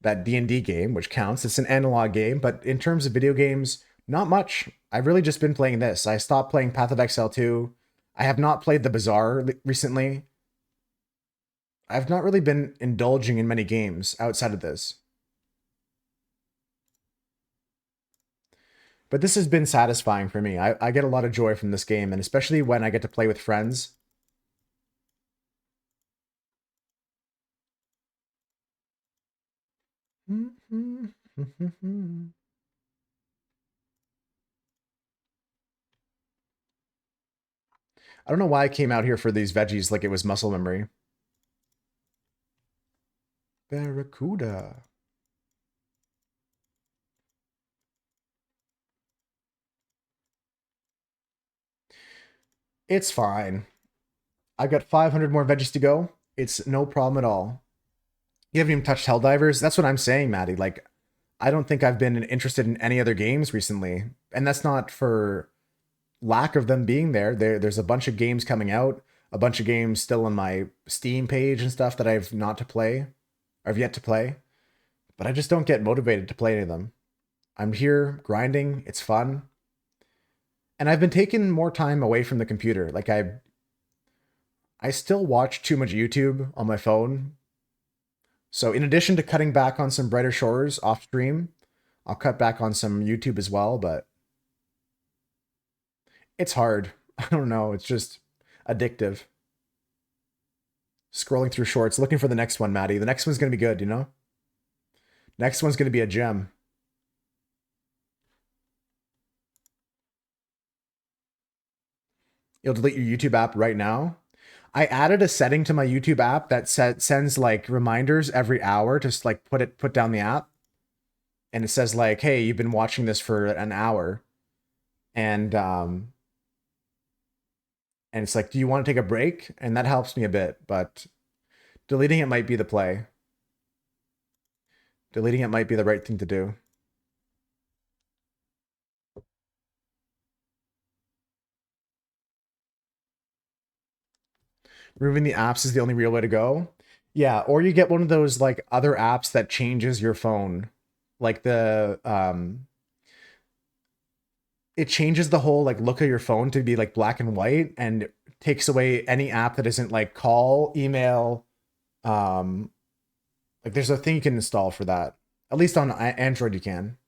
that D&D game, which counts. It's an analog game, but in terms of video games, not much. I've really just been playing this. I stopped playing Path of Exile 2. I have not played The Bazaar recently. I've not really been indulging in many games outside of this. But this has been satisfying for me. I get a lot of joy from this game, and especially when I get to play with friends. I don't know why I came out here for these veggies like it was muscle memory. Barracuda. It's fine. I've got 500 more veggies to go. It's no problem at all. You haven't even touched Helldivers? That's what I'm saying, Maddie. Like, I don't think I've been interested in any other games recently. And that's not for lack of them being there. There's a bunch of games coming out, a bunch of games still on my Steam page and stuff that I've not to play, or I've yet to play. But I just don't get motivated to play any of them. I'm here grinding, it's fun. And I've been taking more time away from the computer. Like I still watch too much YouTube on my phone. So in addition to cutting back on some Brighter Shores off stream, I'll cut back on some YouTube as well, but it's hard. I don't know, it's just addictive. Scrolling through shorts, looking for the next one, Maddie. The next one's going to be good, you know? Next one's going to be a gem. You'll delete your YouTube app right now. I added a setting to my YouTube app that sends like reminders every hour to just like put down the app. And it says like, hey, you've been watching this for an hour. And it's like, do you want to take a break? And that helps me a bit, but deleting it might be the play. Deleting it might be the right thing to do. Removing the apps is the only real way to go. Yeah, or you get one of those like other apps that changes your phone. Like it changes the whole like look of your phone to be like black and white and takes away any app that isn't like call, email, like there's a thing you can install for that. At least on Android you can.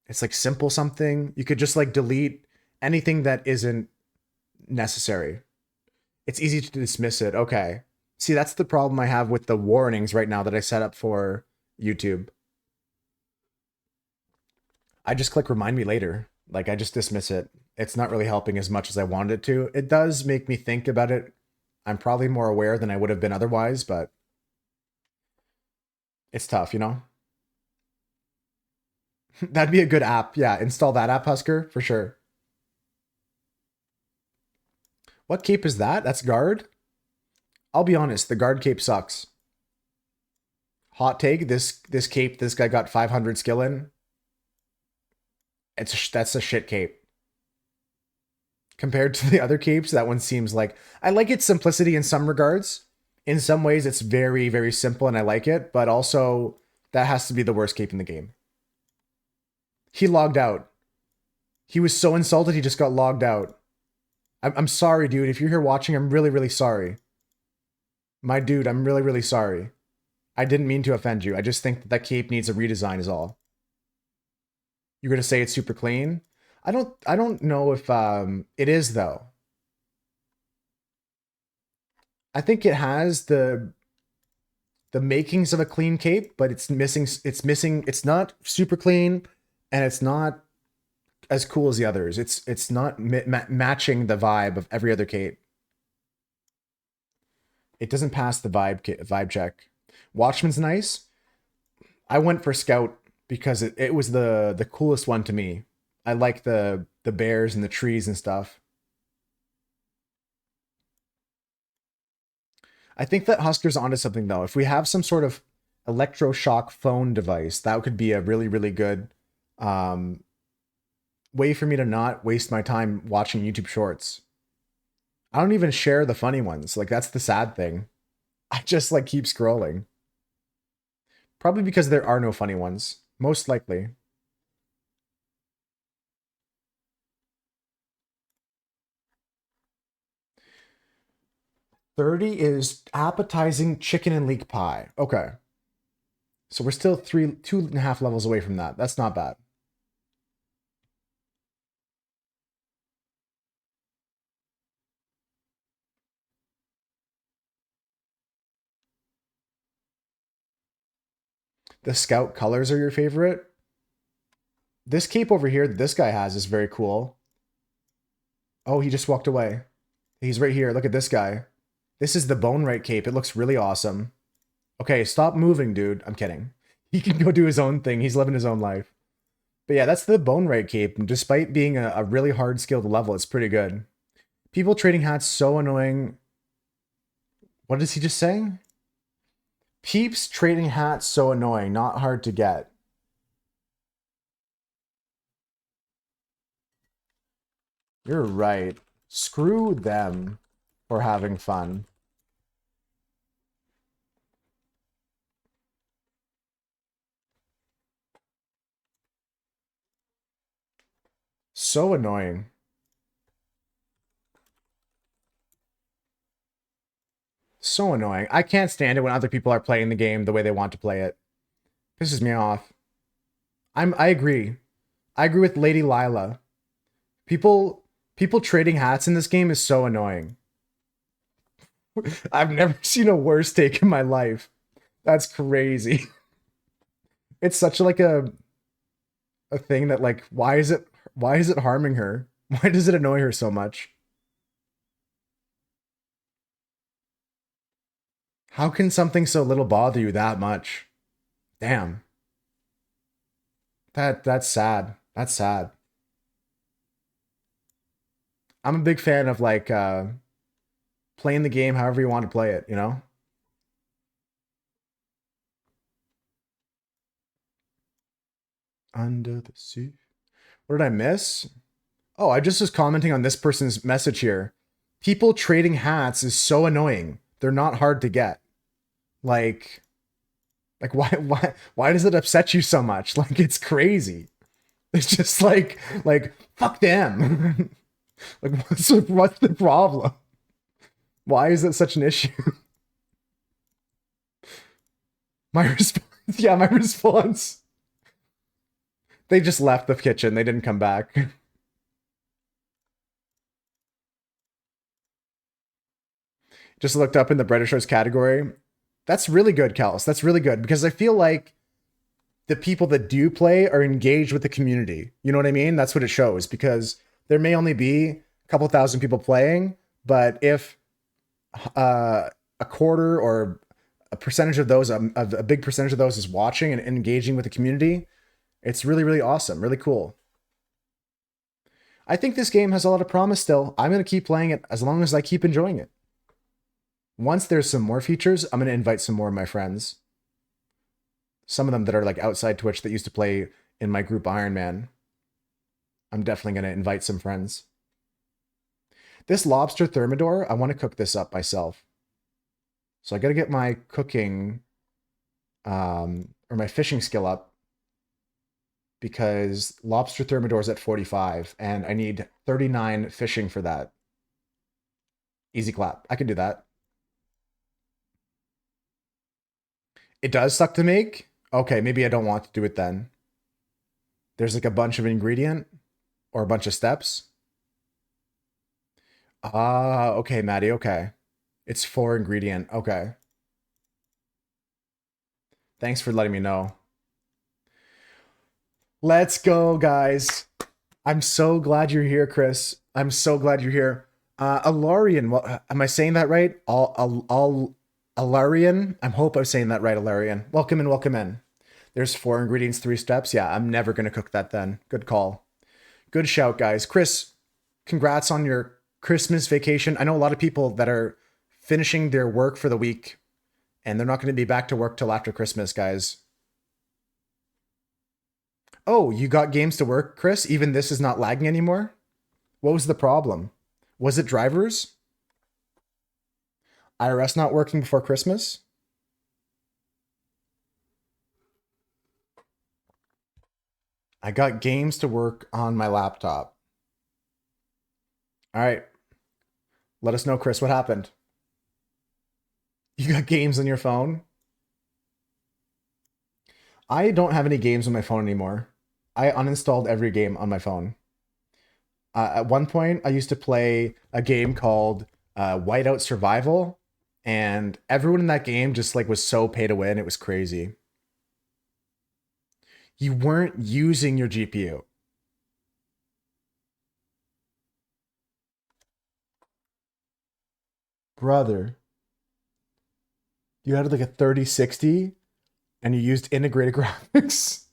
It's like simple something. You could just like delete anything that isn't necessary. It's easy to dismiss it. Okay. See, that's the problem I have with the warnings right now that I set up for YouTube. I just click remind me later. Like I just dismiss it. It's not really helping as much as I wanted it to. It does make me think about it. I'm probably more aware than I would have been otherwise, but it's tough, you know? That'd be a good app. Yeah, install that app, Husker, for sure. What cape is that? That's guard? I'll be honest, the guard cape sucks. Hot take, this cape this guy got 500 skill in. That's a shit cape. Compared to the other capes, that one seems like I like its simplicity in some regards. In some ways it's very very simple and I like it, but also that has to be the worst cape in the game. He logged out. He was so insulted he just got logged out. I'm sorry, dude. If you're here watching, I'm really, really sorry. My dude, I'm really, really sorry. I didn't mean to offend you. I just think that cape needs a redesign is all. You're gonna say it's super clean? I don't know if it is though. I think it has the makings of a clean cape, but it's missing it's not super clean and it's not as cool as the others. It's not matching the vibe of every other cape. It doesn't pass the vibe check. Watchman's nice. I went for Scout because it was the coolest one to me. I like the bears and the trees and stuff. I think that Husker's onto something though. If we have some sort of electroshock phone device, that could be a really really good way for me to not waste my time watching YouTube shorts. I don't even share the funny ones. Like, that's the sad thing. I just like keep scrolling. Probably because there are no funny ones. Most likely. $30 is appetizing chicken and leek pie. Okay. So we're still 2.5 levels away from that. That's not bad. The scout colors are your favorite? This cape over here that this guy has is very cool. Oh, he just walked away. He's right here. Look at this guy. This is the Bone Right cape. It looks really awesome. Okay, stop moving, dude. I'm kidding. He can go do his own thing. He's living his own life. But yeah, that's the Bone Right cape. And despite being a really hard skilled level, it's pretty good. People trading hats so annoying. What is he just saying? Peeps trading hats so annoying, not hard to get. You're right. Screw them for having fun. So annoying. So annoying. I can't stand it when other people are playing the game the way they want to play it. Pisses me off. I agree. I agree with Lady Lila. People trading hats in this game is so annoying. I've never seen a worse take in my life. That's crazy. It's such like a thing that like why is it harming her? Why does it annoy her so much? How can something so little bother you that much? Damn. That's sad. That's sad. I'm a big fan of like playing the game however you want to play it, you know? Under the sea. What did I miss? Oh, I just was commenting on this person's message here. People trading hats is so annoying. They're not hard to get. Like why does it upset you so much? Like it's crazy. It's just like fuck them. Like what's the problem? Why is it such an issue? My response, yeah, my response. They just left the kitchen. They didn't come back. Just looked up in the Bredishers category. That's really good, Kels. That's really good because I feel like the people that do play are engaged with the community. You know what I mean? That's what it shows because there may only be a couple thousand people playing, but if a quarter or a percentage of those, a big percentage of those is watching and engaging with the community, it's really, really awesome, really cool. I think this game has a lot of promise still. I'm going to keep playing it as long as I keep enjoying it. Once there's some more features, I'm going to invite some more of my friends. Some of them that are like outside Twitch that used to play in my group Iron Man. I'm definitely going to invite some friends. This lobster thermidor, I want to cook this up myself. So I got to get my cooking or my fishing skill up because lobster thermidor is at 45 and I need 39 fishing for that. Easy clap. I can do that. It does suck to make? Okay, maybe I don't want to do it then. There's like a bunch of ingredient or a bunch of steps. Ah, okay, Maddie, okay. It's 4 ingredient. Okay. Thanks for letting me know. Let's go, guys. I'm so glad you're here, Chris. I'm so glad you're here. Alarian, what am I saying that right? Alarian. I hope I'm saying that right, Alarian. Welcome in, welcome in. There's 4 ingredients, 3 steps. Yeah, I'm never gonna cook that then. Good call. Good shout, guys. Chris, congrats on your Christmas vacation. I know a lot of people that are finishing their work for the week and they're not going to be back to work till after Christmas, guys. Oh, you got games to work, Chris? Even this is not lagging anymore? What was the problem? Was it drivers? IRS not working before Christmas? I got games to work on my laptop. All right. Let us know, Chris, what happened. You got games on your phone? I don't have any games on my phone anymore. I uninstalled every game on my phone. At one point, I used to play a game called Whiteout Survival, and everyone in that game just like was so pay to win. It was crazy. You weren't using your GPU. Brother, you had like a 3060 and you used integrated graphics.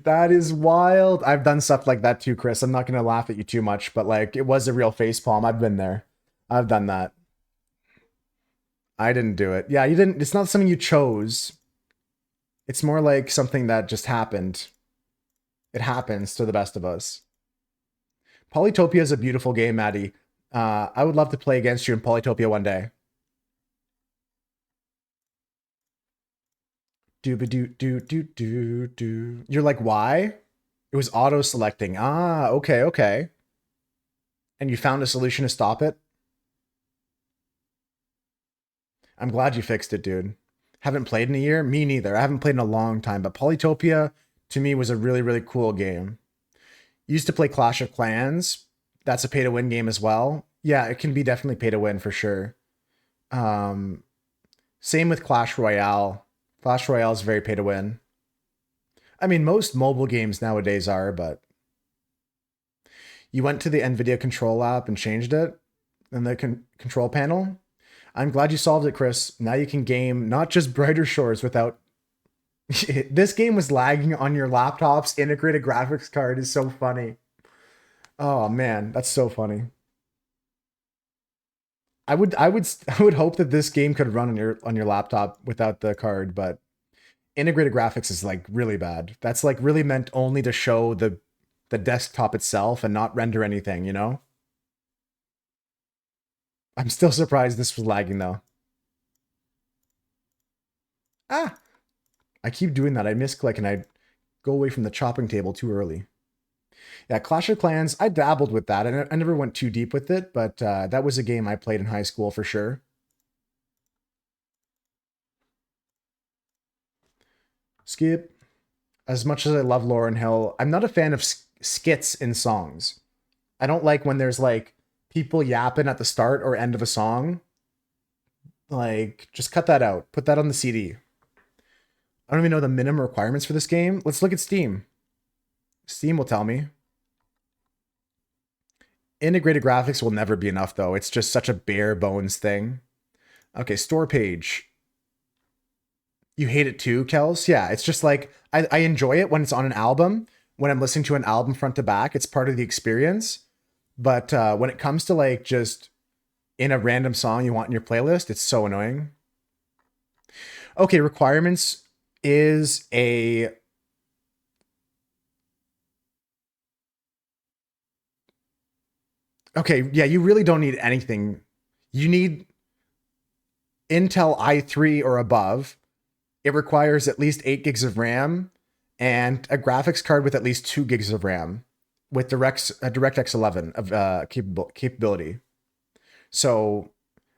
That is wild. I've done stuff like that too, Chris. I'm not going to laugh at you too much, but like it was a real face palm. I've been there. I've done that. I didn't do it. Yeah, you didn't. It's not something you chose. It's more like something that just happened. It happens to the best of us. Polytopia is a beautiful game, Maddie. I would love to play against you in Polytopia one day. Do. You're like, why? It was auto selecting. Ah, okay, okay. And you found a solution to stop it? I'm glad you fixed it, dude. Haven't played in a year? Me neither. I haven't played in a long time, but Polytopia to me was a really, really cool game. Used to play Clash of Clans. That's a pay to win game as well. Yeah, it can be definitely pay to win for sure. Um, Same with Clash Royale. Clash Royale is very pay to win. I mean, most mobile games nowadays are, but you went to the NVIDIA Control app and changed it in the control panel. I'm glad you solved it, Chris. Now you can game not just Brighter Shores without. This game was lagging on your laptop's integrated graphics card is so funny. Oh man, that's so funny. I would hope that this game could run on your laptop without the card, but integrated graphics is like really bad. That's like really meant only to show the desktop itself and not render anything, you know? I'm still surprised this was lagging though. Ah, I keep doing that. I misclick and I go away from the chopping table too early. Yeah, Clash of Clans, I dabbled with that. I never went too deep with it, but that was a game I played in high school for sure. Skip. As much as I love Lauryn Hill, I'm not a fan of skits in songs. I don't like when there's like people yapping at the start or end of a song. Like, just cut that out. Put that on the CD. I don't even know the minimum requirements for this game. Let's look at Steam. Steam will tell me. Integrated graphics will never be enough, though. It's just such a bare bones thing. Okay, store page. You hate it too, Kels? Yeah, it's just like, I enjoy it when it's on an album. When I'm listening to an album front to back, it's part of the experience. But when it comes to like just in a random song you want in your playlist, it's so annoying. Okay, requirements is a okay, yeah, you really don't need anything. You need Intel i3 or above. It requires at least 8 gigs of RAM and a graphics card with at least 2 gigs of RAM with DirectX 11 of capability. So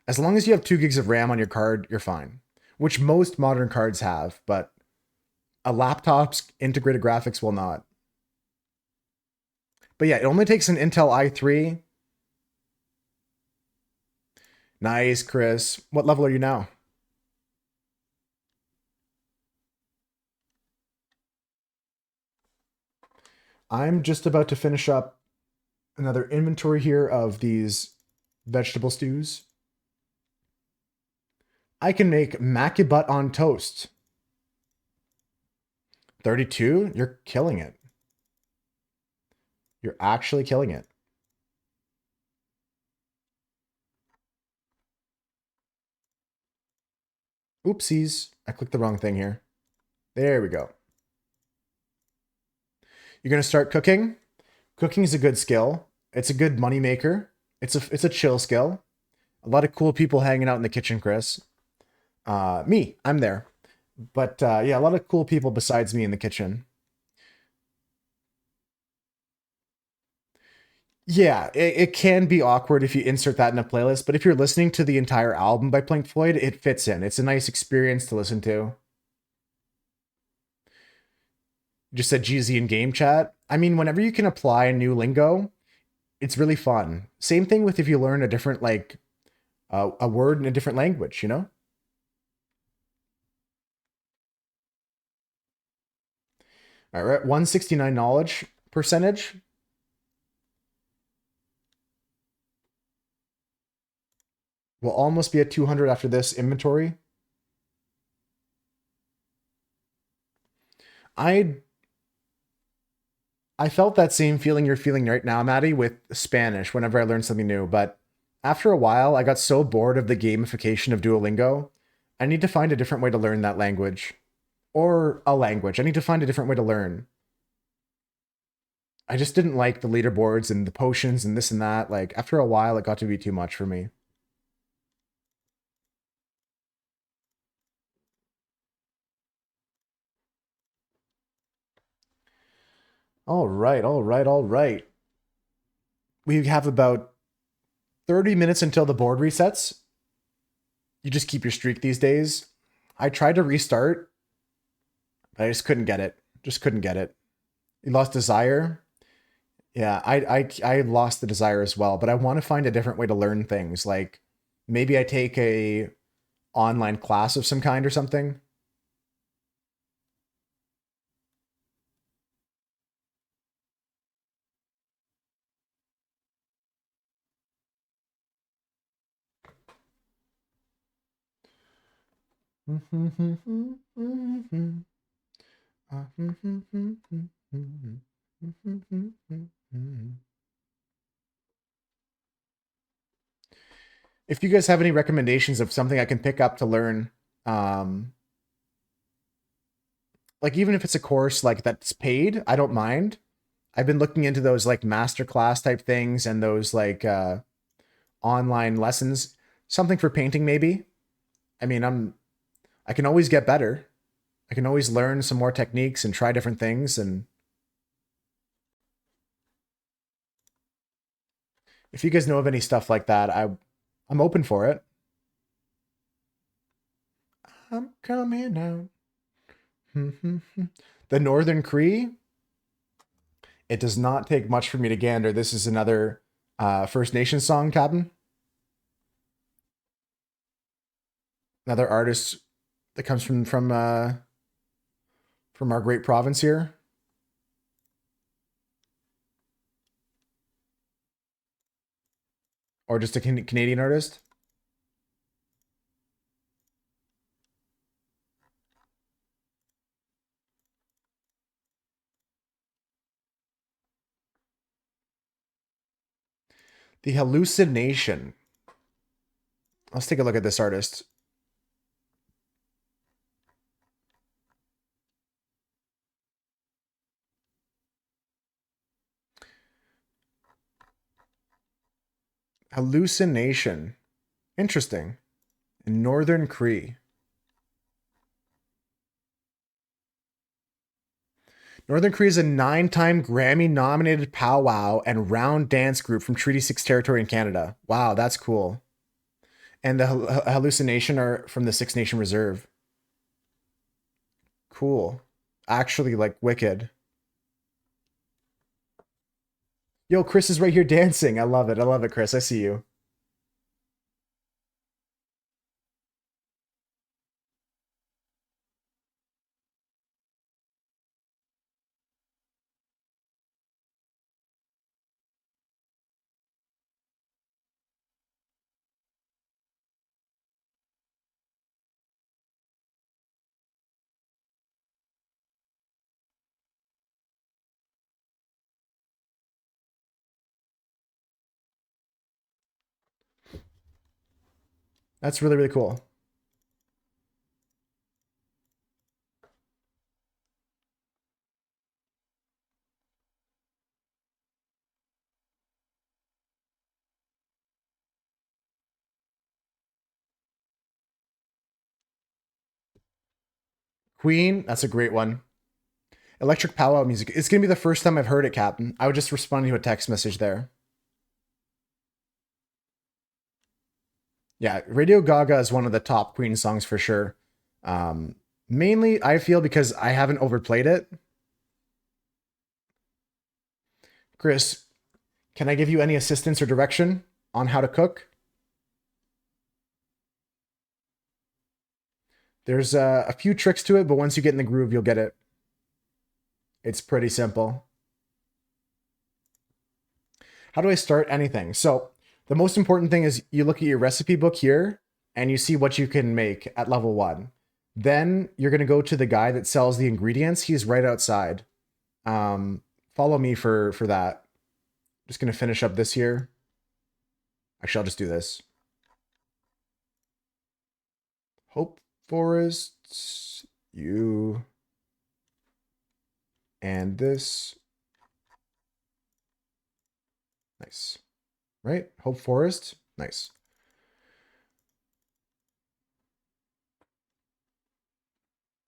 as long as you have 2 gigs of RAM on your card, you're fine, which most modern cards have, but a laptop's integrated graphics will not. But yeah, it only takes an Intel i3. Nice, Chris. What level are you now? I'm just about to finish up another inventory here of these vegetable stews. I can make maki butt on toast. 32? You're killing it. You're actually killing it. Oopsies. I clicked the wrong thing here. There we go. You're going to start cooking. Cooking is a good skill. It's a good money maker. It's a chill skill. A lot of cool people hanging out in the kitchen, Chris. Me, I'm there. But yeah, a lot of cool people besides me in the kitchen. Yeah, it can be awkward if you insert that in a playlist, but if you're listening to the entire album by Pink Floyd, it fits in. It's a nice experience to listen to. Just said GZ in game chat. I mean, whenever you can apply a new lingo, it's really fun. Same thing with if you learn a different like a word in a different language, you know? All right, 169 knowledge percentage. We'll almost be at 200 after this inventory. I I felt that same feeling you're feeling right now, Maddie, with Spanish whenever I learned something new. But after a while, I got so bored of the gamification of Duolingo. I need to find a different way to learn that language or a language. I need to find a different way to learn. I just didn't like the leaderboards and the potions and this and that. Like after a while, it got to be too much for me. All right, all right, all right. We have about 30 minutes until the board resets. You just keep your streak these days. I tried to restart, but I just couldn't get it. Just couldn't get it. You lost desire. Yeah, I lost the desire as well, but I want to find a different way to learn things. Like maybe I take a online class of some kind or something. If you guys have any recommendations of something I can pick up to learn, um, like even if it's a course like that's paid, I don't mind. I've been looking into those like masterclass type things and those like online lessons, something for painting maybe. I mean, I can always get better. I can always learn some more techniques and try different things. And if you guys know of any stuff like that, I'm open for it. I'm coming out. The Northern Cree. It does not take much for me to gander. This is another First Nation song, Captain. Another artist that comes from our great province here, or just a Canadian artist. The Hallucination. Let's take a look at this artist. Hallucination. Interesting. Northern Cree. Northern Cree is a 9-time Grammy nominated powwow and round dance group from Treaty 6 territory in Canada. Wow, that's cool. And the Hallucination are from the Six Nation Reserve. Cool. Actually, like wicked. Yo, Chris is right here dancing. I love it. I love it, Chris. I see you. That's really, really cool. Queen, that's a great one. Electric powwow music. It's gonna be the first time I've heard it, Captain. I would just respond to a text message there. Yeah, Radio Gaga is one of the top Queen songs for sure. Mainly, I feel because I haven't overplayed it. Chris, can I give you any assistance or direction on how to cook? There's a few tricks to it, but once you get in the groove, you'll get it. It's pretty simple. How do I start anything? So the most important thing is you look at your recipe book here and you see what you can make at level 1. Then you're going to go to the guy that sells the ingredients. He's right outside. Follow me for that. Just going to finish up this here. Actually, I'll just do this. Hope Forests, you, and this. Nice. Right? Hope Forest. Nice.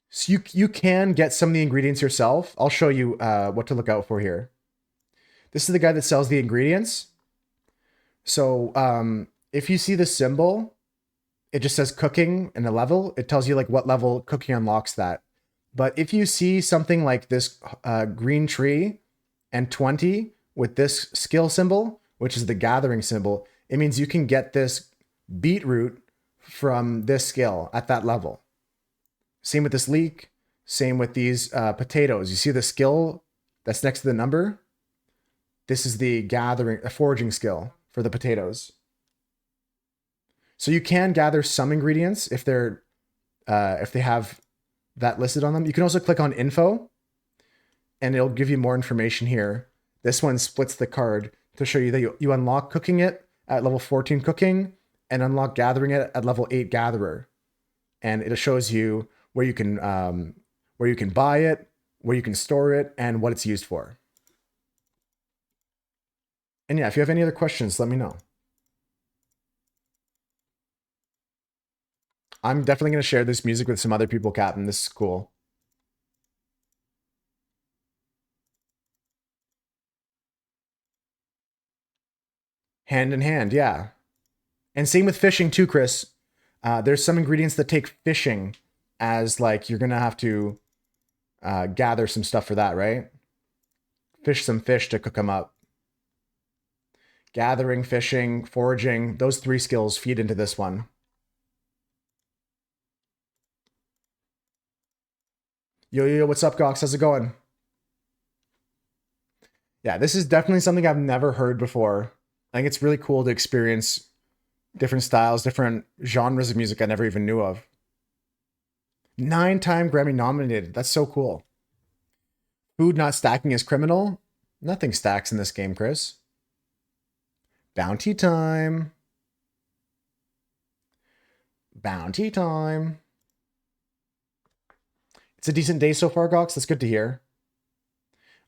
So you can get some of the ingredients yourself. I'll show you what to look out for here. This is the guy that sells the ingredients. So if you see the symbol, it just says cooking and a level. It tells you like what level cooking unlocks that. But if you see something like this green tree and 20 with this skill symbol, which is the gathering symbol, it means you can get this beetroot from this skill at that level. Same with this leek. Same with these potatoes. You see the skill that's next to the number? This is the gathering, a foraging skill for the potatoes. So you can gather some ingredients if they're if they have that listed on them. You can also click on info and it'll give you more information here. This one splits the card to show you that you unlock cooking it at level 14 cooking and unlock gathering it at level 8 gatherer. And it shows you where you can buy it, where you can store it, and what it's used for. And yeah, if you have any other questions, let me know. I'm definitely going to share this music with some other people, Captain. This is cool. Hand in hand, yeah. And same with fishing too, Chris. There's some ingredients that take fishing as like you're going to have to gather some stuff for that, right? Fish some fish to cook them up. Gathering, fishing, foraging, those 3 skills feed into this one. Yo, what's up, Gox? How's it going? Yeah, this is definitely something I've never heard before. I think it's really cool to experience different styles, different genres of music I never even knew of. 9-time Grammy nominated. That's so cool. Food not stacking is criminal. Nothing stacks in this game, Chris. Bounty time. Bounty time. It's a decent day so far, Gox. That's good to hear.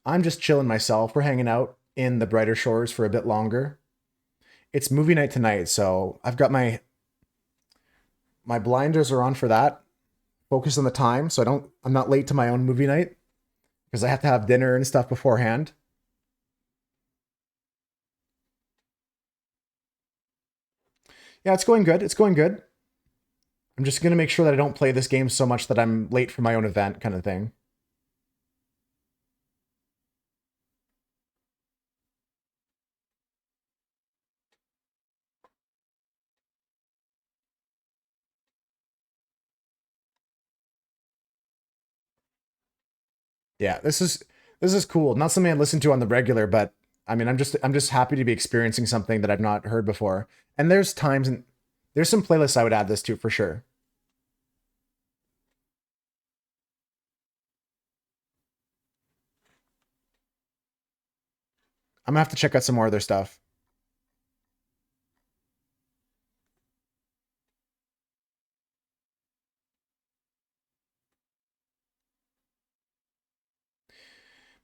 I'm just chilling myself. We're hanging out in the brighter shores for a bit longer. It's movie night tonight, so I've got my blinders are on for that. Focus on the time, so I'm not late to my own movie night because I have to have dinner and stuff beforehand. Yeah, it's going good. It's going good. I'm just going to make sure that I don't play this game so much that I'm late for my own event kind of thing. Yeah, this is cool. Not something I listen to on the regular, but I mean, I'm just happy to be experiencing something that I've not heard before. And there's times and there's some playlists I would add this to for sure. I'm gonna have to check out some more other stuff.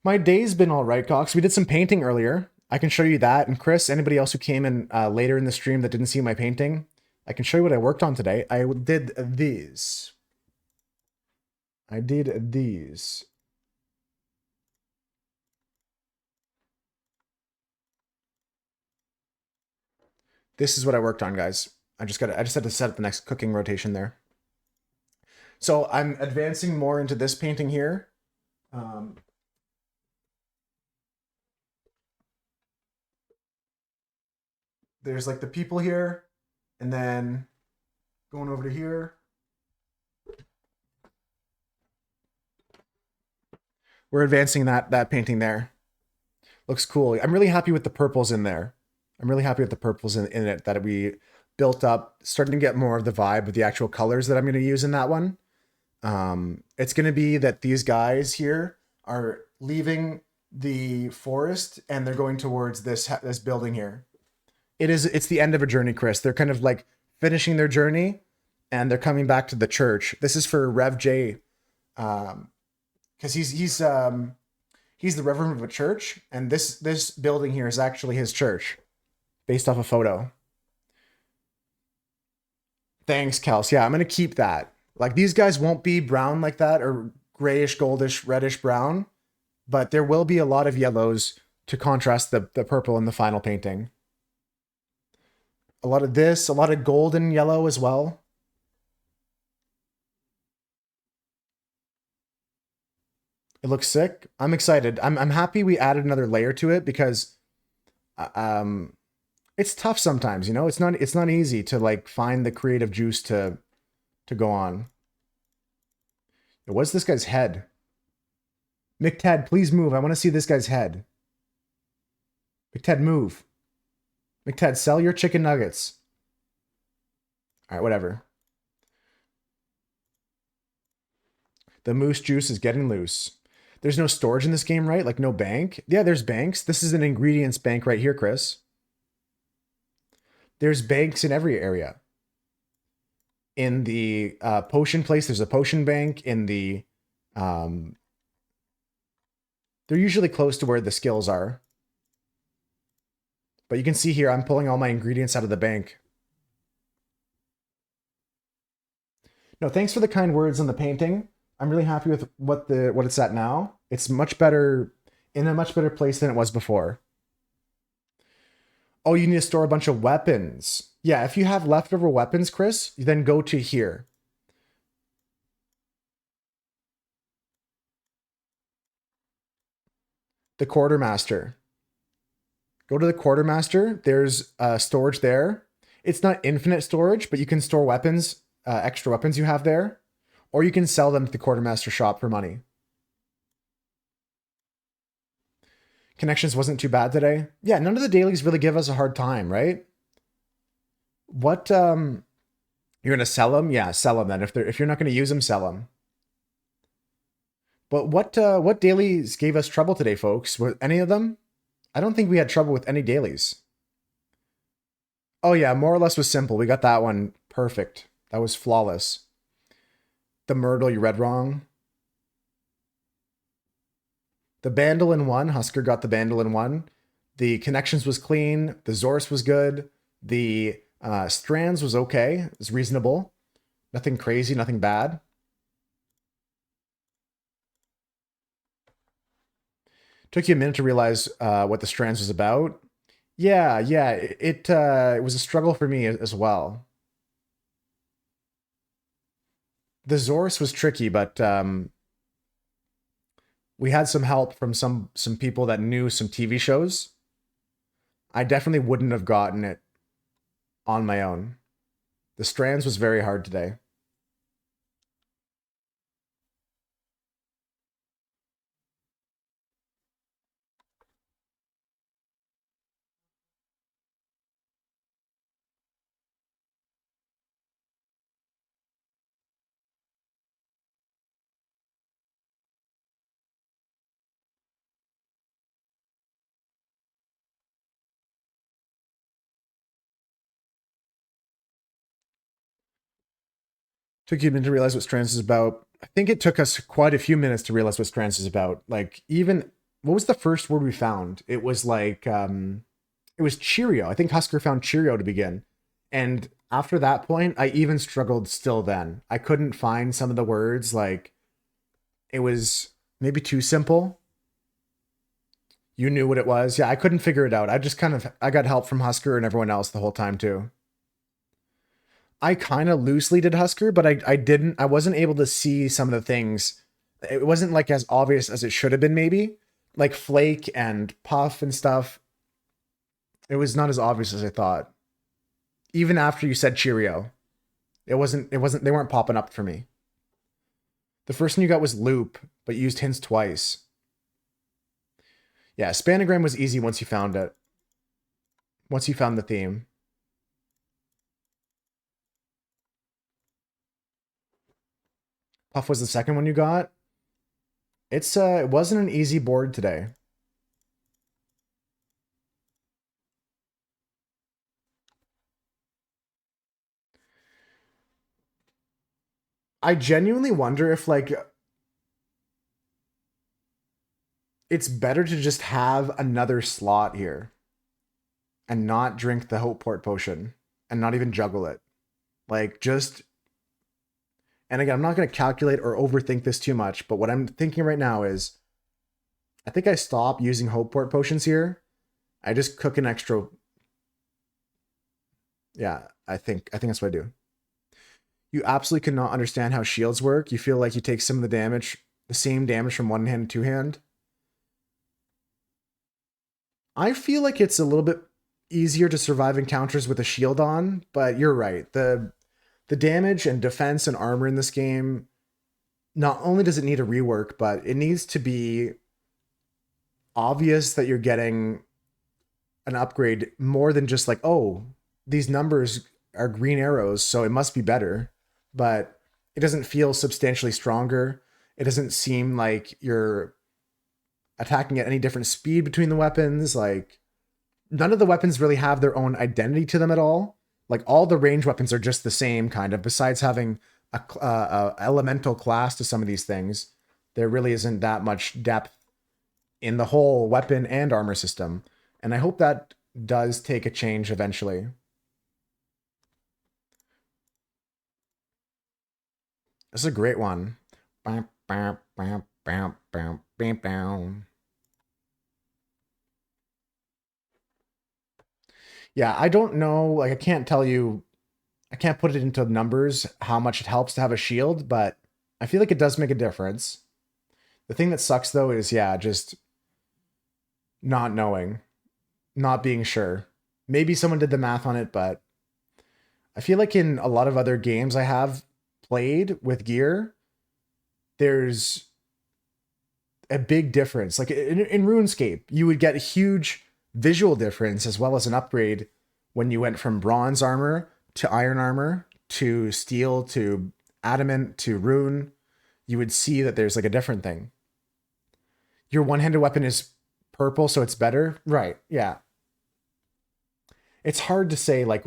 My day's been all right, Cox. We did some painting earlier. I can show you that. And Chris, anybody else who came in later in the stream that didn't see my painting, I can show you what I worked on today. I did these. I did these. This is what I worked on, guys. I just had to set up the next cooking rotation there. So I'm advancing more into this painting here. There's like the people here, and then going over to here. We're advancing that painting there. Looks cool. I'm really happy with the purples in there. I'm really happy with the purples in it that we built up, starting to get more of the vibe of the actual colors that I'm going to use in that one. It's going to be that these guys here are leaving the forest and they're going towards this building here. It's the end of a journey, Chris. They're kind of like finishing their journey and they're coming back to the church. This is for Rev J, because he's the reverend of a church, and this building here is actually his church, based off a photo. Thanks, Kels. Yeah, I'm gonna keep that. Like, these guys won't be brown like that, or grayish, goldish, reddish brown, but there will be a lot of yellows to contrast the purple in the final painting. A lot of this, a lot of golden yellow as well. It looks sick. I'm excited. I'm happy we added another layer to it because it's tough sometimes, you know? It's not easy to like find the creative juice to go on. What's this guy's head? McTed, please move. I want to see this guy's head. McTed, move. McTed, sell your chicken nuggets. All right, whatever. The moose juice is getting loose. There's no storage in this game, right? Like no bank? Yeah, there's banks. This is an ingredients bank right here, Chris. There's banks in every area. In the potion place, there's a potion bank. In the... they're usually close to where the skills are. But you can see here, I'm pulling all my ingredients out of the bank. No, thanks for the kind words on the painting. I'm really happy with what it's at now. It's much better, in a much better place than it was before. Oh, you need to store a bunch of weapons. Yeah, if you have leftover weapons, Chris, then go to here. The quartermaster. Go to the quartermaster. There's storage there. It's not infinite storage, but you can store weapons, extra weapons you have there, or you can sell them to the quartermaster shop for money. Connections wasn't too bad today. Yeah, none of the dailies really give us a hard time, right? What you're gonna sell them? Yeah, sell them then. If you're not gonna use them, sell them. But what dailies gave us trouble today, folks? Were any of them? I don't think we had trouble with any dailies. Oh yeah, more or less was simple. We got that one perfect. That was flawless. The Myrtle you read wrong. The Bandolin one, Husker got the Bandolin one. The Connections was clean. The Zorse was good. The Strands was okay. It was reasonable. Nothing crazy, nothing bad. Took you a minute to realize what the Strands was about. Yeah, it was a struggle for me as well. The Zorse was tricky, but we had some help from some people that knew some TV shows. I definitely wouldn't have gotten it on my own. The Strands was very hard today. Took you a minute to realize what Strands is about. I think it took us quite a few minutes to realize what Strands is about. Like, even what was the first word we found? It was like it was Cheerio. I think Husker found Cheerio to begin. And after that point, I even struggled still then. I couldn't find some of the words like it was maybe too simple. You knew what it was. Yeah, I couldn't figure it out. I got help from Husker and everyone else the whole time too. I kind of loosely did Husker, but I wasn't able to see some of the things. It wasn't like as obvious as it should have been, maybe. Like Flake and Puff and stuff. It was not as obvious as I thought. Even after you said Cheerio. They weren't popping up for me. The first one you got was Loop, but used hints twice. Yeah, Spanogram was easy once you found it. Once you found the theme. Puff was the second one you got. It wasn't an easy board today. I genuinely wonder if like it's better to just have another slot here and not drink the Hope Port potion and not even juggle it. Like just and again, I'm not going to calculate or overthink this too much, but what I'm thinking right now is I think I stop using Hope Port potions here. I just cook an extra. Yeah, I think that's what I do. You absolutely cannot understand how shields work. You feel like you take some of the same damage from one hand to two hand. I feel like it's a little bit easier to survive encounters with a shield on, but you're right. The damage and defense and armor in this game, not only does it need a rework, but it needs to be obvious that you're getting an upgrade more than just like, oh, these numbers are green arrows, so it must be better. But it doesn't feel substantially stronger. It doesn't seem like you're attacking at any different speed between the weapons. Like, none of the weapons really have their own identity to them at all. Like, all the range weapons are just the same, kind of, besides having a elemental class to some of these things. There really isn't that much depth in the whole weapon and armor system. And I hope that does take a change eventually. This is a great one. Yeah, I don't know. Like, I can't tell you, I can't put it into numbers how much it helps to have a shield, but I feel like it does make a difference. The thing that sucks though is, yeah, just not knowing, not being sure. Maybe someone did the math on it, but I feel like in a lot of other games I have played with gear, there's a big difference. Like in RuneScape, you would get a huge visual difference as well as an upgrade when you went from bronze armor to iron armor to steel to adamant to rune. You would see that there's like a different thing. Your one-handed weapon is purple, so it's better. Right. Yeah. It's hard to say like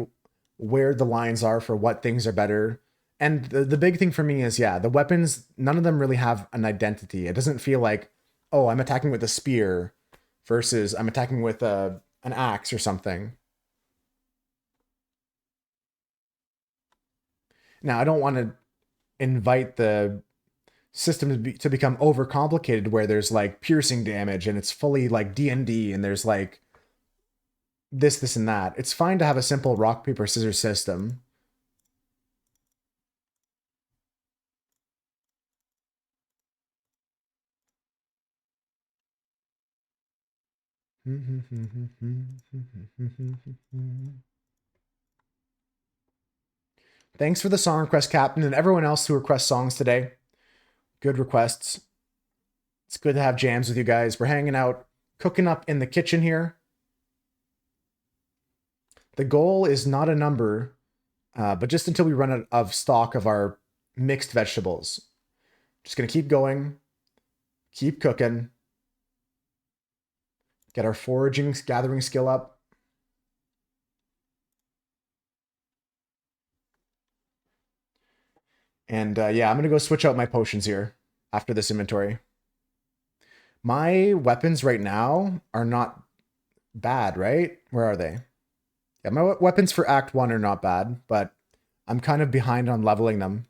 where the lines are for what things are better. And the big thing for me is, yeah, the weapons, none of them really have an identity. It doesn't feel like, oh, I'm attacking with a spear versus I'm attacking with an axe or something. Now, I don't want to invite the system to become overcomplicated where there's like piercing damage and it's fully like D&D and there's like this, and that. It's fine to have a simple rock, paper, scissors system. Thanks for the song request, Captain, and everyone else who requests songs today. Good requests. It's good to have jams with you guys. We're hanging out, cooking up in the kitchen here. The goal is not a number, but just until we run out of stock of our mixed vegetables. Just going to keep going, keep cooking, get our foraging, gathering skill up. And yeah, I'm going to go switch out my potions here after this inventory. My weapons right now are not bad, right? Where are they? Yeah, my weapons for Act 1 are not bad, but I'm kind of behind on leveling them.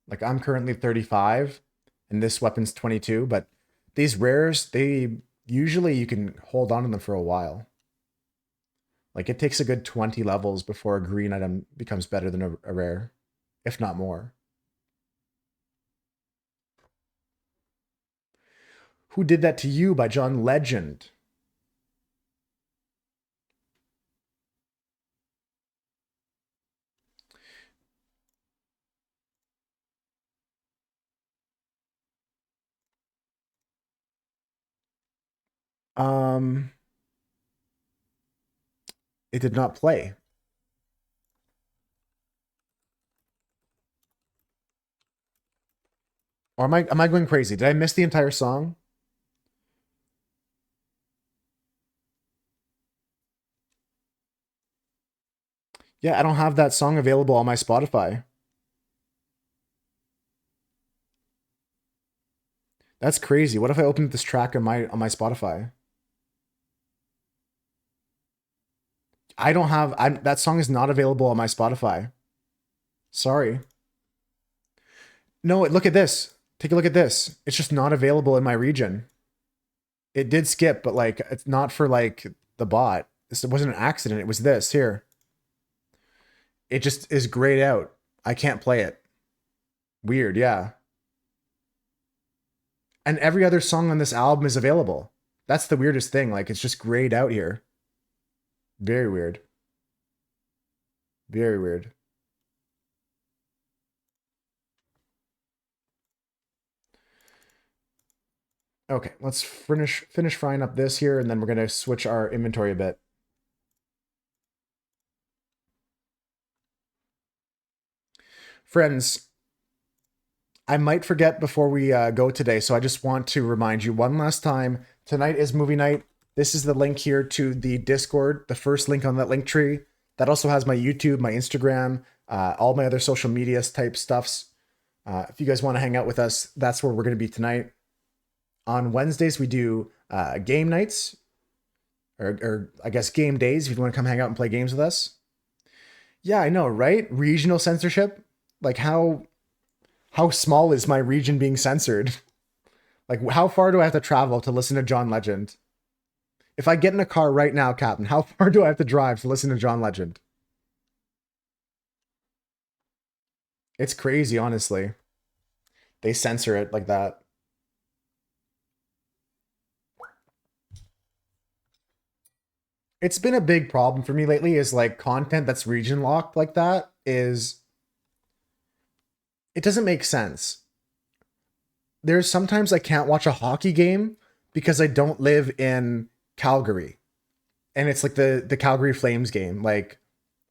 Like, I'm currently 35, and this weapon's 22, but these rares, they usually you can hold on to them for a while. Like it takes a good 20 levels before a green item becomes better than a rare, if not more. Who Did That to You by John Legend. Um, it did not play. Or am I going crazy? Did I miss the entire song? Yeah, I don't have that song available on my Spotify. That's crazy. What if I opened this track on my Spotify? I don't have that song is not available on my Spotify. Sorry. No, look at this. Take a look at this. It's just not available in my region. It did skip, but like it's not for like the bot. This wasn't an accident. It was this here. It just is grayed out. I can't play it. Weird, yeah. And every other song on this album is available. That's the weirdest thing. Like it's just grayed out here. Very weird. Very weird. Okay, let's finish frying up this here, and then we're gonna switch our inventory a bit. Friends, I might forget before we go today, so I just want to remind you one last time. Tonight is movie night. This is the link here to the Discord, the first link on that link tree. That also has my YouTube, my Instagram, all my other social media type stuffs. If you guys want to hang out with us, that's where we're going to be tonight. On Wednesdays, we do game nights, or I guess game days if you want to come hang out and play games with us. Yeah, I know, right? Regional censorship. Like how small is my region being censored? Like how far do I have to travel to listen to John Legend? If I get in a car right now, Captain, how far do I have to drive to listen to John Legend? It's crazy, honestly. They censor it like that. It's been a big problem for me lately is like content that's region locked like that is it doesn't make sense. There's sometimes I can't watch a hockey game because I don't live in Calgary. And it's like the Calgary Flames game. Like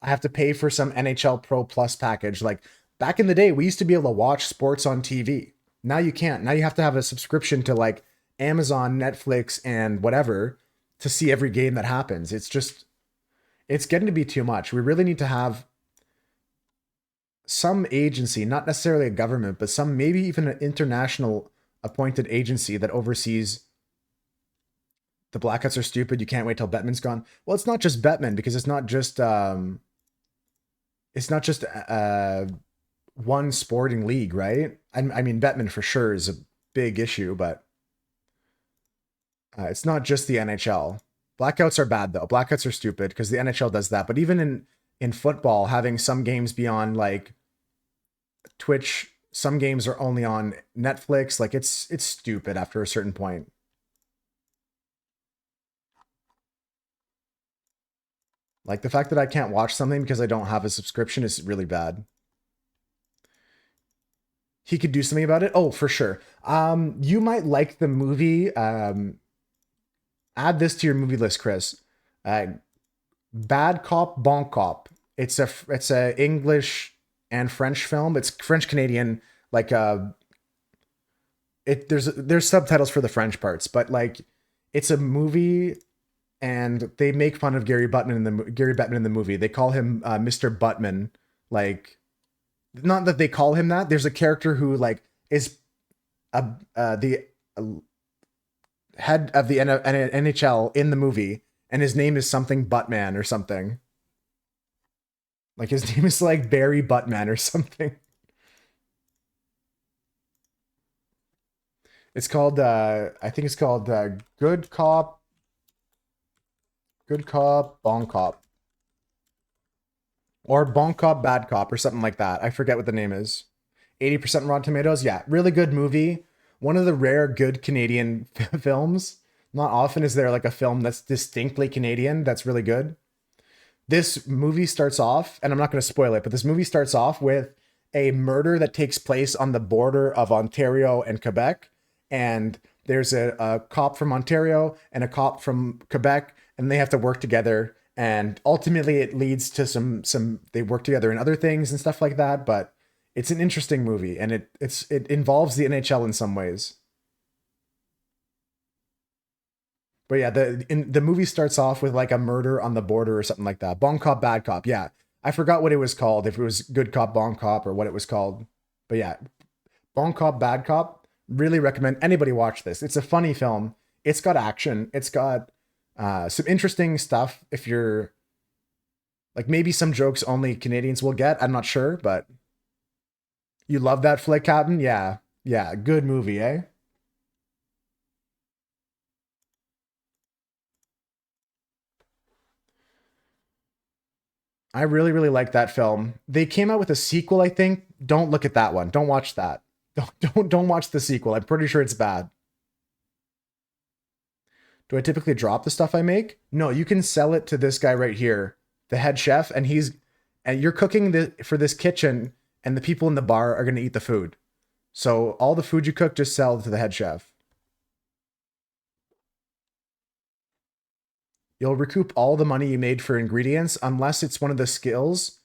I have to pay for some NHL Pro Plus package. Like back in the day, we used to be able to watch sports on TV. Now you can't. Now you have to have a subscription to like Amazon, Netflix, and whatever to see every game that happens. It's getting to be too much. We really need to have some agency, not necessarily a government, but some maybe even an international appointed agency that oversees the Blackouts are stupid. You can't wait till Bettman's gone. Well, it's not just Bettman because it's not just one sporting league, right? I mean, Bettman for sure is a big issue, but it's not just the NHL. Blackouts are bad though. Blackouts are stupid because the NHL does that. But even in football, having some games be on like Twitch, some games are only on Netflix. Like it's stupid after a certain point. Like the fact that I can't watch something because I don't have a subscription is really bad. He could do something about it. Oh, for sure. You might like the movie. Add this to your movie list, Chris. Uh, Bad Cop, Bon Cop. It's a English and French film. It's French Canadian. Like there's subtitles for the French parts, but like it's a movie and they make fun of Gary Bettman in the movie. They call him Mr. Buttman. Like, not that they call him that. There's a character who like is the head of the NHL in the movie, and his name is something Buttman or something. Like his name is like Barry Buttman or something. It's called I think it's called Good Cop, Bon Cop, or Bon Cop, Bad Cop, or something like that. I forget what the name is. 80% Rotten Tomatoes. Yeah, really good movie. One of the rare good Canadian films. Not often is there like a film that's distinctly Canadian that's really good. This movie starts off, and I'm not going to spoil it, but this movie starts off with a murder that takes place on the border of Ontario and Quebec. And there's a cop from Ontario and a cop from Quebec, and they have to work together. And ultimately, it leads to some they work together in other things and stuff like that. But it's an interesting movie, and it involves the NHL in some ways. But yeah, the movie starts off with like a murder on the border or something like that. Bon cop, bad cop. Yeah, I forgot what it was called. If it was good cop, bon cop, or what it was called. But yeah, bon cop, bad cop. Really recommend anybody watch this. It's a funny film. It's got action. It's got some interesting stuff. If you're like maybe some jokes only Canadians will get. I'm not sure, but you love that flick, Captain. Yeah, yeah, good movie, eh? I really, really like that film. They came out with a sequel, I think. Don't look at that one. Don't watch that. Don't watch the sequel. I'm pretty sure it's bad. Do I typically drop the stuff I make? No, you can sell it to this guy right here, the head chef, and you're cooking for this kitchen, and the people in the bar are gonna eat the food. So all the food you cook, just sell to the head chef. You'll recoup all the money you made for ingredients unless it's one of the skills.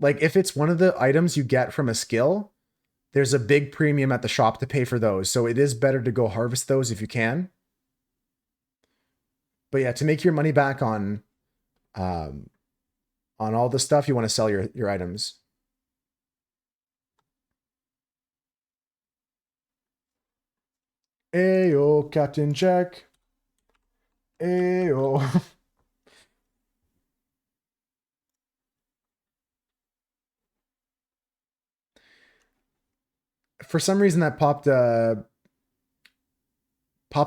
Like if it's one of the items you get from a skill, there's a big premium at the shop to pay for those. So it is better to go harvest those if you can. But yeah, to make your money back um, on all the stuff, you want to sell your items. Ayo, Captain Jack. Ayo. For some reason, that popped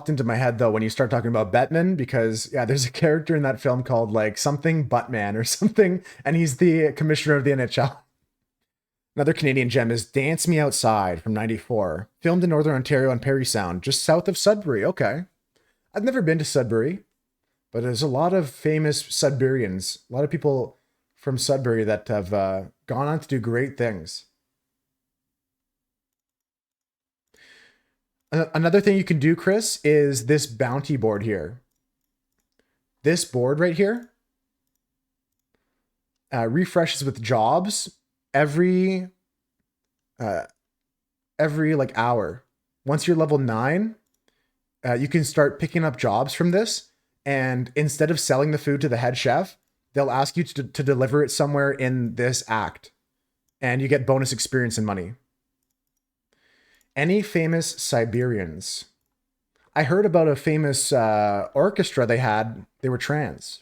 into my head though when you start talking about Batman, because yeah, there's a character in that film called like something Buttman or something, and he's the commissioner of the NHL. Another Canadian gem is Dance Me Outside from '94, filmed in Northern Ontario and Parry Sound, just south of Sudbury. Okay. I've never been to Sudbury, but there's a lot of famous Sudburyans, a lot of people from Sudbury that have gone on to do great things. Another thing you can do, Chris, is this bounty board here. This board right here refreshes with jobs every uh, every like hour. Once you're level 9, you can start picking up jobs from this. And instead of selling the food to the head chef, they'll ask you to deliver it somewhere in this act. And you get bonus experience and money. Any famous Siberians? I heard about a famous orchestra they had. They were trans.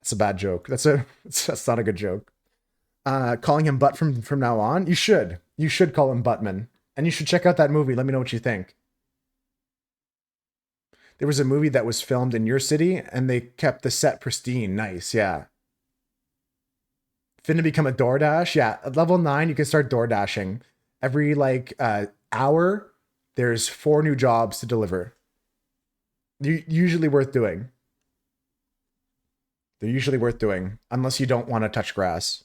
That's a bad joke. That's not a good joke. Calling him Butt from now on. You should. You should call him Buttman. And you should check out that movie. Let me know what you think. There was a movie that was filmed in your city, and they kept the set pristine. Nice, yeah. Finna become a DoorDash. Yeah, at level 9, you can start door dashing. Every like hour, there's 4 new jobs to deliver. Usually worth doing. They're usually worth doing, unless you don't want to touch grass.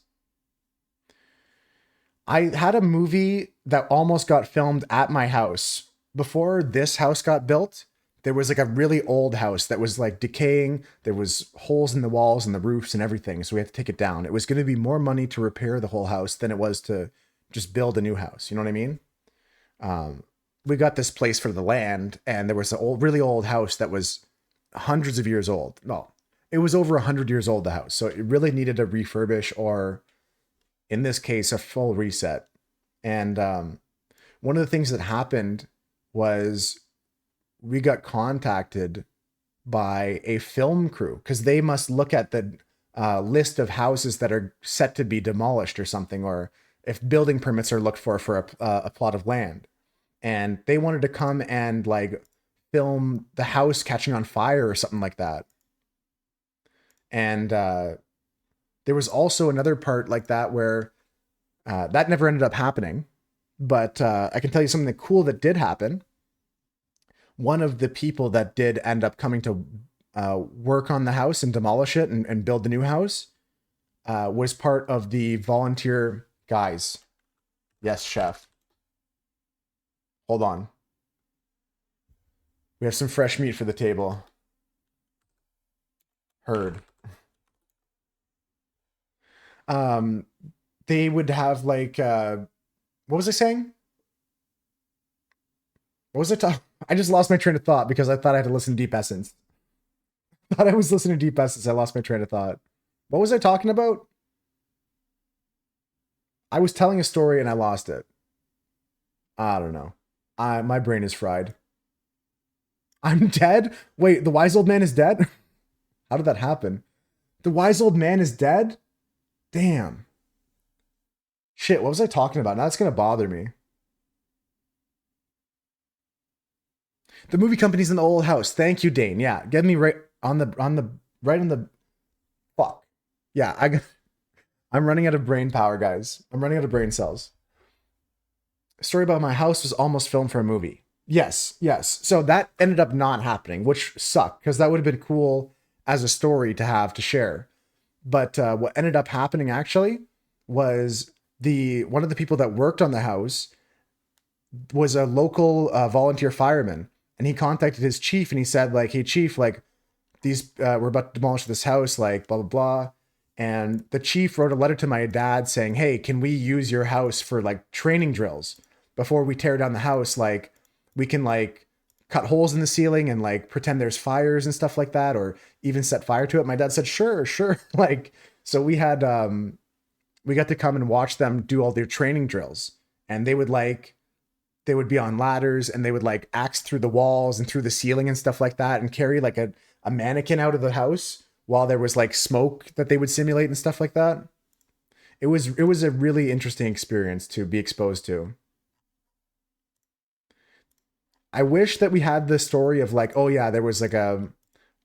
I had a movie that almost got filmed at my house. Before this house got built, there was like a really old house that was like decaying. There was holes in the walls and the roofs and everything, so we had to take it down. It was going to be more money to repair the whole house than it was to just build a new house. You know what I mean? Um, we got this place for the land, and there was an old, really old house that was hundreds of years old. No, it was over 100 years old. The house, so it really needed a refurbish, or in this case, a full reset. And one of the things that happened was we got contacted by a film crew because they must look at the list of houses that are set to be demolished or something, or if building permits are looked for a plot of land, and they wanted to come and like film the house catching on fire or something like that. And there was also another part like that where that never ended up happening. But I can tell you something cool that did happen. One of the people that did end up coming to work on the house and demolish it and build the new house was part of the volunteer guys. Yes, chef. Hold on. We have some fresh meat for the table. Heard. Um, they would have like what was I saying? What was I talking? I just lost my train of thought because I thought I had to listen to Deep Essence. I thought I was listening to Deep Essence. I lost my train of thought. What was I talking about? I was telling a story and I lost it. I don't know. My brain is fried. I'm dead? Wait, the wise old man is dead? How did that happen? The wise old man is dead? Damn. Shit, what was I talking about? Now it's gonna bother me. The movie company's in the old house. Thank you, Dane. Yeah, get me right on the right on the fuck. Yeah, I'm running out of brain power, guys. I'm running out of brain cells. A story about my house was almost filmed for a movie. Yes, yes. So that ended up not happening, which sucked because that would have been cool as a story to have to share. But what ended up happening actually was the one of the people that worked on the house was a local volunteer fireman, and he contacted his chief and he said like, "Hey, chief, like these we're about to demolish this house, like blah blah blah." And the chief wrote a letter to my dad saying, "Hey, can we use your house for like training drills before we tear down the house? Like we can like cut holes in the ceiling and like pretend there's fires and stuff like that, or even set fire to it." My dad said, "Sure, sure." Like so we got to come and watch them do all their training drills, and they would be on ladders and they would like axe through the walls and through the ceiling and stuff like that and carry like a mannequin out of the house while there was like smoke that they would simulate and stuff like that. It was a really interesting experience to be exposed to. I wish that we had the story of like, oh yeah, there was like a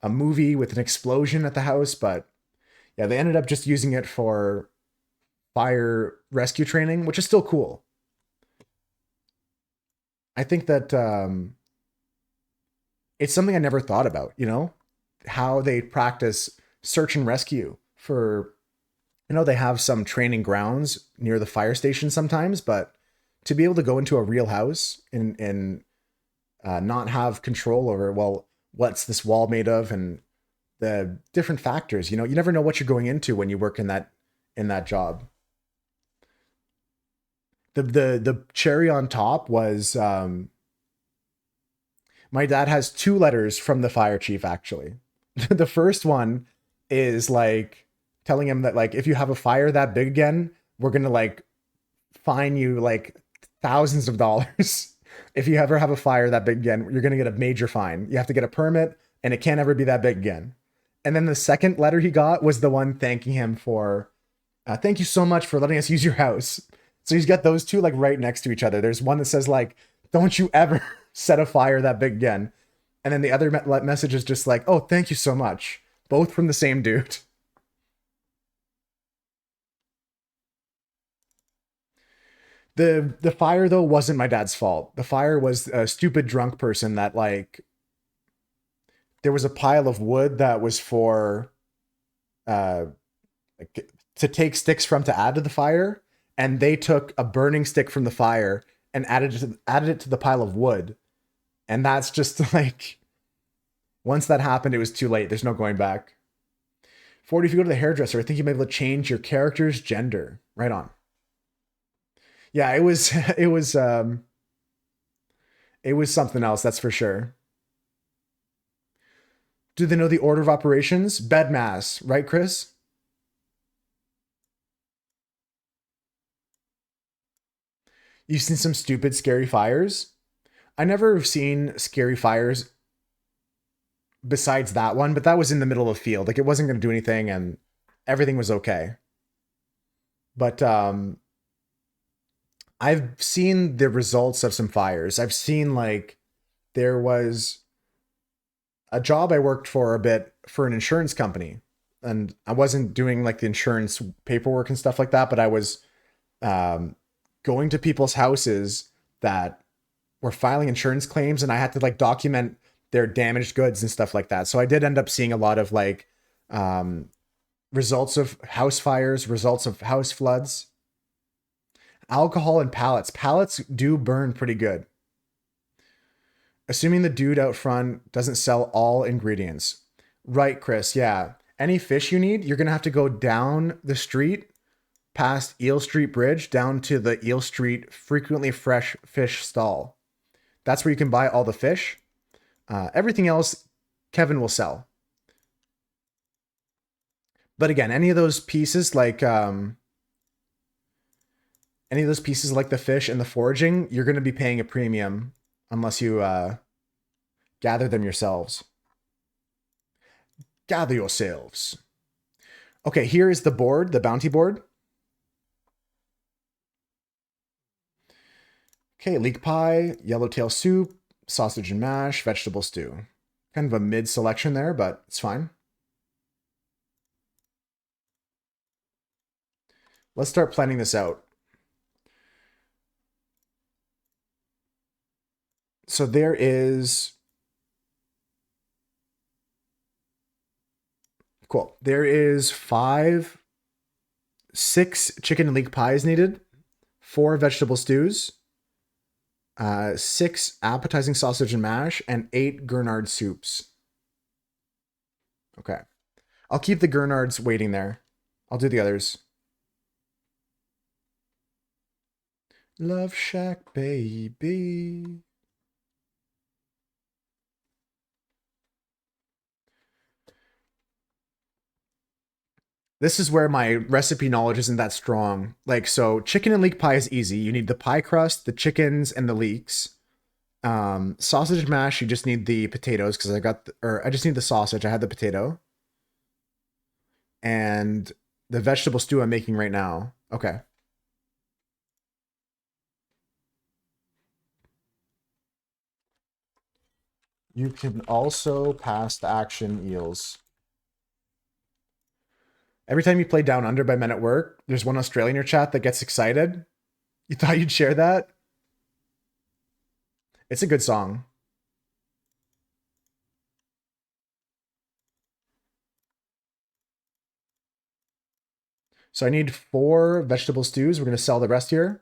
movie with an explosion at the house, but yeah, they ended up just using it for fire rescue training, which is still cool. I think that it's something I never thought about, you know, how they practice search and rescue for, you know, they have some training grounds near the fire station sometimes, but to be able to go into a real house and not have control over, well, what's this wall made of and the different factors, you know, you never know what you're going into when you work in that job. The cherry on top was my dad has two letters from the fire chief actually. The first one is like telling him that like if you have a fire that big again, we're gonna like fine you like thousands of dollars. If you ever have a fire that big again, you're gonna get a major fine. You have to get a permit, and it can't ever be that big again. And then the second letter he got was the one thanking him for, thank you so much for letting us use your house. So he's got those two like right next to each other. There's one that says like, don't you ever set a fire that big again. And then the other message is just like, oh, thank you so much. Both from the same dude. The fire though wasn't my dad's fault. The fire was a stupid drunk person that like there was a pile of wood that was for uh like, to take sticks from to add to the fire, and they took a burning stick from the fire and added it to the pile of wood. And that's just like once that happened, it was too late. There's no going back. 40, if you go to the hairdresser, I think you may be able to change your character's gender. Right on. Yeah, it was it was something else, that's for sure. Do they know the order of operations? Bed mass, right, Chris? You've seen some stupid scary fires? I never have seen scary fires besides that one, but that was in the middle of a field. Like it wasn't going to do anything and everything was okay. But I've seen the results of some fires. I've seen like there was a job I worked for a bit for an insurance company, and I wasn't doing like the insurance paperwork and stuff like that, but I was um, going to people's houses that were filing insurance claims, and I had to like document their damaged goods and stuff like that. So I did end up seeing a lot of like um, results of house fires, results of house floods, alcohol and pallets. Pallets do burn pretty good. Assuming the dude out front doesn't sell all ingredients. Right, Chris. Yeah. Any fish you need, you're going to have to go down the street past Eel Street Bridge down to the Eel Street frequently fresh fish stall. That's where you can buy all the fish. Everything else, Kevin will sell. But again, any of those pieces like the fish and the foraging, you're going to be paying a premium unless you gather them yourselves. Gather yourselves. Okay, here is the board, the bounty board. Okay, leek pie, yellowtail soup, sausage and mash, vegetable stew. Kind of a mid selection there, but it's fine. Let's start planning this out. So there is... Cool. There is 6 chicken and leek pies needed, 4 vegetable stews, 6 appetizing sausage and mash, and 8 Gurnard soups. Okay. I'll keep the Gurnards waiting there. I'll do the others. Love Shack, baby. This is where my recipe knowledge isn't that strong. Like, so chicken and leek pie is easy. You need the pie crust, the chickens, and the leeks. Sausage mash, you just need the potatoes because I just need the sausage. I had the potato. And the vegetable stew I'm making right now. Okay. You can also pass the action eels. Every time you play Down Under by Men at Work, there's one Australian in your chat that gets excited. You thought you'd share that? It's a good song. So I need 4 vegetable stews. We're going to sell the rest here.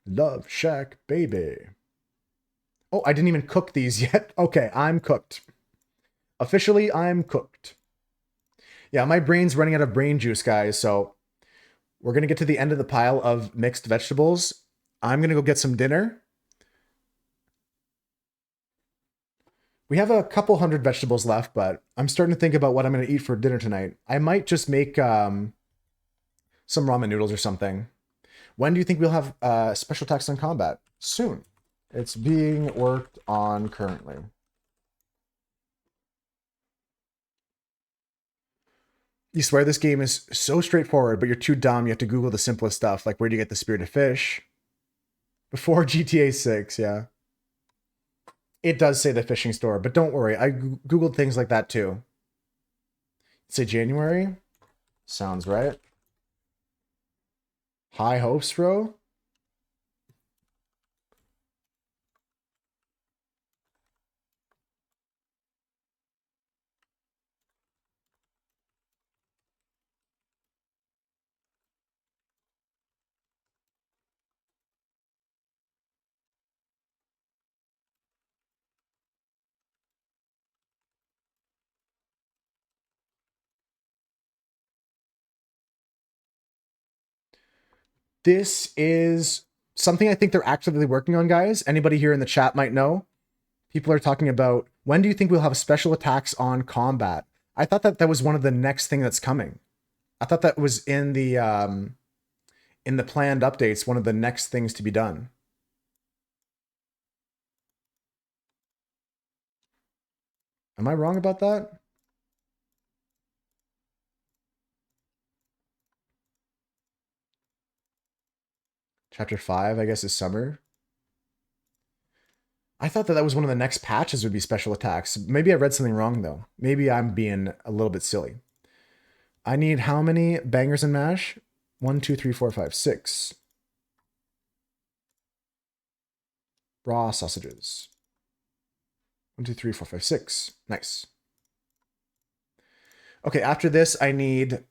Love Shack, baby. Oh, I didn't even cook these yet. Okay, I'm cooked. Officially, I'm cooked. Yeah, my brain's running out of brain juice, guys. So we're going to get to the end of the pile of mixed vegetables. I'm going to go get some dinner. We have a couple hundred vegetables left, but I'm starting to think about what I'm going to eat for dinner tonight. I might just make some ramen noodles or something. When do you think we'll have special attacks on combat? Soon. It's being worked on currently. You swear this game is so straightforward, but you're too dumb. You have to Google the simplest stuff, like where do you get the spirited fish? Before GTA 6, yeah. It does say the fishing store, but don't worry. I Googled things like that too. Say January? Sounds right. High hopes, bro? This is something I think they're actively working on, guys. Anybody here in the chat might know. People are talking about, when do you think we'll have special attacks on combat? I thought that was one of the next thing that's coming. I thought that was in the planned updates, one of the next things to be done. Am I wrong about that? Chapter 5, I guess, is summer. I thought that that was one of the next patches would be special attacks. Maybe I read something wrong, though. Maybe I'm being a little bit silly. I need how many bangers and mash? 1, 2, 3, 4, 5, 6. Raw sausages. 1, 2, 3, 4, 5, 6. Nice. Okay, after this, I need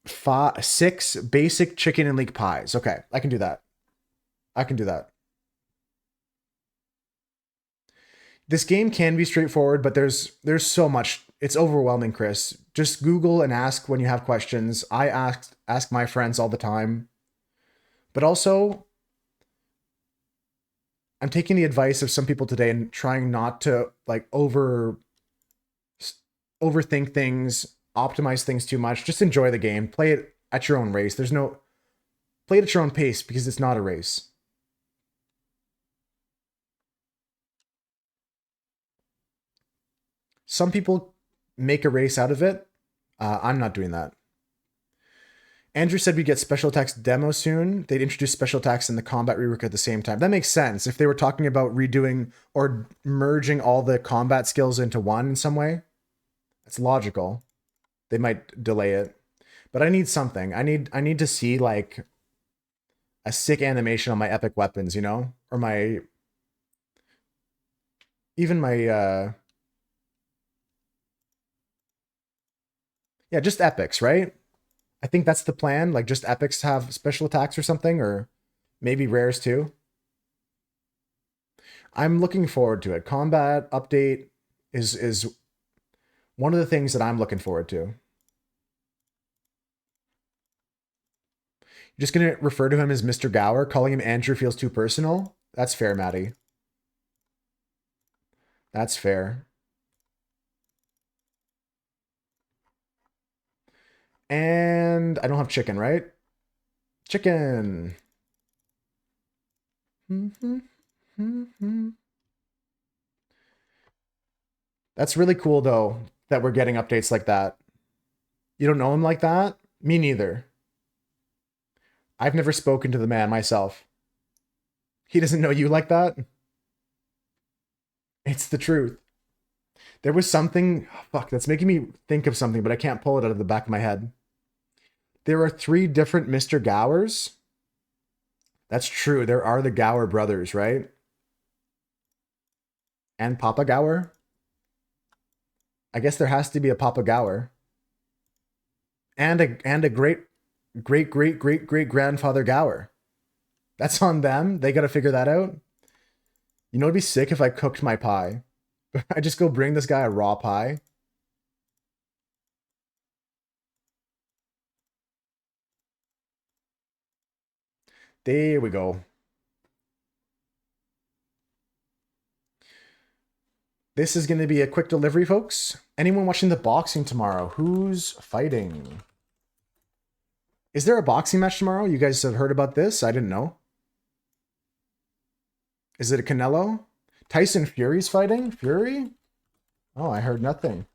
6 basic chicken and leek pies. Okay, I can do that. I can do that. This game can be straightforward, but there's so much. It's overwhelming, Chris. Just Google and ask when you have questions. I ask my friends all the time. But also, I'm taking the advice of some people today and trying not to like overthink things, optimize things too much. Just enjoy the game. Play it at your own race. Play it at your own pace because it's not a race. Some people make a race out of it. I'm not doing that. Andrew said we'd get special attacks demo soon. They'd introduce special attacks in the combat rework at the same time. That makes sense. If they were talking about redoing or merging all the combat skills into one in some way, it's logical. They might delay it. But I need something. I need to see like a sick animation on my epic weapons, you know? Or my even my yeah, just epics, right? I think that's the plan. Like just epics have special attacks or something, or maybe rares too. I'm looking forward to it. Combat update is one of the things that I'm looking forward to. You're just gonna refer to him as Mr. Gower, calling him Andrew feels too personal. That's fair, Maddie. That's fair. And I don't have chicken, right? Chicken. That's really cool, though, that we're getting updates like that. You don't know him like that? Me neither. I've never spoken to the man myself. He doesn't know you like that? It's the truth. There was something, fuck, that's making me think of something, but I can't pull it out of the back of my head. There are 3 different Mr. Gowers. That's true. There are the Gower brothers, right? And Papa Gower? I guess there has to be a Papa Gower. And a great grandfather Gower. That's on them. They got to figure that out. You know, it'd be sick if I cooked my pie. I just go bring this guy a raw pie. There we go. This is going to be a quick delivery, folks. Anyone watching the boxing tomorrow? Who's fighting? Is there a boxing match tomorrow? You guys have heard about this? I didn't know. Is it a Canelo? Tyson Fury's fighting? Fury? Oh, I heard nothing.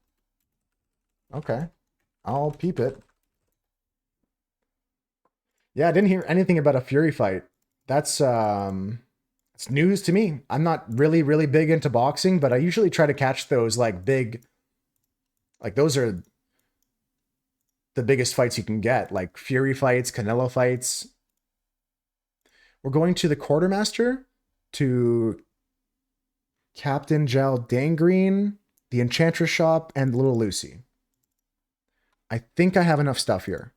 Okay. I'll peep it. Yeah, I didn't hear anything about a Fury fight. That's it's news to me. I'm not really big into boxing, but I usually try to catch those like big, like those are the biggest fights you can get, like Fury fights, Canelo fights. We're going to the Quartermaster, to Captain Jal Dangreen, the Enchantress Shop, and Little Lucy. I think I have enough stuff here.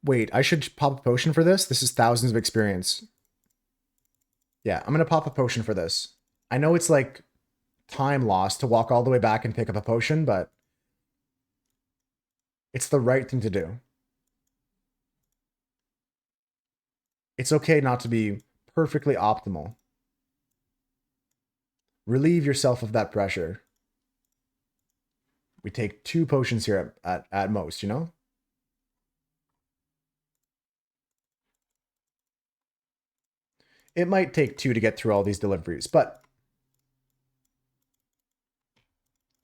Wait, I should pop a potion for this? This is thousands of experience. Yeah, I'm going to pop a potion for this. I know it's like time lost to walk all the way back and pick up a potion, but it's the right thing to do. It's okay not to be perfectly optimal. Relieve yourself of that pressure. We take 2 potions here at most, you know? It might take 2 to get through all these deliveries, but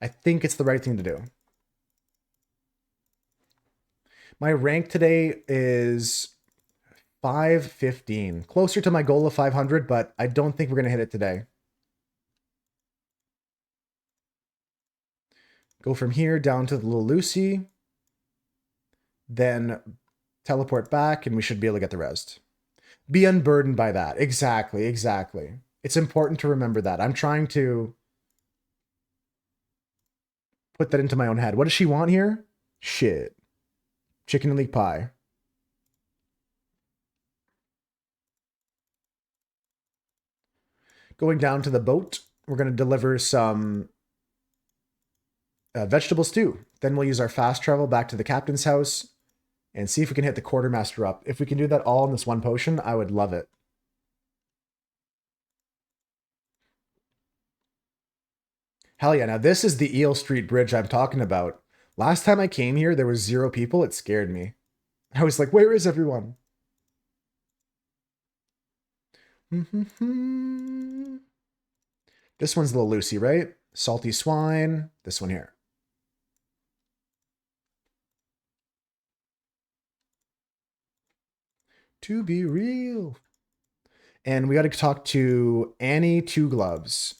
I think it's the right thing to do. My rank today is 515, closer to my goal of 500, but I don't think we're going to hit it today. Go from here down to the Little Lucy, then teleport back, and we should be able to get the rest. Be unburdened by that. Exactly, exactly. It's important to remember that. I'm trying to put that into my own head. What does she want here? Shit. Chicken and leek pie. Going down to the boat, we're going to deliver some vegetable stew. Then we'll use our fast travel back to the captain's house and see if we can hit the quartermaster up. If we can do that all in this one potion, I would love it. Hell yeah. Now this is the Eel Street Bridge I'm talking about. Last time I came here, there was 0 people. It scared me. I was like, where is everyone? This one's Little Lucy, right? Salty Swine. This one here. To be real. And we got to talk to Annie Two Gloves.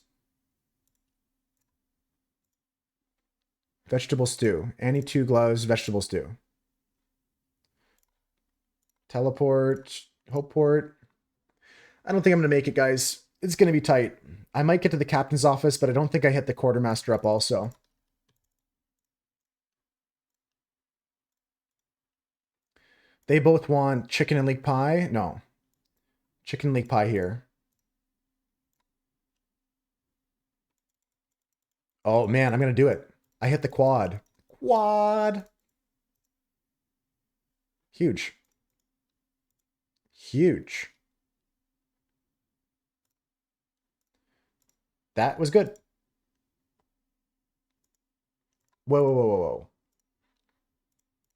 Vegetable stew. Annie Two Gloves, vegetable stew. Teleport. Hopeport. I don't think I'm going to make it, guys. It's going to be tight. I might get to the captain's office, but I don't think I hit the quartermaster up also. They both want chicken and leek pie. No. Chicken and leek pie here. Oh, man, I'm going to do it. I hit the quad. Quad. Huge. Huge. That was good. Whoa, whoa, whoa, whoa, whoa.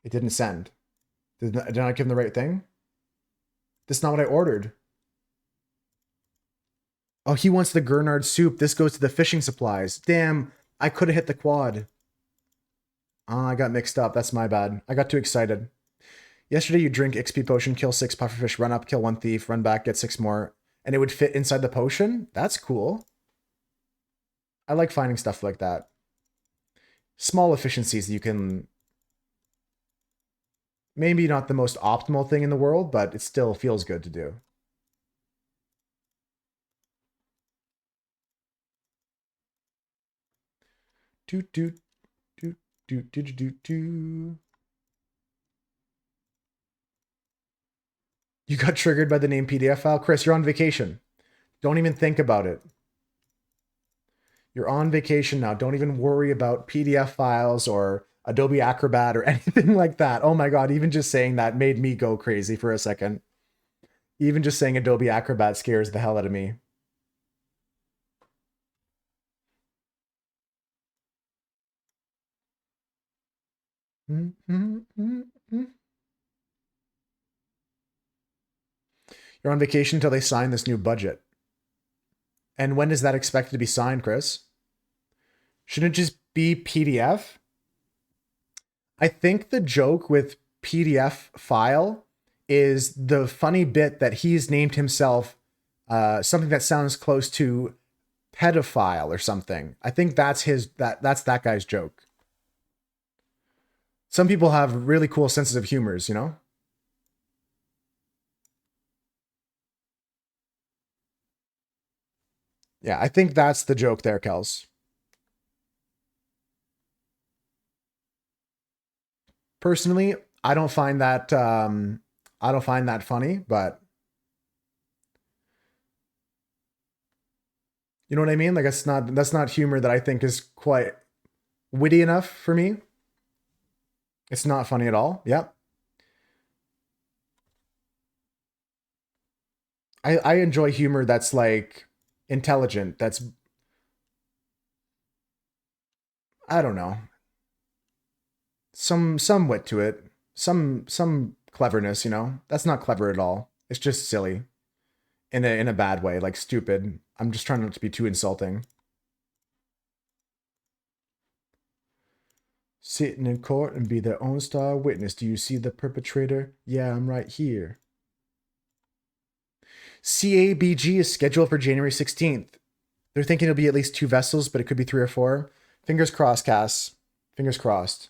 It didn't send. Did I not give him the right thing? This is not what I ordered. Oh, he wants the Gurnard soup. This goes to the fishing supplies. Damn, I could have hit the quad. Oh, I got mixed up. That's my bad. I got too excited. Yesterday, you drink XP potion, kill 6 pufferfish, run up, kill 1 thief, run back, get 6 more, and it would fit inside the potion? That's cool. I like finding stuff like that. Small efficiencies you can... Maybe not the most optimal thing in the world, but it still feels good to do. Do do do do do do do. You got triggered by the name PDF file? Chris, you're on vacation. Don't even think about it. You're on vacation now. Don't even worry about PDF files or Adobe Acrobat or anything like that. Oh my God, even just saying that made me go crazy for a second. Even just saying Adobe Acrobat scares the hell out of me. You're on vacation until they sign this new budget. And when is that expected to be signed, Chris? Shouldn't it just be PDF? I think the joke with PDF file is the funny bit that he's named himself something that sounds close to pedophile or something. I think that's that's that guy's joke. Some people have really cool senses of humors, you know? Yeah, I think that's the joke there, Kels. Personally, I don't find that funny, but you know what I mean? Like that's not humor that I think is quite witty enough for me. It's not funny at all. Yep. I enjoy humor that's like intelligent, that's I don't know. Some wit to it. Some cleverness, you know? That's not clever at all. It's just silly. in a bad way, like stupid. I'm just trying not to be too insulting. Sitting in court and be their own star witness. Do you see the perpetrator? Yeah, I'm right here. CABG is scheduled for January 16th. They're thinking it'll be at least 2 vessels, but it could be 3 or 4. Fingers crossed, Cass. Fingers crossed.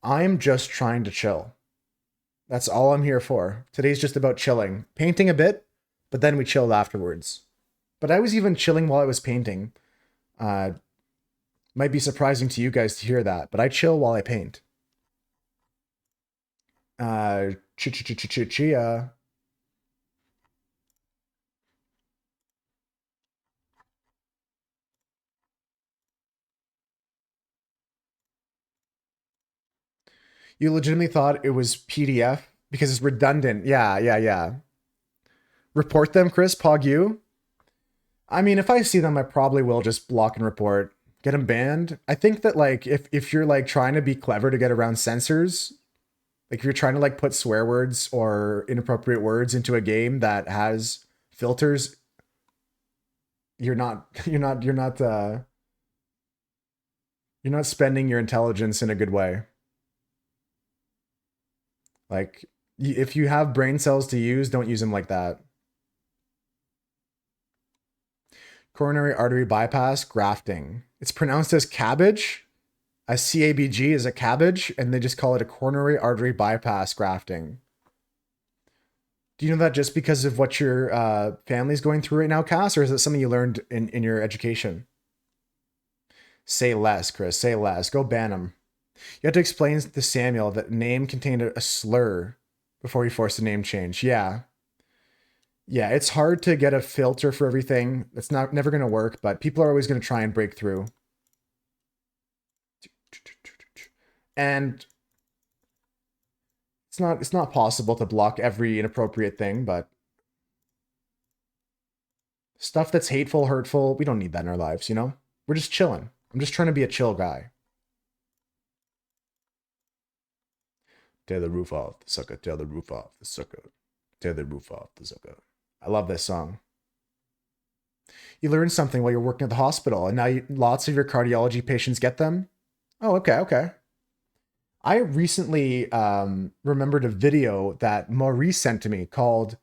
I'm just trying to chill. That's all I'm here for. Today's just about chilling. Painting a bit, but then we chilled afterwards. But I was even chilling while I was painting. Might be surprising to you guys to hear that, but I chill while I paint. Chia. You legitimately thought it was PDF because it's redundant. Yeah. Report them, Chris. Pog you. I mean, if I see them, I probably will just block and report. Get them banned. I think that like if you're like trying to be clever to get around censors, like if you're trying to like put swear words or inappropriate words into a game that has filters, you're not spending your intelligence in a good way. Like if you have brain cells to use, don't use them like that. Coronary artery bypass grafting. It's pronounced as cabbage. A CABG is a cabbage, and they just call it a coronary artery bypass grafting. Do you know that just because of what your family's going through right now, Cass, or is it something you learned in your education? Say less, Chris. Say less. Go ban him. You had to explain to Samuel that name contained a slur before he forced a name change. Yeah. Yeah, it's hard to get a filter for everything. It's not never going to work, but people are always going to try and break through. And it's not possible to block every inappropriate thing, but stuff that's hateful, hurtful, we don't need that in our lives, you know? We're just chilling. I'm just trying to be a chill guy. Tear the roof off the sucker, tear the roof off the sucker, tear the roof off the sucker. I love this song. You learn something while you're working at the hospital, and now lots of your cardiology patients get them. Oh, okay. I recently remembered a video that Maurice sent to me called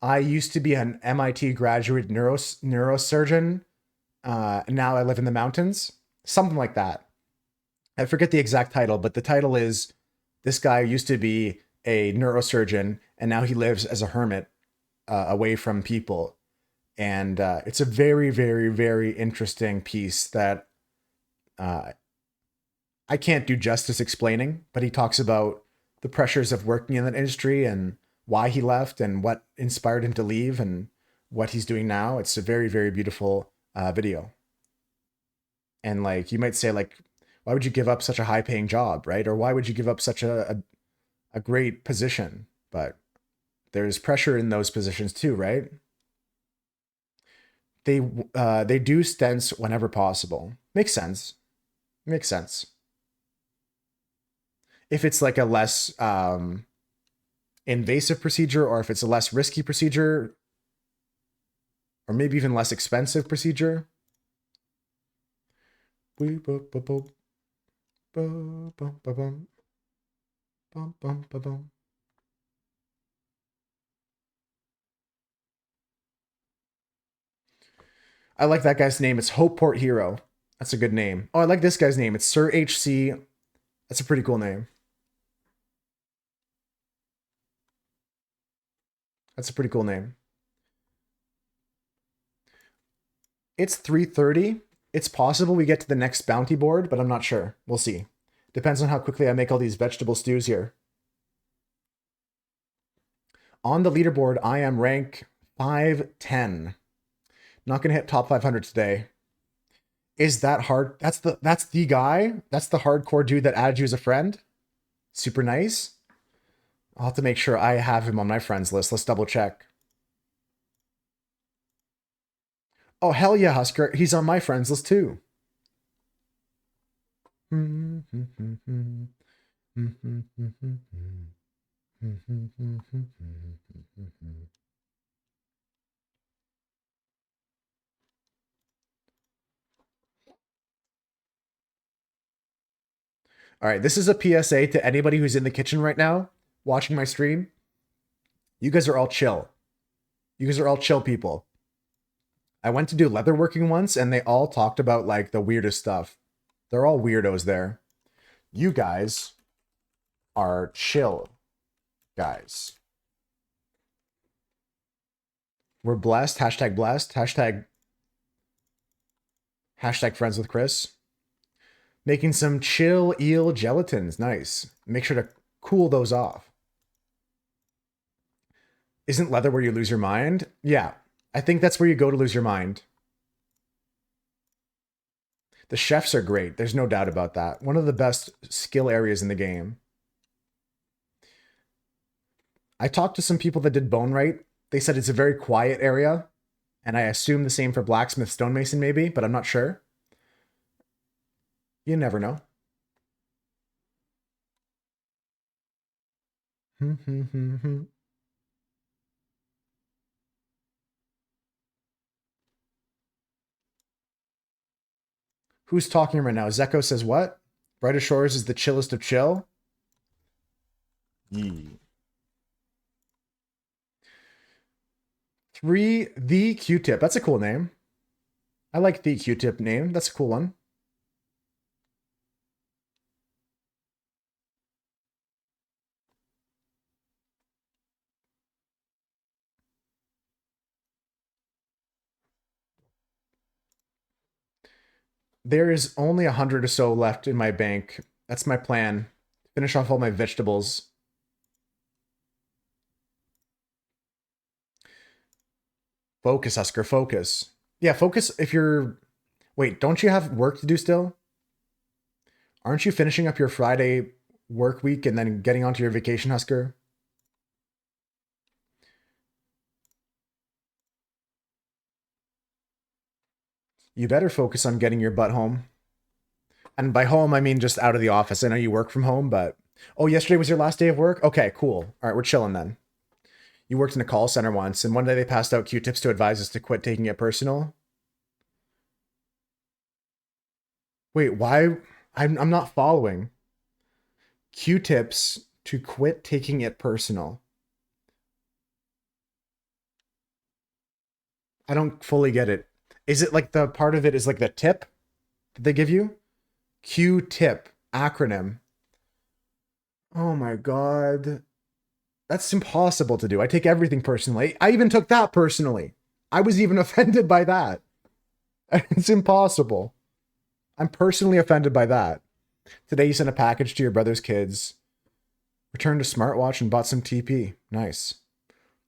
I used to be an MIT graduate neurosurgeon. Now I live in the mountains. Something like that. I forget the exact title, but the title is this guy used to be a neurosurgeon and now he lives as a hermit away from people. And it's a very, very, very interesting piece that uh, I can't do justice explaining, but he talks about the pressures of working in that industry and why he left and what inspired him to leave and what he's doing now. It's a very, very beautiful video. And like, you might say like, why would you give up such a high paying job, right? Or why would you give up such a great position? But there's pressure in those positions too, right? They do stents whenever possible. Makes sense. Makes sense. If it's like a less invasive procedure or if it's a less risky procedure or maybe even less expensive procedure. I like that guy's name. It's Hopeport Hero. That's a good name. Oh, I like this guy's name. It's Sir HC. That's a pretty cool name. That's a pretty cool name. It's 3:30. It's possible we get to the next bounty board, but I'm not sure. We'll see. Depends on how quickly I make all these vegetable stews here. On the leaderboard, I am rank 510. Not gonna hit top 500 today. Is that hard? That's the guy. That's the hardcore dude that added you as a friend. Super nice. I'll have to make sure I have him on my friends list. Let's double check. Oh hell yeah, Husker. He's on my friends list too. All right, this is a PSA to anybody who's in the kitchen right now watching my stream. You guys are all chill. You guys are all chill people. I went to do leatherworking once and they all talked about like the weirdest stuff. They're all weirdos there. You guys are chill guys. We're blessed. Hashtag blessed. Hashtag friends with Chris. Making some chill eel gelatins. Nice. Make sure to cool those off. Isn't leather where you lose your mind? Yeah. I think that's where you go to lose your mind. The chefs are great. There's no doubt about that. One of the best skill areas in the game. I talked to some people that did Bonewright. They said it's a very quiet area. And I assume the same for blacksmith, stonemason maybe, but I'm not sure. You never know. Who's talking right now? Zeko says what? Brighter Shores is the chillest of chill. Yee. 3 The Q-Tip. That's a cool name. I like the Q-Tip name. That's a cool one. There is only 100 or so left in my bank. That's my plan. Finish off all my vegetables. Focus, Husker, focus. Yeah, focus if you're... Wait, don't you have work to do still? Aren't you finishing up your Friday work week and then getting onto your vacation, Husker? You better focus on getting your butt home. And by home, I mean just out of the office. I know you work from home, but... Oh, yesterday was your last day of work? Okay, cool. All right, we're chilling then. You worked in a call center once, and one day they passed out Q-tips to advise us to quit taking it personal. Wait, why? I'm not following. Q-tips to quit taking it personal. I don't fully get it. Is it like the part of it is like the tip that they give you? Q-tip acronym. Oh my god. That's impossible to do. I take everything personally. I even took that personally. I was even offended by that. It's impossible. I'm personally offended by that. Today you sent a package to your brother's kids. Returned a smartwatch and bought some TP. Nice.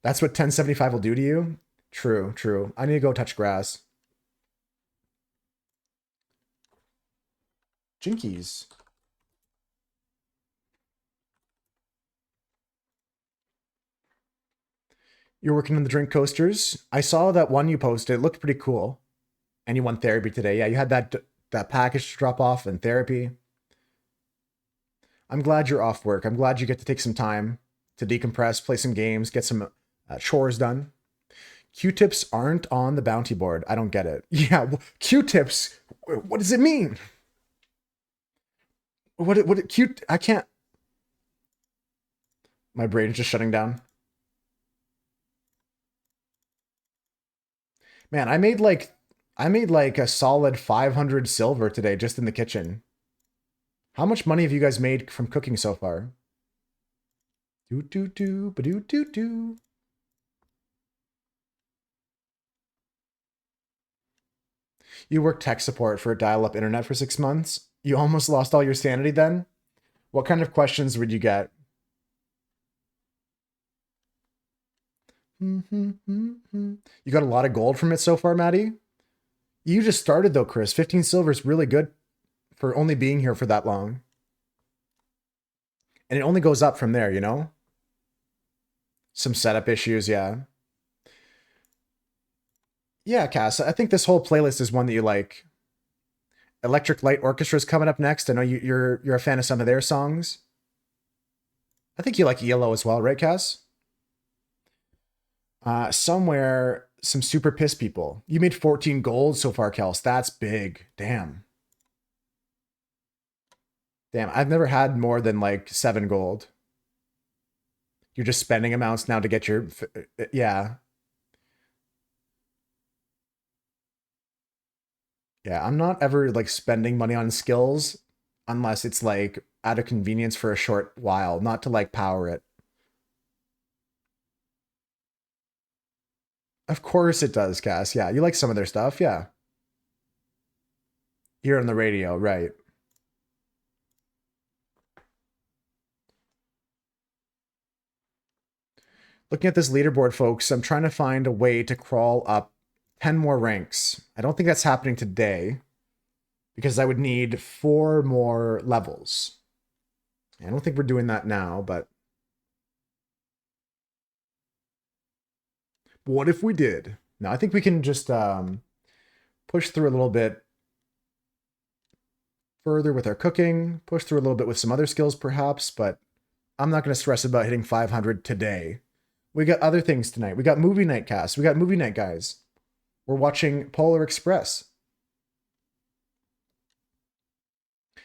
That's what 1075 will do to you? True, true. I need to go touch grass. Jinkies. You're working on the drink coasters. I saw that one you posted. It looked pretty cool. And you won therapy today. Yeah, you had that package to drop off and therapy. I'm glad you're off work. I'm glad you get to take some time to decompress, play some games, get some chores done. Q-tips aren't on the bounty board. I don't get it. Yeah, Q-tips. What does it mean? What Q? I can't. My brain is just shutting down. Man, I made like a solid 500 silver today just in the kitchen. How much money have you guys made from cooking so far? Do do do ba do do do. You worked tech support for a dial-up internet for 6 months. You almost lost all your sanity then? What kind of questions would you get? You got a lot of gold from it so far, Maddie? You just started though, Chris. 15 silver is really good for only being here for that long. And it only goes up from there, you know? Some setup issues, yeah. Yeah, Cass, I think this whole playlist is one that you like. Electric Light Orchestra is coming up next. I know you're a fan of some of their songs. I think you like ELO as well, right, Cass? Somewhere, some super pissed people. You made 14 gold so far, Kels. That's big. Damn. Damn, I've never had more than like 7 gold. You're just spending amounts now to get your... Yeah. Yeah, I'm not ever like spending money on skills unless it's like out of convenience for a short while, not to like power it. Of course it does, Cass. Yeah, you like some of their stuff. Yeah. Here on the radio, right. Looking at this leaderboard, folks, I'm trying to find a way to crawl up 10 more ranks. I don't think that's happening today because I would need 4 more levels. I don't think we're doing that now, but what if we did? No, I think we can just push through a little bit further with our cooking, push through a little bit with some other skills perhaps, but I'm not going to stress about hitting 500 today. We got other things tonight. We got movie night cast. We got movie night, guys. We're watching Polar Express.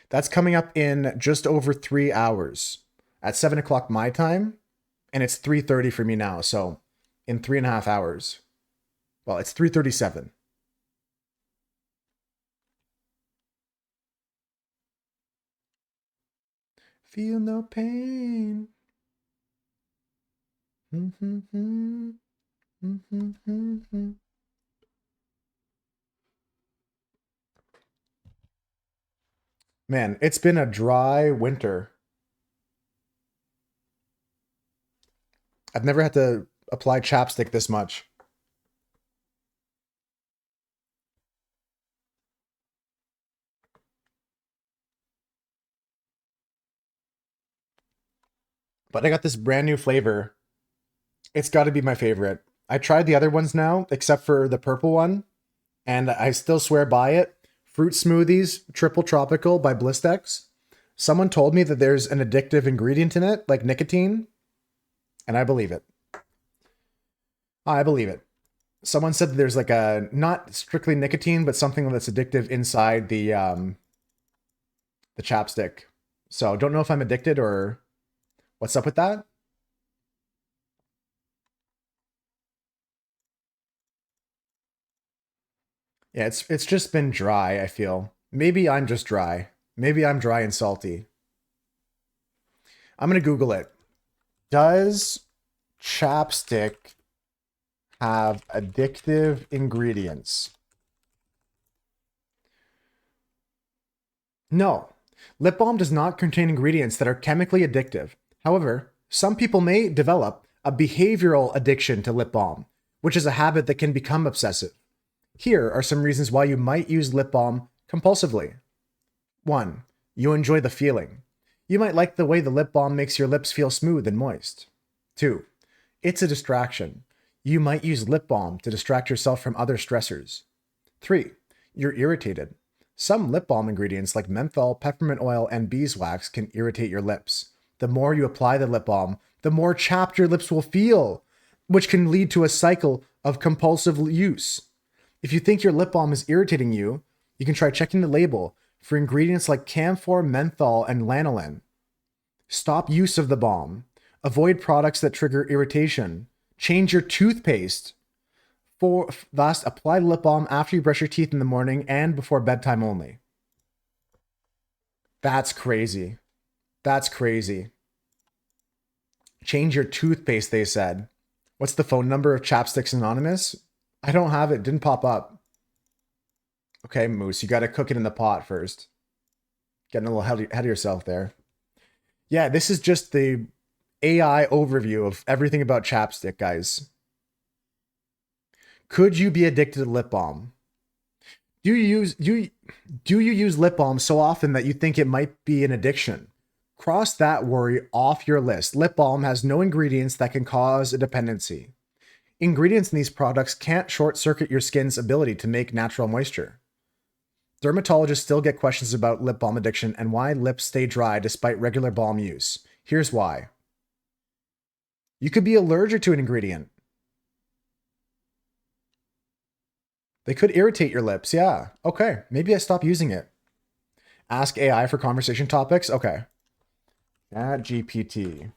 That's coming up in just over 3 hours at 7 o'clock my time, and it's 3:30 for me now. So in 3.5 hours. Well, it's 3:37. Feel no pain. Man, it's been a dry winter. I've never had to apply chapstick this much. But I got this brand new flavor. It's got to be my favorite. I tried the other ones now, except for the purple one, and I still swear by it. Fruit Smoothies Triple Tropical by Blistex. Someone told me that there's an addictive ingredient in it, like nicotine, and I believe it. I believe it. Someone said that there's like a, not strictly nicotine, but something that's addictive inside the chapstick. So don't know if I'm addicted or what's up with that. Yeah, it's just been dry, I feel. Maybe I'm just dry. Maybe I'm dry and salty. I'm gonna Google it. Does chapstick have addictive ingredients? No. Lip balm does not contain ingredients that are chemically addictive. However, some people may develop a behavioral addiction to lip balm, which is a habit that can become obsessive. Here are some reasons why you might use lip balm compulsively. 1. You enjoy the feeling. You might like the way the lip balm makes your lips feel smooth and moist. 2. It's a distraction. You might use lip balm to distract yourself from other stressors. 3. You're irritated. Some lip balm ingredients like menthol, peppermint oil, and beeswax can irritate your lips. The more you apply the lip balm, the more chapped your lips will feel, which can lead to a cycle of compulsive use. If you think your lip balm is irritating you, you can try checking the label for ingredients like camphor, menthol, and lanolin. Stop use of the balm. Avoid products that trigger irritation. Change your toothpaste. Thus, apply lip balm after you brush your teeth in the morning and before bedtime only. That's crazy. That's crazy. Change your toothpaste, they said. What's the phone number of Chapsticks Anonymous? I don't have it. Didn't pop up. Okay, Moose, you got to cook it in the pot first. Getting a little ahead of yourself there. Yeah, this is just the AI overview of everything about chapstick, guys. Could you be addicted to lip balm? Do you use lip balm so often that you think it might be an addiction? Cross that worry off your list. Lip balm has no ingredients that can cause a dependency. Ingredients in these products can't short-circuit your skin's ability to make natural moisture. Dermatologists still get questions about lip balm addiction and why lips stay dry despite regular balm use. Here's why. You could be allergic to an ingredient. They could irritate your lips, yeah. Okay, maybe I stop using it. Ask AI for conversation topics. Okay. Chat GPT.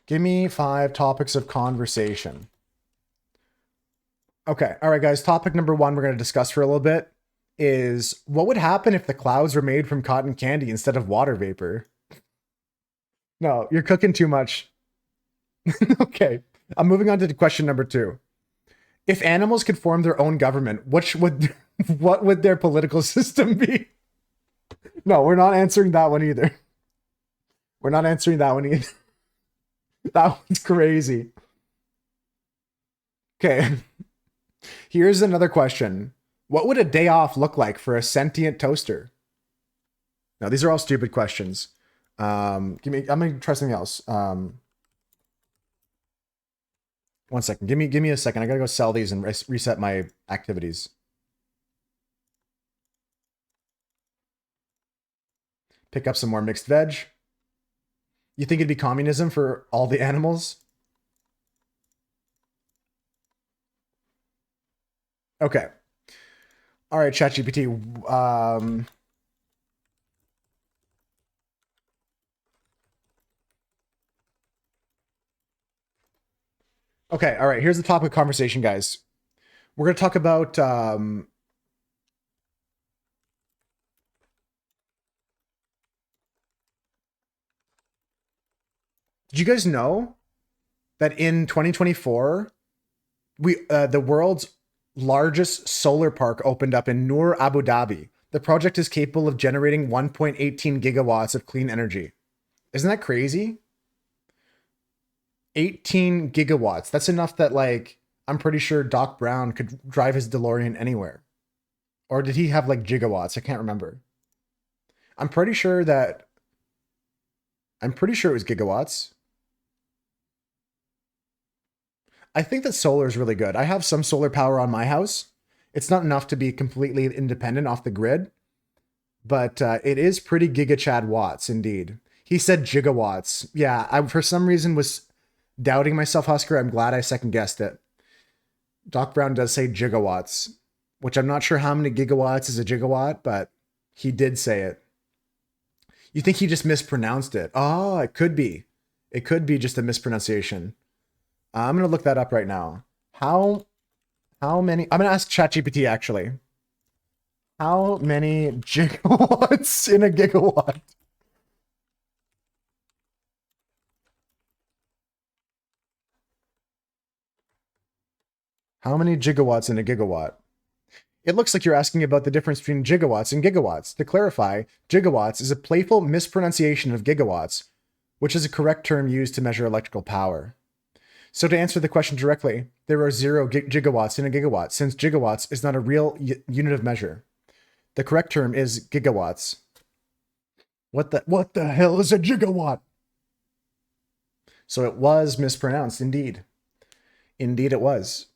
Give me 5 topics of conversation. Okay. All right, guys. Topic number 1 we're going to discuss for a little bit is what would happen if the clouds were made from cotton candy instead of water vapor? No, you're cooking too much. Okay. I'm moving on to question number 2. If animals could form their own government, what would their political system be? No, we're not answering that one either. We're not answering that one either. That one's crazy. Okay. Here's another question. What would a day off look like for a sentient toaster? Now, these are all stupid questions. I'm gonna try something else. 1 second. Give me a second. I gotta go sell these and reset my activities. Pick up some more mixed veg. You think it'd be communism for all the animals? Okay. All right, ChatGPT. Okay, all right. Here's the topic of conversation, guys. We're gonna talk about did you guys know that in 2024 the world's largest solar park opened up in Noor, Abu Dhabi? The project is capable of generating 1.18 gigawatts of clean energy. Isn't that crazy? 18 gigawatts. That's enough that, like, I'm pretty sure Doc Brown could drive his DeLorean anywhere. Or did he have like gigawatts? I can't remember. I'm pretty sure it was gigawatts. I think that solar is really good. I have some solar power on my house. It's not enough to be completely independent off the grid, but it is pretty gigachad watts indeed. He said gigawatts. Yeah, I for some reason was doubting myself, Husker. I'm glad I second guessed it. Doc Brown does say gigawatts, which I'm not sure how many gigawatts is a gigawatt, but he did say it. You think he just mispronounced it? Oh, it could be. It could be just a mispronunciation. I'm gonna look that up right now. How many? I'm gonna ask ChatGPT actually. How many gigawatts in a gigawatt? How many gigawatts in a gigawatt? It looks like you're asking about the difference between gigawatts and gigawatts. To clarify, gigawatts is a playful mispronunciation of gigawatts, which is a correct term used to measure electrical power. So to answer the question directly, there are 0 gigawatts in a gigawatt, since gigawatts is not a real unit of measure. The correct term is gigawatts. What the hell is a gigawatt? So it was mispronounced, indeed. Indeed it was.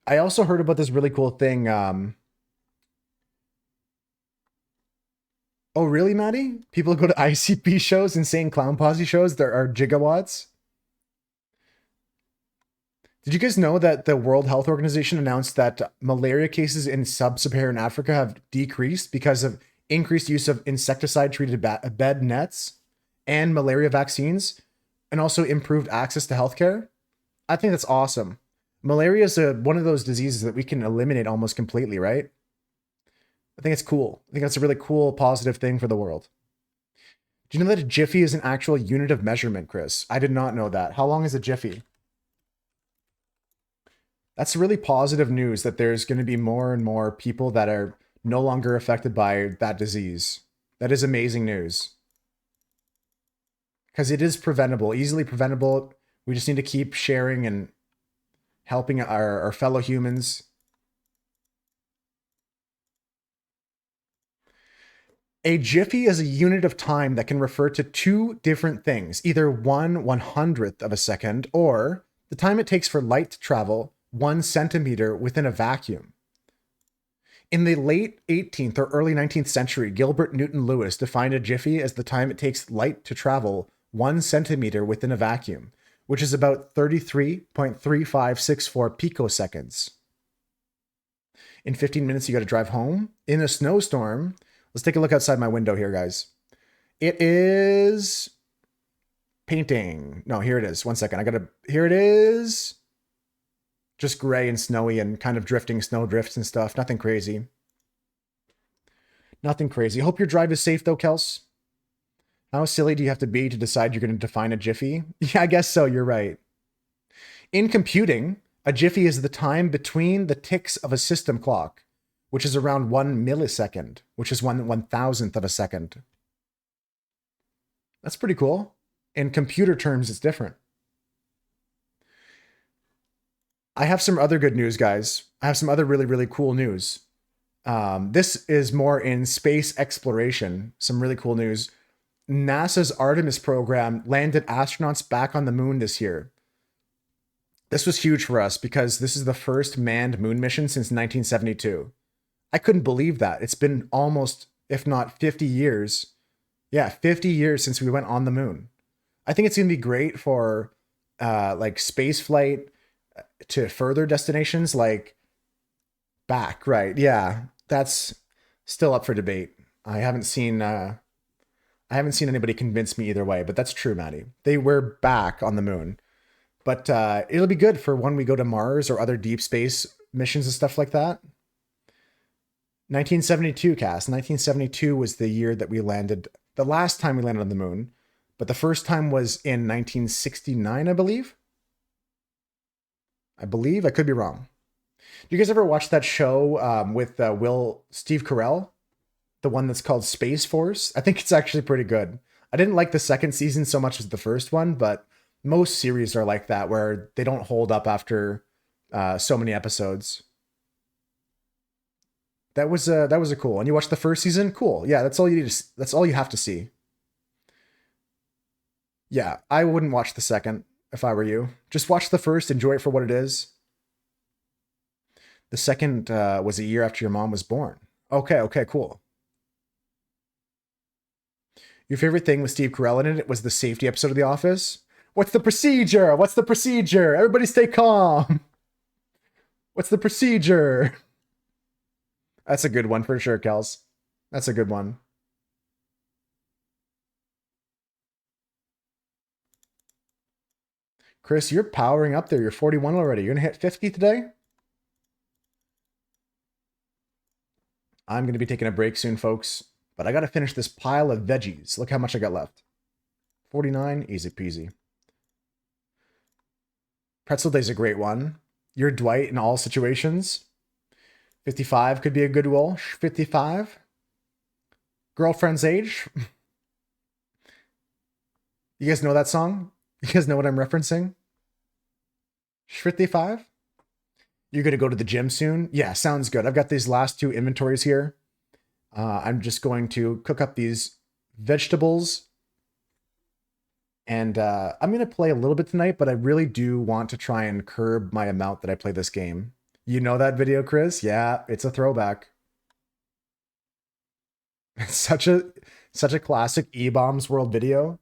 I also heard about this really cool thing. Oh, really, Maddie? People go to ICP shows, insane clown posse shows. There are gigawatts. Did you guys know that the World Health Organization announced that malaria cases in sub-Saharan Africa have decreased because of increased use of insecticide-treated bed nets and malaria vaccines, and also improved access to healthcare? I think that's awesome. Malaria is one of those diseases that we can eliminate almost completely, right? I think it's cool. I think that's a really cool, positive thing for the world. Do you know that a jiffy is an actual unit of measurement, Chris? I did not know that. How long is a jiffy? That's really positive news that there's going to be more and more people that are no longer affected by that disease. That is amazing news. Because it is preventable, easily preventable. We just need to keep sharing and helping our fellow humans. A jiffy is a unit of time that can refer to 2 different things, either 1/100th of a second or the time it takes for light to travel 1 centimeter within a vacuum. In the late 18th or early 19th century, Gilbert Newton Lewis defined a jiffy as the time it takes light to travel 1 centimeter within a vacuum, which is about 33.3564 picoseconds. In 15 minutes, you got to drive home in a snowstorm. Let's take a look outside my window here, guys. It is painting. No, here it is. 1 second. Here it is. Just gray and snowy and kind of drifting snow drifts and stuff. Nothing crazy. Nothing crazy. Hope your drive is safe though, Kels. How silly do you have to be to decide you're going to define a jiffy? Yeah, I guess so. You're right. In computing, a jiffy is the time between the ticks of a system clock, which is around 1 millisecond, which is 1/1000th of a second. That's pretty cool. In computer terms, it's different. I have some other good news, guys. I have some other really, really cool news. This is more in space exploration. Some really cool news. NASA's Artemis program landed astronauts back on the moon this year. This was huge for us because this is the first manned moon mission since 1972. I couldn't believe that. It's been almost, if not 50 years. Yeah, 50 years since we went on the moon. I think it's going to be great for like space flight to further destinations like back, right? Yeah, that's still up for debate. I haven't seen anybody convince me either way, but that's true, Maddie. They were back on the moon. But it'll be good for when we go to Mars or other deep space missions and stuff like that. 1972, Cass. 1972 was the year that we landed, the last time we landed on the moon. But the first time was in 1969, I believe. I could be wrong. Do you guys ever watch that show with Steve Carell? The one that's called Space Force? I think it's actually pretty good. I didn't like the second season so much as the first one, but most series are like that, where they don't hold up after so many episodes. That was a cool. And you watched the first season? Cool. Yeah, that's all you need to, that's all you have to see. Yeah, I wouldn't watch the second if I were you. Just watch the first, enjoy it for what it is. The second was a year after your mom was born. Okay, cool. Your favorite thing with Steve Carell in it was the safety episode of The Office? What's the procedure? What's the procedure? Everybody stay calm. What's the procedure? That's a good one for sure, Kels. That's a good one. Chris, you're powering up there. You're 41 already. You're going to hit 50 today? I'm going to be taking a break soon, folks. But I got to finish this pile of veggies. Look how much I got left. 49, easy peasy. Pretzel Day's a great one. You're Dwight in all situations. 55 could be a good roll. 55. Girlfriend's age. You guys know that song? You guys know what I'm referencing? 55. You're going to go to the gym soon? Yeah, sounds good. I've got these last two inventories here. I'm just going to cook up these vegetables. And I'm going to play a little bit tonight, but I really do want to try and curb my amount that I play this game. You know that video, Chris? Yeah, it's a throwback. It's such a classic E-Bombs World video.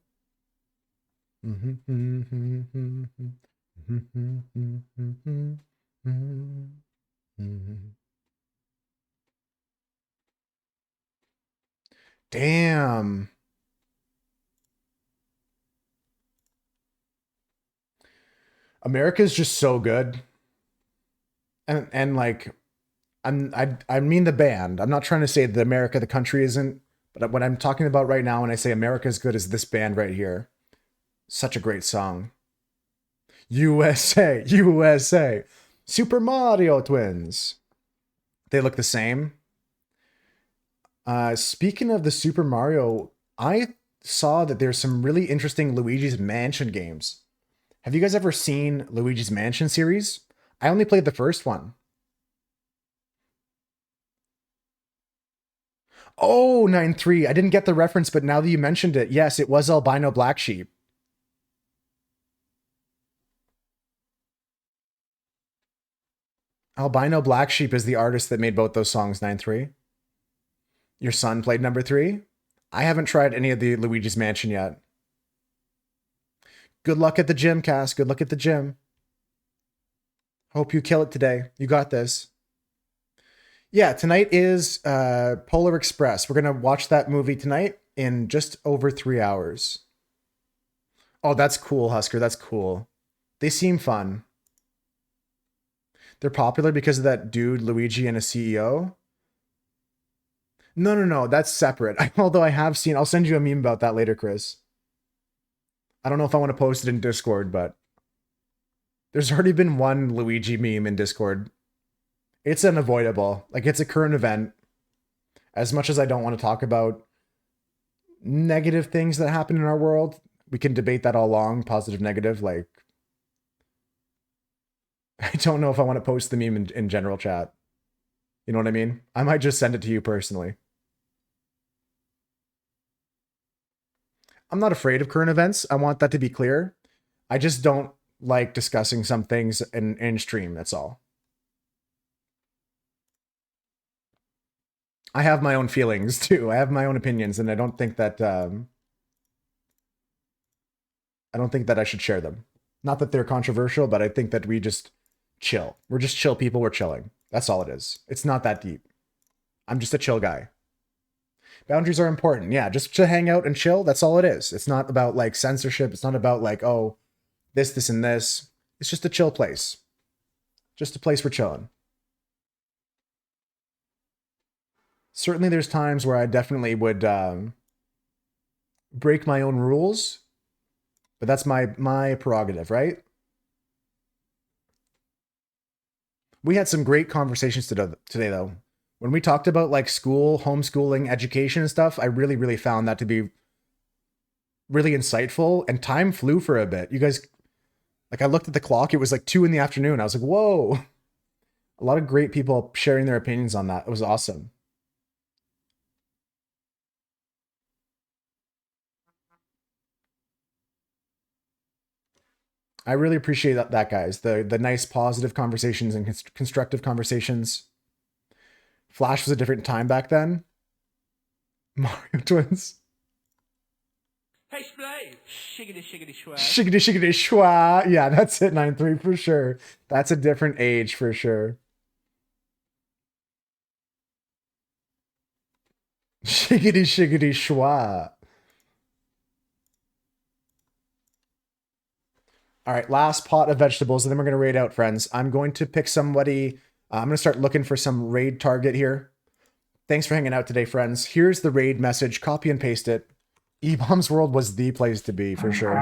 Damn. America's just so good. And like I mean the band. I'm not trying to say that America the country isn't, but what I'm talking about right now when I say America is good is this band right here. Such a great song. USA, USA. Super Mario Twins. They look the same. Speaking of the Super Mario, I saw that there's some really interesting Luigi's Mansion games. Have you guys ever seen Luigi's Mansion series? I only played the first one. Oh, 9-3. I didn't get the reference, but now that you mentioned it, yes, it was Albino Black Sheep. Albino Black Sheep is the artist that made both those songs, 9-3. Your son played number 3? I haven't tried any of the Luigi's Mansion yet. Good luck at the gym, Cass. Good luck at the gym. Hope you kill it today. You got this. Yeah, tonight is Polar Express. We're going to watch that movie tonight in just over 3 hours. Oh, that's cool, Husker. That's cool. They seem fun. They're popular because of that dude, Luigi, and a CEO. No. That's separate. Although I have seen, I'll send you a meme about that later, Chris. I don't know if I want to post it in Discord, but there's already been one Luigi meme in Discord. It's unavoidable. Like, it's a current event. As much as I don't want to talk about negative things that happen in our world, we can debate that all along, positive, negative. Like, I don't know if I want to post the meme in general chat. You know what I mean? I might just send it to you personally. I'm not afraid of current events. I want that to be clear. I just don't like discussing some things in stream. That's all. I have my own feelings too. I have my own opinions, and I don't think that I should share them. Not that they're controversial, but I think that we just chill. We're just chill people. We're chilling. That's all it is. It's not that deep. I'm just a chill guy. Boundaries are important. Yeah, just to hang out and chill. That's all it is. It's not about like censorship. It's not about like, oh, this, and this. It's just a chill place. Just a place for chilling. Certainly there's times where I definitely would break my own rules, but that's my prerogative, right? We had some great conversations today, though. When we talked about like school, homeschooling, education and stuff, I really, really found that to be really insightful, and time flew for a bit. You guys, like, I looked at the clock, it was like 2 PM. I was like, whoa. A lot of great people sharing their opinions on that. It was awesome. I really appreciate that, guys. The nice, positive conversations and constructive conversations. Flash was a different time back then. Mario Twins. Hey, Splay! Shiggity, shiggity, shwa. Shiggity, shiggity, shwa. Yeah, that's it, 9-3 for sure. That's a different age for sure. Shiggity, shiggity, shwa. All right, last pot of vegetables, and then we're going to raid out, friends. I'm going to pick somebody. I'm going to start looking for some raid target here. Thanks for hanging out today, friends. Here's the raid message. Copy and paste it. E-Bombs World was the place to be, for sure.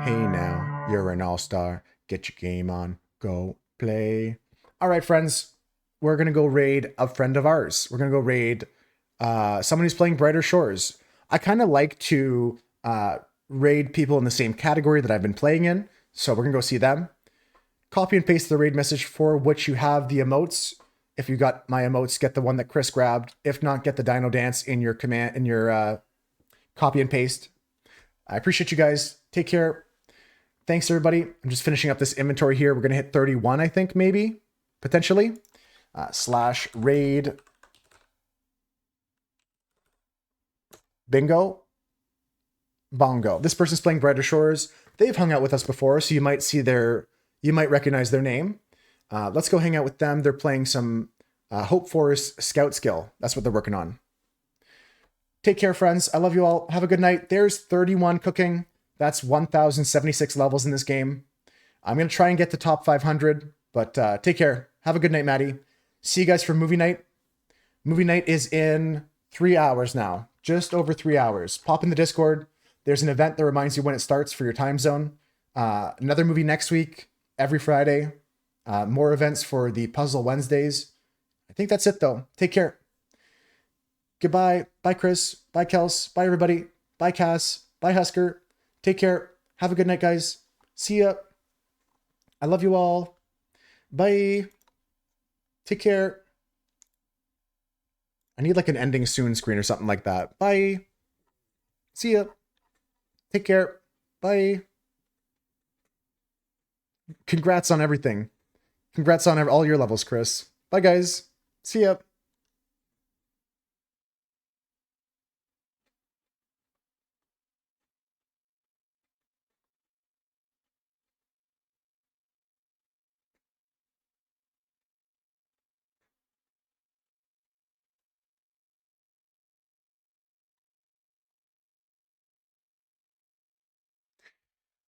Hey now, you're an all-star. Get your game on. Go play. All right, friends. We're going to go raid a friend of ours. We're going to go raid someone who's playing Brighter Shores. I kind of like to raid people in the same category that I've been playing in. So we're going to go see them. Copy and paste the raid message for which you have the emotes. If you got my emotes, get the one that Chris grabbed. If not, get the Dino Dance in your command, in your copy and paste. I appreciate you guys. Take care. Thanks, everybody. I'm just finishing up this inventory here. We're going to hit 31, I think, maybe, potentially. Slash raid. Bingo. Bongo. This person's playing Brighter Shores. They've hung out with us before, so you might see you might recognize their name. Let's go hang out with them. They're playing some Hope Forest Scout skill. That's what they're working on. Take care, friends. I love you all. Have a good night. There's 31 cooking. That's 1,076 levels in this game. I'm going to try and get to top 500, but take care. Have a good night, Maddie. See you guys for movie night. Movie night is in 3 hours now. Just over 3 hours. Pop in the Discord. There's an event that reminds you when it starts for your time zone. Another movie next week, every Friday. More events for the Puzzle Wednesdays. I think that's it, though. Take care. Goodbye. Bye, Chris. Bye, Kels. Bye, everybody. Bye, Cass. Bye, Husker. Take care. Have a good night, guys. See ya. I love you all. Bye. Take care. I need like an ending soon screen or something like that. Bye. See ya. Take care. Bye. Congrats on everything. Congrats on all your levels, Chris. Bye, guys. See ya.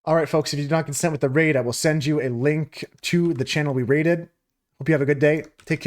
All right, folks, if you do not consent with the raid, I will send you a link to the channel we raided. Hope you have a good day. Take care.